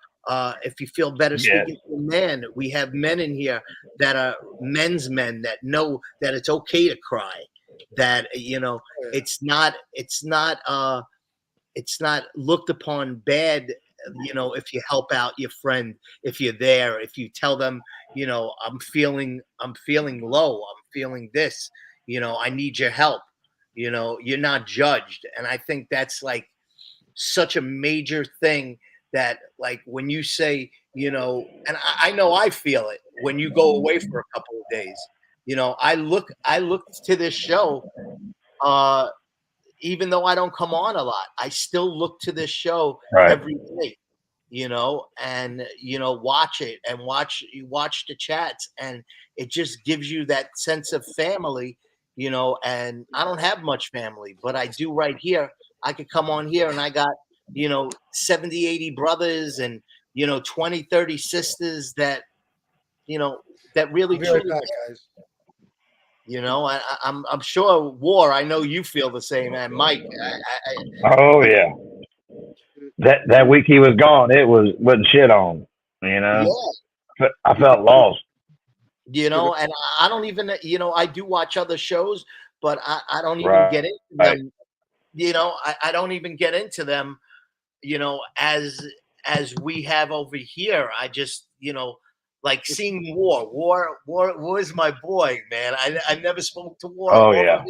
If you feel better speaking to a man, we have men in here that are men's men that know that it's okay to cry, that, you know, it's not looked upon bad, you know, if you help out your friend, if you're there, if you tell them, you know, I'm feeling low, I'm feeling this, you know, I need your help, you know, you're not judged. And I think that's like such a major thing, that like when you say, you know, and I know I feel it when you go away for a couple of days, you know, I look to this show, even though I don't come on a lot, I still look to this show every day, you know, and, you know, watch it and watch the chats, and it just gives you that sense of family, you know. And I don't have much family, but I do right here. I could come on here and I got, you know, 70, 80 brothers, and, you know, 20, 30 sisters that, you know, that really truly, guys. you know. I'm sure, War, I know you feel the same, and Mike. Oh yeah. That week he was gone, it wasn't shit on, you know. Yeah. I felt lost. You know, and I don't even, you know, I do watch other shows, but I don't even get into them. You know, I don't even get into them, you know, as we have over here. I just, you know, like seeing War is my boy, man. I never spoke to War. Oh yeah. I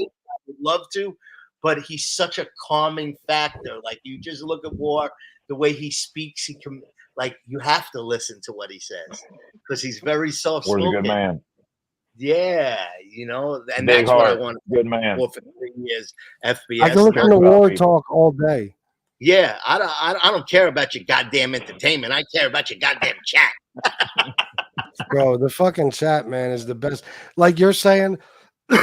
would love to, but he's such a calming factor. Like, you just look at War, the way he speaks, he can, like, you have to listen to what he says, because he's very soft-spoken. War's a good man. Yeah, you know, and Big that's heart, what I wanted good man. for 3 years. FBS. I can listen to War talk all day. Yeah, I don't care about your goddamn entertainment. I care about your goddamn chat. Bro, the fucking chat, man, is the best. Like you're saying,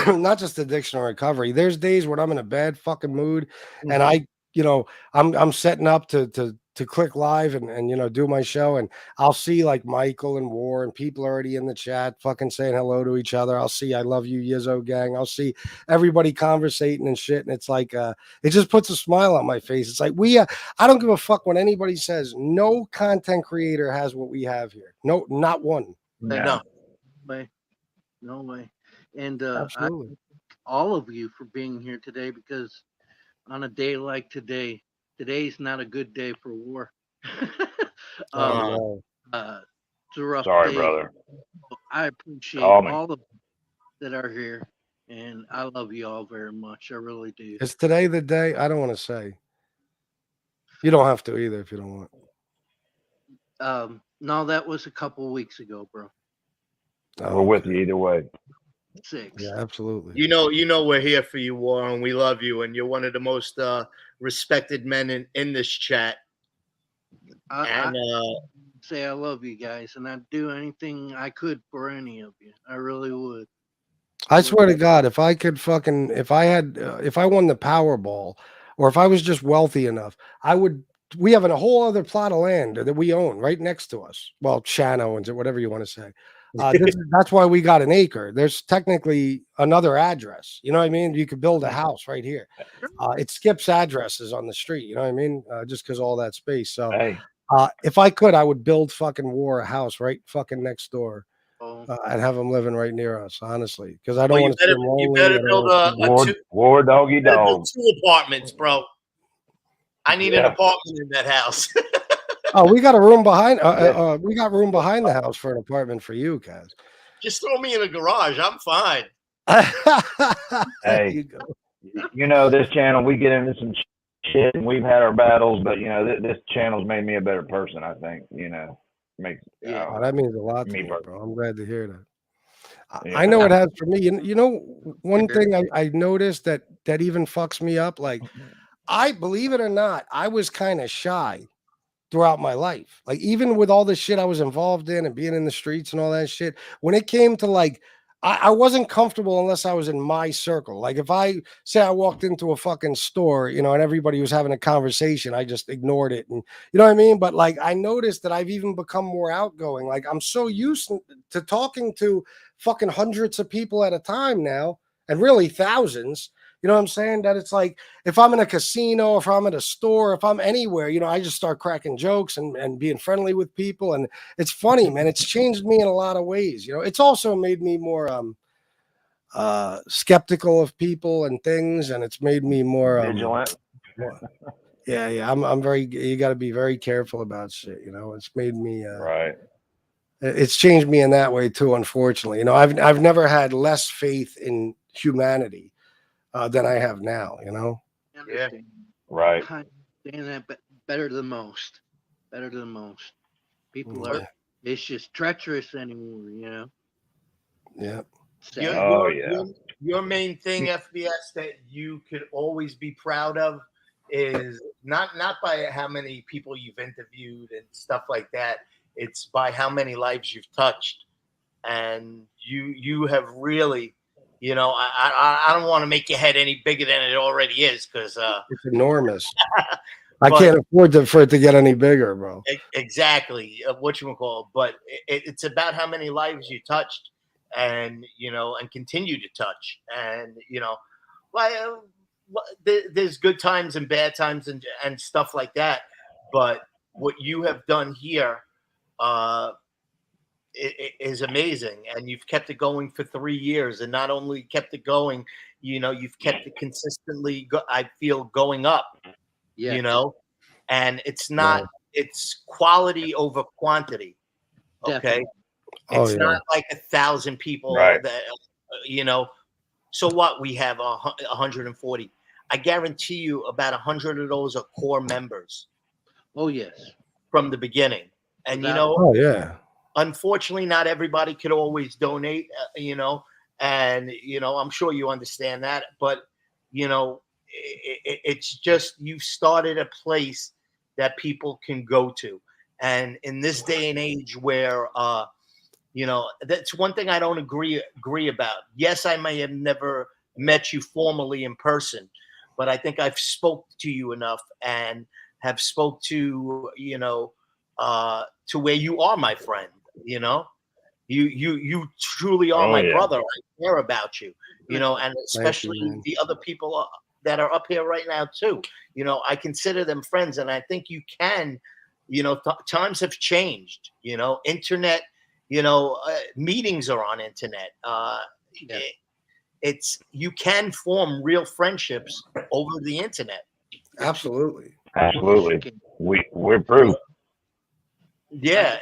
not just addiction or recovery. There's days when I'm in a bad fucking mood, and I, you know, I'm setting up to click live and you know, do my show, and I'll see like Michael and War and people already in the chat fucking saying hello to each other. I'll see I love you, Yizzo gang. I'll see everybody conversating and shit, and it's like it just puts a smile on my face. It's like I don't give a fuck what anybody says. No content creator has what we have here. No, not one. No way. No way. And Absolutely. all of you for being here today, because on a day like today, today's not a good day for War. It's a rough Sorry, day. brother. I appreciate Call me. all of you that are here, and I love you all very much. I really do. Is today the day? I don't want to say. You don't have to either if you don't want. No, that was a couple weeks ago, bro. We're with you either way. 6. Yeah, absolutely. You know we're here for you, War, and we love you, and you're one of the most respected men in this chat. I say I love you guys, and I'd do anything I could for any of you. I really would. I swear to God, if I could fucking, if I won the Powerball, or if I was just wealthy enough, I would. We have a whole other plot of land that we own right next to us. Well, Shan owns it, whatever you want to say. That's why we got an acre. There's technically another address. You know what I mean? You could build a house right here. It skips addresses on the street. You know what I mean? Just because all that space. So if I could, I would build fucking War a house right fucking next door. And have them living right near us, honestly, because I don't want to. You better build a War doggy dog. 2 apartments, bro. I need an apartment in that house. Oh, we got a room behind. We got room behind the house for an apartment for you, Kaz. Just throw me in a garage. I'm fine. Hey, you know, this channel, we get into some shit, and we've had our battles, but you know, this channel's made me a better person. I think, you know. makes Oh, that means a lot to me me, personally. bro. I'm glad to hear that. Yeah. I know it has for me. You know, one thing I noticed that even fucks me up. Like, I believe it or not, I was kind of shy throughout my life. Like, even with all the shit I was involved in and being in the streets and all that shit, when it came to like, I wasn't comfortable unless I was in my circle. Like, if I say I walked into a fucking store, you know, and everybody was having a conversation, I just ignored it. And you know what I mean? But like, I noticed that I've even become more outgoing. Like, I'm so used to talking to fucking hundreds of people at a time now, and really thousands. You know what I'm saying? That it's like, if I'm in a casino, if I'm at a store, if I'm anywhere, you know, I just start cracking jokes and being friendly with people. And it's funny, man. It's changed me in a lot of ways. You know, it's also made me more skeptical of people and things, and it's made me more Vigilant. yeah. I'm very, you got to be very careful about shit. You know, it's made me right. It's changed me in that way too, unfortunately. You know, I've never had less faith in humanity than I have now, you know? Yeah. Right. I understand that better than most. Better than most. People are, it's just treacherous anymore, you know? Yeah. Your main thing, FBS, that you could always be proud of is not by how many people you've interviewed and stuff like that. It's by how many lives you've touched. And you have really, you know, I don't want to make your head any bigger than it already is, because it's enormous. I can't afford for it to get any bigger, bro. Exactly, whatchamacallit. But it's about how many lives you touched, and you know, and continue to touch, and you know, there's good times and bad times and stuff like that. But what you have done here is amazing, and you've kept it going for 3 years, and not only kept it going, you know, you've kept it consistently. I feel going up, you know, and it's not. It's quality over quantity. Okay, it's not like 1,000 people that you know. So what? We have 140. I guarantee you, about 100 of those are core members. Oh yes, from the beginning, and you know. Oh yeah. Unfortunately, not everybody could always donate, you know, and, you know, I'm sure you understand that, but, you know, it's just, you've started a place that people can go to. And in this day and age where, you know, that's one thing I don't agree about. Yes, I may have never met you formally in person, but I think I've spoke to you enough and have spoke to, you know, to where you are my friend. You know, you truly are my brother. I care about you, you know, and especially the other people that are up here right now too. You know, I consider them friends, and I think you can, you know, times have changed. You know, internet, you know, meetings are on internet. It's you can form real friendships over the internet. Absolutely. We're proof. Yeah.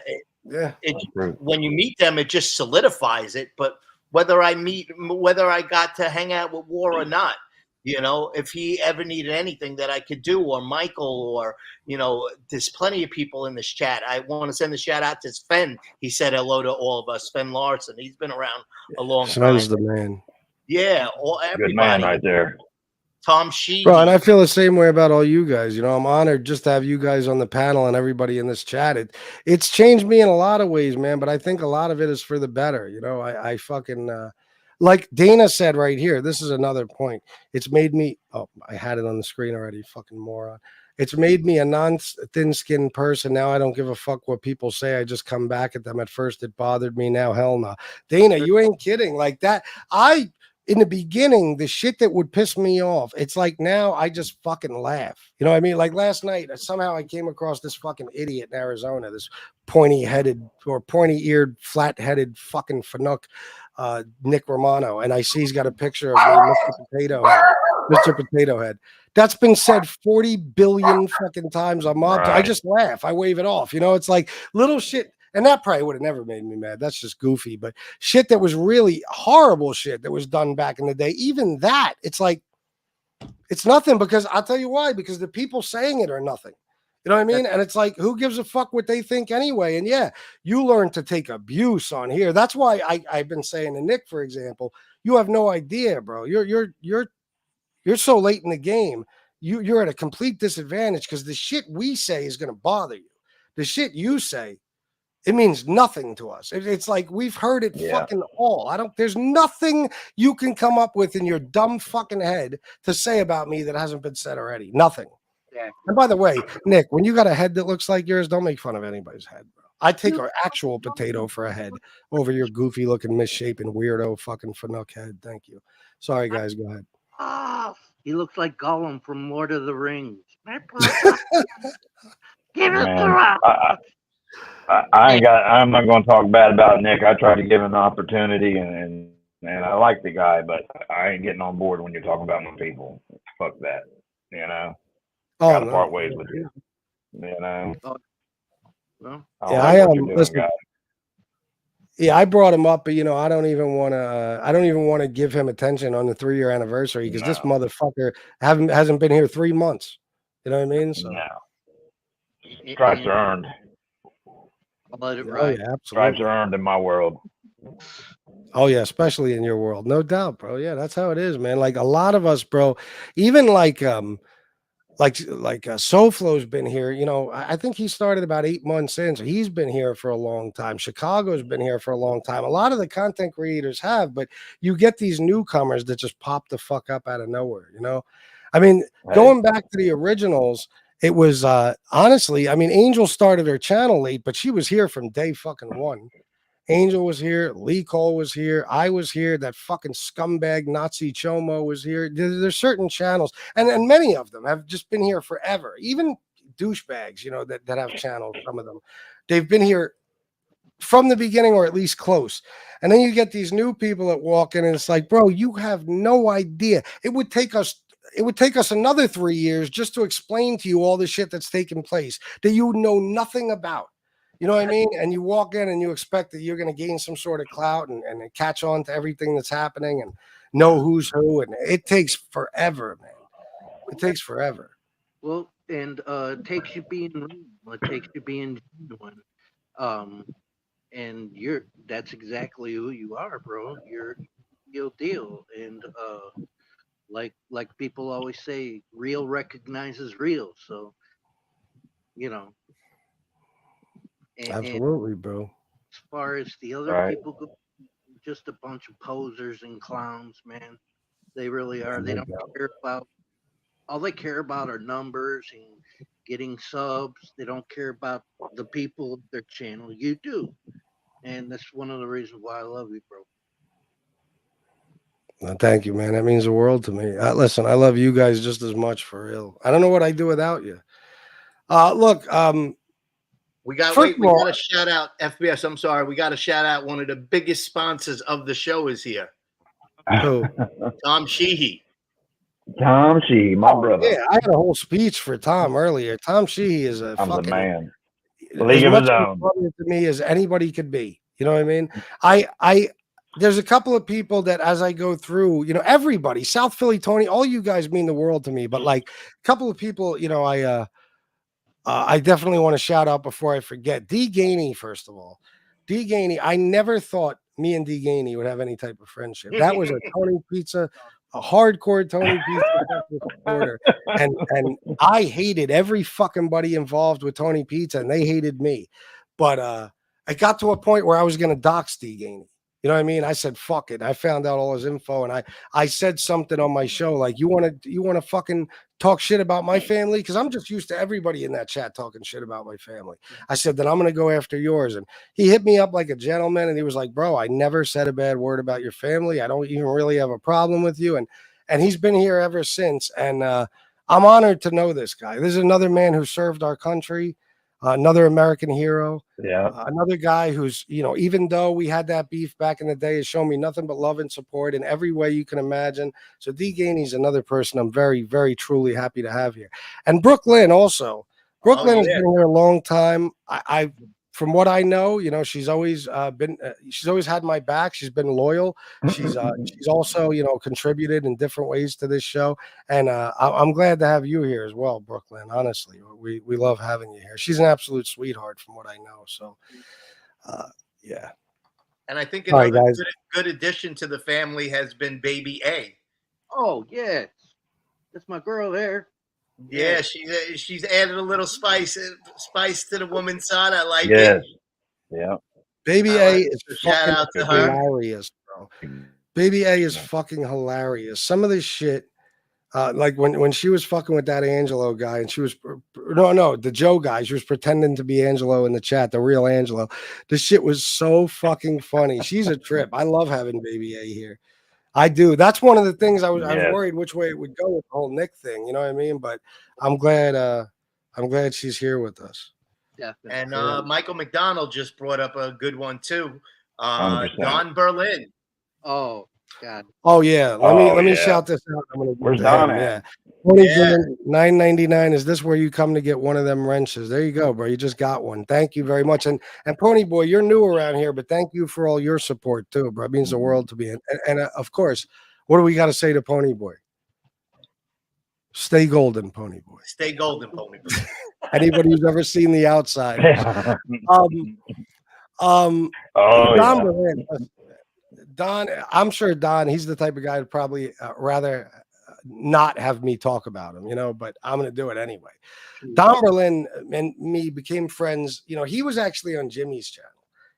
When you meet them, it just solidifies it. But whether I got to hang out with War or not, you know, if he ever needed anything that I could do, or Michael, or, you know, there's plenty of people in this chat. I want to send a shout out to Sven. He said hello to all of us. Sven Larson. He's been around a long Sven's time. the man. Yeah, everybody. Good man right there. Tom Sheedy. Bro, and I feel the same way about all you guys. You know, I'm honored just to have you guys on the panel and everybody in this chat. It's changed me in a lot of ways, man, but I think a lot of it is for the better. You know, I fucking like Dana said right here. This is another point. It's made me, oh, I had it on the screen already, fucking moron. It's made me a non-thin-skinned person. Now I don't give a fuck what people say. I just come back at them. At first it bothered me. Now hell no. Dana, you ain't kidding. Like that, in the beginning, the shit that would piss me off, it's like now I just fucking laugh. You know what I mean? Like last night, somehow I came across this fucking idiot in Arizona, this pointy-headed or pointy-eared, flat-headed fucking Fanuc, Nick Romano, and I see he's got a picture of me, Mr. Potato Head. Mr. Potato Head. That's been said 40 billion fucking times on Mobtube. I just laugh. I wave it off. You know, it's like little shit. And that probably would have never made me mad. That's just goofy. But shit that was really horrible shit that was done back in the day, even that, it's like, it's nothing, because I'll tell you why, because the people saying it are nothing. You know what I mean? And it's like, who gives a fuck what they think anyway? And yeah, you learn to take abuse on here. That's why I've been saying to Nick, for example, you have no idea, bro. You're so late in the game. You're at a complete disadvantage because the shit we say is going to bother you. The shit you say, it means nothing to us. It's like we've heard it fucking all. There's nothing you can come up with in your dumb fucking head to say about me that hasn't been said already. Nothing. Yeah. And by the way, Nick, when you got a head that looks like yours, don't make fun of anybody's head, bro. I take an actual potato for a head over your goofy looking misshapen weirdo fucking Fanuc head. Thank you. Sorry, guys. Go ahead. Oh, he looks like Gollum from Lord of the Rings. Give it Man, to her. I'm not going to talk bad about Nick. I tried to give him an opportunity, and I like the guy, but I ain't getting on board when you're talking about my people. Fuck that. You know. Oh, Gotta no. part ways with you. You know. Well, Yeah, I am. Listen, yeah, I brought him up, but I don't even want to give him attention on the 3-year anniversary because this motherfucker hasn't been here 3 months. You know what I mean? So stripes are earned. I'll let it Oh ride. yeah, Stripes absolutely. are earned in my world. Oh yeah, especially in your world, no doubt, bro. Yeah, that's how it is, man. Like a lot of us, bro. Even like SoFlo's been here. I think he started about 8 months in, so he's been here for a long time. Chicago's been here for a long time. A lot of the content creators have, but you get these newcomers that just pop the fuck up out of nowhere. I mean, going back to the originals, it was honestly, I mean, Angel started her channel late, but she was here from day fucking one. Angel was here, Lee Cole was here, I was here, that fucking scumbag Nazi Chomo was here. There's certain channels, and many of them have just been here forever. Even douchebags, that have channels, some of them, they've been here from the beginning or at least close. And then you get these new people that walk in, and it's like, bro, you have no idea. It would take us another 3 years just to explain to you all the shit that's taken place that you know nothing about. You know what I mean? And you walk in and you expect that you're going to gain some sort of clout and catch on to everything that's happening and know who's who. And it takes forever, man. It takes forever. Well, and it takes you being real. It takes you being genuine. And that's exactly who you are, bro. You're real deal. And like people always say, real recognizes real. So, Absolutely, bro. As far as the other people go, just a bunch of posers and clowns, man. They really are. They don't care about. All they care about are numbers and getting subs. They don't care about the people of their channel. You do, and that's one of the reasons why I love you, bro. Well, thank you, man. That means the world to me. Listen, I love you guys just as much, for real. I don't know what I'd do without you. Look, we got to shout out FBS. I'm sorry. We got to shout out one of the biggest sponsors of the show is here. Who? Tom Sheehy. Tom Sheehy, my brother. Yeah, I had a whole speech for Tom earlier. Tom Sheehy is a I'm fucking the man. As much of a brother to me as anybody could be. You know what I mean? There's a couple of people that as I go through, everybody, South Philly, Tony, all you guys mean the world to me. But like a couple of people, I definitely want to shout out before I forget. D. Gainey, first of all. D. Gainey, I never thought me and D. Gainey would have any type of friendship. That was a Tony Pizza, a hardcore Tony Pizza supporter. And I hated every fucking buddy involved with Tony Pizza, and they hated me. But I got to a point where I was going to dox D. Gainey. You know what I mean? I said, fuck it. I found out all his info, and I said something on my show like, you want to fucking talk shit about my family? Because I'm just used to everybody in that chat talking shit about my family. I said, then I'm going to go after yours. And he hit me up like a gentleman, and he was like, bro, I never said a bad word about your family. I don't even really have a problem with you. And he's been here ever since. And I'm honored to know this guy. This is another man who served our country. Another American hero. Yeah. Another guy who's, even though we had that beef back in the day, has shown me nothing but love and support in every way you can imagine. So D. Gainey's another person I'm very, very, truly happy to have here. And Brooklyn also. Brooklyn has been here a long time. I from what I know, you know, she's always she's always had my back. She's been loyal. She's also, you know, contributed in different ways to this show. And I'm glad to have you here as well, Brooklyn. Honestly, we love having you here. She's an absolute sweetheart from what I know. So, yeah. And I think All right, another guys. good addition to the family has been Baby A. Oh yeah, that's my girl there. Yeah, she's added a little spice to the woman's side. I like Yes. it. Yeah. Baby A is Shout fucking out to her. hilarious, bro. Baby A is fucking hilarious. Some of this shit, like when she was fucking with that Angelo guy, and she was the Joe guy. She was pretending to be Angelo in the chat, the real Angelo. This shit was so fucking funny. She's a trip. I love having Baby A here. I do. That's one of the things I was Yes. worried which way it would go with the whole Nick thing. You know what I mean? But I'm glad she's here with us. Definitely. And Michael McDonald just brought up a good one too. 100%. Don Berlin. Oh God. Oh yeah. Let me yeah. shout this out. I'm gonna Where's to Don him, at? Yeah. $9.99. Is this where you come to get one of them wrenches? There you go, bro. You just got one. Thank you very much. And Pony Boy, you're new around here, but thank you for all your support too, bro. It means the world to me. And of course, what do we got to say to Pony Boy? Stay golden, Pony Boy. Stay golden, Pony Boy. Anybody who's ever seen The Outsiders. Don Berlin, Don, I'm sure Don, he's the type of guy to probably rather not have me talk about him, you know, but I'm going to do it anyway. Don Berlin and me became friends. You know, he was actually on Jimmy's channel.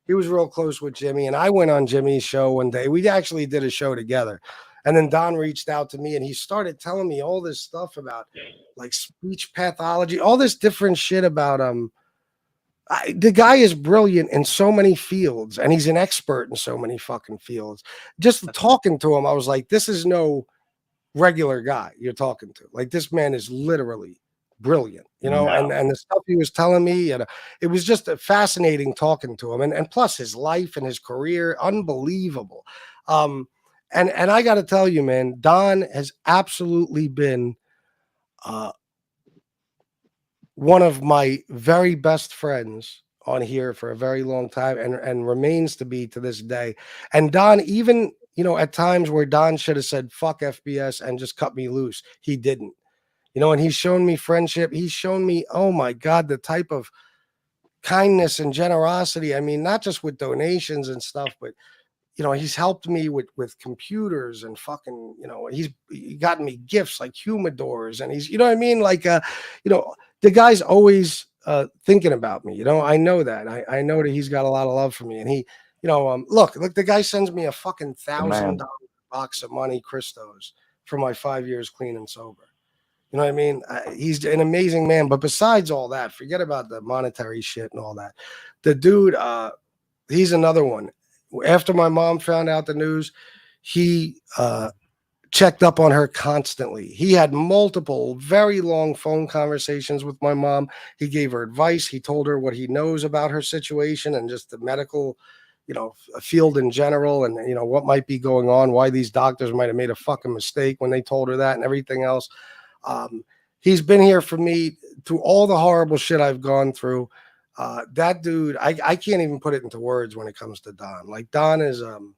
He was real close with Jimmy, and I went on Jimmy's show one day. We actually did a show together. And then Don reached out to me and he started telling me all this stuff about like speech pathology, all this different shit about the guy is brilliant in so many fields, and he's an expert in so many fucking fields. Just talking to him, I was like, this is no regular guy you're talking to. Like, this man is literally brilliant, you know, and the stuff he was telling me, and it was just fascinating talking to him. And plus his life and his career, unbelievable. And I got to tell you, man, Don has absolutely been one of my very best friends on here for a very long time, and remains to be to this day. And Don, even, you know, at times where Don should have said, fuck FBS and just cut me loose, he didn't, you know, and he's shown me friendship. He's shown me, oh my God, the type of kindness and generosity. I mean, not just with donations and stuff, but you know, he's helped me with computers and fucking, you know, he gotten me gifts like humidors, and he's, you know what I mean? Like, you know, the guy's always thinking about me, you know, I know that. I know that he's got a lot of love for me, and he, you know, look, the guy sends me a fucking $1,000 box of money, Christos, for my 5 years clean and sober. You know what I mean? He's an amazing man. But besides all that, forget about the monetary shit and all that. The dude, he's another one. After my mom found out the news, he checked up on her constantly. He had multiple very long phone conversations with my mom. He gave her advice. He told her what he knows about her situation and just the medical, you know, field in general, and, you know, what might be going on, why these doctors might have made a fucking mistake when they told her that, and everything else. He's been here for me through all the horrible shit I've gone through. That dude, I can't even put it into words when it comes to Don. Like, Don is, you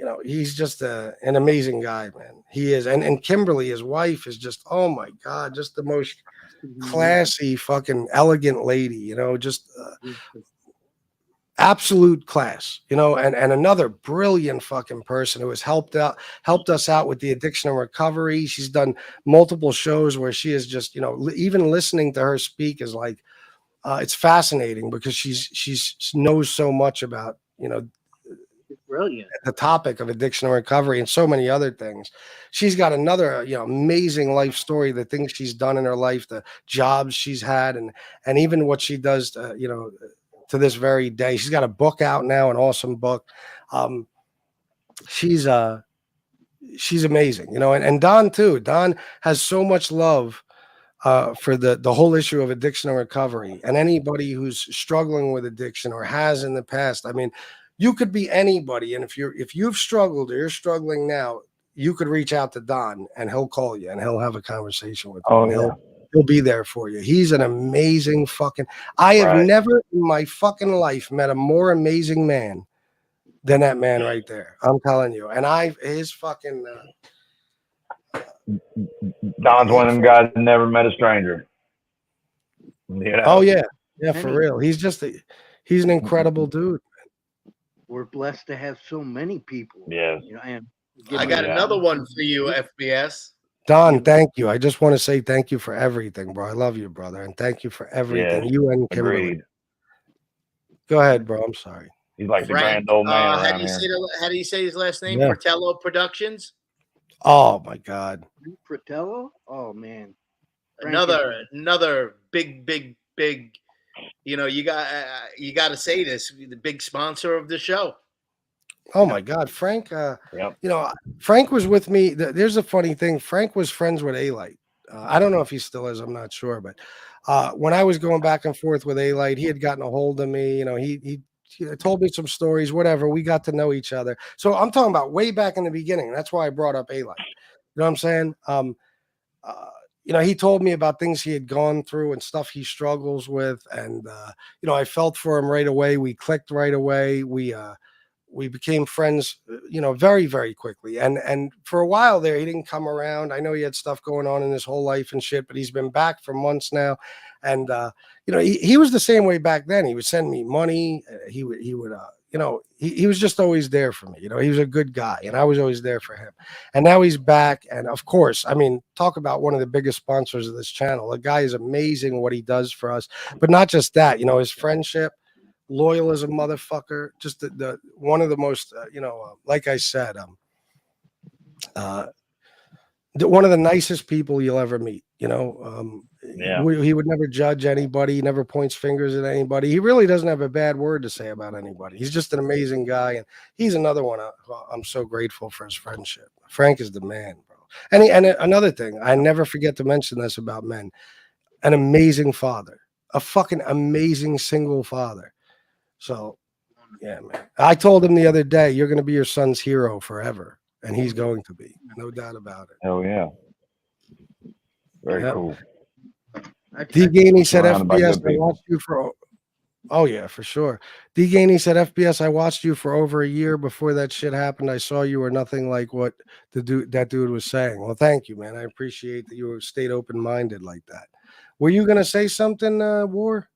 know, he's just an amazing guy, man. He is. And Kimberly, his wife, is just, oh my God, just the most classy, fucking elegant lady, you know, just absolute class, you know, and another brilliant fucking person who has helped us out with the addiction and recovery. She's done multiple shows where she is just, you know, even listening to her speak is like, it's fascinating because she knows so much about, you know, brilliant, the topic of addiction and recovery and so many other things. She's got another, you know, amazing life story, the things she's done in her life, the jobs she's had, and even what she does, you know, to this very day. She's got a book out now, an awesome book. She's amazing, you know, and Don too. Don has so much love for the whole issue of addiction and recovery, and anybody who's struggling with addiction or has in the past. I mean, you could be anybody, and if you've struggled or you're struggling now, you could reach out to Don and he'll call you and he'll have a conversation with you. Oh, and yeah. He'll be there for you. He's an amazing fucking. I have Right. never in my fucking life met a more amazing man than that man right there. I'm telling you. And his fucking. Don's one of them guys that never met a stranger. You know? Oh yeah, yeah, for Many. real. He's an incredible dude. We're blessed to have so many people. Yes. You know, and I got another one for you, FBS. Don, thank you. I just want to say thank you for everything, bro. I love you, brother, and thank you for everything. Yes. You and Kimberly. Agreed. Go ahead, bro. I'm sorry. He's like the Frank, grand old man how around do you here. say how do you say his last name? Yeah. Fratello Productions. Oh my God. Fratello? Oh man. Another big. You know, you got to say this. The big sponsor of the show. Oh my God, Frank. Yep. You know, Frank was with me. There's a funny thing. Frank was friends with A-Light. I don't know if he still is. I'm not sure, but when I was going back and forth with A-Light, he had gotten a hold of me. You know, he told me some stories. Whatever. We got to know each other. So I'm talking about way back in the beginning. That's why I brought up A-Light. You know what I'm saying? You know, he told me about things he had gone through and stuff he struggles with, and you know, I felt for him right away. We clicked right away. We became friends, you know, very, very quickly. And for a while there, he didn't come around. I know he had stuff going on in his whole life and shit, but he's been back for months now. And you know, he was the same way back then. He would send me money. He would you know, he was just always there for me. You know, he was a good guy, and I was always there for him. And now he's back. And of course, I mean, talk about one of the biggest sponsors of this channel. The guy is amazing what he does for us. But not just that, you know, his friendship, loyal as a motherfucker. Just the one of the most, you know, like I said, one of the nicest people you'll ever meet. You know, Yeah. he would never judge anybody. He never points fingers at anybody. He really doesn't have a bad word to say about anybody. He's just an amazing guy, and he's another one. I'm so grateful for his friendship. Frank is the man, bro. And another thing, I never forget to mention this about men: an amazing father, a fucking amazing single father. So, yeah, man. I told him the other day, you're going to be your son's hero forever, and he's going to be, no doubt about it. Oh yeah. Very Yep. cool. D. Gainey said, Surrounded by FBS, good I people. watched you for, oh yeah, for sure. D. Gainey said, FBS, I watched you for over a year before that shit happened. I saw you were nothing like what that dude was saying. Well, thank you, man. I appreciate that you stayed open-minded like that. Were you going to say something, War?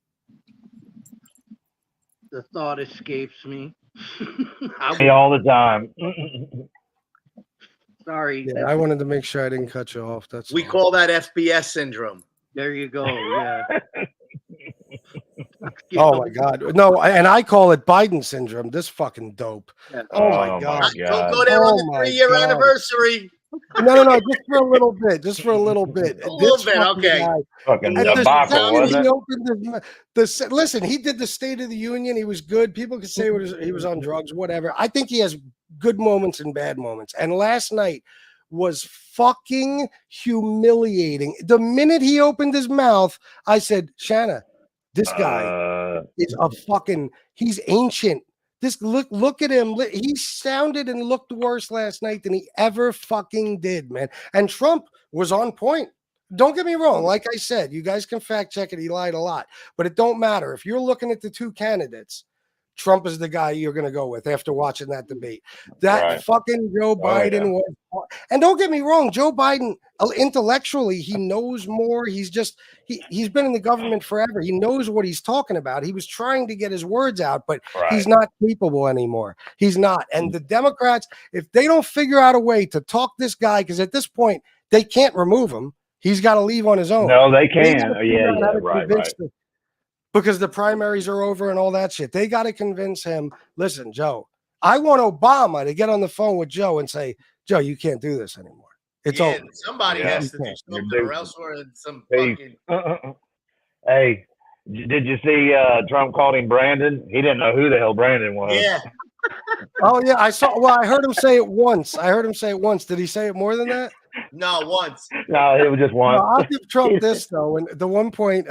The thought escapes me. Me all the time. Sorry. Yeah, I wanted to make sure I didn't cut you off. That's We all. call that FBS syndrome. There you go. Yeah. Oh my God. No, and I call it Biden syndrome. This fucking dope. Yeah. Oh my Oh, God. my Don't go there on the my 3-year God. anniversary. No, just for a little bit. Just for a little bit. A little This bit, fucking okay. guy, Fucking at the debacle, second wasn't he it? opened listen, he did the State of the Union. He was good. People could say he was on drugs, whatever. I think he has good moments and bad moments. And last night was fucking humiliating. The minute he opened his mouth, I said, Shanna, this guy is he's ancient. This look at him. He sounded and looked worse last night than he ever fucking did, man. And Trump was on point. Don't get me wrong. Like I said, you guys can fact check it. He lied a lot, but it don't matter. If you're looking at the two candidates, Trump is the guy you're going to go with after watching that debate. That Right. fucking Joe Biden yeah. was, and don't get me wrong, Joe Biden intellectually, he knows more. He's just, he's been in the government forever. He knows what he's talking about. He was trying to get his words out, but he's not capable anymore. He's not. And the Democrats, if they don't figure out a way to talk this guy, because at this point, they can't remove him. He's got to leave on his own. No, they gotta can. figure out how to Right. convince because the primaries are over and all that shit. They got to convince him, listen, Joe, I want Obama to get on the phone with Joe and say, Joe, you can't do this anymore. It's over. Somebody Yeah. has to do something, or else we're in some Hey. fucking. Hey, did you see Trump called him Brandon? He didn't know who the hell Brandon was. Yeah. Oh, yeah. I heard him say it once. Did he say it more than that? No, once. No, it was just one. No, I'll give Trump this, though. And the one point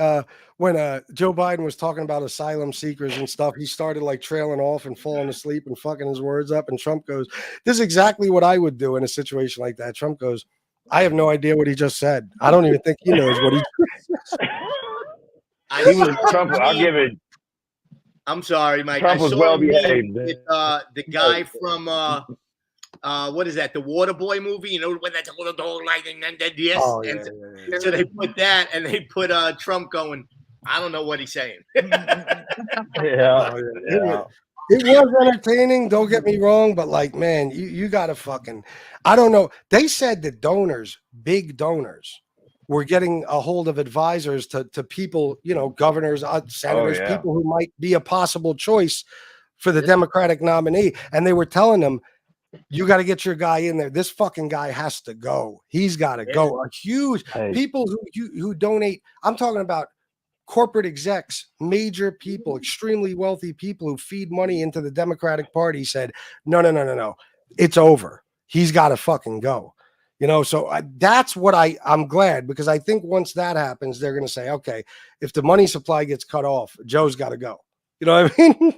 when Joe Biden was talking about asylum seekers and stuff, he started like trailing off and falling asleep and fucking his words up. And Trump goes, this is exactly what I would do in a situation like that. Trump goes, I have no idea what he just said. I don't even think he knows what he just said. He was Trump. I'll give it. I'm sorry, Mike. Trump was well behaved. With the guy from what is that? The Waterboy movie? You know when that's a little dog like and then yes. Oh, and yeah. so they put that and they put Trump going. I don't know what he's saying. Yeah. It was entertaining, don't get me wrong, but like, man, you gotta fucking, I don't know. They said that donors, big donors, were getting a hold of advisors to people, you know, governors, senators, yeah. people who might be a possible choice for the Democratic nominee. And they were telling them, you got to get your guy in there. This fucking guy has to go. He's got to go. A huge people who donate. I'm talking about corporate execs, major people, extremely wealthy people who feed money into the Democratic Party said, no. It's over. He's got to fucking go. You know, so that's what I'm glad, because I think once that happens, they're going to say, okay, if the money supply gets cut off, Joe's got to go. You know what I mean?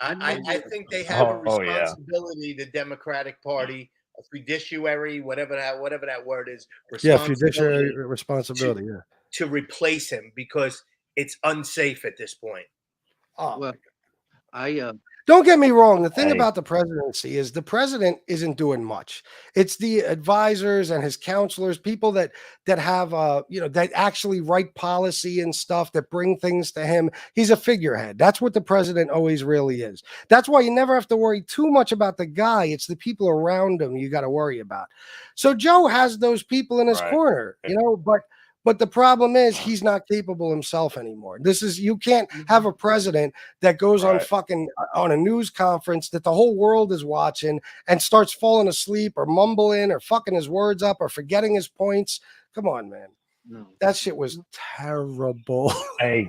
I think they have a responsibility, the Democratic Party, a fiduciary, whatever that word is. Yeah, fiduciary responsibility, to replace him, because it's unsafe at this point. Oh, well, don't get me wrong. The thing about the presidency is the president isn't doing much. It's the advisors and his counselors, people that have, that actually write policy and stuff, that bring things to him. He's a figurehead. That's what the president always really is. That's why you never have to worry too much about the guy. It's the people around him you got to worry about. So Joe has those people in his corner, you know, but the problem is he's not capable himself anymore. You can't have a president that goes on fucking on a news conference that the whole world is watching and starts falling asleep or mumbling or fucking his words up or forgetting his points. Come on, man. No. That shit was terrible. Hey,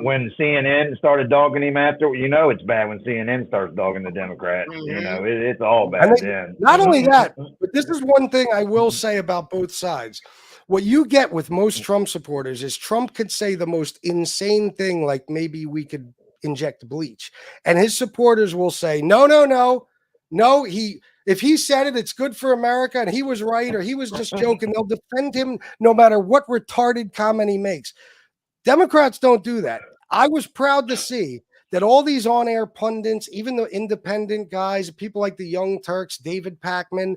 when CNN started dogging him after, you know it's bad when CNN starts dogging the Democrat. You know, it's all bad then. Not only that, but this is one thing I will say about both sides. What you get with most Trump supporters is Trump could say the most insane thing, like maybe we could inject bleach, and his supporters will say, no. If he said it, it's good for America, and he was right, or he was just joking. They'll defend him no matter what retarded comment he makes. Democrats don't do that. I was proud to see that all these on-air pundits, even the independent guys, people like the Young Turks, David Pakman,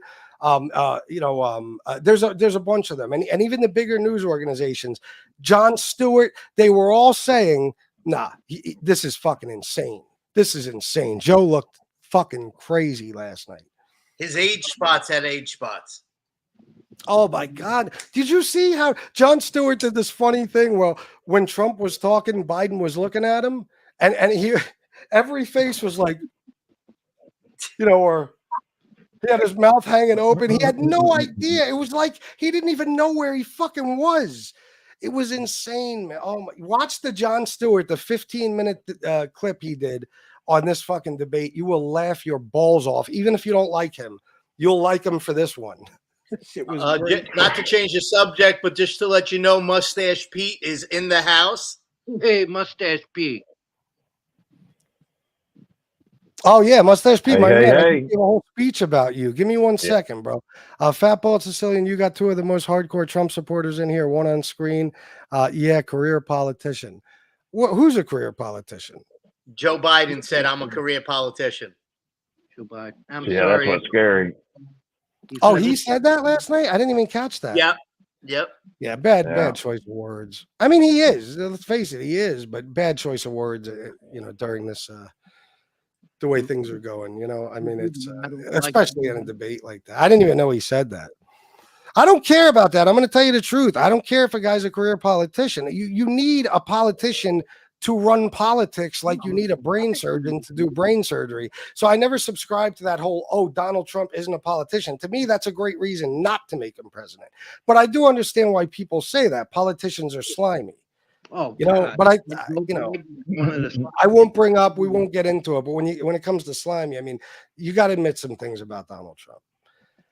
there's a bunch of them, and even the bigger news organizations, Jon Stewart, they were all saying, nah, this is fucking insane. This is insane. Joe looked fucking crazy last night. His age spots had age spots. Oh my God. Did you see how Jon Stewart did this funny thing? Well, when Trump was talking, Biden was looking at him, and he, every face was like, or he had his mouth hanging open. He had no idea. It was like he didn't even know where he fucking was. It was insane, man. Oh my! Watch the Jon Stewart, the 15-minute clip he did on this fucking debate. You will laugh your balls off, even if you don't like him. You'll like him for this one. It was not to change the subject, but just to let you know, Mustache Pete is in the house. Hey, Mustache Pete. Oh yeah, Mustache Pete, my man. I Hey. gave a whole speech about you. Give me 1 second, bro. Fat Bald Sicilian, you got two of the most hardcore Trump supporters in here. One on screen. Career politician. Who's a career politician? Joe Biden said, "I'm a career politician." Joe Biden. I'm Yeah, sorry. that's what's scary. Oh, he said that last night? I didn't even catch that. Yep. Yeah, bad choice of words. I mean, he is. Let's face it, he is. But bad choice of words. During this, the way things are going. I mean, it's especially in a debate like that. I didn't even know he said that. I don't care about that. I'm going to tell you the truth. I don't care if a guy's a career politician. You need a politician to run politics like you need a brain surgeon to do brain surgery. So I never subscribed to that whole, Donald Trump isn't a politician. To me, that's a great reason not to make him president. But I do understand why people say that. Politicians are slimy. Oh, but I won't bring up, we won't get into it. But when it comes to slimy, I mean, you got to admit some things about Donald Trump.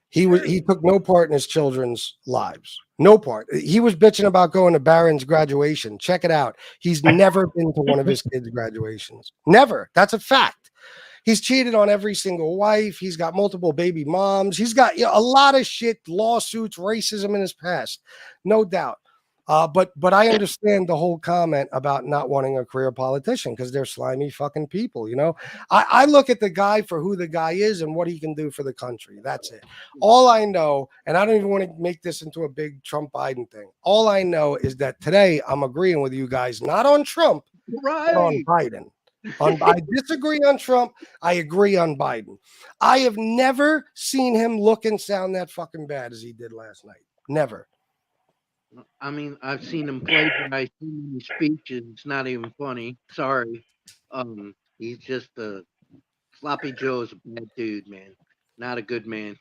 He took no part in his children's lives. No part. He was bitching about going to Barron's graduation. Check it out. He's never been to one of his kids' graduations. Never. That's a fact. He's cheated on every single wife. He's got multiple baby moms. He's got a lot of shit, lawsuits, racism in his past, no doubt. But I understand the whole comment about not wanting a career politician because they're slimy fucking people. I look at the guy for who the guy is and what he can do for the country. That's it. All I know, and I don't even want to make this into a big Trump Biden thing. All I know is that today I'm agreeing with you guys, not on Trump, but on Biden. I disagree on Trump. I agree on Biden. I have never seen him look and sound that fucking bad as he did last night. Never. I mean, I've seen him plagiarize too many speeches. It's not even funny. Sorry. He's just a sloppy Joe's a bad dude, man. Not a good man.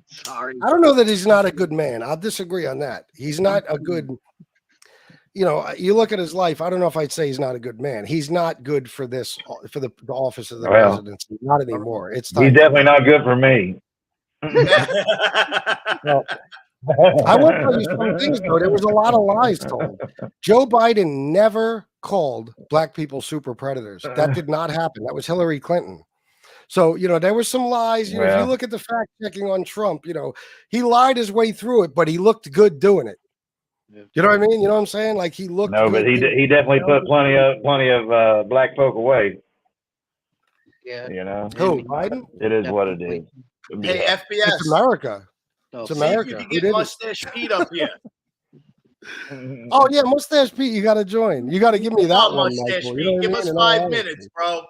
Sorry. I don't know that he's not a good man. I'll disagree on that. He's not a good, you look at his life. I don't know if I'd say he's not a good man. He's not good for the office of the presidency. Not anymore. It's time. He's definitely not good for me. Well, I will tell you some things, though. There was a lot of lies told. Joe Biden never called black people super predators. That did not happen. That was Hillary Clinton. So, there were some lies. If you look at the fact checking on Trump, he lied his way through it, but he looked good doing it. You know what I mean? You know what I'm saying? Like he looked. No, but he definitely put plenty of black folk away. Yeah. Who, Biden? It is what it is. Hey, FBS. It's America. It's America. See if you can get Mustache Pete up here. Oh yeah, Mustache Pete, you got to join. You got to give me that one. Mustache Michael. Pete, give us 5 minutes, bro.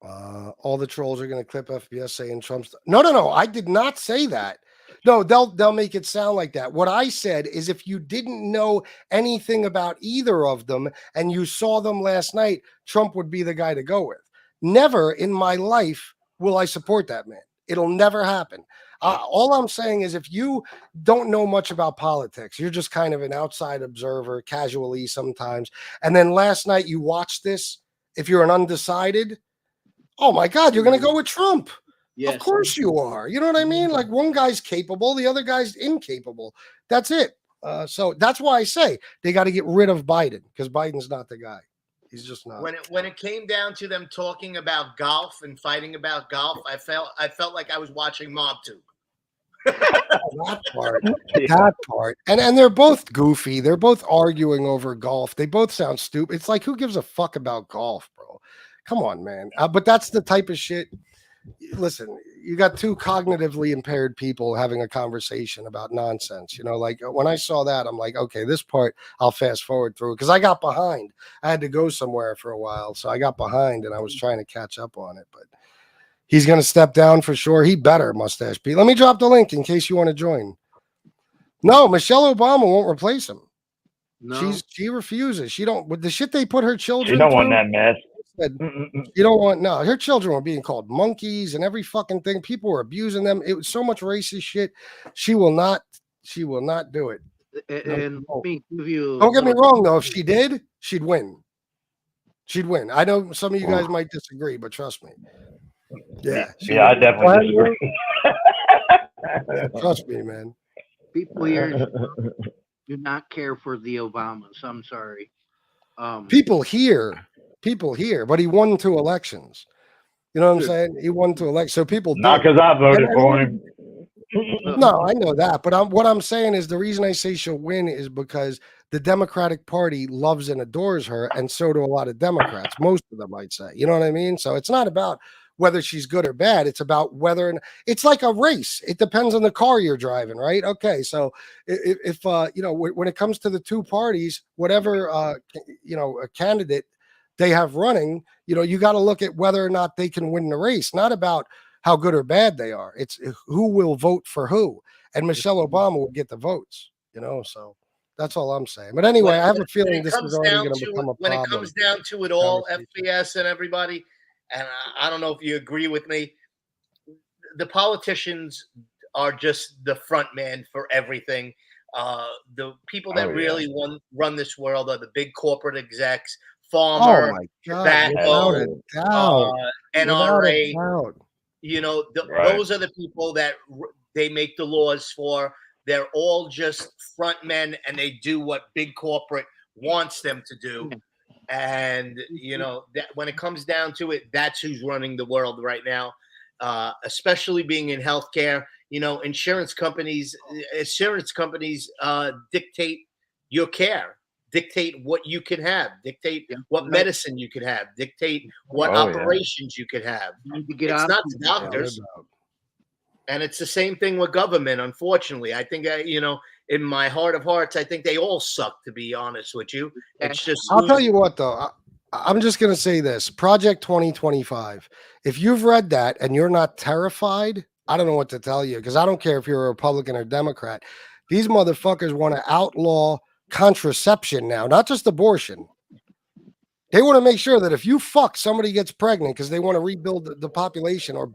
All the trolls are going to clip FBS saying Trump's. No. I did not say that. No, they'll make it sound like that. What I said is if you didn't know anything about either of them and you saw them last night, Trump would be the guy to go with. Never in my life will I support that man. It'll never happen. All I'm saying is if you don't know much about politics, you're just kind of an outside observer, casually sometimes. And then last night you watched this. If you're an undecided, oh my God, you're going to go with Trump. Yes. Of course you are. You know what I mean? Like one guy's capable, the other guy's incapable. That's it. So that's why I say they got to get rid of Biden because Biden's not the guy. He's just not. When it came down to them talking about golf and fighting about golf, I felt like I was watching Mobtube. that part. And they're both goofy. They're both arguing over golf. They both sound stupid. It's like, who gives a fuck about golf, bro? Come on, man. But that's the type of shit. Listen, you got two cognitively impaired people having a conversation about nonsense. Like when I saw that, I'm like, okay, this part I'll fast forward through because I got behind. I had to go somewhere for a while. So I got behind and I was trying to catch up on it. But he's going to step down for sure. He better, Mustache Pete. Let me drop the link in case you want to join. No, Michelle Obama won't replace him. No. She refuses. She don't, with the shit they put her children She don't through, want that mess. You don't want her children were being called monkeys and every fucking thing. People were abusing them. It was so much racist shit. She will not do it. And let me give you don't get me wrong though. If she did, she'd win. I know some of you guys might disagree, but trust me. Yeah. I definitely disagree. Trust me, man. People here do not care for the Obamas. I'm sorry. People here, but he won 2 elections. You know what I'm saying? He won 2 elections. So people not because I voted for him. No, I know that. But what I'm saying is the reason I say she'll win is because the Democratic Party loves and adores her, and so do a lot of Democrats. Most of them, I'd say. You know what I mean? So it's not about whether she's good or bad. It's about whether it's like a race. It depends on the car you're driving, right? Okay, so if when it comes to the 2 parties, whatever a candidate they have running, you got to look at whether or not they can win the race, not about how good or bad they are. It's who will vote for who, and Michelle Obama will get the votes. So that's all I'm saying. But anyway, I have a feeling this is already going to become a problem. When it comes down to it all, FBS and everybody. And I don't know if you agree with me. The politicians are just the front man for everything. The people that really run this world are the big corporate execs, Farmer, tobacco, NRA. Those are the people that they make the laws for. They're all just front men, and they do what big corporate wants them to do. And you know that when it comes down to it, that's who's running the world right now. Especially being in healthcare, you know, insurance companies dictate your care, dictate what you can have, dictate what medicine you could have, dictate what operations you could have. It's not the doctors. And it's the same thing with government, unfortunately. I think, you know, in my heart of hearts, I think they all suck, to be honest with you. It's just. I'll tell you what, though. I'm just going to say this. Project 2025. If you've read that and you're not terrified, I don't know what to tell you, because I don't care if you're a Republican or Democrat. These motherfuckers want to outlaw contraception now, not just abortion. They want to make sure that if you fuck, somebody gets pregnant because they want to rebuild the population or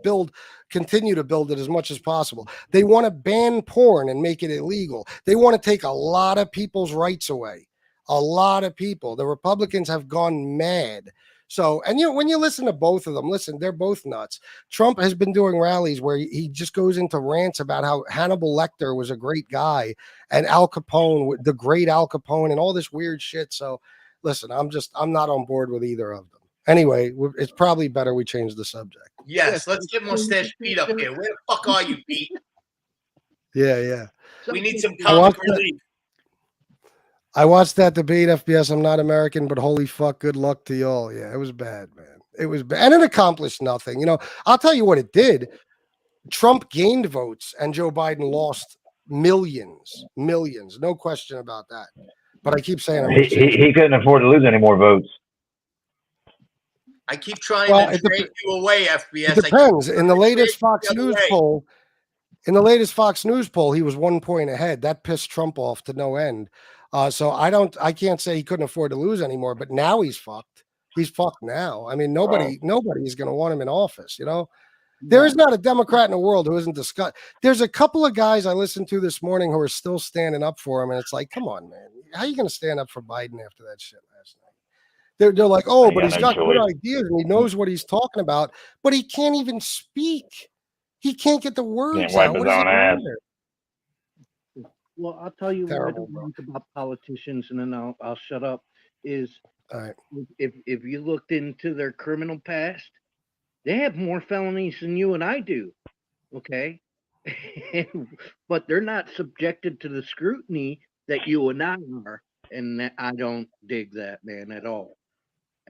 continue to build it as much as possible. They want to ban porn and make it illegal. They want to take a lot of people's rights away. A lot of people. The Republicans have gone mad. So, and you know, when you listen to both of them, listen, they're both nuts. Trump has been doing rallies where he just goes into rants about how Hannibal Lecter was a great guy and Al Capone, the great Al Capone, and all this weird shit. So, listen, I'm not on board with either of them. Anyway, it's probably better we change the subject. Yes, let's get Mustache Pete up here. Where the fuck are you, Pete? Yeah. We need some comic relief. I watched that debate, FBS. I'm not American, but holy fuck, good luck to y'all. Yeah, it was bad, man. It was bad. And it accomplished nothing. You know, I'll tell you what it did. Trump gained votes and Joe Biden lost millions. No question about that. But I keep saying he couldn't afford to lose any more votes. I keep trying to trade you away, FBS. It depends. In the latest Fox News poll, he was 1 point ahead. That pissed Trump off to no end. So I can't say he couldn't afford to lose anymore, but now he's fucked. He's fucked now. I mean, nobody is going to want him in office, you know? There is not a Democrat in the world who isn't discussed. There's a couple of guys I listened to this morning who are still standing up for him, and it's like, come on, man. How are you going to stand up for Biden after that shit last night? They're like, oh, but he's got good ideas and he knows what he's talking about, but he can't even speak. He can't get the words out. What is he doing? Well, I'll tell you what I don't like about politicians, and then I'll shut up. Is if you looked into their criminal past, they have more felonies than you and I do. Okay, but they're not subjected to the scrutiny that you and I are, and I don't dig that, man, at all.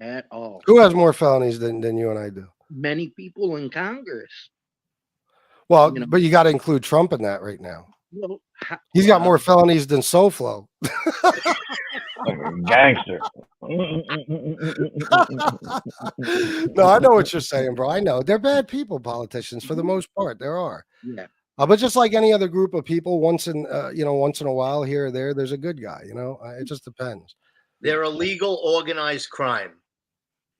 At all. Who has more felonies than you and I do? Many people in Congress. Well, but you got to include Trump in that right now. Well, he's got more felonies than SoFlo. Gangster. No, I know what you're saying, bro. I know they're bad people, politicians, for the most part. There are. Yeah. But just like any other group of people, once in a while, here or there, there's a good guy. You know, it just depends. They're illegal organized crime.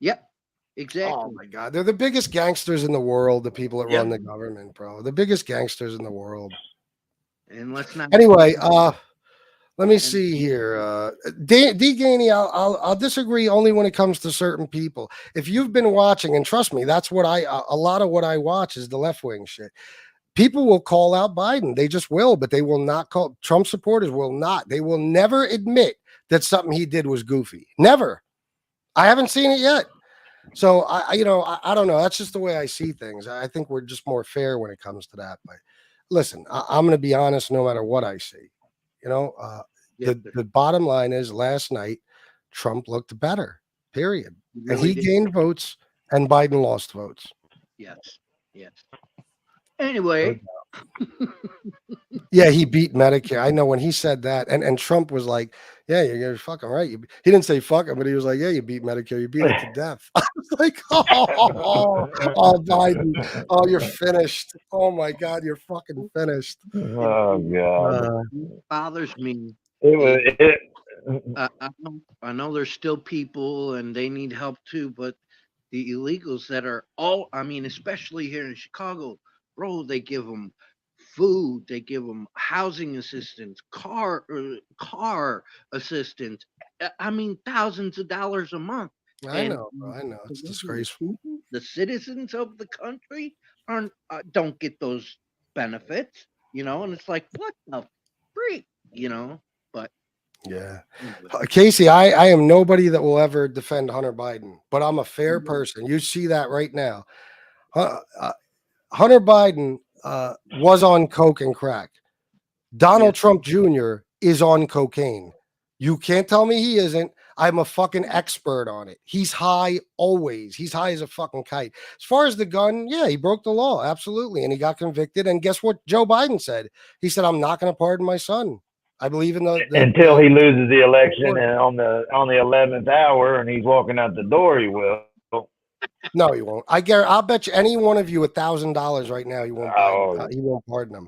Yep. Exactly. Oh my God, they're the biggest gangsters in the world. The people that run the government, bro. The biggest gangsters in the world. And let's not. Anyway, let me see here. D. Gainey, I'll disagree only when it comes to certain people. If you've been watching, and trust me, that's what a lot of what I watch is the left wing shit. People will call out Biden. They just will, but they will not call. Trump supporters will not. They will never admit that something he did was goofy. Never. I haven't seen it yet. So I don't know. That's just the way I see things. I think we're just more fair when it comes to that. But listen, I'm going to be honest, no matter what I see. You know, the bottom line is last night, Trump looked better, period. And he gained votes and Biden lost votes. Yes. Anyway. Yeah, he beat Medicare. I know when he said that. And Trump was like, yeah, you're fucking right. He didn't say fuck it, but he was like, yeah, you beat Medicare. You beat it to death. I was like, oh, Biden. Oh, you're finished. Oh, my God, you're fucking finished. Oh, God. It bothers me. I know there's still people and they need help too, but the illegals that are especially here in Chicago, bro, they give them food, they give them housing assistance, car assistance. I mean, thousands of dollars a month. I know. It's disgraceful. The citizens of the country don't get those benefits, and it's like, what the freak, but Yeah. Casey, I am nobody that will ever defend Hunter Biden, but I'm a fair person. You see that right now. Hunter Biden was on coke and crack. Donald Trump Jr. is on cocaine. You can't tell me he isn't. I'm a fucking expert on it. He's high always. He's high as a fucking kite. As far as the gun, yeah, he broke the law. Absolutely. And he got convicted. And guess what Joe Biden said? He said, I'm not going to pardon my son. I believe in until he loses the election and on the 11th hour and he's walking out the door, he will. No, he won't. I'll bet you any one of you $1,000 right now he won't he won't pardon him.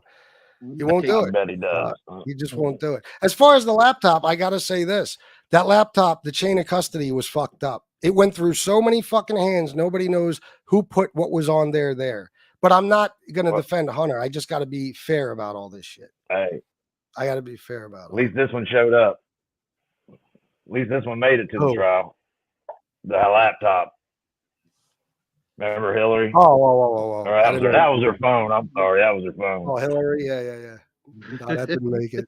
He won't do it. I bet he does. He just won't do it. As far as the laptop, I got to say this. That laptop, the chain of custody was fucked up. It went through so many fucking hands. Nobody knows who put what was on there. But I'm not going to defend Hunter. I just got to be fair about all this shit. Hey, I got to be fair about it. At least this one showed up. At least this one made it to the trial. The laptop. Remember Hillary? Oh. That was her phone. I'm sorry. That was her phone. Oh, Hillary? Yeah. No, that didn't make it.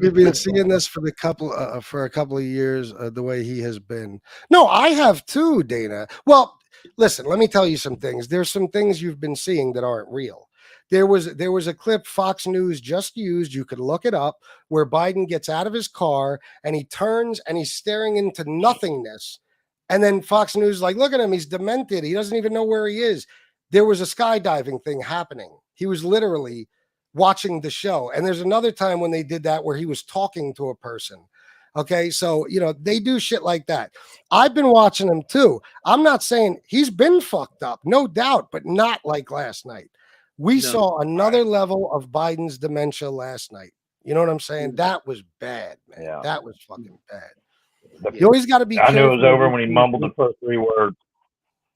We've been seeing this for a couple of years, the way he has been. No, I have too, Dana. Well, listen, let me tell you some things. There's some things you've been seeing that aren't real. There was a clip Fox News just used. You could look it up, where Biden gets out of his car and he turns and he's staring into nothingness. And then Fox News is like, look at him. He's demented. He doesn't even know where he is. There was a skydiving thing happening. He was literally watching the show. And there's another time when they did that where he was talking to a person. Okay. So, they do shit like that. I've been watching him too. I'm not saying he's been fucked up, no doubt, but not like last night. We saw another level of Biden's dementia last night. You know what I'm saying? That was bad, man. Yeah. That was fucking bad. You always got to be careful. I knew it was over when he mumbled the first 3 words.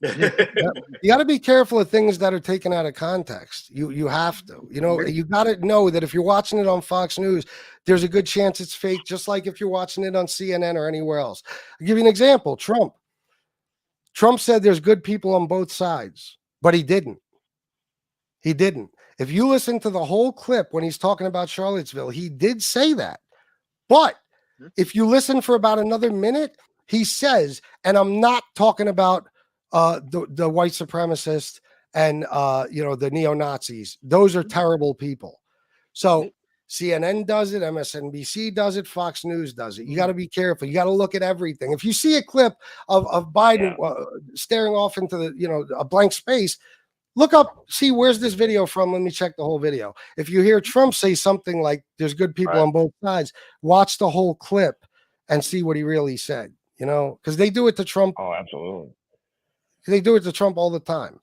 You got to be careful of things that are taken out of context. You have to. You got to know that if you're watching it on Fox News, there's a good chance it's fake, just like if you're watching it on CNN or anywhere else. I'll give you an example. Trump said there's good people on both sides, but he didn't. If you listen to the whole clip when he's talking about Charlottesville, he did say that. But if you listen for about another minute, he says, and I'm not talking about the white supremacists and the neo-Nazis. Those are terrible people. So CNN does it, MSNBC does it, Fox News does it. You got to be careful. You got to look at everything. If you see a clip of Biden staring off into a blank space, look up, see where's this video from. Let me check the whole video. If you hear Trump say something like there's good people on both sides, watch the whole clip and see what he really said, because they do it to Trump. Oh, absolutely. They do it to Trump all the time.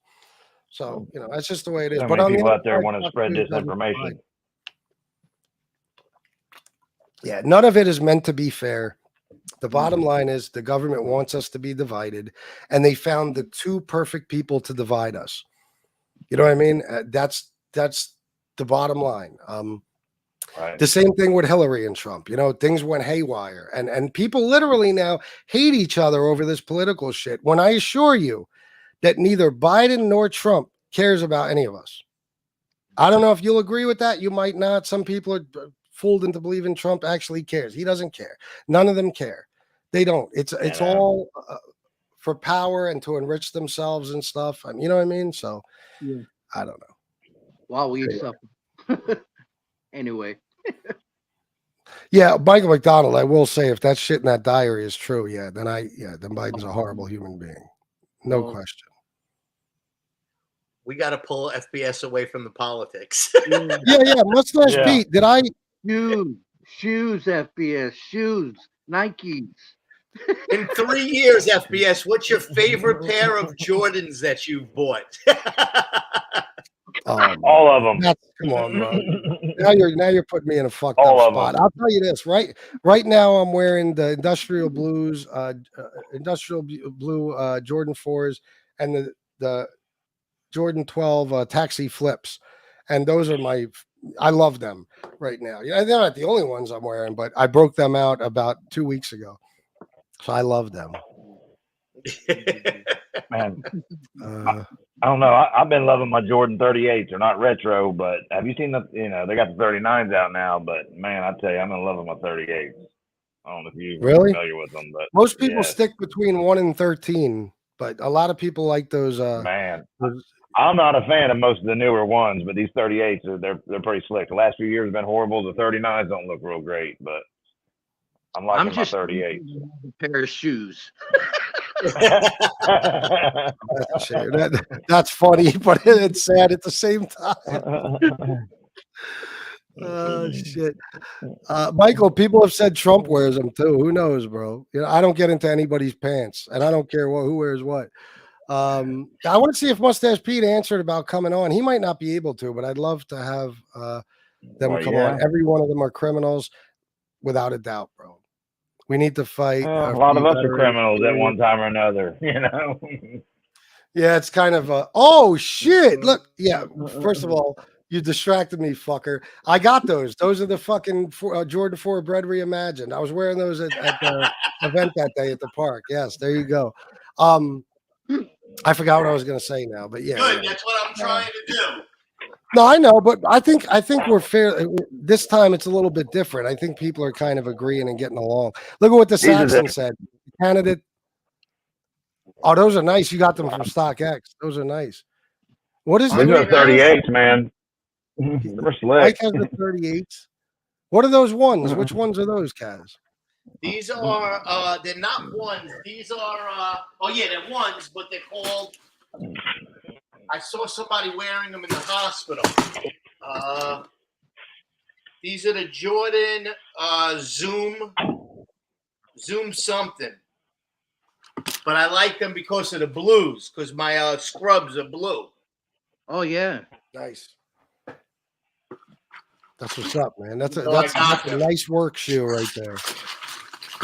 So, that's just the way it is. So but many people out there want to spread disinformation. Yeah, none of it is meant to be fair. The bottom line is the government wants us to be divided, and they found the 2 perfect people to divide us. You know what I mean? That's the bottom line. The same thing with Hillary and Trump. Things went haywire, and people literally now hate each other over this political shit. When I assure you that neither Biden nor Trump cares about any of us. I don't know if you'll agree with that. You might not. Some people are fooled into believing Trump actually cares. He doesn't care. None of them care. They don't. It's all for power and to enrich themselves and stuff. You know what I mean? So I don't know. Wow, we suffer. Anyway. Yeah, Michael McDonald, I will say, if that shit in that diary is true, then Biden's a horrible human being. No question. We got to pull FBS away from the politics. Yeah. Mustache Pete, did I? Shoes, FBS, shoes, Nikes. In 3 years, FBS, what's your favorite pair of Jordans that you've bought? All of them. Come on, bro. Now you're putting me in a fucked up spot. I'll tell you this, right now I'm wearing the industrial blue Jordan 4s and the Jordan 12 taxi flips, and those are I love them right now. They're not the only ones I'm wearing, but I broke them out about 2 weeks ago, so I love them. Man, I don't know. I've been loving my Jordan 38s. They're not retro, but have you seen the? They got the 39s out now. But man, I tell you, I'm in love with my 38s. I don't know if you're Really? familiar with them, but Most people yes. stick between 1 and 13, but a lot of people like those. Man, I'm not a fan of most of the newer ones, but these 38s they're pretty slick. The last few years have been horrible. The 39s don't look real great, but I'm liking my 38s. A pair of shoes. That's funny, but it's sad at the same time. Oh shit, Michael. People have said Trump wears them too. Who knows, bro? I don't get into anybody's pants, and I don't care who wears what. I want to see if Mustache Pete answered about coming on. He might not be able to, but I'd love to have them come on. Every one of them are criminals, without a doubt, bro. We need to fight. A lot of us are criminals at one time or another, Yeah, it's kind of oh shit. Look, yeah. First of all, you distracted me, fucker. I got those. Those are the fucking Jordan 4 Bread Reimagined. I was wearing those at the event that day at the park. Yes, there you go. I forgot what I was gonna say now, but yeah. Good, that's what I'm trying to do. No, I know, but I think we're fair. This time it's a little bit different. I think people are kind of agreeing and getting along. Look at what the Saxon said. Candidate. Oh, those are nice. You got them from StockX. Those are nice. What is those are 38s, man? They're slick. Mike has the 38s. What are those ones? Which ones are those, Kaz? These are they're not ones. These are they're ones, but they're called. I saw somebody wearing them in the hospital. These are the Jordan Zoom something. But I like them because of the blues, because my scrubs are blue. Oh yeah, nice. That's what's up, man. That's a nice work shoe right there.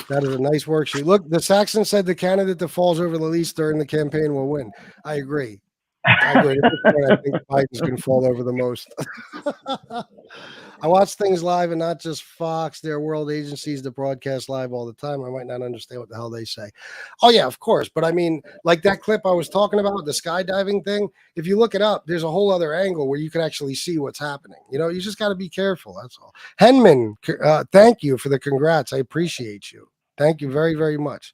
That is a nice work shoe. Look, the Saxon said the candidate that falls over the least during the campaign will win. I agree. I agree. At this point, I think Biden's going to fall over the most. I watch things live and not just Fox. There are world agencies that broadcast live all the time. I might not understand what the hell they say. Oh, yeah, of course. But I mean, like that clip I was talking about, the skydiving thing, if you look it up, there's a whole other angle where you can actually see what's happening. You just got to be careful. That's all. Henman, thank you for the congrats. I appreciate you. Thank you very, very much.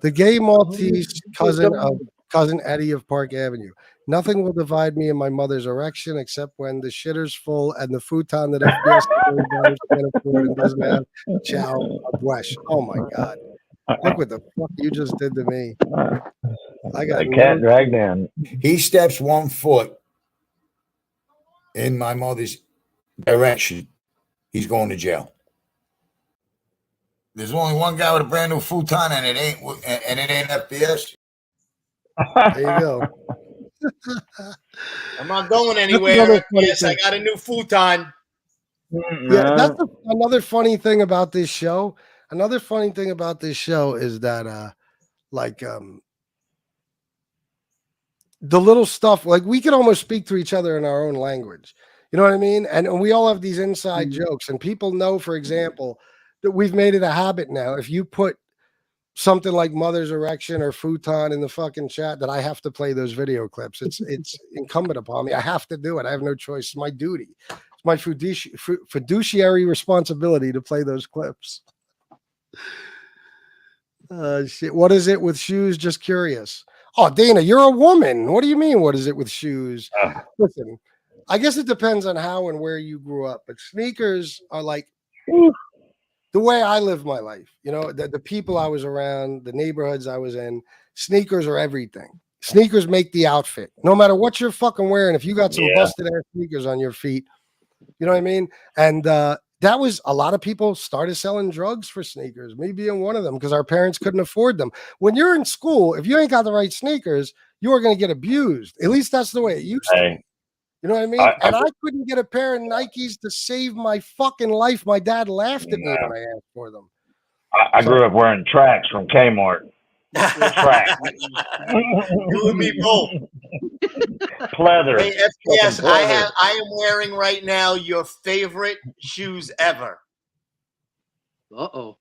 The gay Maltese cousin Eddie of Park Avenue. Nothing will divide me and my mother's erection except when the shitter's full and the futon that FBS can't afford and doesn't have chow bwesh. Oh my God. Look what the fuck you just did to me. I got a cat dragged in. He steps 1 foot in my mother's direction, he's going to jail. There's only one guy with a brand new futon, and it ain't FBS. There you go. I'm not going anywhere. Yes, I got a new futon. Yeah, that's another funny thing about this show. Another funny thing about this show is that, the little stuff, like we can almost speak to each other in our own language. You know what I mean? And we all have these inside jokes, and people know, for example, that we've made it a habit now. If you put something like mother's erection or futon in the fucking chat, that I have to play those video clips. It's incumbent upon me. I have to do it. I have no choice. It's my duty. It's my fiduciary responsibility to play those clips. Shit. What is it with shoes? Just curious. Oh, Dana, you're a woman. What do you mean? What is it with shoes? Listen, I guess it depends on how and where you grew up, but sneakers are like the way I live my life. The people I was around, the neighborhoods I was in, sneakers are everything. Sneakers make the outfit. No matter what you're fucking wearing, if you got some busted ass sneakers on your feet, you know what I mean? And that was a lot of people started selling drugs for sneakers, me being one of them, because our parents couldn't afford them. When you're in school, if you ain't got the right sneakers, you are going to get abused. At least that's the way it used to be. You know what I mean? And I couldn't get a pair of Nikes to save my fucking life. My dad laughed at me when I asked for them. I grew up wearing tracks from Kmart. Tracks. You and me both. Pleather. Hey, FPS, I am wearing right now your favorite shoes ever. Uh-oh.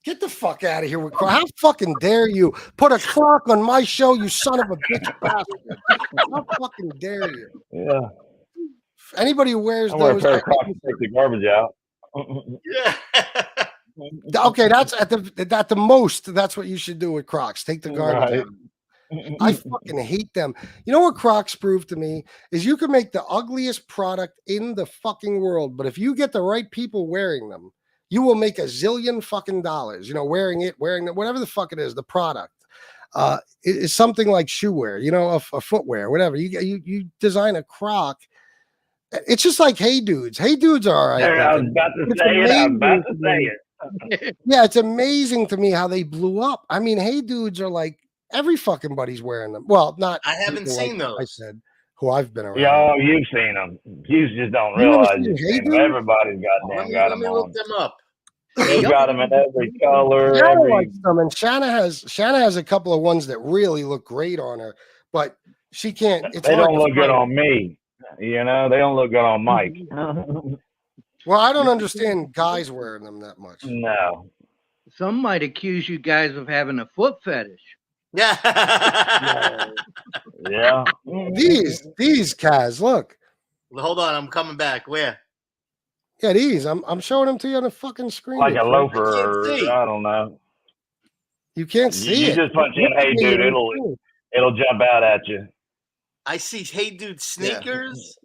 Get the fuck out of here with Crocs. How fucking dare you put a Croc on my show, you son of a bitch bastard. How fucking dare you? Yeah. Anybody who wears I wear a those. pair of Crocs to take the garbage out. Yeah. Okay, that's at the most. That's what you should do with Crocs. Take the garbage Right. out. I fucking hate them. You know what Crocs proved to me is you can make the ugliest product in the fucking world, but if you get the right people wearing them, you will make a zillion fucking dollars. You know, wearing them, whatever the fuck it is, the product. It's something like shoe wear, you know, a footwear, whatever. You design a Croc. It's just like Hey Dudes. Hey Dudes are all right. I was looking. about to It's say it. I was about amazing to to say me. it. Yeah, it's amazing to me how they blew up. I mean, Hey Dudes are like every fucking buddy's wearing them. Well, not I haven't people seen like I those. said, who I've been around. Yo, you've seen them. You just don't You never realize seen you've Hey seen them. Dude? Everybody's goddamn got Let them me look on. them up. They've got them in every color. Shanna Every likes them, and Shanna has a couple of ones that really look great on her, but she can't. It's they hard don't to look good find. on me. You know, they don't look good on Mike. Well, I don't understand guys wearing them that much. No. Some might accuse you guys of having a foot fetish. Yeah. Yeah. These Kaz, look. Hold on, I'm coming back. Where? Yeah, these. I'm showing them to you on the fucking screen. Like a you prick. loafer, or I don't know. You can't see You it. just punch in, Look at hey me, dude, you can it'll jump out at you. I see Hey Dude sneakers.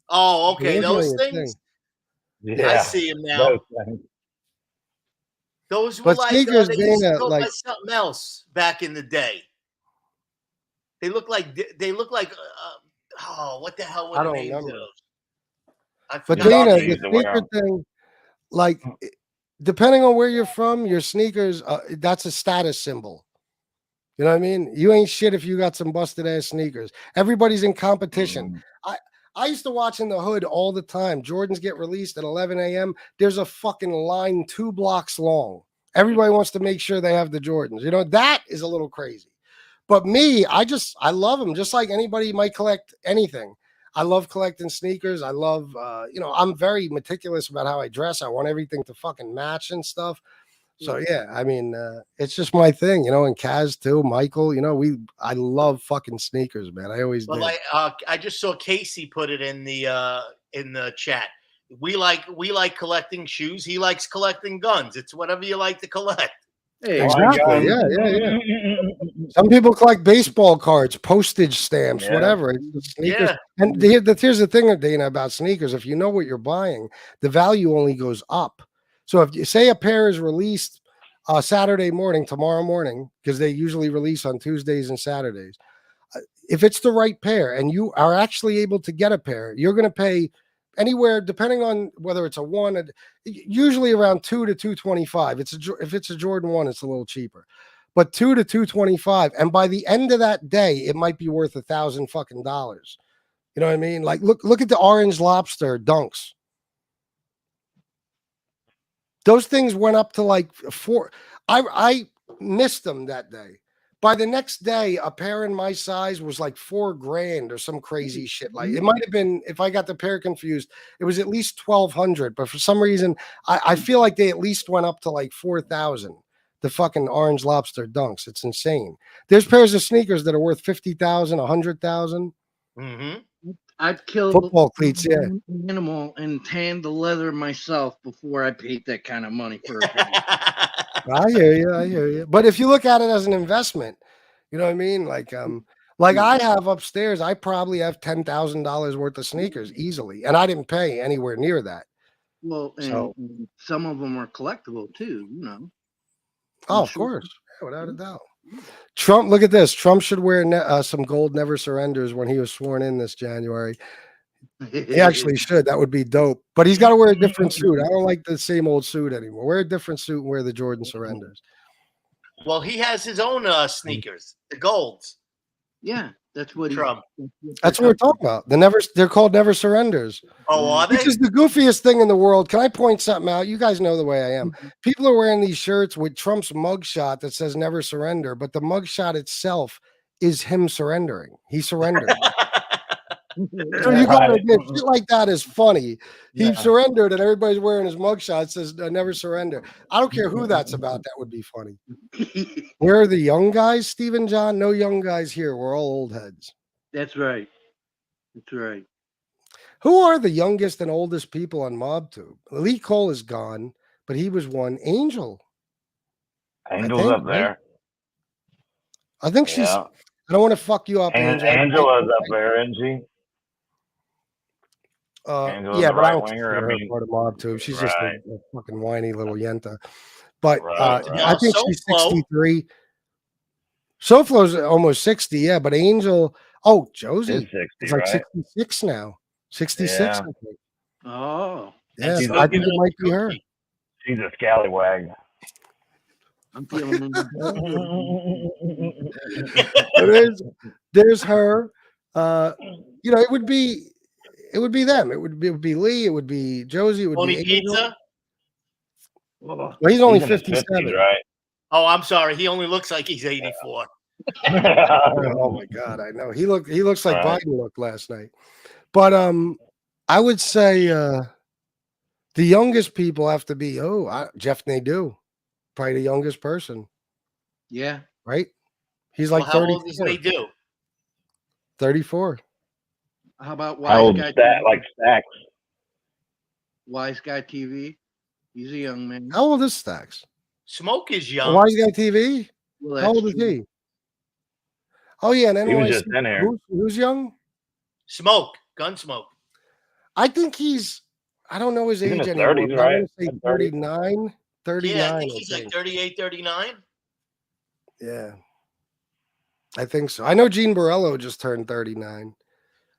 Oh, okay. Look at Those your things. thing. I Yeah. see them now. Those things. Those were But like sneakers, they used to Dana, go like by something else back in the day. They look like oh, what the hell were I the don't names of remember. those? I But forgot. Dana, Doctor the used to wear sneaker 'em. thing, like depending on where you're from, your sneakers, that's a status symbol. You know what I mean? You ain't shit if you got some busted ass sneakers. Everybody's in competition. I used to watch in the hood all the time. Jordans get released at 11 a.m. There's a fucking line 2 blocks long. Everybody wants to make sure they have the Jordans. You know, that is a little crazy. But me, I love them just like anybody might collect anything. I love collecting sneakers. I love, I'm very meticulous about how I dress. I want everything to fucking match and stuff. So yeah, I mean, it's just my thing, you know, and Kaz too, Michael, you know, I love fucking sneakers, man. I always Well, did. I just saw Casey put it in the chat. We like collecting shoes. He likes collecting guns. It's whatever you like to collect. Hey, Exactly. Yeah. Some people collect baseball cards, postage stamps, Yeah. whatever. It's just sneakers. Yeah. And here's the thing, Dana, about sneakers. If you know what you're buying, the value only goes up. So if you say a pair is released Saturday morning, tomorrow morning, because they usually release on Tuesdays and Saturdays, if it's the right pair and you are actually able to get a pair, you're going to pay anywhere, depending on whether it's a one, usually around $2 to $225. If it's a Jordan 1, it's a little cheaper, but $2 to $225. And by the end of that day, it might be worth $1,000 fucking dollars. You know what I mean? Like look at the Orange Lobster dunks. Those things went up to like $4. I missed them that day. By the next day, a pair in my size was like $4,000 or some crazy shit. Like it might have been, if I got the pair confused, it was at least $1,200. But for some reason, I feel like they at least went up to like $4,000. The fucking Orange Lobster dunks. It's insane. There's pairs of sneakers that are worth $50,000, $100,000. Mm-hmm. I'd kill Football cleats, yeah. an animal and tan the leather myself before I paid that kind of money for a pair. I hear you. But if you look at it as an investment, you know what I mean? Like I have upstairs, I probably have $10,000 worth of sneakers easily, and I didn't pay anywhere near that. Well, and So- some of them are collectible too, you know. Oh, of course, yeah, without a doubt. Trump, look at this. Trump should wear some gold never surrenders when he was sworn in this January. He actually should. That would be dope. But he's got to wear a different suit. I don't like the same old suit anymore. Wear a different suit and wear the Jordan surrenders. Well, he has his own sneakers, the golds. Yeah, that's what Trump. That's what we're talking about. They're called never surrenders. Oh, are they? Which is the goofiest thing in the world. Can I point something out? You guys know the way I am. People are wearing these shirts with Trump's mugshot that says never surrender, but the mugshot itself is him surrendering. He surrendered. So you gotta admit, shit like that is funny. He Yeah. surrendered, and everybody's wearing his mugshot. Says never surrender. I don't care who that's about. That would be funny. Where are the young guys, Stephen John? No young guys here. We're all old heads. That's right. That's right. Who are the youngest and oldest people on Mobtube? Lee Cole is gone, but he was one. Angel. Angel's up there. I think she's. Yeah. I don't want to fuck you up, And Angel. Angela's up there, isn't she? Angela's Yeah, the but I right don't winger. consider I her mean, part of Mobtube. She's just right. a fucking whiny little yenta. But Right, I think she's 63. SoFlo's almost 60, yeah. But Angel, Josie Is 60, is like right? 66 now. 66, Yeah. I think. Oh. Yeah, she's I think it might be her. She's a scallywag. I'm feeling There's her. It would be them. It would be Lee. It would be Josie. It would Tony be Angel. Pizza. Well, he's only in his 57, 50s, right? Oh, I'm sorry. He only looks like he's 84. Oh my God, I know. He looks like Right. Biden looked last night. But I would say the youngest people have to be Jeff Nadeau, probably the youngest person, Yeah. right? He's like Well, how old is 34. they do? 34. How about How Wise old Guy is that? TV? Like Stacks. Wise Guy TV. He's a young man. How old is Stacks? Smoke is young. Wise Guy TV? Well, How that's old is true. he? Oh yeah, and He was NYC. just in here. Who's young? Smoke. Gunsmoke. I think I don't know his He's in age his anymore. 30s, but I right? want to say 39. 39. Yeah, I think he's like 38, 39. Yeah. I think so. I know Gene Borello just turned 39.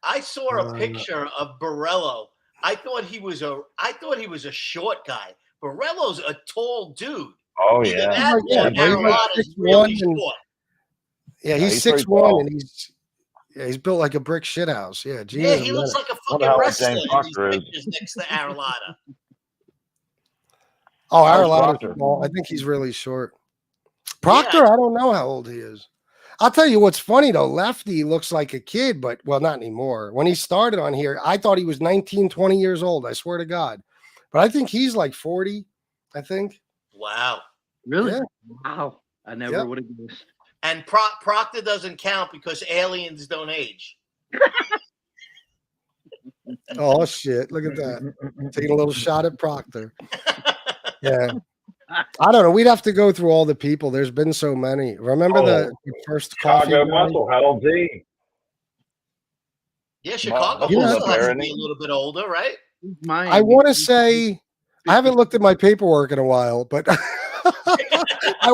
I saw a picture of Borello. I thought he was a short guy. Borello's a tall dude. Oh Either yeah. that Yeah, or but he's like Marijuana's 6'1" really and- short. Yeah, Yeah, he's he's pretty 6'1" tall. and he's built like a brick shit house. Yeah, Gene Yeah, is a he looks menace. like a Wonder fucking how old wrestler James in these Proctor is. pictures next to Arlotta. Oh, How's Arlotta's Proctor? small. I think he's really short. Proctor, I don't know how old he is. I'll tell you what's funny though. Lefty looks like a kid, but well, not anymore. When he started on here, I thought he was 19, 20 years old. I swear to God. But I think he's like 40, I think. Wow. Really? Yeah. Wow. I never would have guessed. And Proctor doesn't count because aliens don't age. Oh shit! Look at that. Taking a little shot at Proctor. Yeah. I don't know. We'd have to go through all the people. There's been so many. Remember the first coffee Chicago guy? Muscle. How old's he? Yeah, Chicago Yeah. also has to be a little bit older, right? I want to say I haven't looked at my paperwork in a while, but I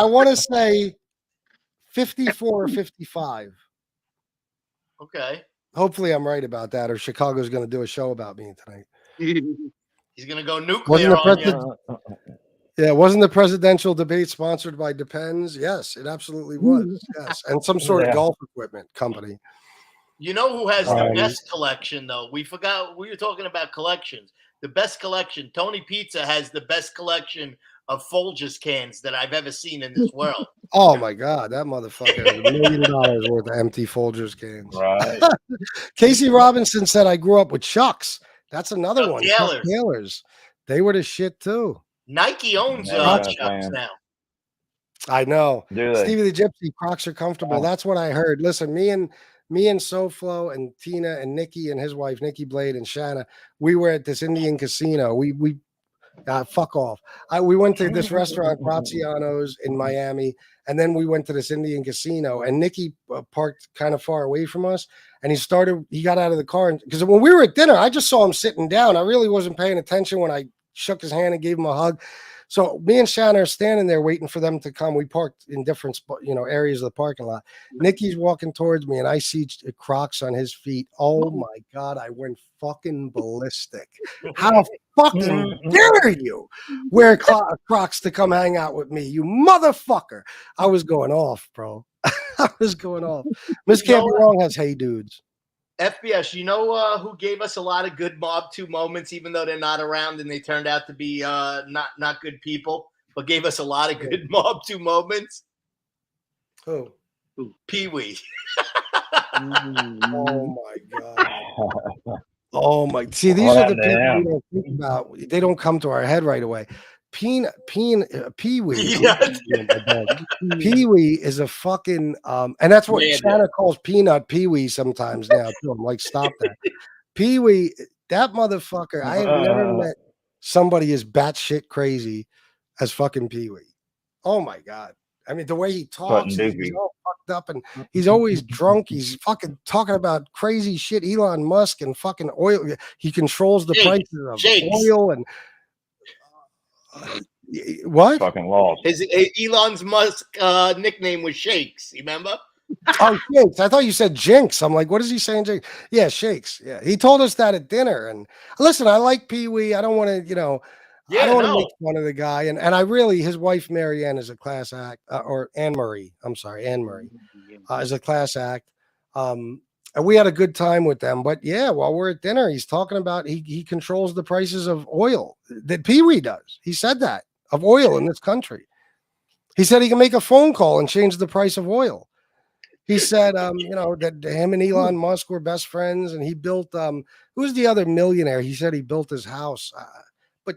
want to say 54 or 55. Okay. Hopefully, I'm right about that, or Chicago's going to do a show about me tonight. He's gonna go nuclear Wasn't the on you. president? Yeah, wasn't the presidential debate sponsored by Depends? Yes, it absolutely was. Yes, and some sort of golf equipment company. You know who has the best collection, though? We forgot. We were talking about collections. The best collection. Tony Pizza has the best collection of Folgers cans that I've ever seen in this world. Oh my God, that motherfucker has $1 million worth of empty Folgers cans. Right. Casey Robinson said, "I grew up with Chucks." That's another Chuck one. Taylors. Chuck Taylors. They were the shit too. Nike owns Yeah, Chucks man. now. I know. Do they? Stevie the Gypsy, Crocs are comfortable. That's what I heard. Listen, me and SoFlo and Tina and Nikki and his wife, Nikki Blade and Shanna, we were at this Indian casino. We fuck off. We went to this restaurant, Graziano's in Miami, and then we went to this Indian casino. And Nikki parked kind of far away from us, and he got out of the car, because when we were at dinner, I just saw him sitting down. I really wasn't paying attention when I shook his hand and gave him a hug. So me and Shanna are standing there waiting for them to come. We parked in different areas of the parking lot. Nikki's walking towards me, and I see Crocs on his feet. Oh my God, I went fucking ballistic. How fucking dare you wear Crocs to come hang out with me, you motherfucker? I was going off, bro. I was going off. Miss Can't Be Wrong has Hey Dudes. FBS, you know who gave us a lot of good Mob 2 moments, even though they're not around and they turned out to be not good people, but gave us a lot of good Mob 2 moments? Who? Pee-wee. Oh my god. Oh my! See, these What are the happened to people we him? don't think about. They don't come to our head right away. Pee Wee. Pee Wee is a fucking and that's what Yeah, Shanna calls Peanut Pee Wee sometimes now too. I'm like, stop that. Pee Wee, that motherfucker. I have never met somebody as batshit crazy as fucking Pee Wee. Oh my god! I mean, the way he talks, Fucking he's doofy. all fucked up, and he's always drunk. He's fucking talking about crazy shit. Elon Musk and fucking oil. He controls the prices of oil and what? Fucking lost. His Elon's Musk nickname was Shakes. You remember? Oh, Shakes. I thought you said Jinx. I'm like, what is he saying? Jinx? Yeah, Shakes. Yeah, he told us that at dinner. And listen, I like Pee Wee. I don't want to, I don't want to make fun of the guy. And I really, his wife Marianne is a class act, or Anne Marie. I'm sorry, Anne Marie is a class act. And we had a good time with them. But yeah, while we're at dinner, he's talking about he controls the prices of oil that Pee Wee does. He said that of oil in this country. He said he can make a phone call and change the price of oil. He said, that him and Elon Musk were best friends, and he built. Who's the other millionaire? He said he built his house, but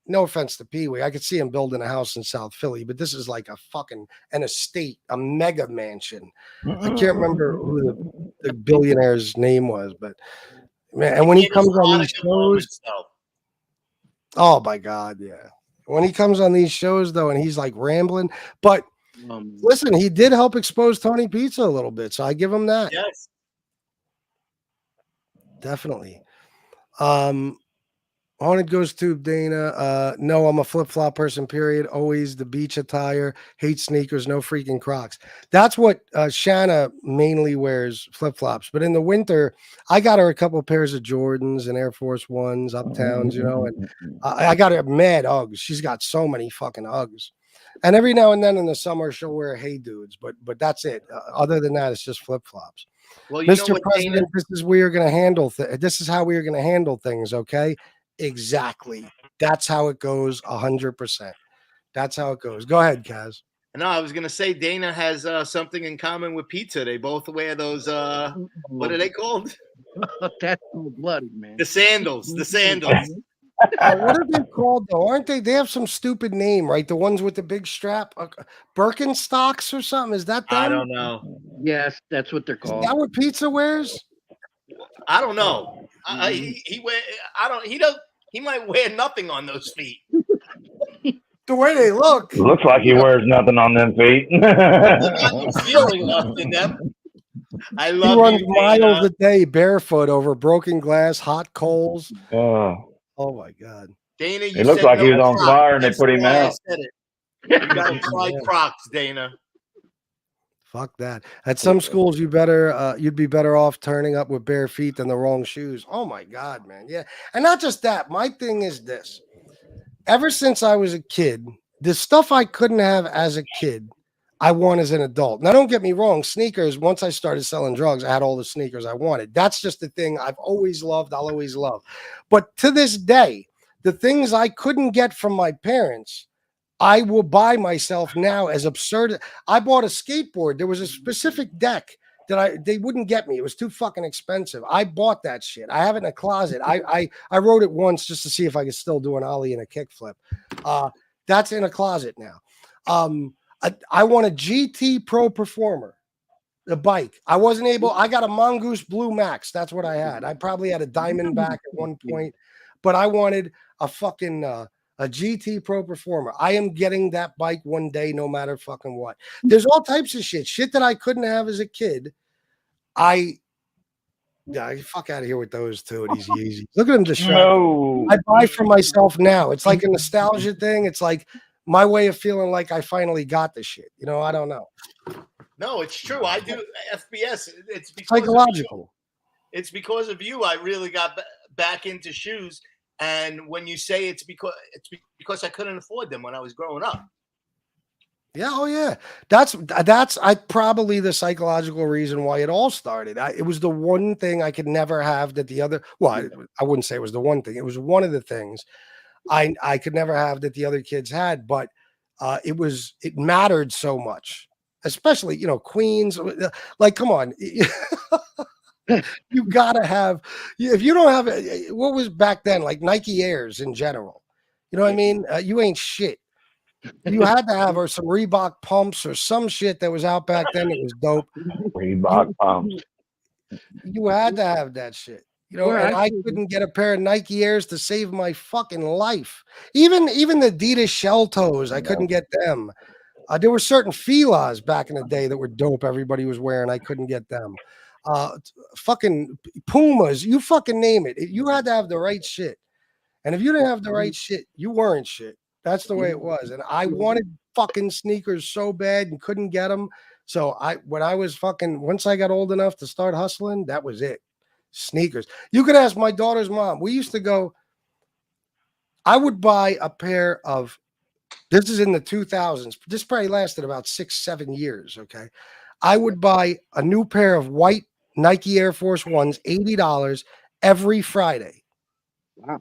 no offense to Pee Wee, I could see him building a house in South Philly, but this is like an estate, a mega mansion. I can't remember who the billionaire's name was, but man, and when he comes on these shows, oh my god, yeah. When he comes on these shows though, and he's like rambling, but. Listen, he did help expose Tony Pizza a little bit, so I give him that. Yes, definitely. Haunted Ghost Tube Dana. No, I'm a flip-flop person, period. Always the beach attire, hate sneakers, no freaking Crocs. That's what Shanna mainly wears, flip-flops. But in the winter, I got her a couple of pairs of Jordans and Air Force Ones, Uptowns, and I got her mad Uggs. She's got so many fucking Uggs. And every now and then in the summer, she'll wear Hey Dudes, but that's it. Other than that, it's just flip-flops. Well, you know Mr. what, President, Dana? this is we are going to handle. This is how we are going to handle things. Okay, exactly. That's how it goes. 100%. That's how it goes. Go ahead, Kaz. No, I was gonna say Dana has something in common with pizza. They both wear those. What are they called? That's bloody, man. The sandals. The sandals. What are they called though? Aren't they? They have some stupid name, right? The ones with the big strap, Birkenstocks or something. Is that them? I don't know. Yes, that's what they're called. Is that what pizza wears? I don't know. He wear. I don't. He don't. He might wear nothing on those feet. The way they look. Looks like he wears nothing on them feet. Feeling left in them. I He love runs you, miles Dana. a day barefoot over broken glass, hot coals. Oh my god. Dana, you It looks said like he no was on Crocs. fire and they That's put him why I out. said it. You gotta try Crocs, Dana. Fuck that. At some schools, you'd be better off turning up with bare feet than the wrong shoes. Oh my god, man. Yeah. And not just that. My thing is this. Ever since I was a kid, the stuff I couldn't have as a kid, I want as an adult. Now, don't get me wrong. Sneakers, once I started selling drugs, I had all the sneakers I wanted. That's just the thing I've always loved. I'll always love. But to this day, the things I couldn't get from my parents, I will buy myself now as absurd. I bought a skateboard. There was a specific deck that they wouldn't get me. It was too fucking expensive. I bought that shit. I have it in a closet. I rode it once just to see if I could still do an ollie and a kickflip. That's in a closet now. I want a GT Pro Performer, the bike. I wasn't able. I got a Mongoose Blue Max. That's what I had. I probably had a Diamondback at one point, but I wanted a fucking a GT Pro Performer. I am getting that bike one day, no matter fucking what. There's all types of shit that I couldn't have as a kid. Fuck out of here with those two. These Yeezys. Look at them distracted. No. I buy for myself now. It's like a nostalgia thing. It's like my way of feeling like I finally got the shit. I don't know. No, it's true. I do FBS. It's because Psychological. It's because of you. I really got back into shoes. And when you say it's because I couldn't afford them when I was growing up. Yeah, oh yeah. That's probably the psychological reason why it all started. It was the one thing I could never have that the other. Well, I wouldn't say it was the one thing. It was one of the things I could never have that the other kids had. But it mattered so much. especially, Queens. Like, come on. You gotta have, if you don't have what was back then, like Nike Airs in general, you know what I mean? You ain't shit. You had to have some Reebok pumps or some shit that was out back then that was dope. Reebok pumps. You had to have that shit. Where And I I couldn't get a pair of Nike Airs to save my fucking life. Even the Adidas shell toes, I couldn't get them. There were certain Filas back in the day that were dope. Everybody was wearing. I couldn't get them. Fucking Pumas, you fucking name it. You had to have the right shit. And if you didn't have the right shit, you weren't shit. That's the way it was. And I wanted fucking sneakers so bad and couldn't get them. So once I got old enough to start hustling, that was it. Sneakers. You could ask my daughter's mom. We used to go, I would buy a pair of, this is in the 2000s. This probably lasted about 6-7 years. Okay. I would buy a new pair of white Nike Air Force Ones, $80 every Friday. Wow.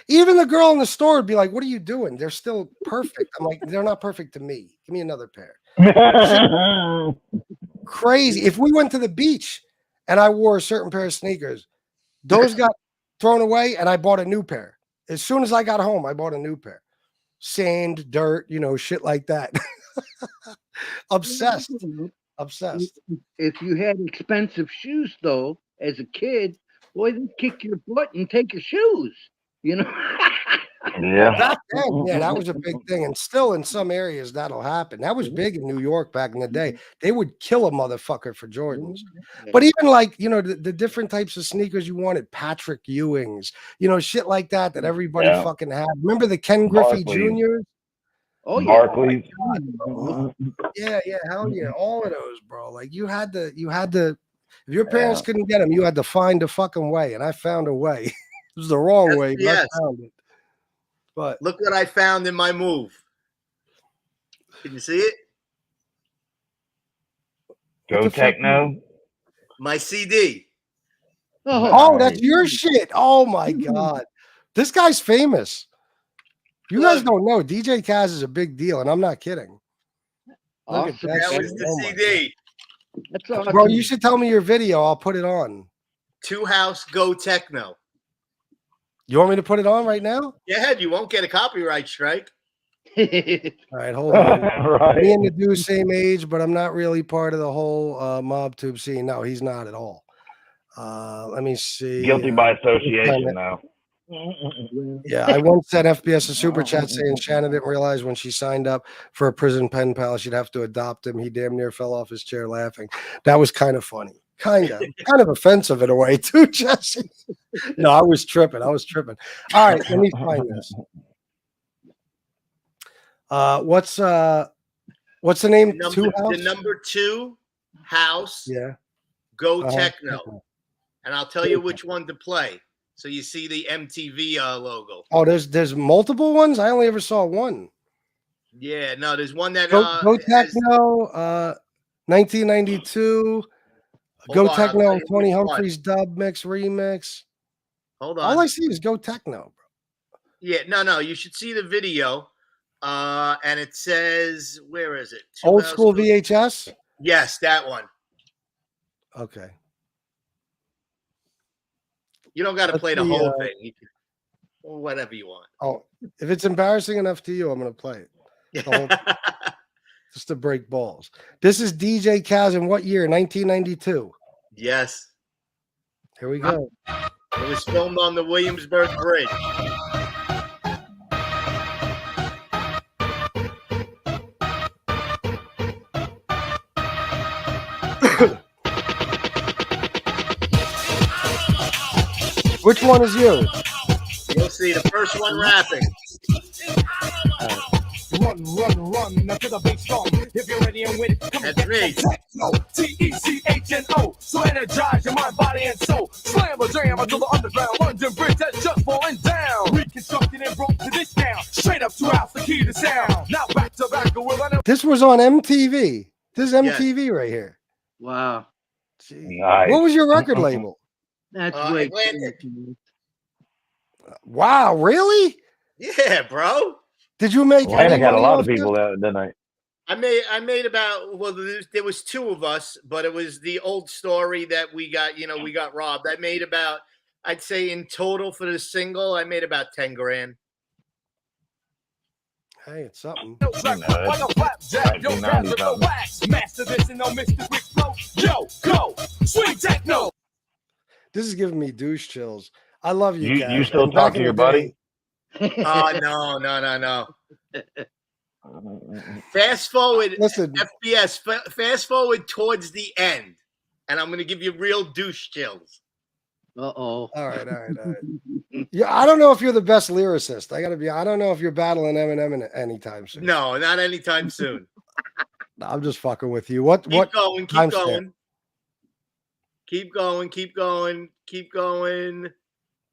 Even the girl in the store would be like, "What are you doing? They're still perfect." I'm like, "They're not perfect to me. Give me another pair." Crazy. If we went to the beach and I wore a certain pair of sneakers, those got thrown away and I bought a new pair. As soon as I got home, I bought a new pair. Sand, dirt, shit like that. Obsessed. If you had expensive shoes, though, as a kid, boy, they'd kick your butt and take your shoes. Yeah. Back then, yeah, that was a big thing. And still in some areas that'll happen. That was big in New York back in the day. They would kill a motherfucker for Jordans. But even like, the different types of sneakers you wanted, Patrick Ewings, shit like that everybody fucking had. Remember the Ken Griffey Jr.? Oh, yeah. Barkley. Yeah, hell yeah. All of those, bro. Like you had to, if your parents couldn't get them, you had to find a fucking way. And I found a way. It was the wrong way, but I found it. But look what I found in my move. Can you see it? Go Techno. My CD. Oh, that's your shit. Oh my God. This guy's famous. You guys don't know. DJ Kaz is a big deal, and I'm not kidding. Look at that. That was the CD. That's awesome. Bro, you should tell me your video. I'll put it on. Two House Go Techno. You want me to put it on right now? Yeah, you won't get a copyright strike. All right, hold on. Right. Me and the dude same age, but I'm not really part of the whole Mobtube scene. No, he's not at all. Let me see. Guilty by association now. Yeah, I once sent FPS a super chat saying Shannon didn't realize when she signed up for a prison pen pal she'd have to adopt him. He damn near fell off his chair laughing. That was kind of funny. Kind of offensive in a way too, Jesse. No, I was tripping. All right, let me find this. What's the name? The number 2 house. Yeah. Go Techno. And I'll tell you which one to play. So you see the MTV logo. Oh, there's multiple ones. I only ever saw one. Yeah, no, there's one that Go Techno, 1992. Go Techno, Tony Humphries dub mix remix. Hold on. All I see is Go Techno, bro. Yeah, no, you should see the video. And it says, where is it? Old school VHS? Yes, that one. Okay. You don't got to play the whole thing. You can, or whatever you want. Oh, if it's embarrassing enough to you, I'm going to play it. Just to break balls. This is DJ Kaz in what year? 1992. Yes. Here we go. It was filmed on the Williamsburg Bridge. Which one is yours? You'll see the first one rapping. Run to the big storm. If you're ready and with it, come That's me. TECHNO. So energize your mind, body, and soul. Slam a jam until the underground London Bridge that's just falling down. Reconstructed and broke to this town. Straight up 2 house, the key to sound. Now back to back with an. This was on MTV. This is MTV right here. Wow. Nice. What was your record label? That's Atlantic. Wow, really? Yeah, bro. Did you make Atlantic any had a money lot off of people that night. I made about, well, there was two of us, but it was the old story that we got, we got robbed. I made about, I'd say in total for the single, I made about 10 grand. Hey, it's something. Yo, go, sweet techno. This is giving me douche chills. I love you, You guys. still And talk back to in your the buddy? day- No. Fast forward, Listen. FBS, fast forward towards the end, and I'm going to give you real douche chills. Uh-oh. All right. Yeah, I don't know if you're the best lyricist. I don't know if you're battling Eminem anytime soon. No, not anytime soon. I'm just fucking with you. What? Keep going. timestamp? Keep going.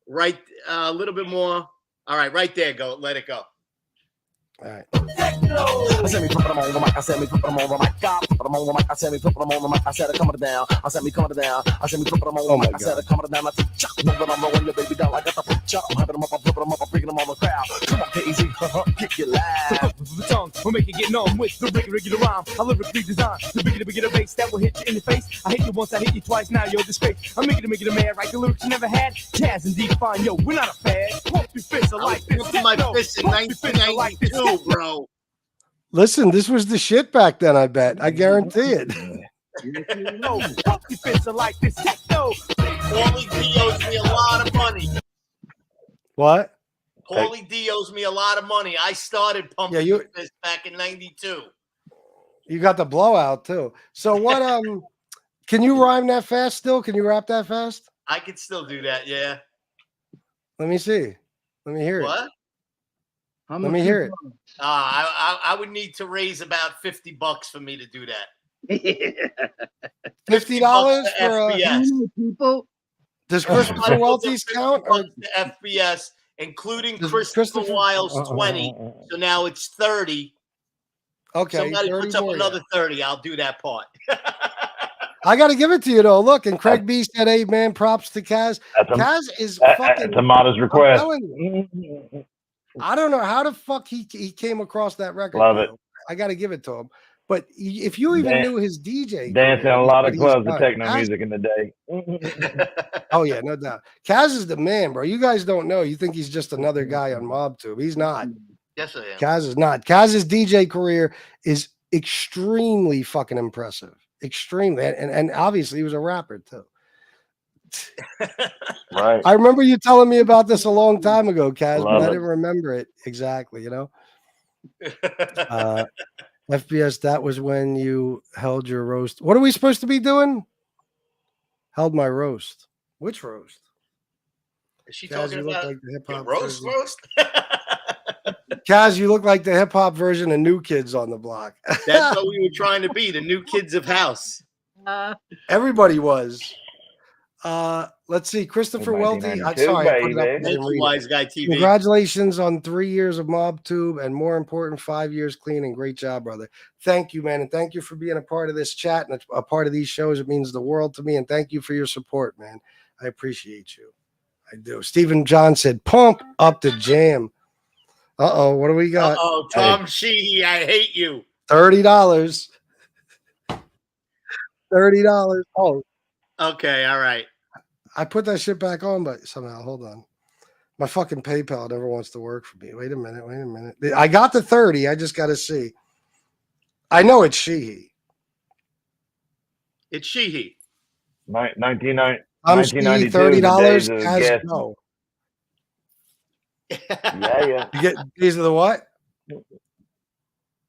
Right, a little bit more. All right, right there. Go. Let it go. All right. I said me put them on the mic. I said me put them on the mic. Put them on the mic. I said me put them on the mic. I said it coming down. I said me coming down. I said me put them on the mic. I said it coming down. I said chop. Moving on, rolling your baby down. I got the put chop. I'm having them up. I'm flipping them up. I'm bringing them on the crowd. Come on, KZ. Kick your live. The tongue will make you get numb with the regular rhyme. I lyrically design the bigger the bass that will hit you in the face. I hit you once, I hit you twice. Now you're disgrace. I'm making it a man. Write the lyrics you never had. Kaz and define. Yo, we're not a fad. Pump your fists like this. Put my fist in 1992, bro. Listen, this was the shit back then. I bet. I guarantee it. No, pump your fists like this. Techno. Paulie D owes me a lot of money. What? Paulie D owes me a lot of money. I started pumping your fist back in 92. You got the blowout too. So what? Can you rhyme that fast? Still? Can you rap that fast? I could still do that. Yeah. Let me see. Let me hear it. What? Let me hear it. I would need to raise about $50 for me to do that. $50 for FBS. People. Does Christopher Welty's count? Or? FBS, including Christopher Wiles 20. So now it's 30. Okay. Somebody 30 puts up more, another 30. I'll do that part. I got to give it to you though. Look, and Craig B said, "Hey man, props to Kaz." Kaz is fucking. That's a modest request. I don't know how the fuck he came across that record. Love it. I got to give it to him. But if you even knew his DJ, dancing a lot of clubs with with techno music in the day. Oh yeah, no doubt. Kaz is the man, bro. You guys don't know. You think he's just another guy on Mobtube. He's not. Yes, I am. Kaz is not. Kaz's DJ career is extremely fucking impressive. Extremely. And obviously he was a rapper too. Right. I remember you telling me about this a long time ago, Kaz, but I it. didn't remember it exactly, you know? FBS, that was when you held your roast. What are we supposed to be doing? Held my roast. Which roast? Is she Kaz, talking you look about like the hip-hop roast? Kaz, you look like the hip-hop version of New Kids on the Block. That's what we were trying to be, the new kids of house. Everybody was. Let's see. Christopher Welty. I'm sorry. I put it up and Thank didn't you, read it. Wise Guy TV. Congratulations on 3 years of Mobtube and more important, 5 years clean, and great job, brother. Thank you, man. And thank you for being a part of this chat and a part of these shows. It means the world to me. And thank you for your support, man. I appreciate you. I do. Stephen John said, pump up the jam. Uh-oh. What do we got? Uh-oh, Tom Sheehy, I hate you. $30. $30. Oh, Okay, all right. I put that shit back on, but somehow, hold on. My fucking PayPal never wants to work for me. Wait a minute. I got the 30. I just got to see. I know it's Sheehy. It's Sheehy. 1992. $30. Guess. No. Yeah. You get these are the what?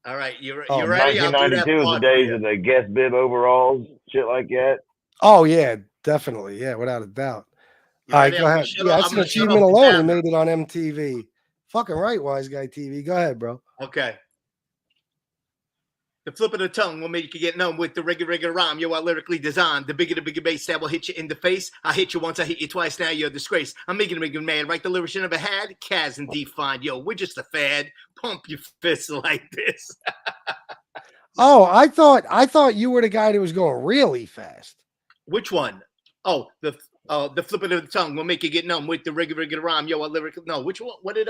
All right, you Oh, ready? I'll do that 1992 is the part. days of the guest bib overalls, shit like that. Oh, yeah, definitely. Yeah, without a doubt. You All right, ready? go I'm ahead. gonna Yeah, shut that's up- an I'm gonna shut achievement up the alone. He camera. made it on MTV. Fucking right, Wise Guy TV. Go ahead, bro. Okay. The flip of the tongue will make you get numb with the regular rhyme. Yo, I lyrically designed the bigger bass that will hit you in the face. I hit you once, I hit you twice. Now you're a disgrace. I'm making a man. Write the lyrics you never had. Kaz and define. Yo, we're just a fad. Pump your fists like this. Oh, I thought you were the guy that was going really fast. Which one? Oh, the flip of the tongue will make you get numb with the regular rhyme. Yo, I lyrically no. Which one? What did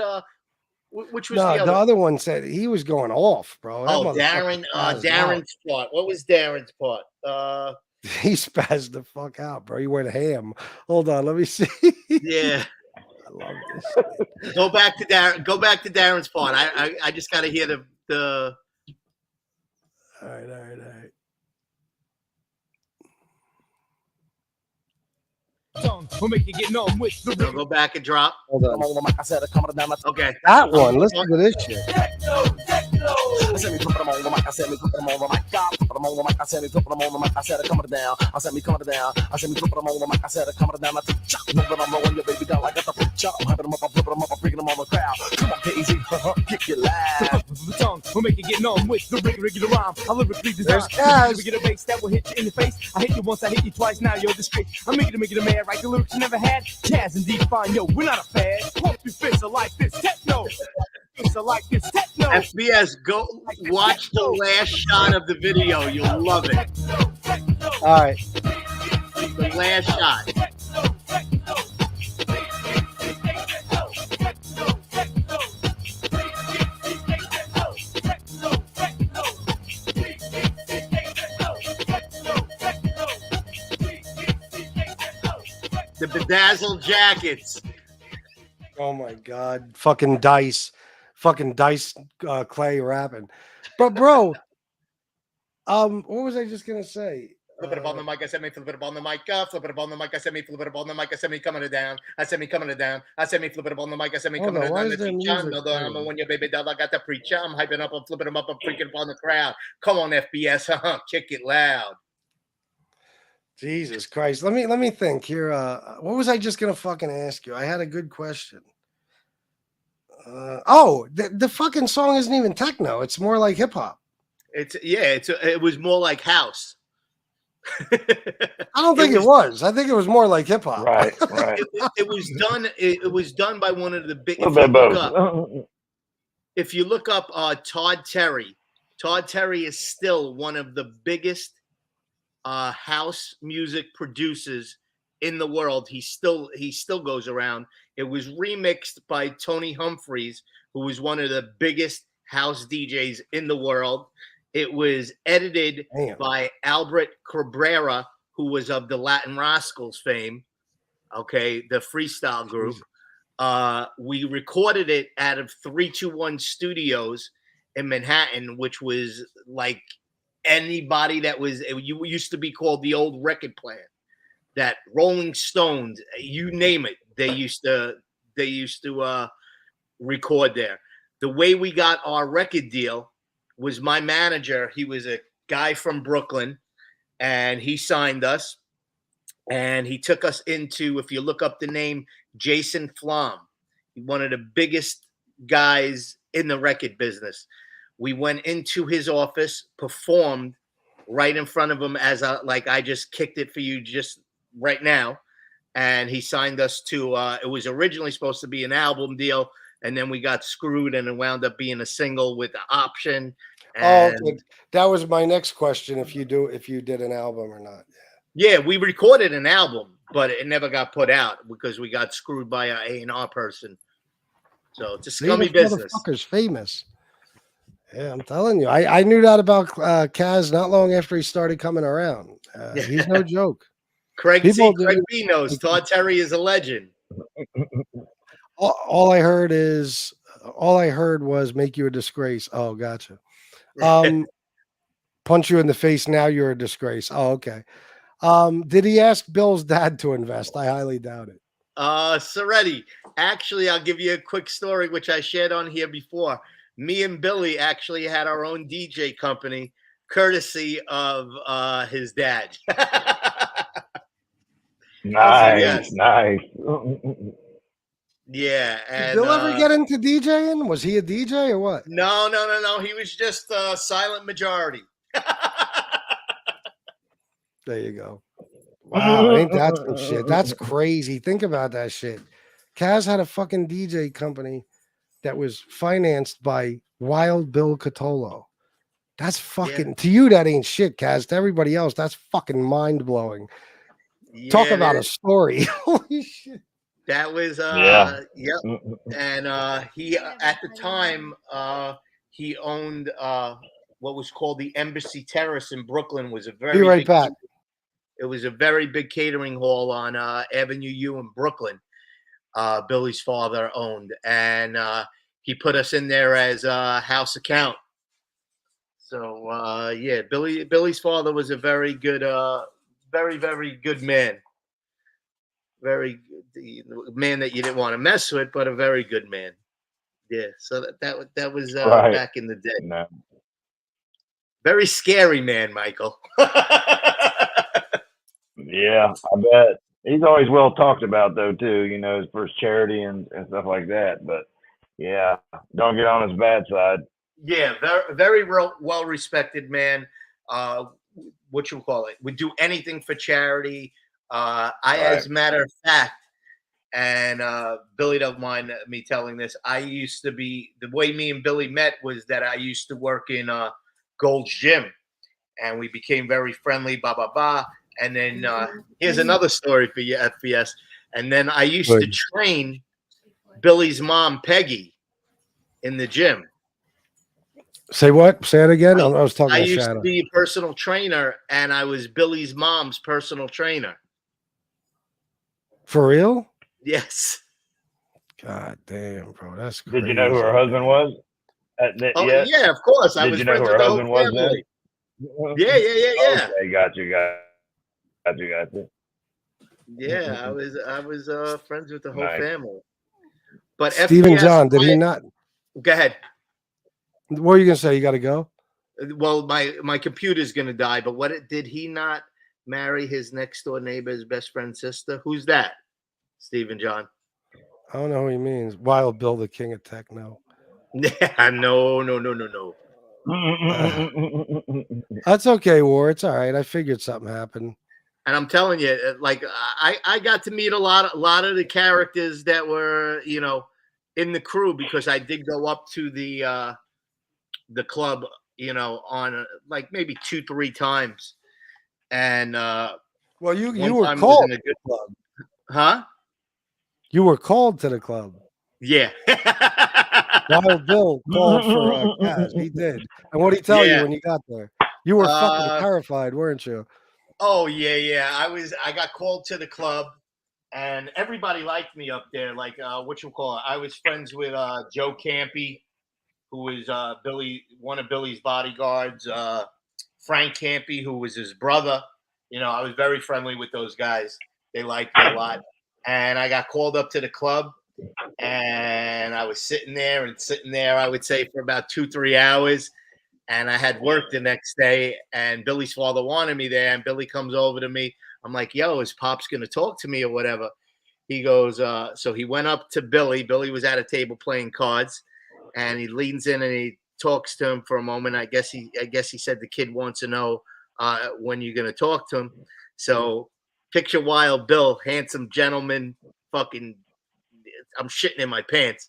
Which was No, the the other? other one said he was going off, bro. That Oh, motherfucker spazzed out. Darren's part. What was Darren's part? He spazzed the fuck out, bro. He went ham. Hold on, let me see. Yeah. I love this shit. Go back to Darren. Go back to Darren's part. I just got to hear the. All right. We'll make you get numb with the So go back and drop. Hold on. Okay. That one. Listen to this shit. I said me put them on the mic. I said me put them on the mic. Put them on the mic. I said me put them on the mic. I said coming down. I said me coming down. I said me put them on the mic. I said coming down. I said chop. Move it on the one, your baby down like I got the chop. I'm hyping them up. I'm flipping them up. I'm freaking them on the crowd. Come on, KZ. Kick your loud. The tongue will make you get numb with the regular rhyme. I lyrically design. We get a bass that will hit you in the face. I hit you once, I hit you twice. Now you're disgrace. I'm making it a man. Write the lyrics you never had. Jazz and define. Yo, we're not a fad. Pump your fists are like this techno. Fists are like this techno. FBS, go watch the last shot of the video. You'll love it. All right. The last shot. The bedazzled jackets. Oh my god. Fucking Dice Clay rapping. But bro, what was I just gonna say? Flip it up on the mic, I said me, flip it up on the mic, flip it up on the mic, I said me, flip it up on the mic, I said me coming it down, I said me coming it down, I said me, flip it up on the mic, I said me coming it down, the teacher, no, when your baby dog, I got the preacher, I'm hyping up, I'm flipping them up, I'm freaking up on the crowd. Come on, FBS, kick it loud. Jesus Christ. Let me think here. What was I just gonna fucking ask you? I had a good question. The fucking song isn't even techno, it's more like hip hop. It was more like house. I don't think it was. I think it was more like hip hop. Right. It was done by one of the big. If you look up Todd Terry is still one of the biggest house music producers in the world. He still goes around. It was remixed by Tony Humphries, who was one of the biggest house DJs in the world. It was edited by Albert Cabrera, who was of the Latin Rascals fame, okay, the freestyle group. We recorded it out of 321 Studios in Manhattan, which was like anybody that was, it used to be called the old record plant. That Rolling Stones, you name it, they used to record there. The way we got our record deal was my manager. He was a guy from Brooklyn, and he signed us, and he took us into, if you look up the name, Jason Flom, one of the biggest guys in the record business. We went into his office, performed right in front of him as I just kicked it for you just right now. And he signed us to, it was originally supposed to be an album deal, and then we got screwed and it wound up being a single with the option. And okay. That was my next question. If you did an album or not. Yeah, we recorded an album, but it never got put out because we got screwed by our A&R person. So it's a scummy business. Motherfucker's famous. Yeah, I'm telling you. I knew that about Kaz not long after he started coming around. He's no joke. Craig B knows. Todd Terry is a legend. All I heard was make you a disgrace. Oh, gotcha. Punch you in the face. Now you're a disgrace. Oh, okay. Did he ask Bill's dad to invest? I highly doubt it. Soretti, actually, I'll give you a quick story, which I shared on here before. Me and Billy actually had our own DJ company, courtesy of his dad. Nice. Yeah. And, did Bill ever get into DJing? Was he a DJ or what? No. He was just a silent majority. There you go. Wow, ain't that some shit? That's crazy. Think about that shit. Kaz had a fucking DJ company that was financed by Wild Bill Catolo. That's fucking, to you, that ain't shit, Kaz. To everybody else, that's fucking mind blowing. Talk about a story. Holy shit. That was Yeah. yep. And he at the time he owned what was called the Embassy Terrace in Brooklyn. Was a very Be right big, back. it was a very big catering hall on Avenue U in Brooklyn. Billy's father owned, and he put us in there as a house account. So yeah, Billy's father was a very good, very good man. Very good man that you didn't want to mess with, but a very good man. Yeah. So that was Right. back in the day. No. Very scary man, Michael. Yeah, I bet. He's always well talked about though too, you know, for his charity and stuff like that. But yeah, don't get on his bad side. Yeah, very well respected man. What you call it? Would do anything for charity. As a matter of fact, and Billy don't mind me telling this, I used to be, the way me and Billy met was that I used to work in Gold's Gym, and we became very friendly, blah, blah, blah. And then here's another story for you, FBS. And then I used to train Billy's mom, Peggy, in the gym. Say what? Say it again. I was talking I to used Shadow. to be a personal trainer, and I was Billy's mom's personal trainer. For real? Yes. God damn, bro. That's crazy. Did you know who her husband was? Oh, Yet? yeah, of course. I Did was you know friends who with her the whole husband was then? family. Yeah. Okay, got you. Yeah, I was friends with the whole Nice. family. But Stephen FBS, John, did he not? Go ahead. What were you gonna say? You got to go. Well, my computer's gonna die. But did he not marry his next door neighbor's best friend's sister? Who's that? Stephen John. I don't know who he means. Wild Bill, the king of techno. Yeah, no. That's okay, War. It's all right. I figured something happened. And I'm telling you, like I got to meet a lot of the characters that were, you know, in the crew, because I did go up to the club, you know, on like maybe 2-3 times. And well, you one were time called was in a good club, huh? You were called to the club. Yeah. Wild Bill called for Kaz. He did. And what did he tell you when you got there? You were fucking terrified, weren't you? Oh yeah. I got called to the club, and everybody liked me up there. Like I was friends with Joe Campy, who was one of Billy's bodyguards. Frank Campy, who was his brother. You know, I was very friendly with those guys. They liked me a lot. And I got called up to the club, and I was sitting there, I would say, for about 2-3 hours. And I had work the next day, and Billy's father wanted me there. And Billy comes over to me. I'm like, yo, is Pop's going to talk to me or whatever? He goes, so he went up to Billy. Billy was at a table playing cards, and he leans in and he talks to him for a moment. I guess he said the kid wants to know when you're going to talk to him. So picture Wild Bill, handsome gentleman, fucking, I'm shitting in my pants.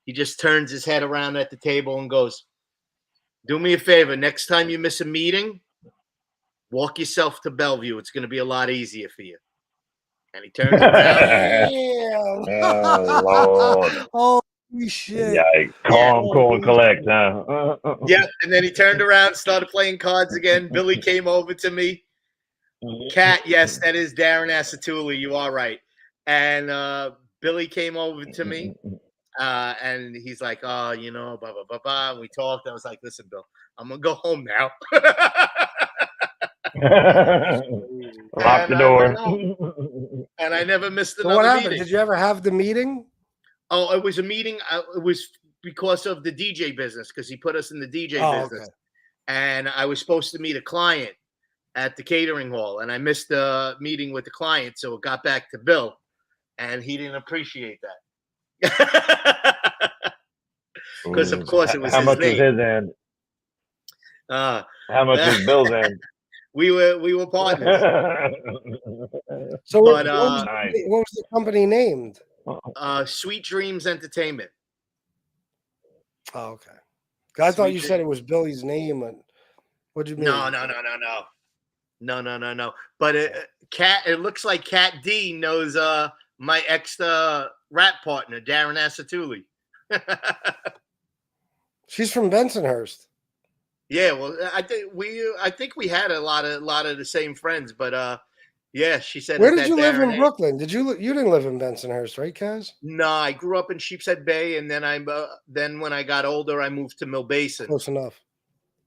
He just turns his head around at the table and goes, do me a favor. Next time you miss a meeting, walk yourself to Bellevue. It's going to be a lot easier for you. And he turns around. Oh, Lord. Holy shit. Yeah, calm, cool, and collect, huh? Yeah, and then he turned around, started playing cards again. Billy came over to me. Cat, yes, that is Darren Asatuli. You are right. And Billy came over to me, and he's like, oh, you know, blah, blah, blah, blah. And we talked. I was like, listen, Bill, I'm going to go home now. Lock the door. And I never missed So another what happened? meeting. Did you ever have the meeting? Oh, it was a meeting. It was because of the DJ business, because he put us in the DJ business. Okay. And I was supposed to meet a client at the catering hall, and I missed the meeting with the client, so it got back to Bill, and he didn't appreciate that. Because, of course, it was How his much name. was his end? How much was Bill's end? We were partners. So But, what was the company named? Sweet Dreams Entertainment. Oh, okay. I thought you said it was Billy's name. And what do you mean? No. But it looks like Cat D knows my ex rap partner, Darren Asatuli. She's from Bensonhurst. Yeah, well, I think we had a lot of the same friends, but yeah, she said. Where "Is did that you live in Darren Brooklyn? You didn't live in Bensonhurst, right, Kaz? No, I grew up in Sheepshead Bay, and then when I got older, I moved to Mill Basin. Close enough.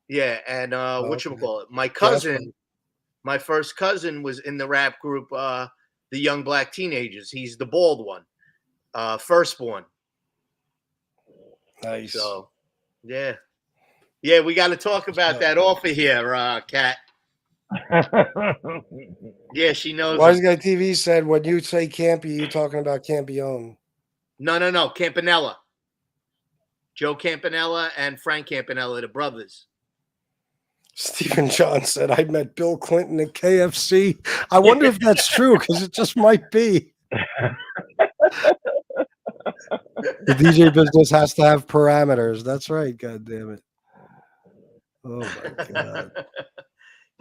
Yeah, and Oh, whatchamacallit, my Yeah, that's cousin, fine. my first cousin was in the rap group, the Young Black Teenagers. He's the bald one, firstborn. Nice. So, yeah, we got to talk about that off of here, Kat. Yeah, she knows. Wise Guy TV said, when you say campy, you talking about Campione. No, Campanella. Joe Campanella and Frank Campanella, the brothers. Stephen John said, I met Bill Clinton at KFC. I wonder if that's true, because it just might be. The DJ business has to have parameters. That's right. God damn it. Oh my God.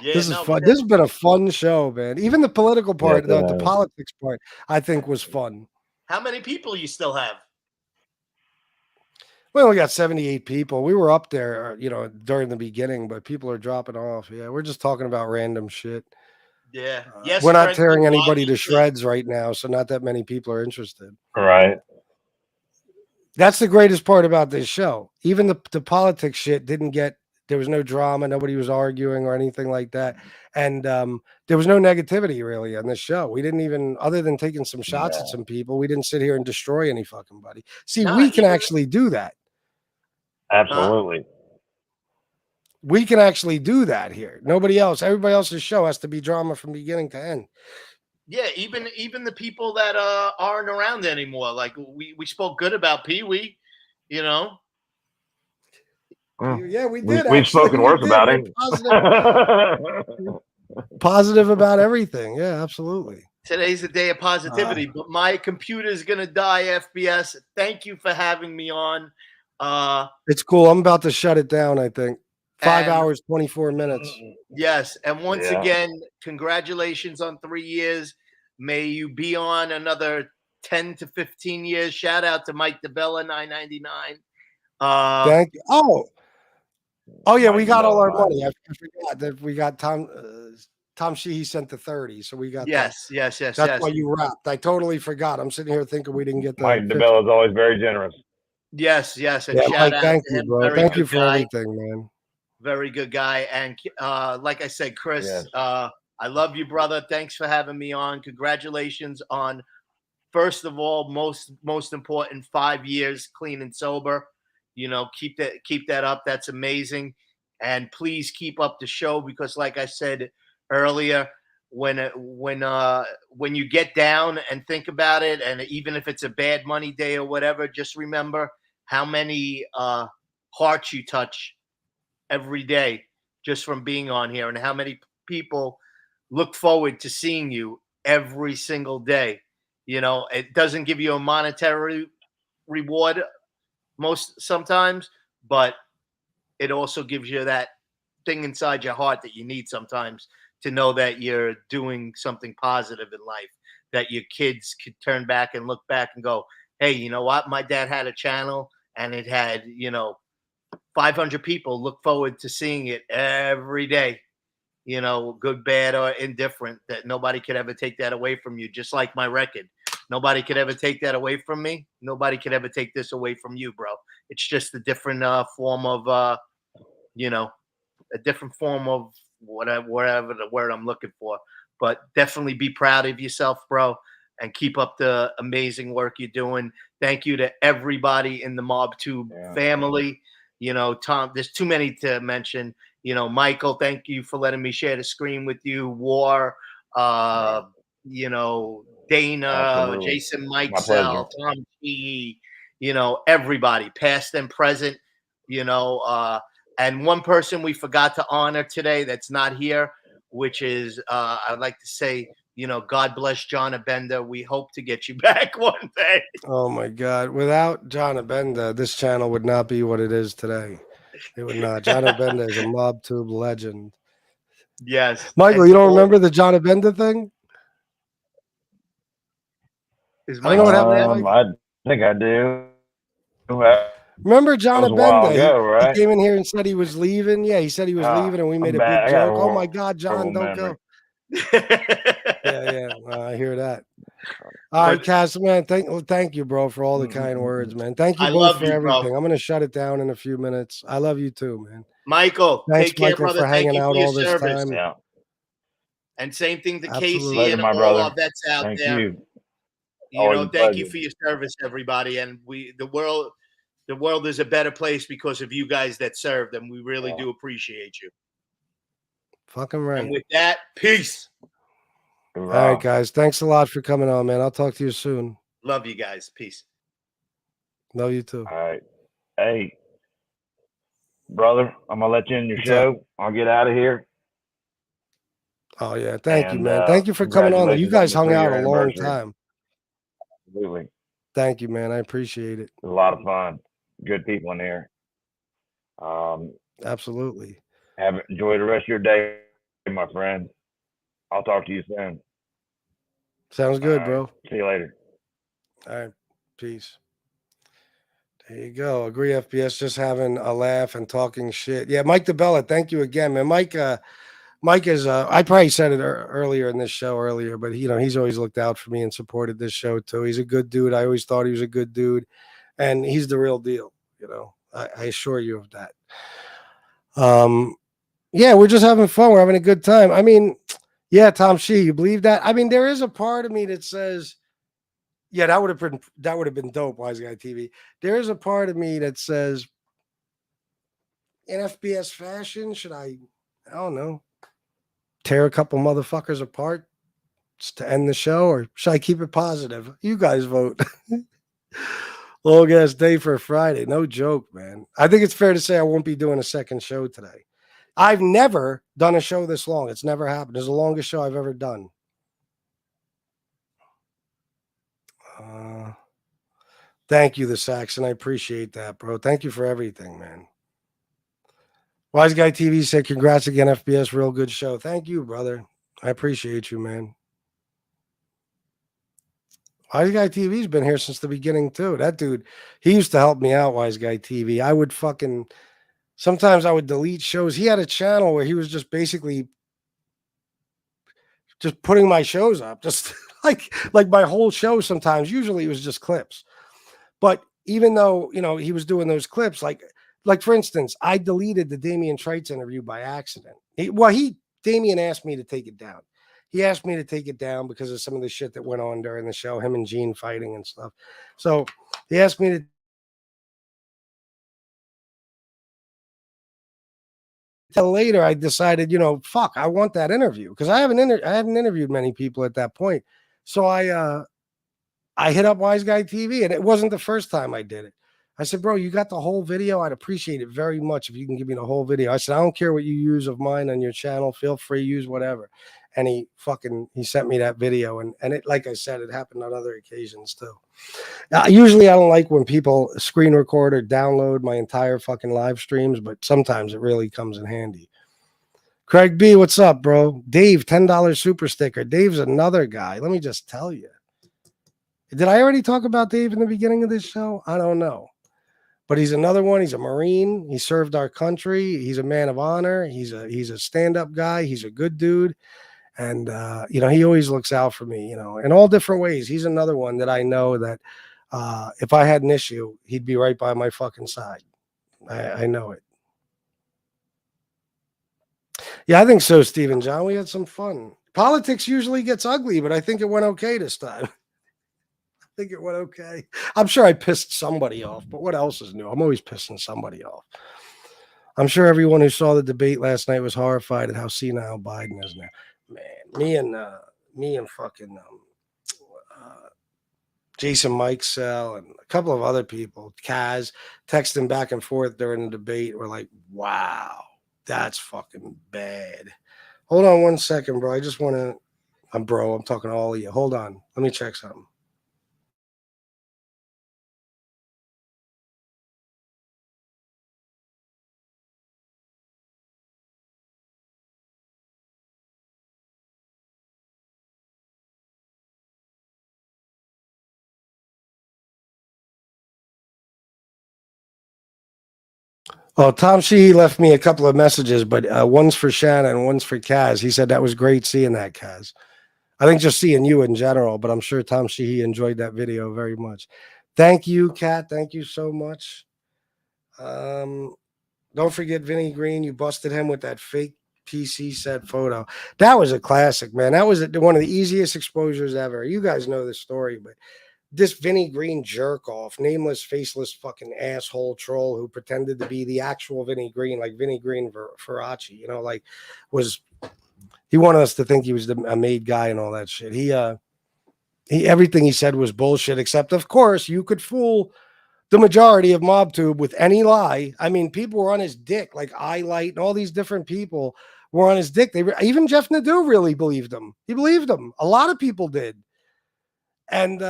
Yeah, This is fun. This has been a fun show, man. Even the political part, Yes, the politics part, I think was fun. How many people you still have? We only got 78 people. We were up there, during the beginning, but people are dropping off. Yeah, we're just talking about random shit. Yeah. Yes. We're not Fred, tearing you anybody watch to it. shreds right now, so not that many people are interested. Right. That's the greatest part about this show. Even the politics shit there was no drama. Nobody was arguing or anything like that. And there was no negativity really on this show. We didn't even, other than taking some shots at some people, we didn't sit here and destroy any fucking buddy. See, we can actually do that. Absolutely. We can actually do that here. Nobody else, everybody else's show has to be drama from beginning to end. Yeah, even the people that aren't around anymore. Like we spoke good about Pee Wee, Yeah, we did. We've spoken worse about him. Positive about everything. Yeah, absolutely. Today's the day of positivity, but my computer is gonna die. FBS. Thank you for having me on. It's cool. I'm about to shut it down, I think. 5 And- hours, 24 minutes. Yes, and once Yeah. again, congratulations on 3 years. May you be on another 10 to 15 years. Shout out to Mike DeBella, 999. Thank you. Oh yeah, we got all our Mike money. I forgot that we got Tom Sheehy sent the 30, so we got Yes. That's why you wrapped. I totally forgot. I'm sitting here thinking we didn't get the Mike 50. DeBella is always very generous. Yes. And Yeah, shout Mike, out thank to you, him. bro. Very Thank good you for guy. everything, man. Very good guy. And like I said, Chris, Yes. I love you, brother. Thanks for having me on. Congratulations on, first of all, most important, 5 years clean and sober. Keep that up. That's amazing. And please keep up the show, because like I said earlier, when you get down and think about it, and even if it's a bad money day or whatever, just remember how many hearts you touch every day just from being on here, and how many people look forward to seeing you every single day. It doesn't give you a monetary reward sometimes, but it also gives you that thing inside your heart that you need sometimes to know that you're doing something positive in life, that your kids could turn back and look back and go, hey, you know what? My dad had a channel and it had, 500 people look forward to seeing it every day, good, bad, or indifferent, that nobody could ever take that away from you. Just like my record. Nobody could ever take that away from me. Nobody could ever take this away from you, bro. It's just a different form of, a different form of whatever the word I'm looking for. But definitely be proud of yourself, bro, and keep up the amazing work you're doing. Thank you to everybody in the Mobtube family. Tom, there's too many to mention. Michael, thank you for letting me share the screen with you. War, Dana, Absolutely. Jason My Mikesell, pleasure. Tom G, everybody, past and present, and one person we forgot to honor today that's not here, which is, I'd like to say, God bless John Abenda. We hope to get you back one day. Oh my God. Without John Abenda, this channel would not be what it is today. It would not. John Abenda is a Mobtube legend. Yes. Michael, you don't remember the John Abenda thing? Is I don't know Mike what still happened to there? Mike. I think I do. That Remember John was a while Abenda? ago, He right? came in here and said he was leaving. Yeah, he said he was leaving, and we made I'm a bad. big I got a joke. Oh my God, John, horrible don't memory. go. Yeah. I hear that. All right, But Cass, man, thank you, bro, for all the kind words, man. Thank you I both love for you, bro. everything. I'm gonna shut it down in a few minutes. I love you too, man. Michael, Thanks, take care, Michael, brother. for Thank hanging you for out your all this service. time. Yeah. And same thing to Casey Absolutely. Pleasure, and my all brother. our vets out Thank there. you. You Always know, a thank you pleasure. for your service, everybody. And the world is a better place because of you guys that served, and we really do appreciate you. Fucking right. And with that, peace. All right, guys. Thanks a lot for coming on, man. I'll talk to you soon. Love you guys. Peace. Love you too. All right. Hey, brother, I'm gonna let you in your What's show. up? I'll get out of here. Oh yeah, thank you, And man. Thank you for coming on. You congratulations on guys the hung out 3-year a long anniversary. time. Absolutely. Thank you, man. I appreciate it. It was a lot of fun. Good people in here. Absolutely. Enjoy the rest of your day, my friend. I'll talk to you soon. Sounds good, All right. bro. See you later. All right. Peace. There you go. Agree FBS, just having a laugh and talking shit. Yeah, Mike DeBella, thank you again, man. Mike is I probably said it earlier in this show but he's always looked out for me and supported this show too. He's a good dude. I always thought he was a good dude, and he's the real deal, I assure you of that. Yeah, we're just having fun. We're having a good time. I mean, yeah, Tom Shee, you believe that? I mean, there is a part of me that says, yeah, that would have been dope, Wise Guy TV. There is a part of me that says, in FBS fashion, should I don't know, tear a couple motherfuckers apart just to end the show, or should I keep it positive? You guys vote. Long ass day for a Friday. No joke, man. I think it's fair to say I won't be doing a second show today. I've never done a show this long. It's never happened. It's the longest show I've ever done. Thank you, the Saxon. I appreciate that, bro. Thank you for everything, man. Wise Guy TV said, congrats again, FBS. Real good show. Thank you, brother. I appreciate you, man. Wise Guy TV's been here since the beginning, too. That dude, he used to help me out, Wise Guy TV. Sometimes I would delete shows. He had a channel where he was just basically just putting my shows up, just like my whole show sometimes. Usually it was just clips. But even though, he was doing those clips, like for instance, I deleted the Damian Trites interview by accident. Damian asked me to take it down. He asked me to take it down because of some of the shit that went on during the show, him and Gene fighting and stuff. So he asked me to. Later, I decided, fuck, I want that interview because I hadn't interviewed many people at that point. So I hit up Wise Guy TV, and it wasn't the first time I did it. I said, bro, you got the whole video? I'd appreciate it very much if you can give me the whole video. I said, I don't care what you use of mine on your channel. Feel free, use whatever. And he sent me that video. And it, like I said, it happened on other occasions too. Usually I don't like when people screen record or download my entire fucking live streams, but sometimes it really comes in handy. Craig B, what's up, bro? Dave, $10 super sticker. Dave's another guy. Let me just tell you. Did I already talk about Dave in the beginning of this show? I don't know. But he's another one. He's a Marine. He served our country. He's a man of honor. He's a stand-up guy. He's a good dude. And, he always looks out for me, in all different ways. He's another one that I know that if I had an issue, he'd be right by my fucking side. I know it. Yeah, I think so, Stephen John. We had some fun. Politics usually gets ugly, but I think it went okay this time. I think it went okay. I'm sure I pissed somebody off, but what else is new? I'm always pissing somebody off. I'm sure everyone who saw the debate last night was horrified at how senile Biden is now. Man, me and fucking Jason Mikesell and a couple of other people, Kaz, texting back and forth during the debate. We're like, wow, that's fucking bad. Hold on 1 second, bro. I just want to, I'm talking to all of you. Hold on. Let me check something. Oh, Tom Sheehy left me a couple of messages, but one's for Shanna and one's for Kaz. He said that was great seeing that, Kaz. I think just seeing you in general, but I'm sure Tom Sheehy enjoyed that video very much. Thank you, Kat. Thank you so much. Don't forget Vinny Green. You busted him with that fake PC set photo. That was a classic, man. That was one of the easiest exposures ever. You guys know this story, but this Vinny Green jerk off, nameless, faceless fucking asshole troll who pretended to be the actual Vinny Green, like Vinny Green Faraci, you know, like he wanted us to think he was a made guy and all that shit. He everything he said was bullshit, except of course you could fool the majority of Mobtube with any lie. I mean, people were on his dick, like iLight and all these different people were on his dick. Even Jeff Nadeau really believed him. He believed him. A lot of people did. And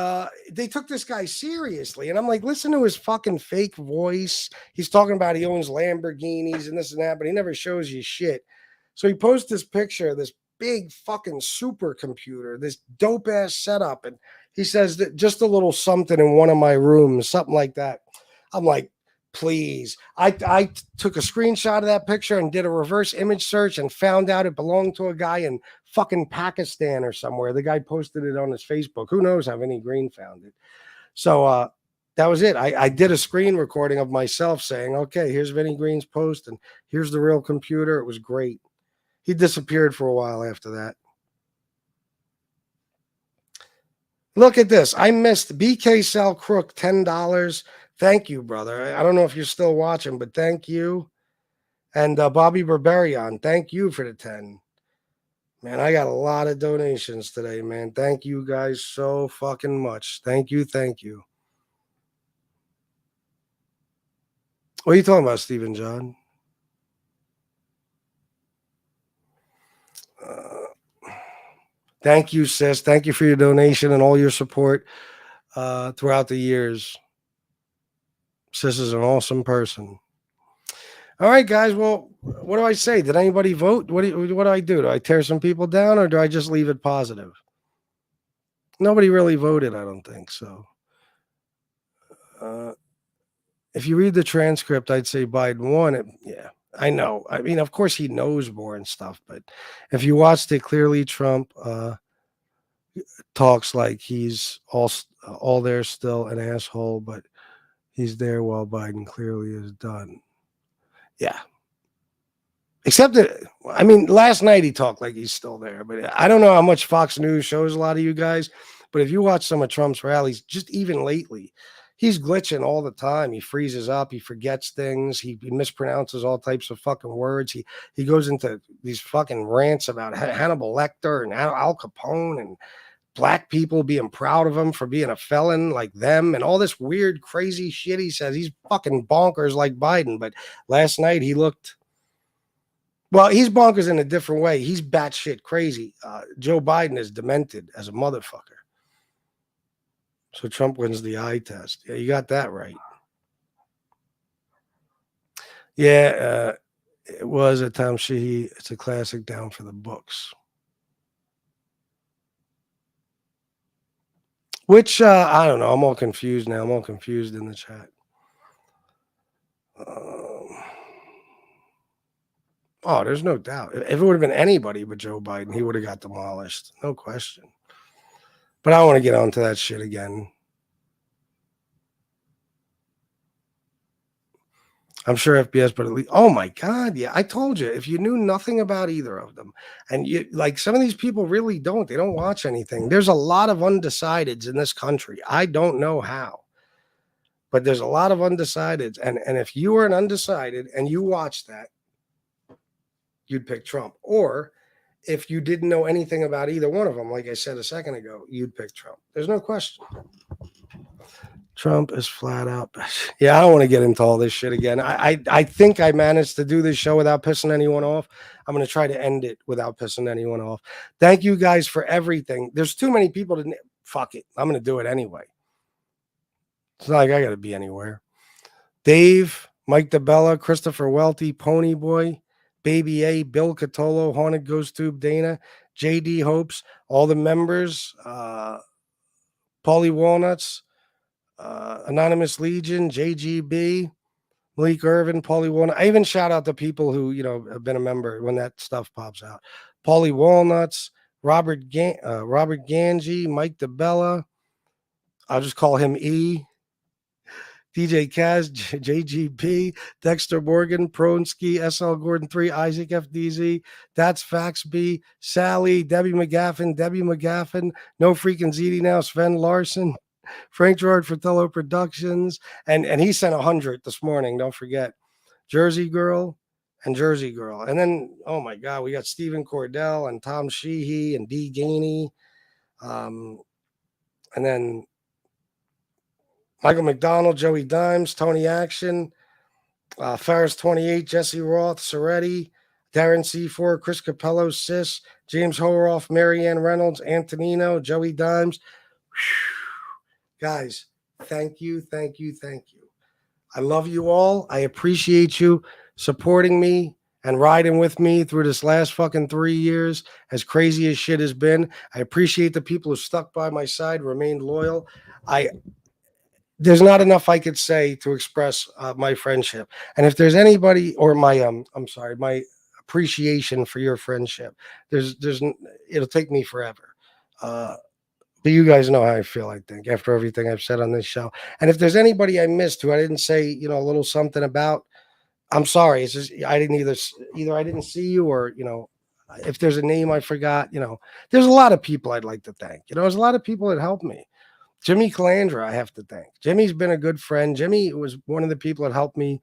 they took this guy seriously. And I'm like, listen to his fucking fake voice. He's talking about he owns Lamborghinis and this and that, but he never shows you shit. So he posts this picture of this big fucking supercomputer, this dope ass setup. And he says that just a little something in one of my rooms, something like that. I'm like, please. I took a screenshot of that picture and did a reverse image search and found out it belonged to a guy in fucking Pakistan or somewhere. The guy posted it on his Facebook. Who knows how Vinny Green found it? So that was it. I did a screen recording of myself saying, okay, here's Vinny Green's post and here's the real computer. It was great. He disappeared for a while after that. Look at this. I missed BK Sal Crook, $10. Thank you, brother. I don't know if you're still watching, but thank you. And Bobby Berberian, thank you for the 10. Man, I got a lot of donations today, man. Thank you guys so fucking much. Thank you. Thank you. What are you talking about, Stephen John? Thank you, sis. Thank you for your donation and all your support throughout the years. Sis is an awesome person. All right, guys. Well, what do I say? Did anybody vote? What do I do? Do I tear some people down or do I just leave it positive? Nobody really voted, I don't think so. If you read the transcript, I'd say Biden won. Yeah, I know. I mean, of course he knows more and stuff, but if you watched it, clearly Trump talks like he's all there still an asshole, but he's there while Biden clearly is done. Yeah. Except that, I mean, last night he talked like he's still there, but I don't know how much Fox News shows a lot of you guys, but if you watch some of Trump's rallies, just even lately, he's glitching all the time. He freezes up. He forgets things. He mispronounces all types of fucking words. He goes into these fucking rants about Hannibal Lecter and Al Capone and black people being proud of him for being a felon like them and all this weird, crazy shit he says. He's fucking bonkers like Biden. But last night he looked, well, he's bonkers in a different way. He's batshit crazy. Joe Biden is demented as a motherfucker. So Trump wins the eye test. Yeah, you got that right. Yeah, it was a Tom Sheehy. It's a classic down for the books. Which, I don't know. I'm all confused now. I'm all confused in the chat. Oh, there's no doubt. If it would have been anybody but Joe Biden, he would have got demolished. No question. But I don't want to get onto that shit again. I'm sure FBS, but at least, oh my God, yeah, I told you, if you knew nothing about either of them, and you like some of these people really don't, they don't watch anything. There's a lot of undecideds in this country. I don't know how, but there's a lot of undecideds. And if you were an undecided and you watched that, you'd pick Trump. Or if you didn't know anything about either one of them, like I said a second ago, you'd pick Trump. There's no question. Trump is flat out. Yeah, I don't want to get into all this shit again. I think I managed to do this show without pissing anyone off. I'm going to try to end it without pissing anyone off. Thank you guys for everything. There's too many people to fuck it. I'm going to do it anyway. It's not like I got to be anywhere. Dave, Mike DeBella, Christopher Welty, Pony Boy, Baby A, Bill Catolo, Haunted Ghost Tube, Dana, JD Hopes, all the members, Paulie Walnuts, Anonymous Legion, JGB, Malik Irvin, Paulie Walnut. I even shout out to people who, you know, have been a member when that stuff pops out. Paulie Walnuts, Robert Ganji, Mike DeBella. I'll just call him E. DJ Kaz, JGP, Dexter Morgan, Pronsky, SL Gordon 3, Isaac FDZ, That's Fax B, Sally, Debbie McGaffin, No Freaking ZD Now, Sven Larson, Frank Gerard Fratello Productions, and he sent 100 this morning, don't forget. Jersey Girl and Jersey Girl. And then, oh my God, we got Stephen Cordell and Tom Sheehy and D. Gainey. And then Michael McDonald, Joey Dimes, Tony Action, Ferris 28, Jesse Roth, Soretti, Darren C4, Chris Capello, Sis, James Horoff, Marianne Reynolds, Antonino, Joey Dimes. Guys, thank you. I love you all. I appreciate you supporting me and riding with me through this last fucking 3 years, as crazy as shit has been. I appreciate the people who stuck by my side, remained loyal. There's not enough I could say to express my friendship. And if there's anybody, or my my appreciation for your friendship, it'll take me forever. But you guys know how I feel, I think, after everything I've said on this show. And if there's anybody I missed who I didn't say, you know, a little something about, I'm sorry. It's just I didn't either I didn't see you, or, you know, if there's a name I forgot, you know, there's a lot of people I'd like to thank. You know, there's a lot of people that helped me. Jimmy Calandra, I have to thank. Jimmy's been a good friend. Jimmy was one of the people that helped me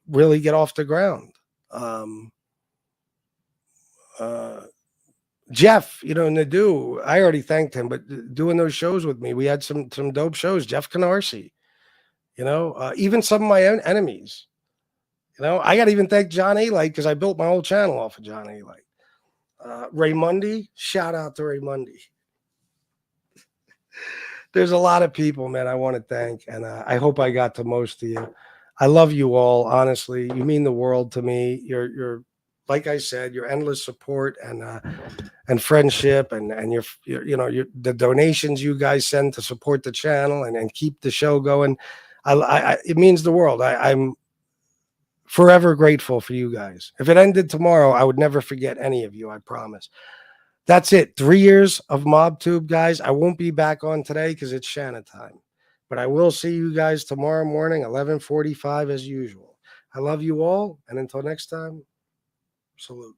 really get off the ground. Jeff, you know, Nadu, I already thanked him, but doing those shows with me, we had some dope shows. Jeff Canarsie, you know, even some of my own enemies. You know, I got to even thank John A. Light, because I built my whole channel off of John A. Light. Ray Mundy, shout out to Ray Mundy. There's a lot of people, man, I want to thank, and I hope I got to most of you. I love you all, honestly. You mean the world to me. You're like I said, your endless support and friendship, and your you know, the donations you guys send to support the channel and keep the show going. It means the world. I'm forever grateful for you guys. If it ended tomorrow, I would never forget any of you, I promise. That's it. 3 years of Mobtube, guys. I won't be back on today because it's Shanna time. But I will see you guys tomorrow morning, 11:45 as usual. I love you all. And until next time, salute.